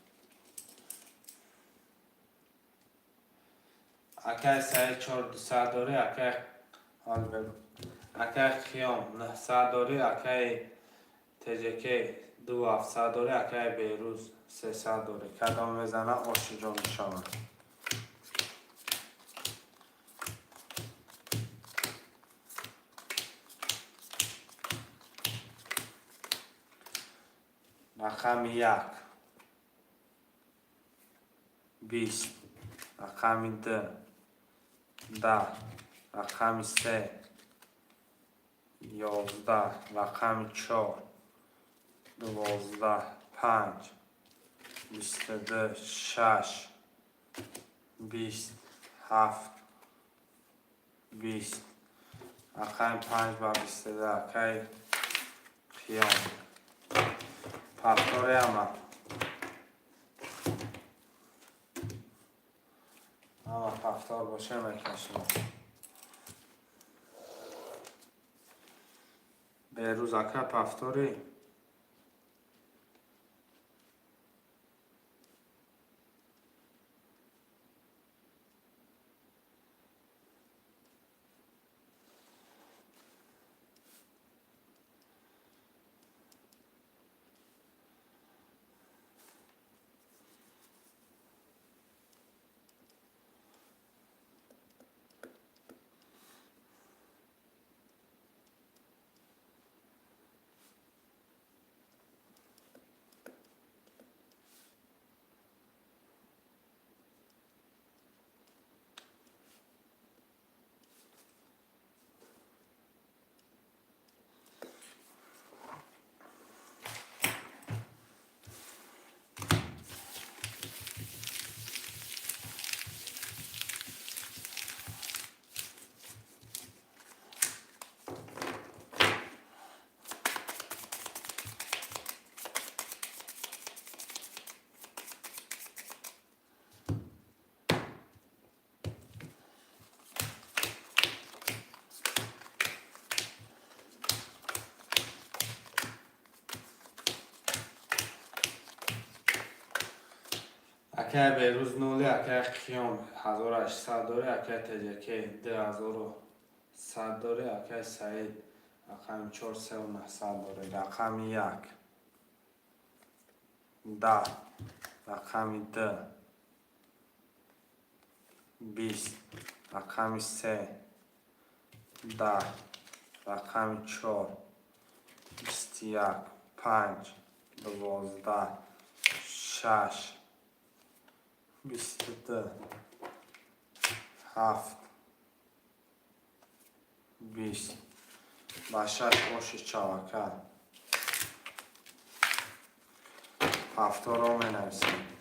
اکه سعی 400 داره اکه حال بگو اکه خیام 900 داره اکه تجکه 2700 داره اکه بیروز 300 داره کدام میزنه آشی جان شما رقم 1 20 رقم 2 10 رقم 3 11 رقم 4 12 5 22 6 20 7 20 رقم 5 و 22 که خیام پفتاره همه پفتار باشه میکشیم به روز اکه پفتاری اکای بیروز نولی اکای قیام 1800 داره اکای تجکی 2100 داره اکای سعید رقم 4900 داره رقم 1 10 رقم 2 20 رقم 3 10 رقم 4 21 5 12 6 22 7 20 باشش باشه چاوکه هفته رو می نویسیم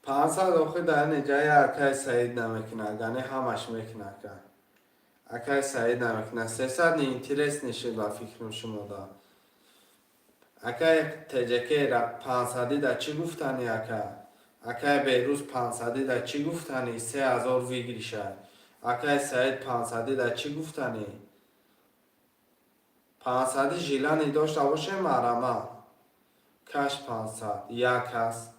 پانصد آخه در نجای اکای سعید نمیکنه گنه همش میکنه که اکای سعید نمیکنه 300 اینترس نشه با فکرم شما دا اکای تجکی را 500 در چی گفتنی اکای بیروز 500 در چی گفتنی 3000 ویگری شد اکای سعید 500 در چی گفتنی 500 جیلانی داشته باشه مرمه کش 500 یک هست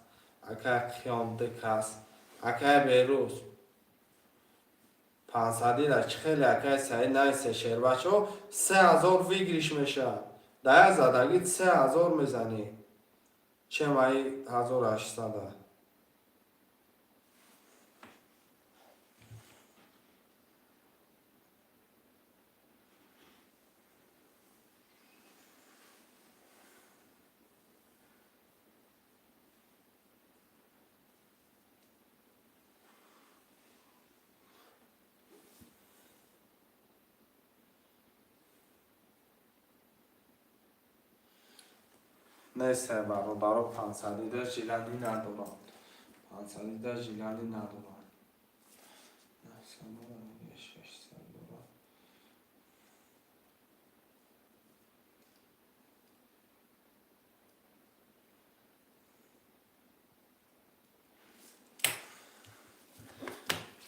اکای قیام 2 هست اکای بیروز 500 در چی خیلی اکای سعید نایسه شیر بچه ها 3000 ویگریش میشه ده زدگید 3000 میزنی چه مایی 1800 نیسته برادر 500 در جیلانی ندارم 500 در جیلانی ندارم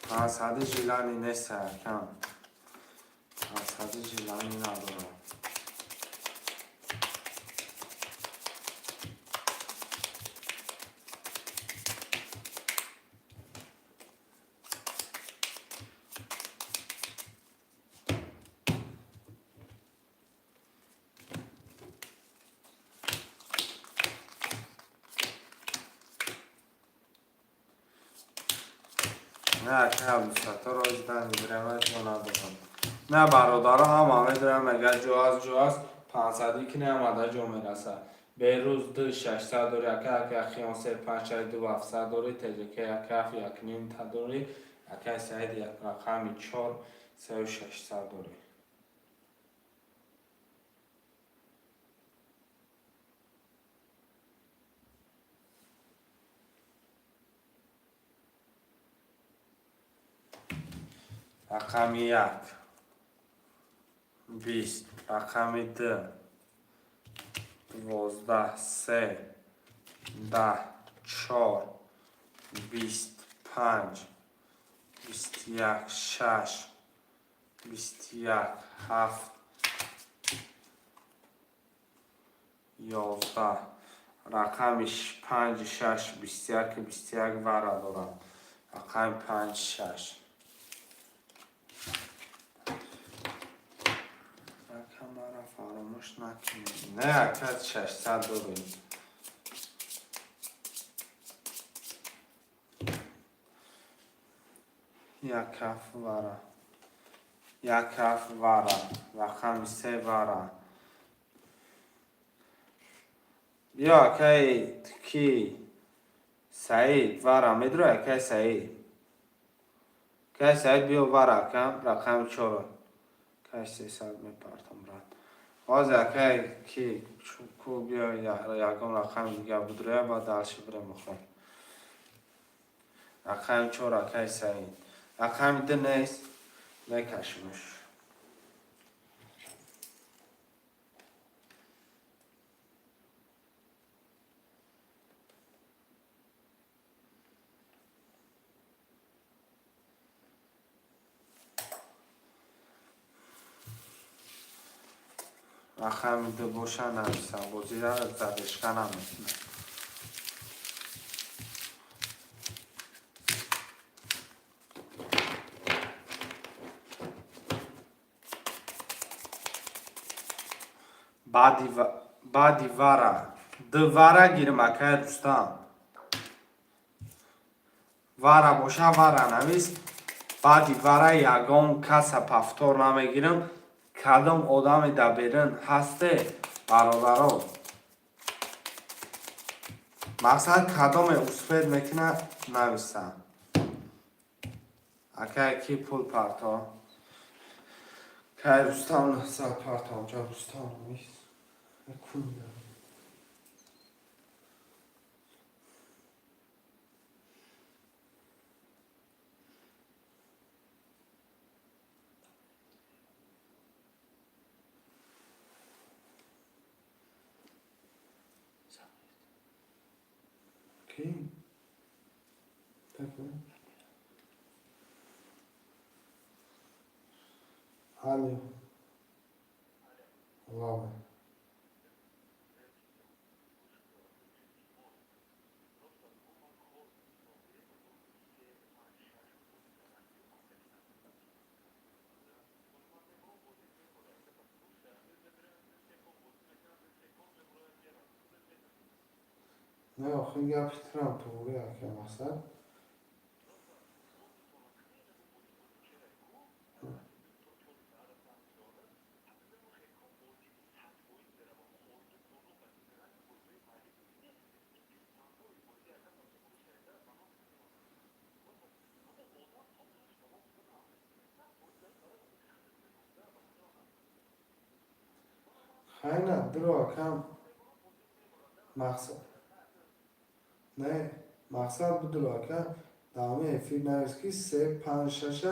500 جیلانی نیسته کم 500 جیلانی ندارم نه که همسطه را ازدن میگرم جو ندارم نه برادر هم همه دارم اگر جو هست 500 که نمده جو میرسه بیروز 2600 داری اکه خیان 35 2700 داری تجکه اکف 1 نیم تا داری اکه سعید یک رقم 4 3600 داری رقم 1 20 رقم 2 12 3 10 4 25 21 6 21 7 11 رقم 5 6 21 وره دارم رقم 5 6 فراموش نکنید نه اکت 600 داریم یک کف وره یک کف وره رقم 3 وره بیا کی سعید وره میدره که سعید بیا وره کم رقم 4 که 300 میپرتم رد باز اکه کی کو بیا یکم رقم دیگه بدره با دلش بره مخون رقم 4 اکه سعید رقم 2 نیست بکشمش رقم 2 باشه نویسم بازی را زدش کنم میتونم. بعدی واره دو واره گیرم اکای دوستان واره باشه واره نویس بعدی واره یگان کس پفتار نمیگیرم کدام آدم دبیرن هسته برادران مقصد کدام اسفید میکنه نویسم اکای کی پول پرتا که دوستان نحصد پرتا اونجا دوستان نویس کنیم کی؟ بکن علی الله نه آخه گپ ترامپ بوده که مقصد خیلی درو کم مقصد نه مقصد بود که دامه فیلم نویس که 3 5 6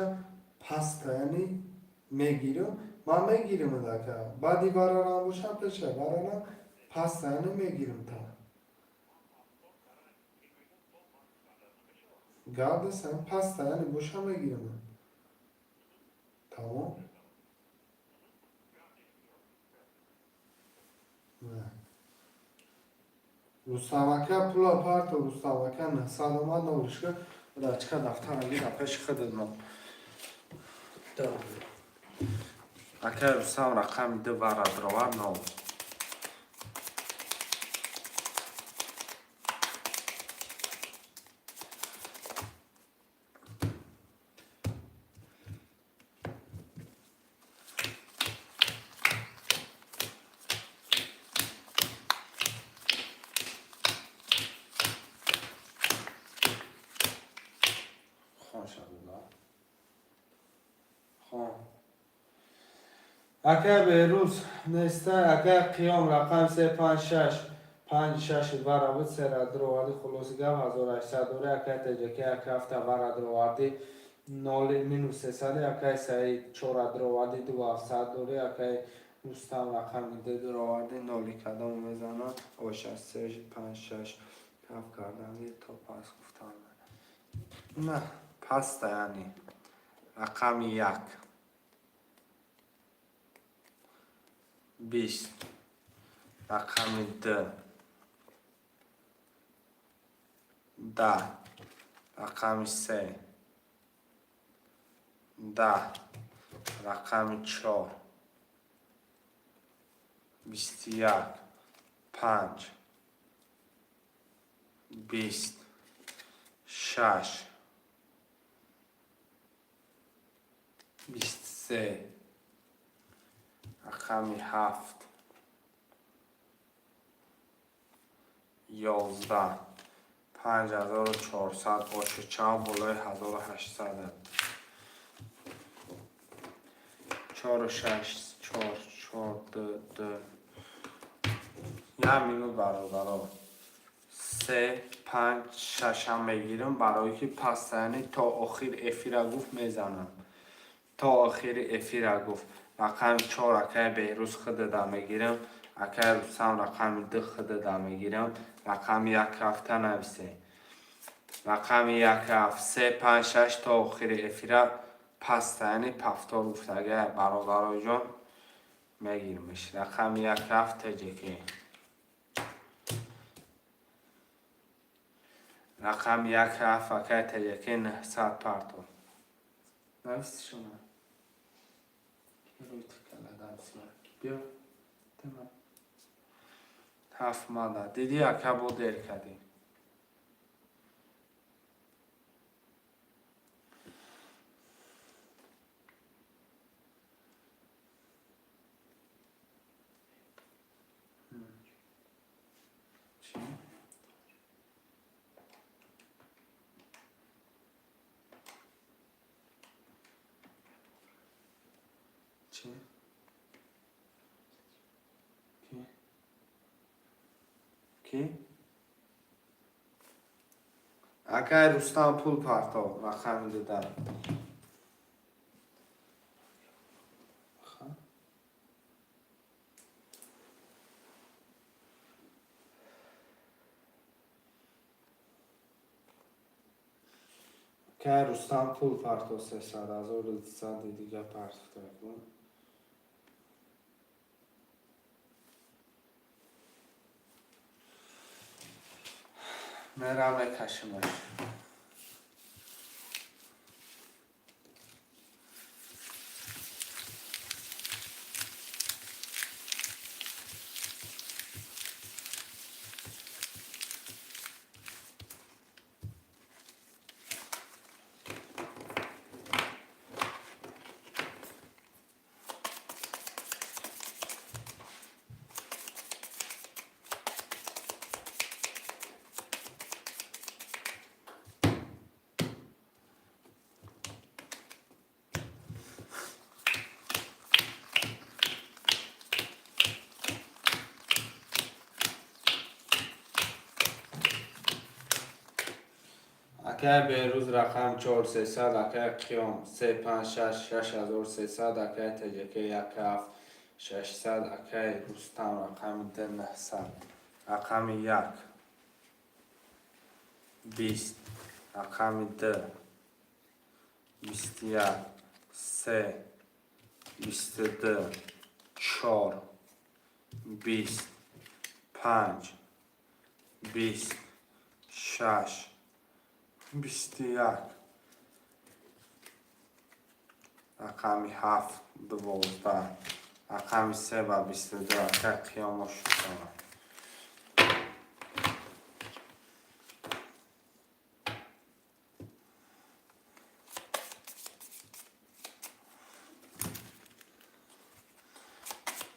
پستا یعنی میگیرم من میگیرم که بعدی بارا را باشم پشه بارا را پستا یعنی میگیرم تا گرد سن پستا یعنی باشم میگیرم تمام نه روستامکه پولا پارت و روستامکه نه سلامت نولشکه راچکه دفتر اگه دفعش خدد من اکه روستام رقم 2 برا دروار نو اگر به روز نیسته اگر قیام رقم 3 5 6 5 6 برابر 3 را دروادی خلاصی گم 1800 دوره اگر تجکی اگر هفته برا دروادی 0 مینوس 300 اگر سعی 4 دروادی 2700 دوره اگر روستم رقم 2 دروادی 0 کدام میزنن اوش از 3 5 6 کف کردم یه تا پس گفتم نه پس یعنی رقم 1 20 رقم 2 10 رقم 3 10 رقم 4 21 5 20 6 23 رقم 7 11 5400 باشه چند بالای 1800 4 6 4 4 2 یه مینوت برادرها 3 5 6 هم میگیرم برای که پس یعنی تا آخر افیره گفت میزنم تا آخر افیره گفت رقم 4 اکه بیروز خود ده میگیرم اکه روسم رقم 2 خود ده میگیرم رقم 1 هفته نویسه رقم 1 هفته 3 5 6 تا آخر افیره پس یعنی پفتار گفت اگه برادرای جان میگیرمش. رقم 1 7 تجکی. رقم 1 7 اکای تجکی 900 پارتو. نویسی شما. روی تکل دم سیاه. بیا. تمام. 7 ماده. دیدی اکا بود دیر کردی. چی؟ کی؟ اکای رستم پول پارتو رقم دیدم. که رستم پول پارتو 300 1200 دیگه پارتو کن. میرم بکشمش. اکای بیروز رقم 4300 اکای قیام 356 6300 اکای تجکی 1 600 اکای رستم رقم 900 رقم 1 20 رقم 2 21 3 22 4 20 5 20 6 21 رقم 7 12 رقم 3 و 22 اکای قیام شد.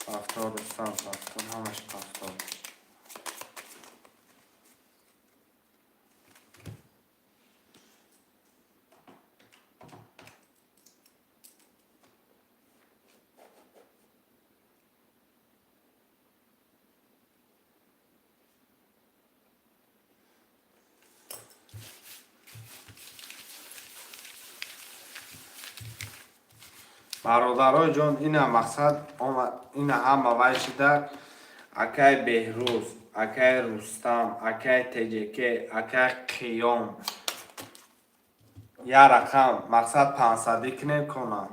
هفتاد رستم هفتاد همش هفتاد. برادرای جان این مقصد این همه ویشده اکای بهروز اکای رستم اکای تجکی اکای قیام یا رقم مقصد 500 کنه کنم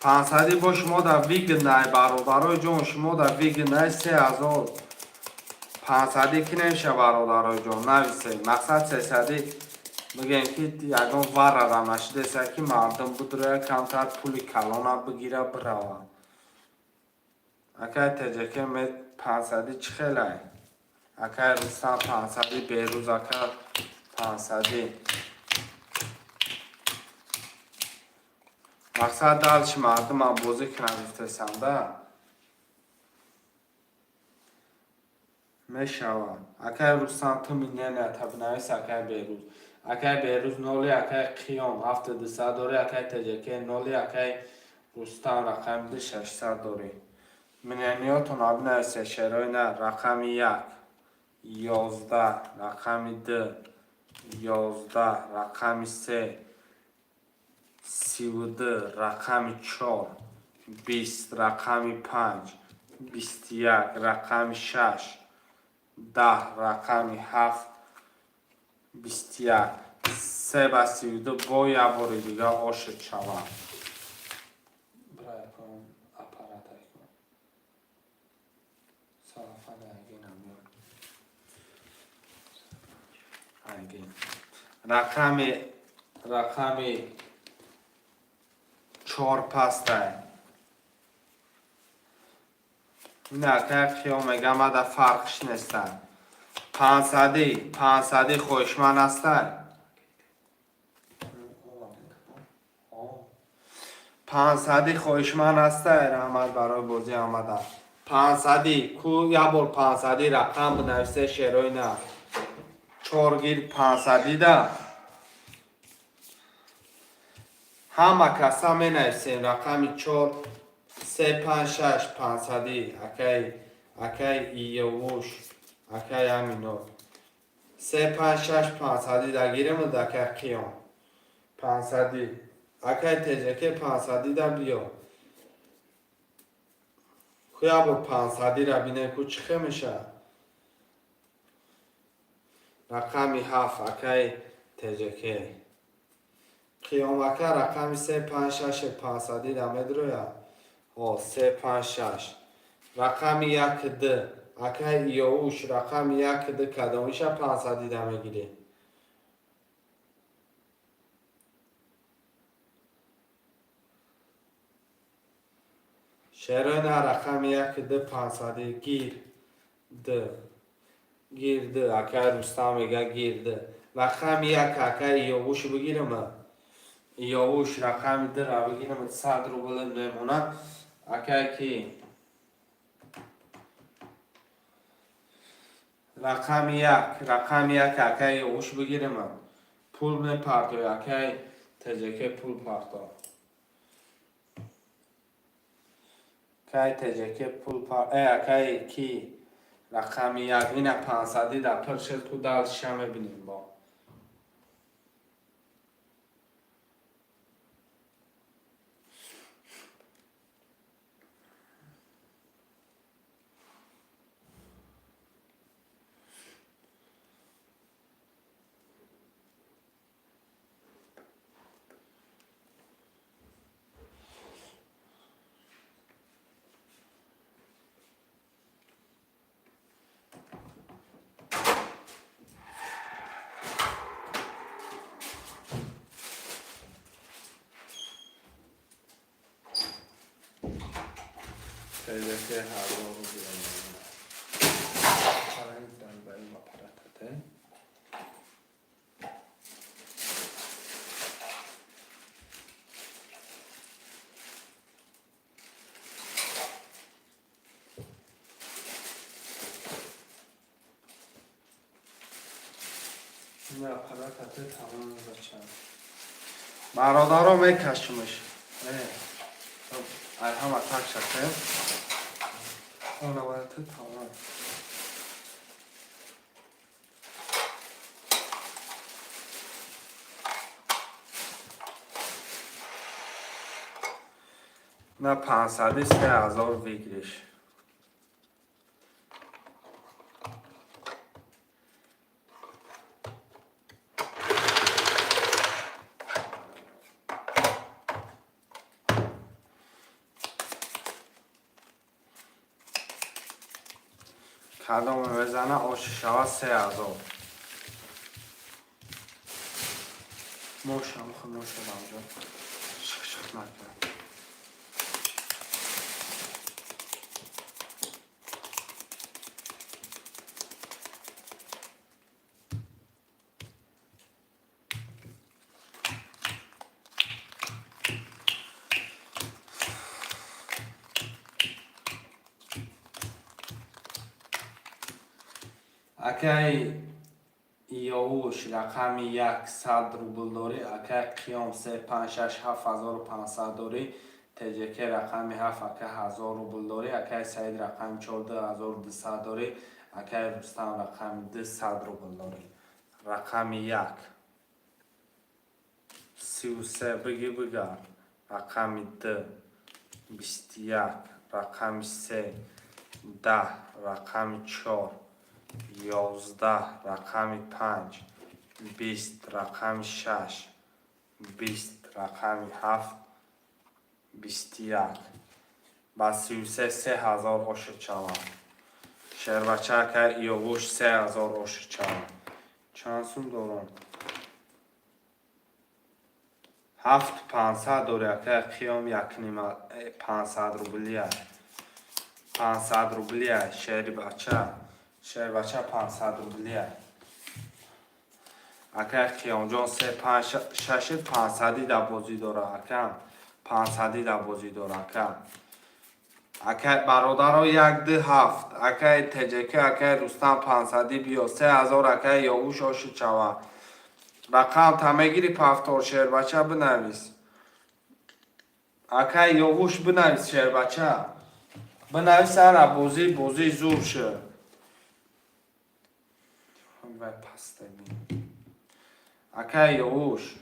500 با شما در ویگ نه برادرای جان شما در ویگ نه 3500 کنه شه برادرای جان نویسه مقصد 300 بگیم که یکم ور رقم نشده است که مردم بود روی کمتر پولی کلان بگیره بروه اکای تجکی 500 چه خیلی اکای رستم 500 بیروز اکای 500 مقصد دلش مردم هم بازی کنه سنده میشوه اکای رستم تو مینه نه تبنویس اکای بیروز اکای بیروز نولی اکای قیام 700 داری اکای تجکی نولی اکای رستم رقم 600 داری منیاتون ابنویسه شروع نه رقم 1 11 رقم 2 11 رقم 3 32 رقم 4 20 رقم 5 21 رقم 6 10 رقم 7 21 3 و 32 با یه باری دیگه آشد شوم برای کنم اپارات کن میگیریم. رقم 4 پسته. این اکه قیام میگم در فرقش نیستن. 500 خوشمن هستن. 500 خوشمن هسته. رحمت برای بازی آمده. 500 کو یا بار 500 رقم بنویسه شیروی نه. 4 گیر 500 ده. همه کسا می نویسیم رقم 4 3 5 6 500 اکی ایووش اکی همینو 3 5 6 500 در گیرم در قیام 500 اکی تجکه 500 در بیا خویا با 500 را بینه کو چخه میشه رقمی 7 اکی تجکه قیام اکی رقمی 3 5 6 500 در مدرویا 3 5 6 رقم 1 ده اکی یوش رقم 1 ده کدامیش 500 ده میگیری شیرین رقم 1 ده 500 گیر ده اکی روستا میگه گیر ده رقم 1 اکی یوش بگیرم یوش رقم ده را بگیرم 100 روبل میمونه اکی کی رقم 1 اکی یوش بگیرم پول میپرتو اکی تجکه پول پرتو اکی تجکه پول پرتو اکی کی رقم 1 این 500 در پرشل تو دلش میبینیم با تجکه هر رو بگیرم پرنگ دنبایی ما پرتته نه پرتته تمام بچه برادر رو میکشمش هم اتاک شده اون باید تمام نه 500 3000 بگیرش کدام بزنه آش شوا 3000 موشم خود موشم همجا شخشخ نکرد اکی یاوش رقم 100 روبل داری اکی قیام 3 5 6 7500 داری تجکه رقم 7 اکی 1000 روبل داری اکی سعید رقم 14200 داری اکی رستم رقم 200 روبل داری رقم 1 33 بگی بگر رقم 2 21 رقم 3 10 رقم 4 11 رقم 5 20 رقم 6 20 رقم 7 21 با 33 3000 آش چوان شهر بچه که یووش 3000 آش چوان چند سوم دارم 7500 داره که قیام یک نیمه 500 روبلیه 500 روبلیه شهر بچه 500 روبلیه اکه قیام جان 356 500 در بازی داره اکه 500 در بازی داره اکه برادر ها یک ده هفت اکه تجکه اکه رستم 500 بیا 3000 اکه یاوش آشد چوه رقم تمگیری پفتار شهر بچه بنویس اکه یاوش بنویس شهر بچه بنویس هر بازی زور شه و پسته می اکه یاوش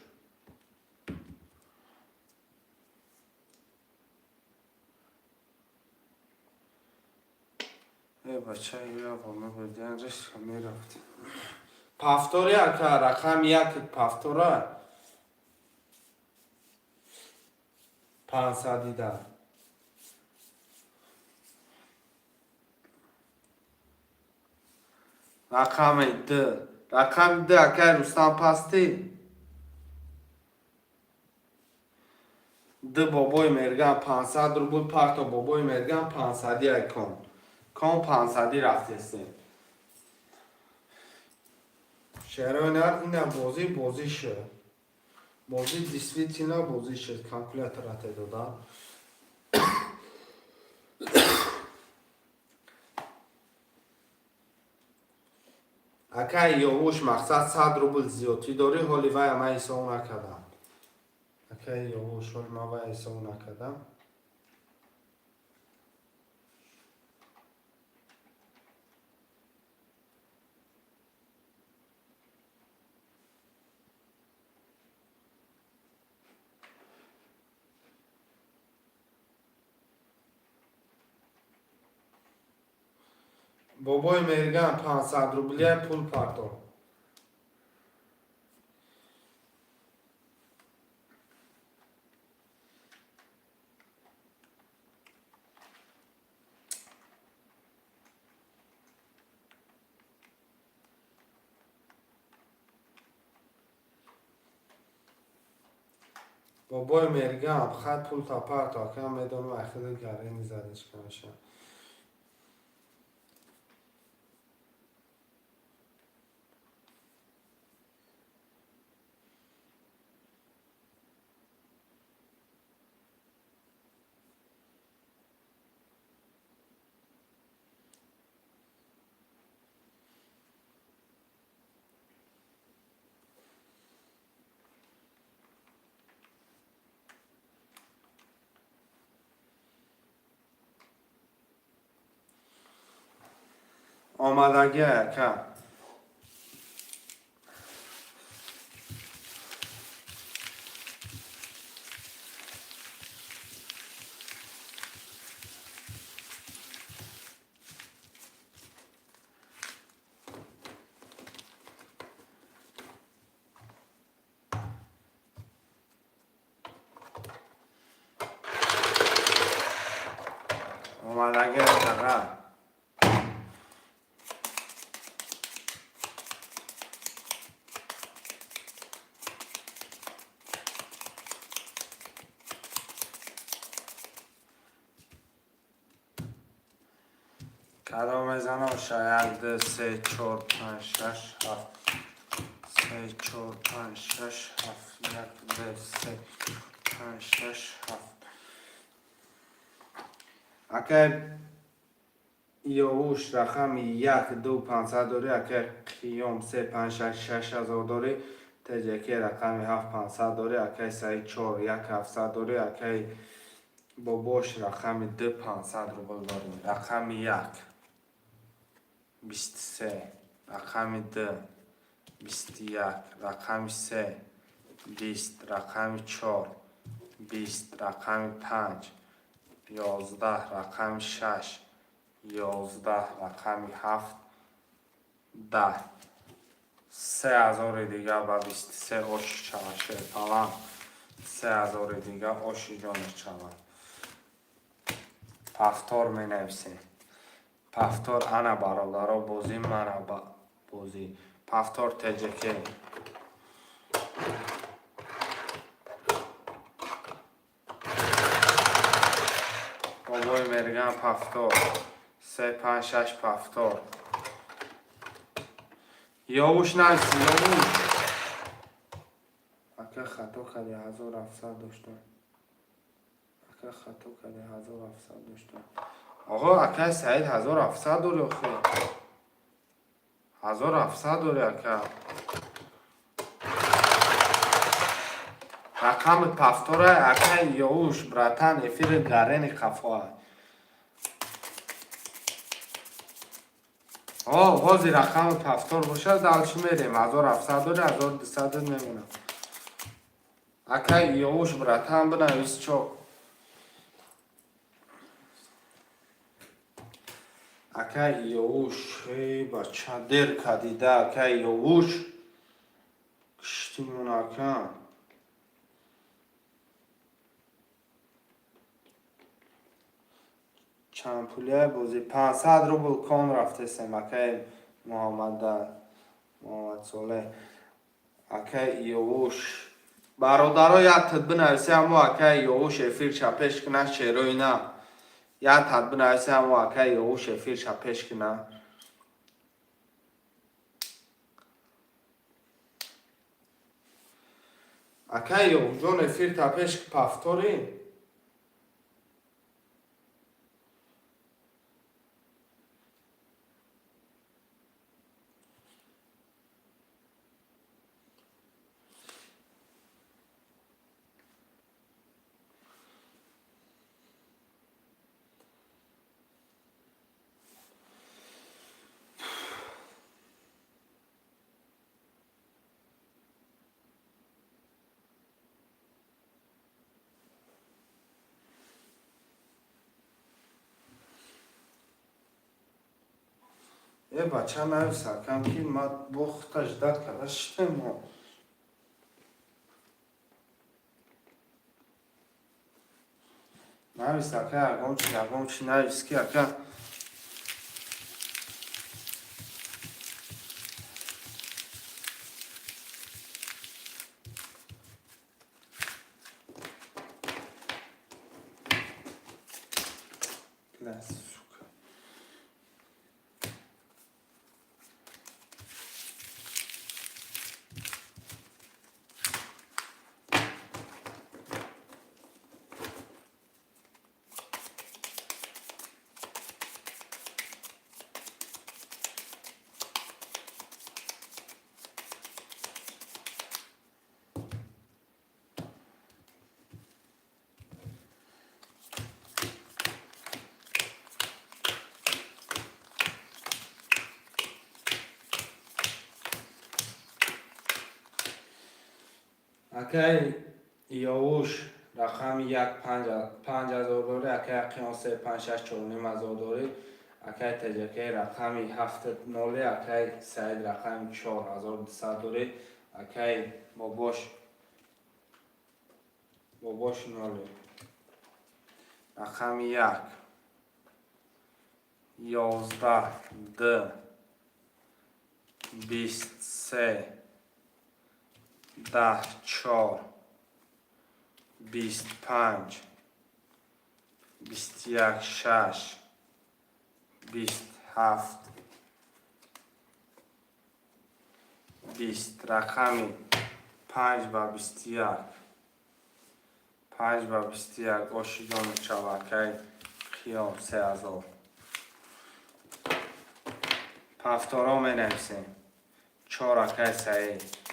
ای بچه یا با ما بودین رشت می رفتی پفتاری اکه رقم یک پفتاره 500 در رقم ده اکه رستم پستی ده بابای مرگم 500 روبل پخت و بابای مرگم 500 یک کن 500 رفتستیم شهرانر اینه بازی شه بازی دیسپلینا بازی شه کالکولاتر رته دادن اکه یاوش مقصد 100 روبل زیادی داری حالی وای ما حساب نکردم اکه یاوش حالی ما وای حساب نکردم بابای مرگم 500 روبلیه پول پرداخت بابای مرگم خط پول تا پرداخت که میدونم اخیر گره میزدش کنشم آمدگی که آمدگی که کدام میزنم شاید 3 4 5 6 7 3 4 5 6 7 1 2 3 5 6 7 اگر یاوش رقم 1 2 500 داری اگر قیام 3 5 6 6000 داری تجکی رقم 7 500 داری اگر 3 4 1 700 داری اگر باباش رقم 2 500 روبل داری رقم 1 23 رقم 2 21 رقم 3 20 رقم 4 20 رقم 5 11 رقم 6 11 رقم 7 10 3000 دیگه با 23 آش چواشه تمام 3000 دیگه آشی جانش چوه پفتار می نویسیم پفتار انا برادرها بازی مرا بازی پافتور تجکه بابای مرگم پافتور 3 5 6 پافتور یاوش نرسی یاوش اکه خطا کردی 1700 داشتم اکه خطا کردی 1700 داشتم آقا اکه سعید 1700 داری آخه 1700 داری اکه رقم پافتوره اکه یاوش براتن افیر گرین قفا بازی رقم پافتور باشه دلچی میریم 1700 داری 1200 میمونه اکه یاوش براتن بنویس چوک اکه یاوش بچه دیر کدیده اکه یاوش کشتیمون اکه چند پولیه بازی 500 روبل کان رفته سیم اکه محمد صالح اکه یاوش برادرها یک تد بنویسی اما اکه یاوش افیر چپش کنه شیروی نه یک تد بنویسی اما اکه یاوش افیر چپش کنه اکه یاوش جون افیر تپش پافتوری بچه نویسه کم که ما بختش داد کدشته ما نویسه که اگم چی نویس که اکه اکه یاوش رقم 5000 داری اکه قیاس 5 6 4 نیم هزار داری اکه تجکه رقم 7 نولی اکه سعید رقم 4200 داری اکه باباش نولی رقم 1 11 10 23 10 4 25 21 6 27 20 رقمی 5 و 21 5 و 21 آشیدان چوکه خیام 3000 پافتورا می نویسیم 4 اکه سعید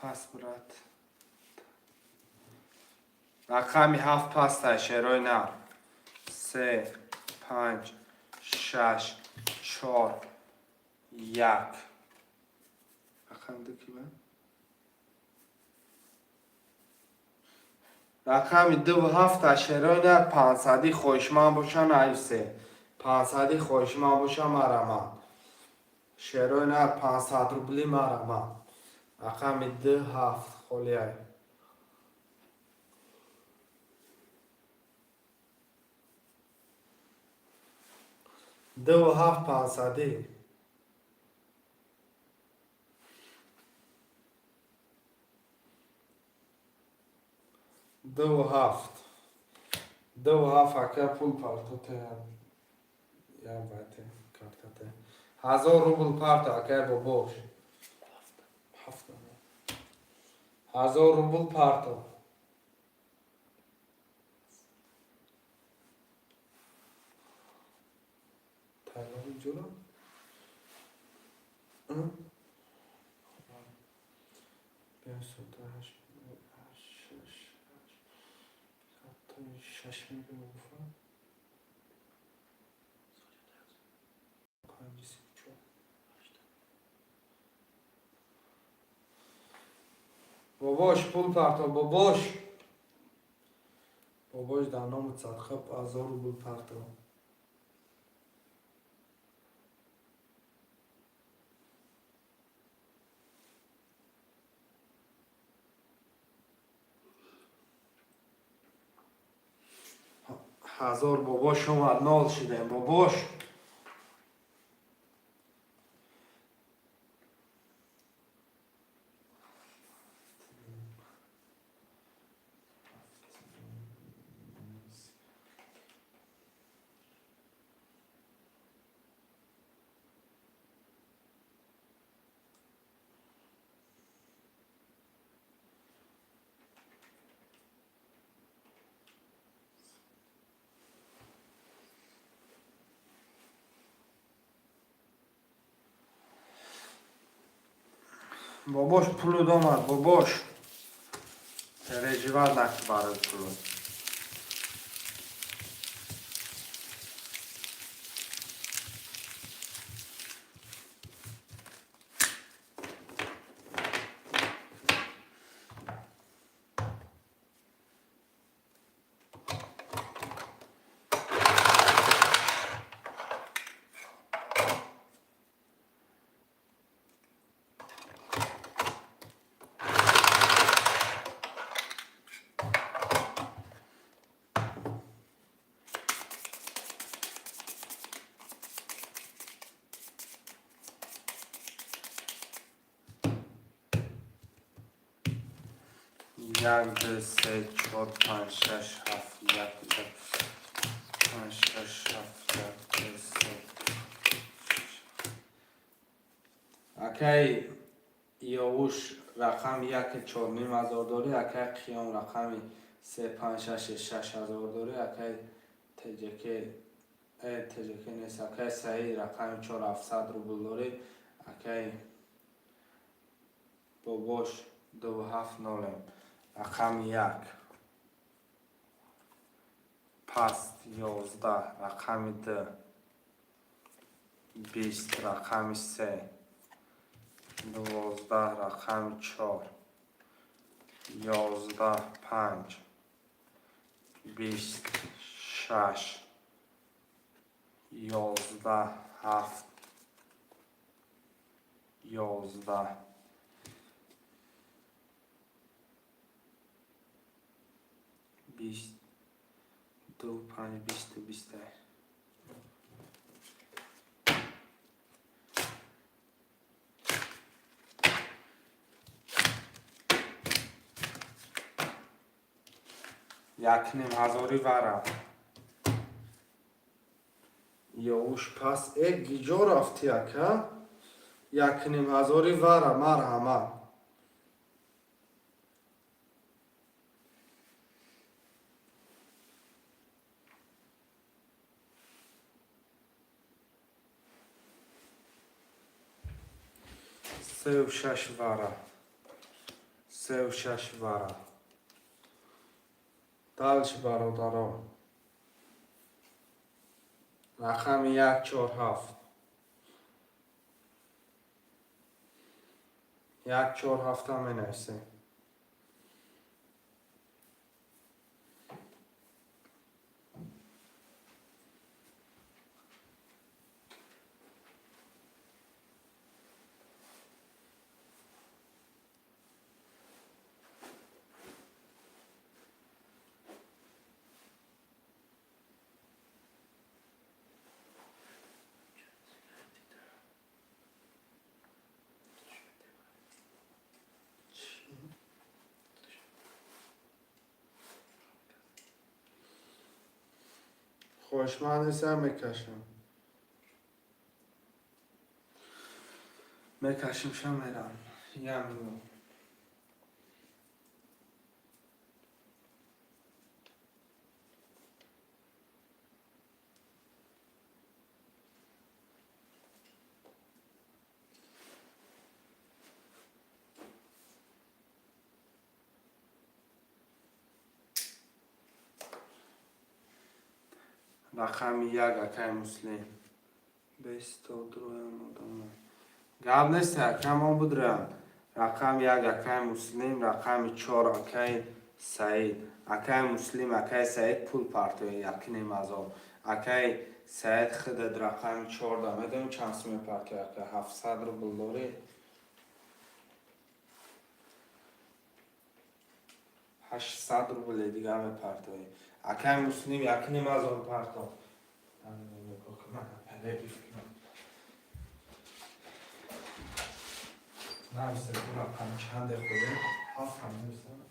پس برات رقمی 7 پس شیروی نه 3 5 6 4 1 رقم دو کی من رقم 27 اشتران 500 خوشمان باشن ایسه 500 خوشمان باشن مرمان شران 500 روبلی مرمان رقم 27 خولیه 27 500 27 اکر پول پارتوته یا باته کارتاته 1000 روبل پارتو اکر بابوش 1000 روبل پارتو تایلانی جورا شش میلیون باباش پول پارتو باباش در نام صدقه 1000 روبل پارتو هزار باباش اومد نال شده باباش باباش پول دامد باباش رجیوار نکت برای پول یک دو سه چهار پنج شش هفت یک دو پنج شش هفت یک دو سه اکی یاوش رقم یک 4500 داری اکی قیام رقم 3 5 6 6000 داری اکی تجکه نیست اکی صحیح رقم 4700 روبل داری اکی باباش 27 نولم رقم 1 پس 11 رقم 2 20 رقم 3 12 رقم 4 11 5 26 11 7 11 20 2 5 20 20 یک نیم هزاری ورم یاوش پس یک گیجا رفتی اکا یک نیم هزاری ورم مرحمت 36 вара. 36 вара. Дальше, бародарон. Рақами 147. 147 менависем. خوشمند نیستم میکشم. میکشیم شم میرم. یمنو. رقم یک اکای مسلم 22 مردم گاب نیست اکم آن بود رم رقم یک اکای مسلم رقم 4 اکای سعید اکای مسلم اکای سعید پول پارتوی یکی مزار اکای سعید خدد رقم 4 میدونم چند سوم پارتوی اکای 700 روبل داری 800 روبل دیگه همه پارتوی اکای مسلم یکی مزار پارتو نمیسته کنم هم چند خوده هفت هم نمیسته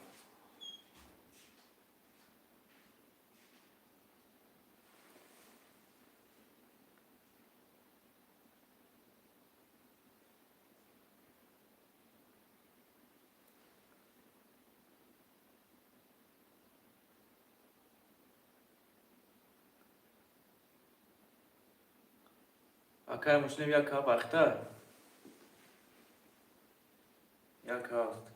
اکای مسلم یک کاپ اختر یک هفت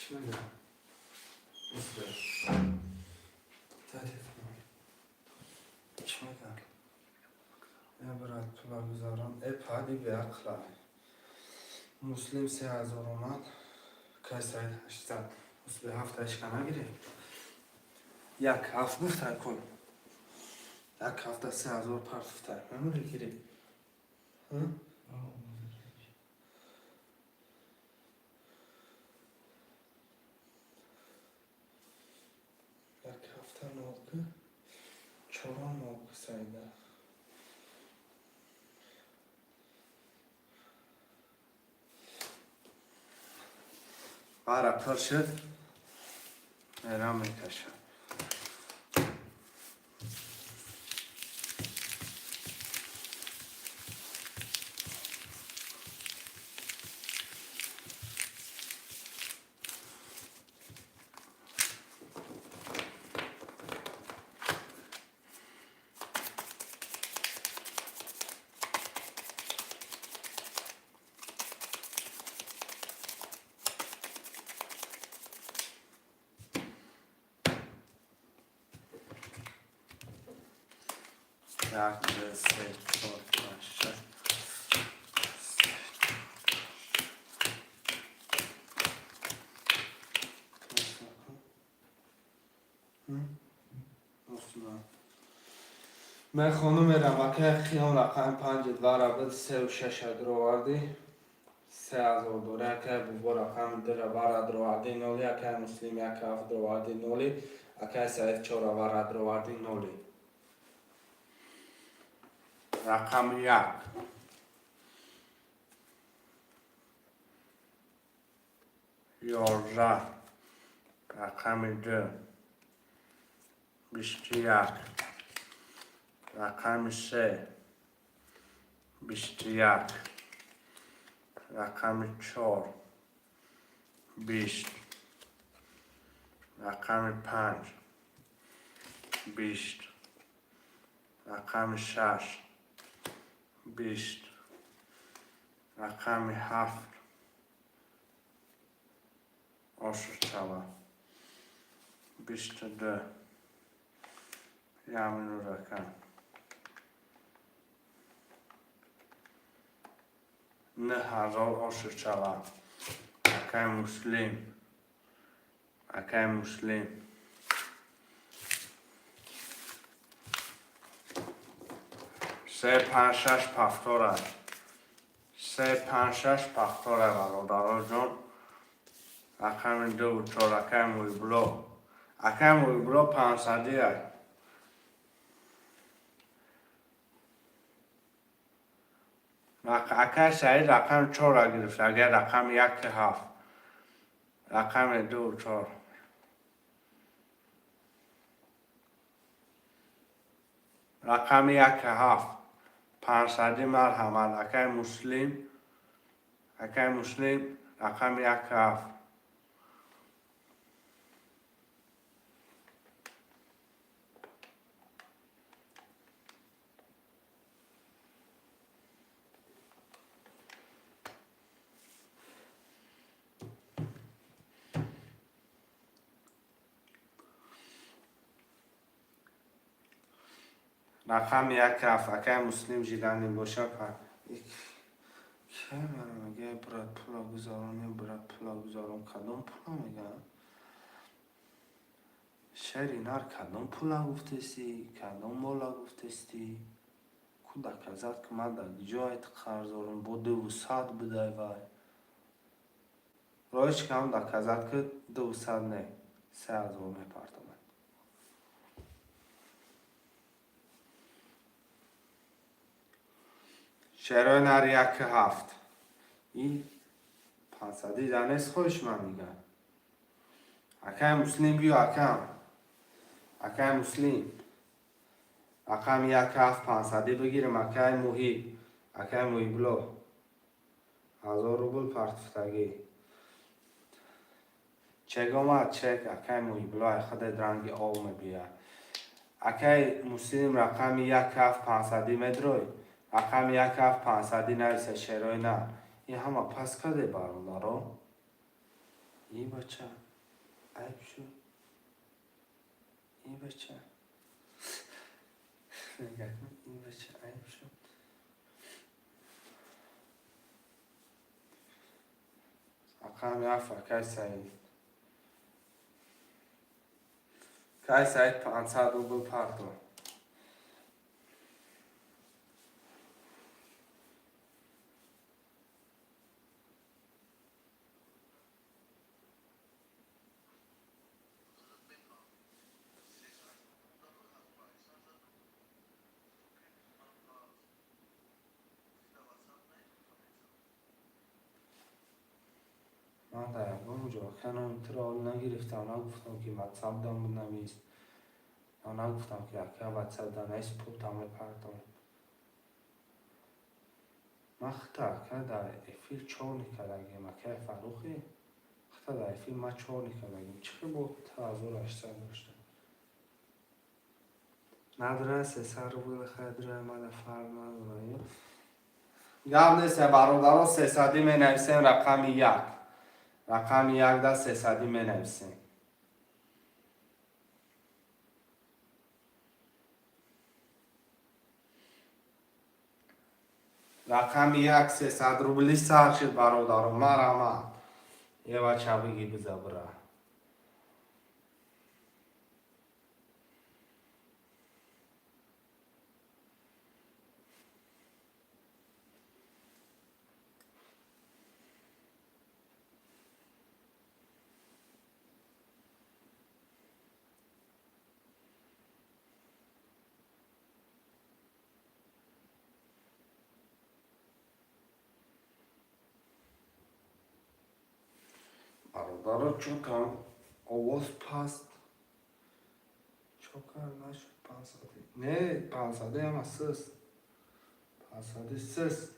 چی میگم؟ مسلم تعریف کنم چی میگم؟ یا برات پولا گذارم ای پادی به اقلا مسلم 3000 اومد که سعید 800 مسلم 7 اشکا نگیری یک هفت گفتن کن یک هفته 3000 پرفتن نموری گیری یک هفته نوکه 4 نوکه سعیده بارا پر شد میرم میکشم یک دو سه چهار پنج شش من خانم میرم اکه خیام رقم 5 دوار عبد 3 و 6 درو واردی 3000 دوره اکه بو رقم در وارد درو واردی نولی اکه مسلم یک هفت درو واردی نولی اکه سعید 4 وارد درو واردی نولی رقم 1 11 رقم 2 21 رقم 3 21 رقم 4 20 رقم 5 20 رقم 6 20 رقم 7 آشر شود 22 یمنو رقم 9000 آشر شود اکای مسلم اکای مسلم 356 پفتاره 356 پفتاره برادران جان رقم 2 و 4 رقم وی بلو 500 ای اکای سعید رقم 4 را گرفت اگر رقم 1 7 رقم 2 و 4 رقم 1 7 500 مرحمت اکای مسلم رقم 1 7 رقم 1 7 اکای مسلم جیلانی باشه که من میگه برات پولا گذارم کدام پولا میگه شرینار کدام پولا گفتستی کدام مولا گفتستی کودک ازت که من در جایت قرض دارم با 200 بده وای رایش کم در کزت که 200 نه 3000 میپردم شعرهای نر 1 7 این 500 دانست خوش من میگن اکای مسلم بیو اکای مسلم رقم 1 7 500 بگیرم اکای موهی بلو 1000 روبل پرتفتگی چک آمد چک اکای موهی بلو خود درنگی آومه بیا اکای مسلم رقم 1 7 500 مدروی رقم 1 7 500 نویسه شعرهای نه این همه پس کده برادران این بچه عیب شد این بچه عیب شد رقم 7 که سعید 500 روبل پردون من در اونجا کنم ترال نگرفتم نگفتم که واتساپ دام بنویس نگفتم که اکا واتساپ دام نیست پول دام پردم من خطا اکا در افیل چور نکردگیم اکا فروخی خطا در افیل ما چور نکردگیم چقدر بود 1800 داشتم نداره 300 روبل خدره من فرق نداره گم نیست برادران 300 می نویسیم رقم 1 رقم 1 در 300 می نویسیم رقم 1 300 روبلی سر شد برادران مرحمت یه بچه بگی بزبره برادران چون آواز پست چوکر نشد 500 نه 500 هم اساس 500 سس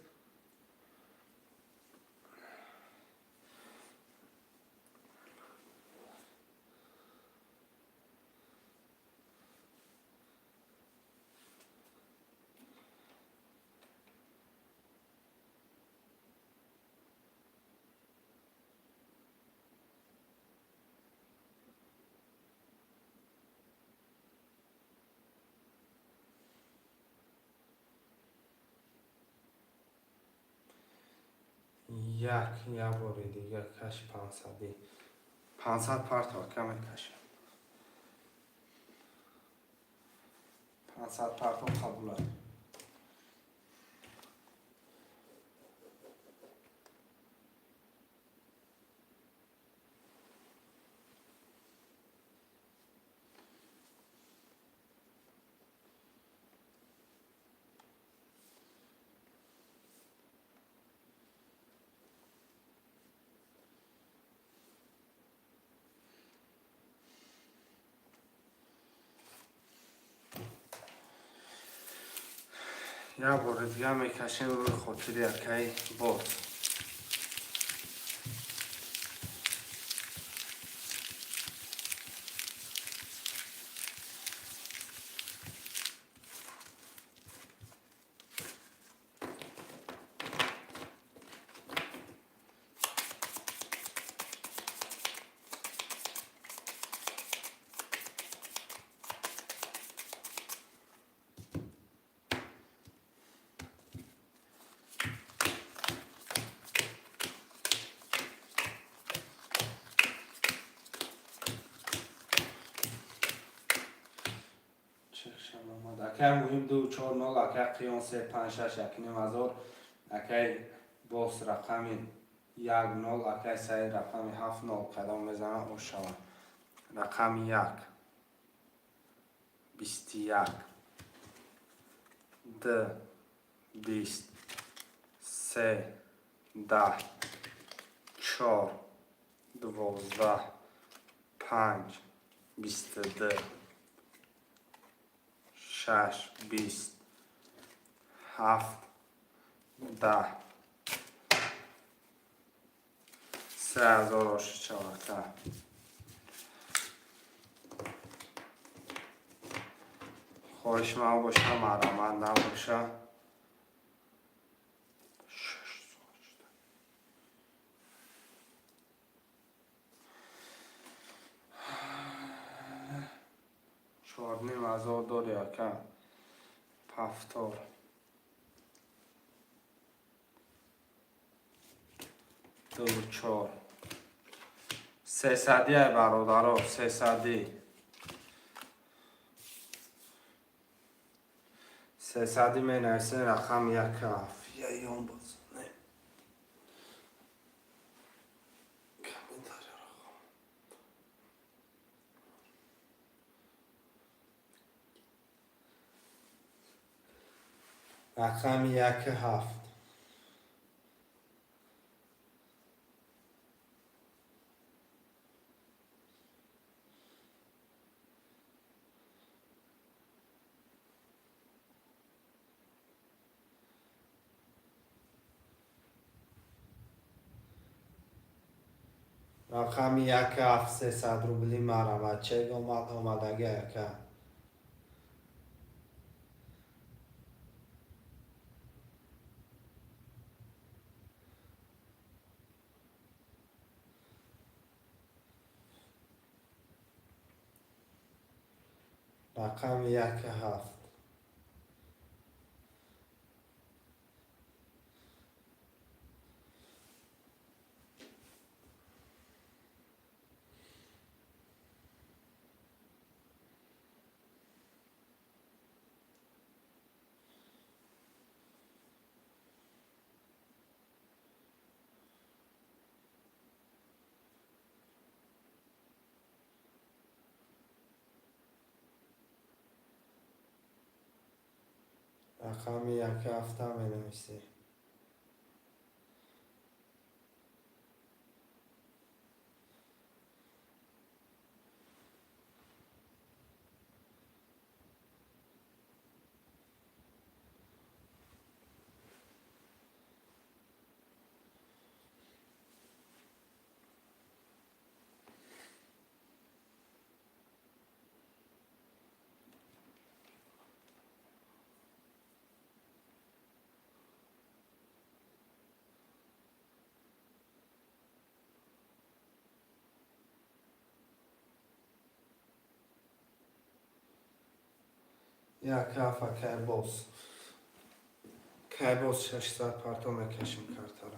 یه بار دیگه کش 500 پرت کم کشم 500 پرت قبول یک بار دیگه میکشیم روی خاطر یکی باز. اکی مهم 2 4 0 اکی قیان 3 5 6 1 نیم هزار اکی باز رقم 1 0 اکی سعی رقم 7 0 قدم میزنم او شود رقم 1 21 2 20 3 10 4 12 5 22 6 20 7 10 3014 خواهش ما باشه مرامت نباشه چهار نیم هزار داری اکم پفتار دو چهار 300 برادرها 300 می نویسین رقم 1 هفت یا ایام باز نه کمی داری رقم 1 هفت رقم 1 هفت 300 روبلی مرمت چه آمدگی که رقم 1 هفت رقم 1 هفت هم می نویسی یک هفت که باز 600 پرتو میکشیم کرده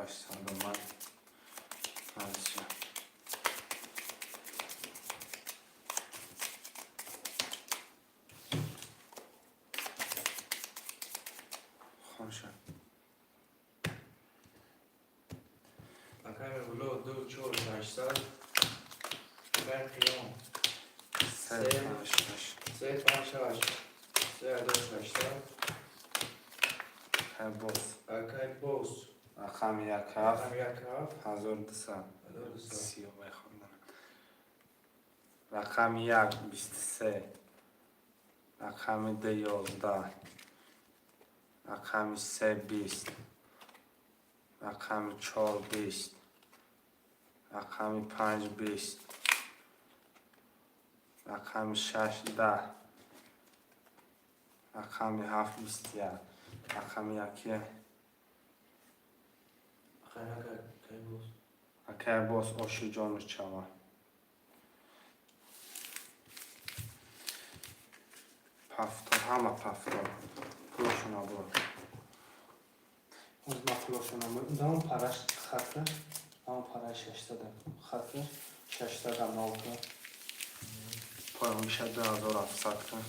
800 اومد پنجشه خوشه اکای بلو 2 4 800 اکای قیام 3 5 6 3 5 8 3 800 اکای باز اکای بوس رقم یک هفت اکای یک هفت 1200 1200 30 بخوندم رقم یک 23 رقم دو 11 رقم سه 20 رقم 4 20 رقم 5 20 رقم 6 10 رقم 7 21 رقم یکی اکای بوس اکای باز آشی جانش چوان پفتار همه پفتار پلاشون ها برو از ما پلاشون ها برو دام پرش خطه دام پرش 600 خطه 600 هم نوکه پای میشه 2700 کن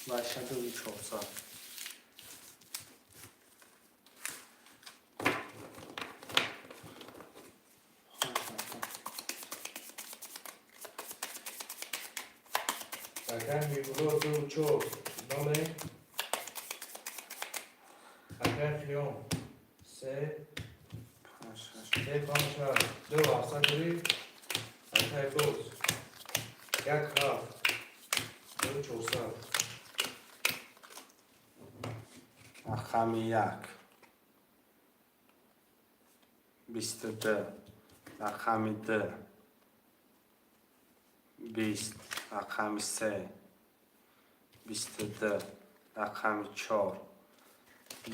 باشه 2400 اکای بلو 2 4 9 اکای قیام 3 3 5 8 2 700 داری اکای بوس یک هفت 2 400 رقم یک 22 رقم دو 20 رقم سه 22 رقم 4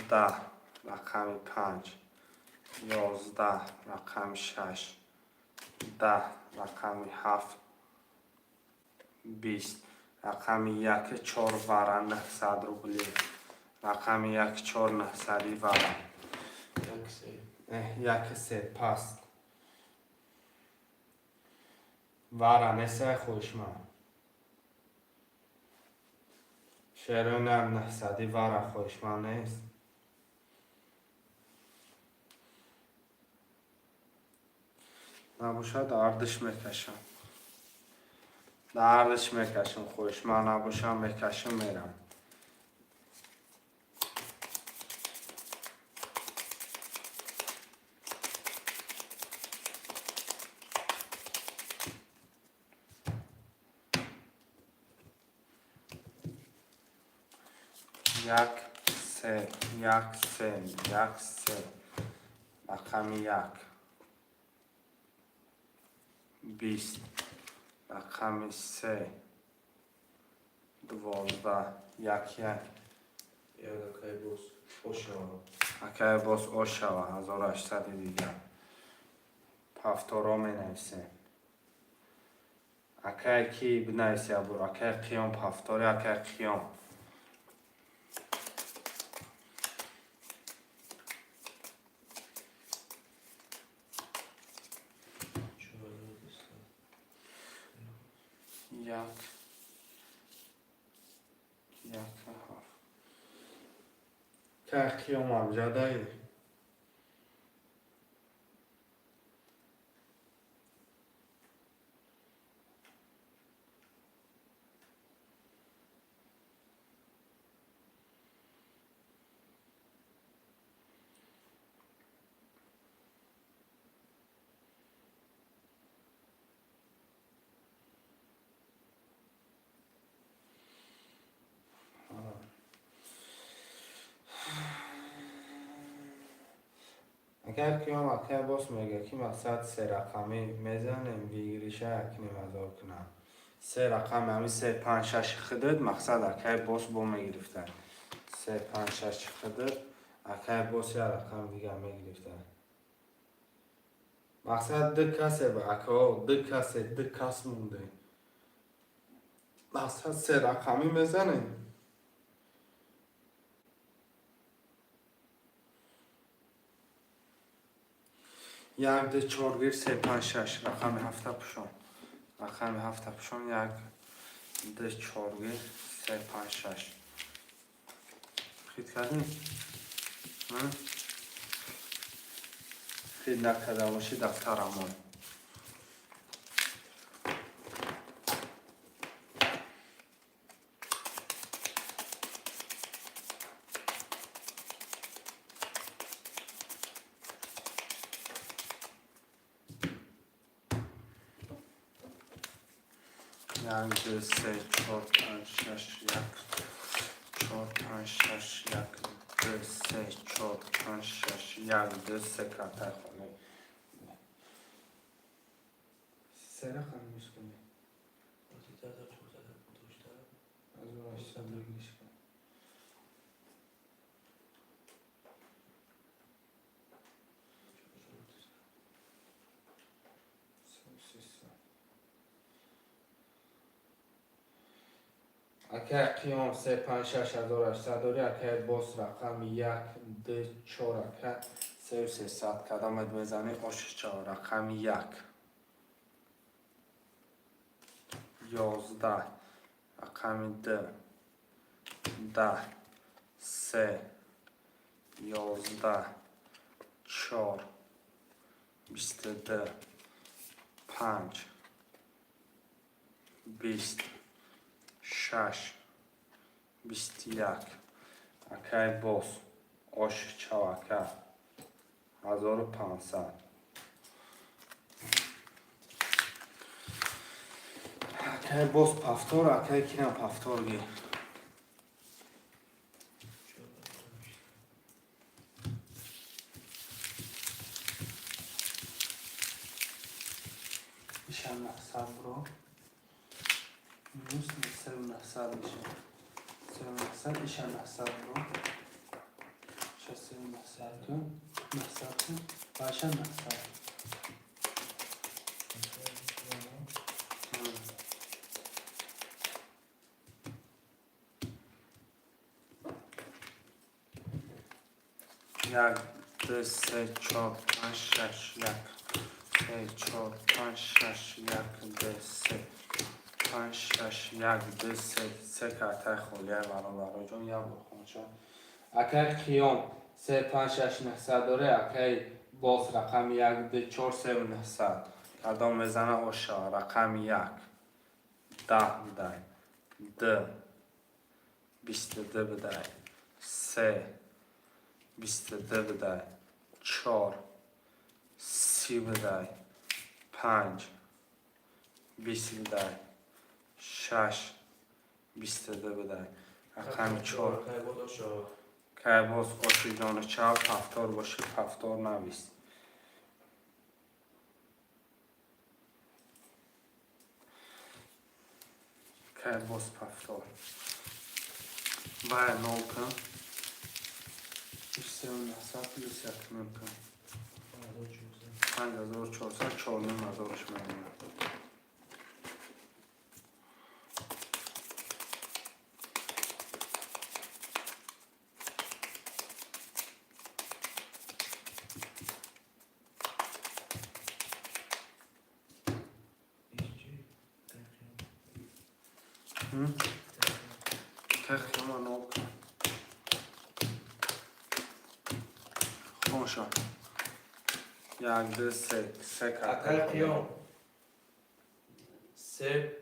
10 رقم 5 11 رقم 6 10 رقم 7 20 رقم یک 4 وره 900 روبلی رقم یک 4 900 وره یک سه یک سه پس وره نسه خوشمن شیرونم 900 وره خوشمن نیست نباشه دردش میکشم دردش میکشم خوشمن نباشم میکشم میرم یک سه یک سه رقم یک 20 رقم سه 12 یک اکای بوس خوشم اکای باز آش شوه 1800 دیگه پفتارا می نویسه اکای کی بنویسی برو اکای قیام پفتاری اکای قیام یک هفت که قیام هم جده اگر قیام اکای باز میگه که مقصد سه رقمی میزنیم بگیریشه یک 9000 کنم سه رقم همی 3 5 6 خدد مقصد اکای باز با میگرفتن 3 5 6 خدد اکای باز یا رقم دیگه میگرفتن مقصد دو کسه با اکا دو کس مونده مقصد سه رقمی میزنیم یک دو چهارگیر سه پنج شش رقم هفته پشون رقم هفته پشون یک دو چهارگیر سه پنج شش خیلی کردیم؟ خیلی نکرده باشی دفترمون یک دو سه چهار پنج شش یک چهار پنج شش یک دو سه چهار پنج شش یک دو سه کارتای خونه سه رقم میشکنی از اون اشتر بگیش کن اکه قیام سه پنج شش هزار هشتصد داری اکه باز رقم یک دو چهار اکه سه و سه ست کدامت میزنی آشش چهار رقم یک یازده رقم دو ده سه یازده چهار بیست دو پنج بیست شش بیست یک اکه باز آش چو اکه 1500 اکه باز پفتار اکه کنم پفتار گی ایشم 900 برو نیست 900 میشه 900 ایشم 900 برو 900 کن 900 کن باشم 900 یک دو سه چهار پنج شش یک سه چهار پنج شش یک دو سه پنج شش یک دو سه کارتای خالیه برای جان یا بخون شد اکه قیام سه پنج شش 900 داره اکه باز رقم یک دو چهار سه و 900 کدام میزنه آشا رقم یک 10 بده دو 22 بده سه 22 بده 4 30 بده 5 20 بده 6 22 بده رقم 4 که باز آشی جان چاپ پفتار باشه پفتار نویست که باز پفتار باید نو کن 3700 پلوس یک نیم کن 5400 4 نیم هزارش میمونه که خیلی نو کن خونشان یک دو سه اکه قیام سه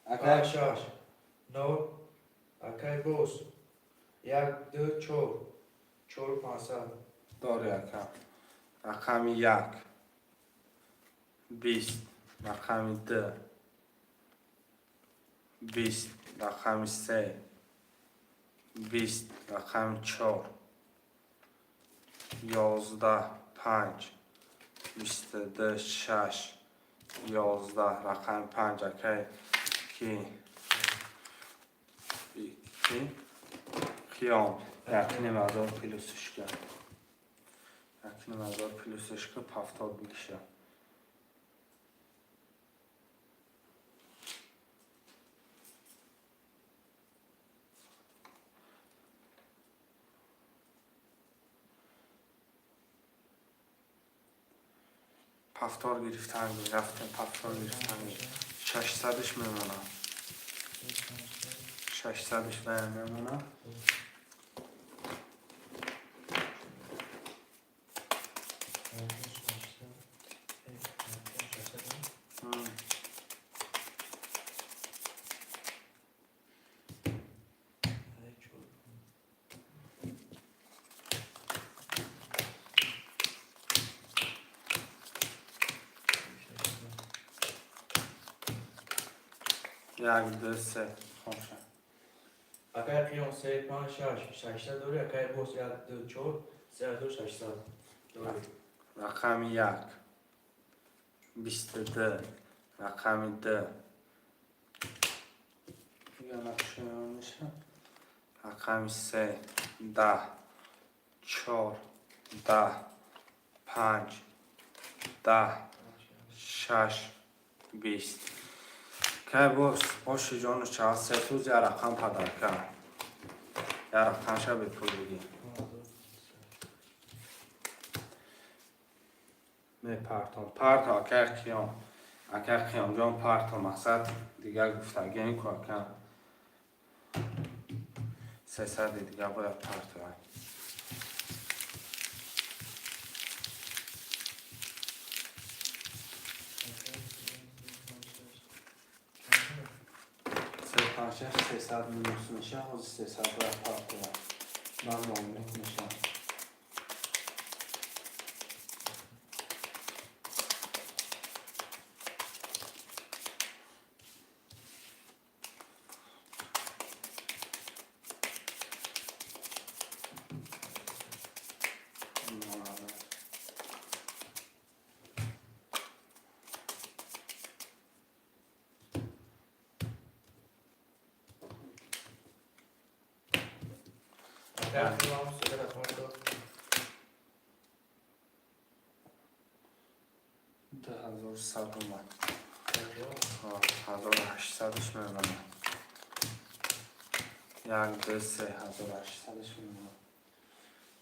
پنج اکه شش نو اکه باز یک دو چهار چهار 500 داره اکه رقم یک 20 رقم دو 20 رقم سه 20 رقم 4 11 5 22 6 11 رقم 5 اکه کی قیام یک نیم هزار پلوسش کرد یک نیم هزار پلوسش کرد پفتاد میشه پفتار گرفتنگی رفتیم پفتار گرفتنگی 600ش میمونه 600ش باید میمونه یک دو سه خوشه اگر قیام 3 5 6 600 داری اگر باز 1 2 4 3600 داری رقم 1 22 رقم 2 یا نقشه میشه رقم 3 10 4 10 5 10 6 20 که باش جانو چه سه توز یا رقم پدر کرد یا رقم شا به پول بگی می پرتا اکر قیام جان پرتا مقصد دیگر گفتگی این که اکر 300 دیگر باید پرتا پنجه 300 مینوس میشه و 300 باید پرتا من مامنک میشه اگر قیام 3 رقم دار 2100 اومد 1800ش میمونه 1 2 3 1800ش میمونه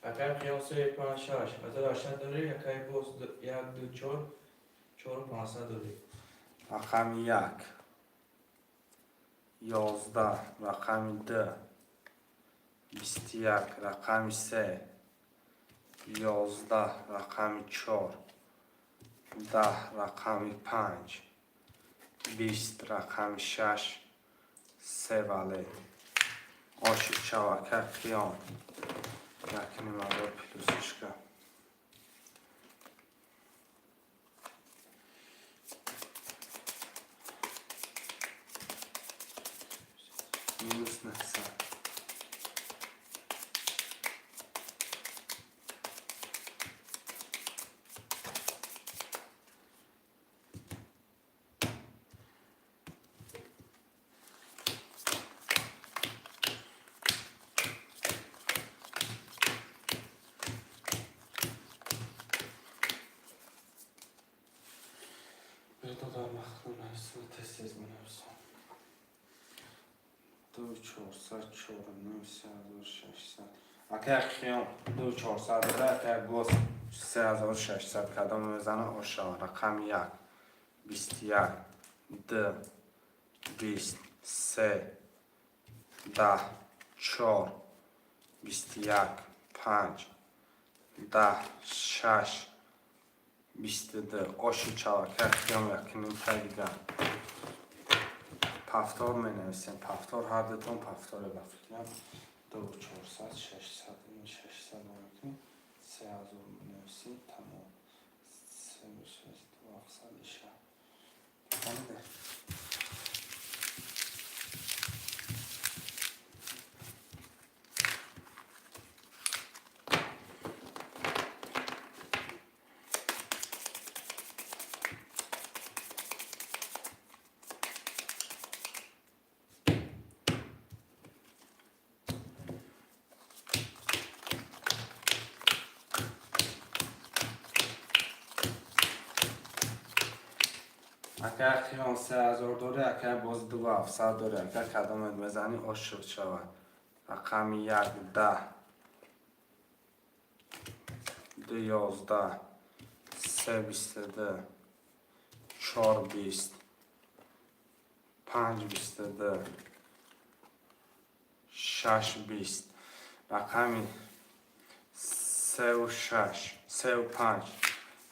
اگر قیام 3 5 6 1800 داری اگر باز 1 2 4 4500 داری رقم 1 11 رقم 2 21 رقم 3 11 رقم 4 10 رقم 5 20 رقم 6 3 ولی آشی چوکه قیام یکنی مدار پلوسش که مینوس نفسه دادار مخدوم هستم تستیز بنویسم 2400 3600 اگر قیام 2400 داره اگر باز 3600 کدام میزنه آشان رقم 1 21 2 20 3 10 4 21 5 10 6 22 آشی چوکه قیام یکنیم تاییگه پفتار می نویسیم پفتار هر دوتون پفتار بفرکیم 2400 600 این 600 میکنیم 3000 می نویسیم تمام 3700 شه فهمیده اگر قیام 3000 داره اگر باز 2700 داره اگر کدام میزنی آشوب شود رقم 1 10 2 11 سه بیستده، چهار بیست، پنج بیستده، شش بیست. رقمی سه و شش، سه و پنج،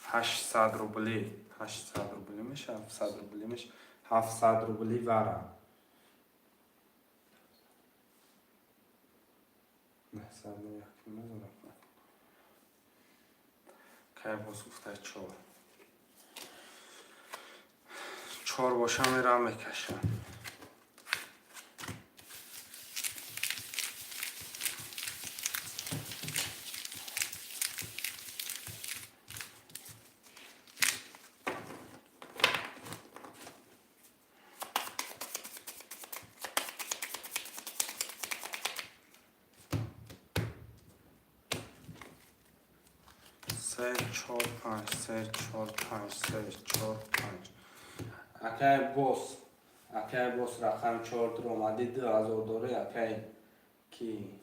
800 روبلی. 800 روبلی میشه، 700 روبلی میشه. 700 روبلی وره. نه سر یکی نزدم. که باز گفته چهار. چهار باشم میرم میکشم. سه چهار پنج، سه چهار پنج، سه چهار پنج. اکای بوس رقم 4 در اومدی 2000 داره. اکای کی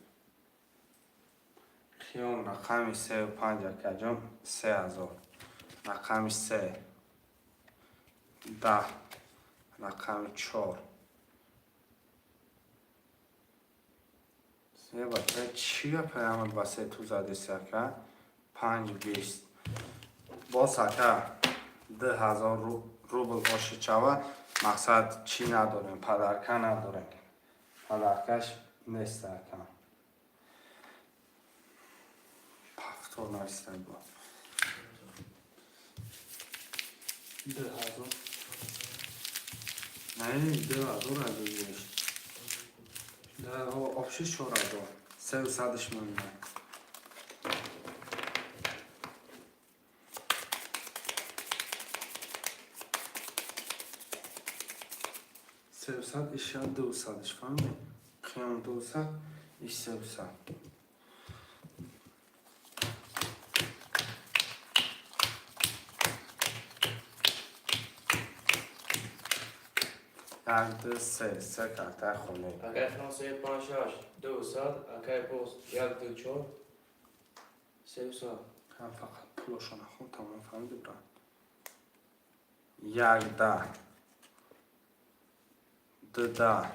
خیام رقمی 3 و 5 اکای جان 3000. رقمی 3 10. رقمی 4 سه بچه چیه پیامد واسه تو زده سکه 5 20. باز اکای 2000 روبل باشه چاوا. مقصد چی نداریم، پدرکه نداریم. پدرکش نیست اکا. پفتور نیسته با 2000. نه 2000 از دیگهش. آبشی 4000. 300ش مونده. 300 ایش 200ش فهمیدی؟ خیام 200 ایش 300. یک دو سه کارت خونه. اکای خیام 356 200. اکای باز 1 2 4 300. هم فقط پولشو نخون تمام فهمیدی برای 1 10 2 10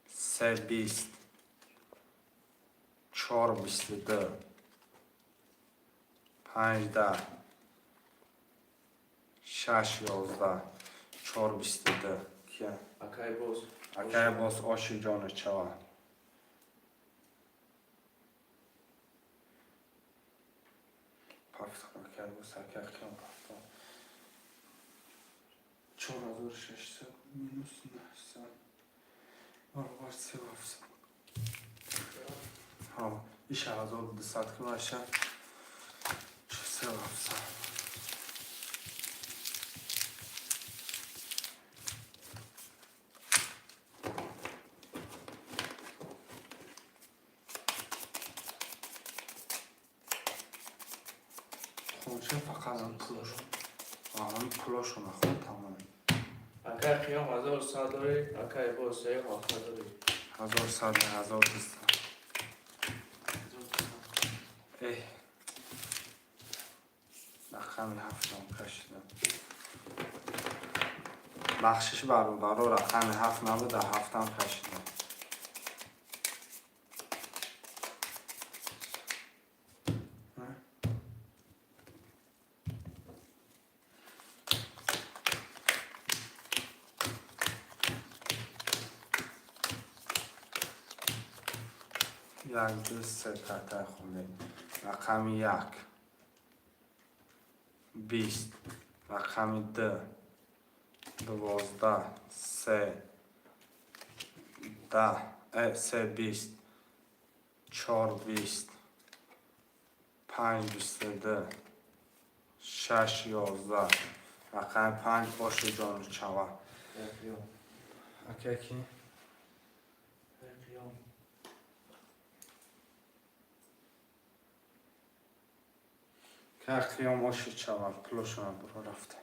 3 20 4 22 5 10 6 11 4 22. کیه؟ اکای باز اکای باز آشی جان چوا. پفتان اکای باز اکای خیام پفتان 4600 مینوس 900 برابر 3700. ها ایش 1200 که باشه 3700. خونشه فقط هم پولاشو نخون تمام. اکای خیام 1100 داره. اکای باز 3700 داره. 1100 1200. ای رقمی هفتم کشیدم. بخشش برادر رقمی 7 نبود هفتم کشیدم. یک دو سه کارت خونه. رقمی 1 20. رقمی 2 12 3 10 3 20 4 20 5 22 6 11. رقم 5 باشه جان چوا. خیام اوکی کی؟ خیام که خیام باشه چوا. پلوشون برو رفته.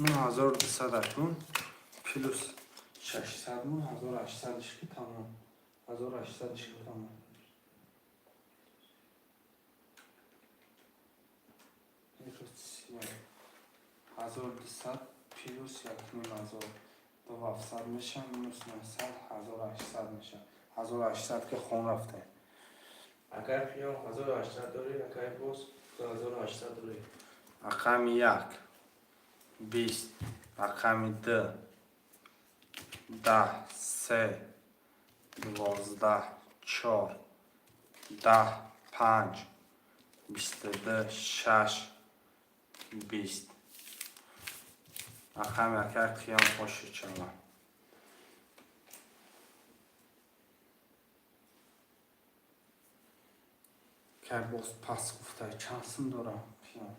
اون 1200 اکنون پلوس 600 مون 1800 که تمام 1800 که تمام 1200 پلوس 1,200 میشه minus 900 1800 میشه 1800 که خون رفته اگر خیام 1800 داری اگر باز 1800 داری رقم 1 20 رقم 2 10 3 12 4 10 5 22 6 20 رقم یک خیام خوشی چما که باز پس گفته چند سم دارم خیام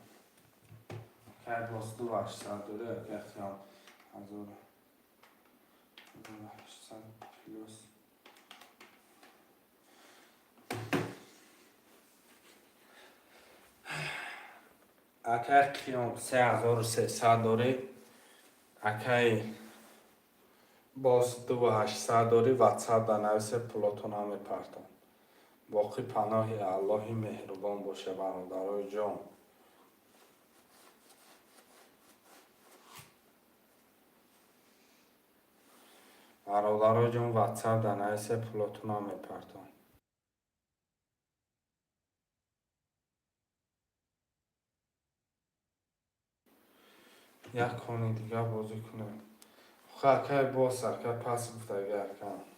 که باز 2800 داره که خیام 1800 پلوس اگر قیام 3300 داره اگر باز 2800 داره واتساپ در نویس پلاتون همه پرتون باقی پناه الله مهربان باشه برادرای جان برادرای جان واتساپ در نویس پلاتون همه پرتون یک کنی دیگه بازی کنه خواهد که باز سرکه پس گفته اگر کن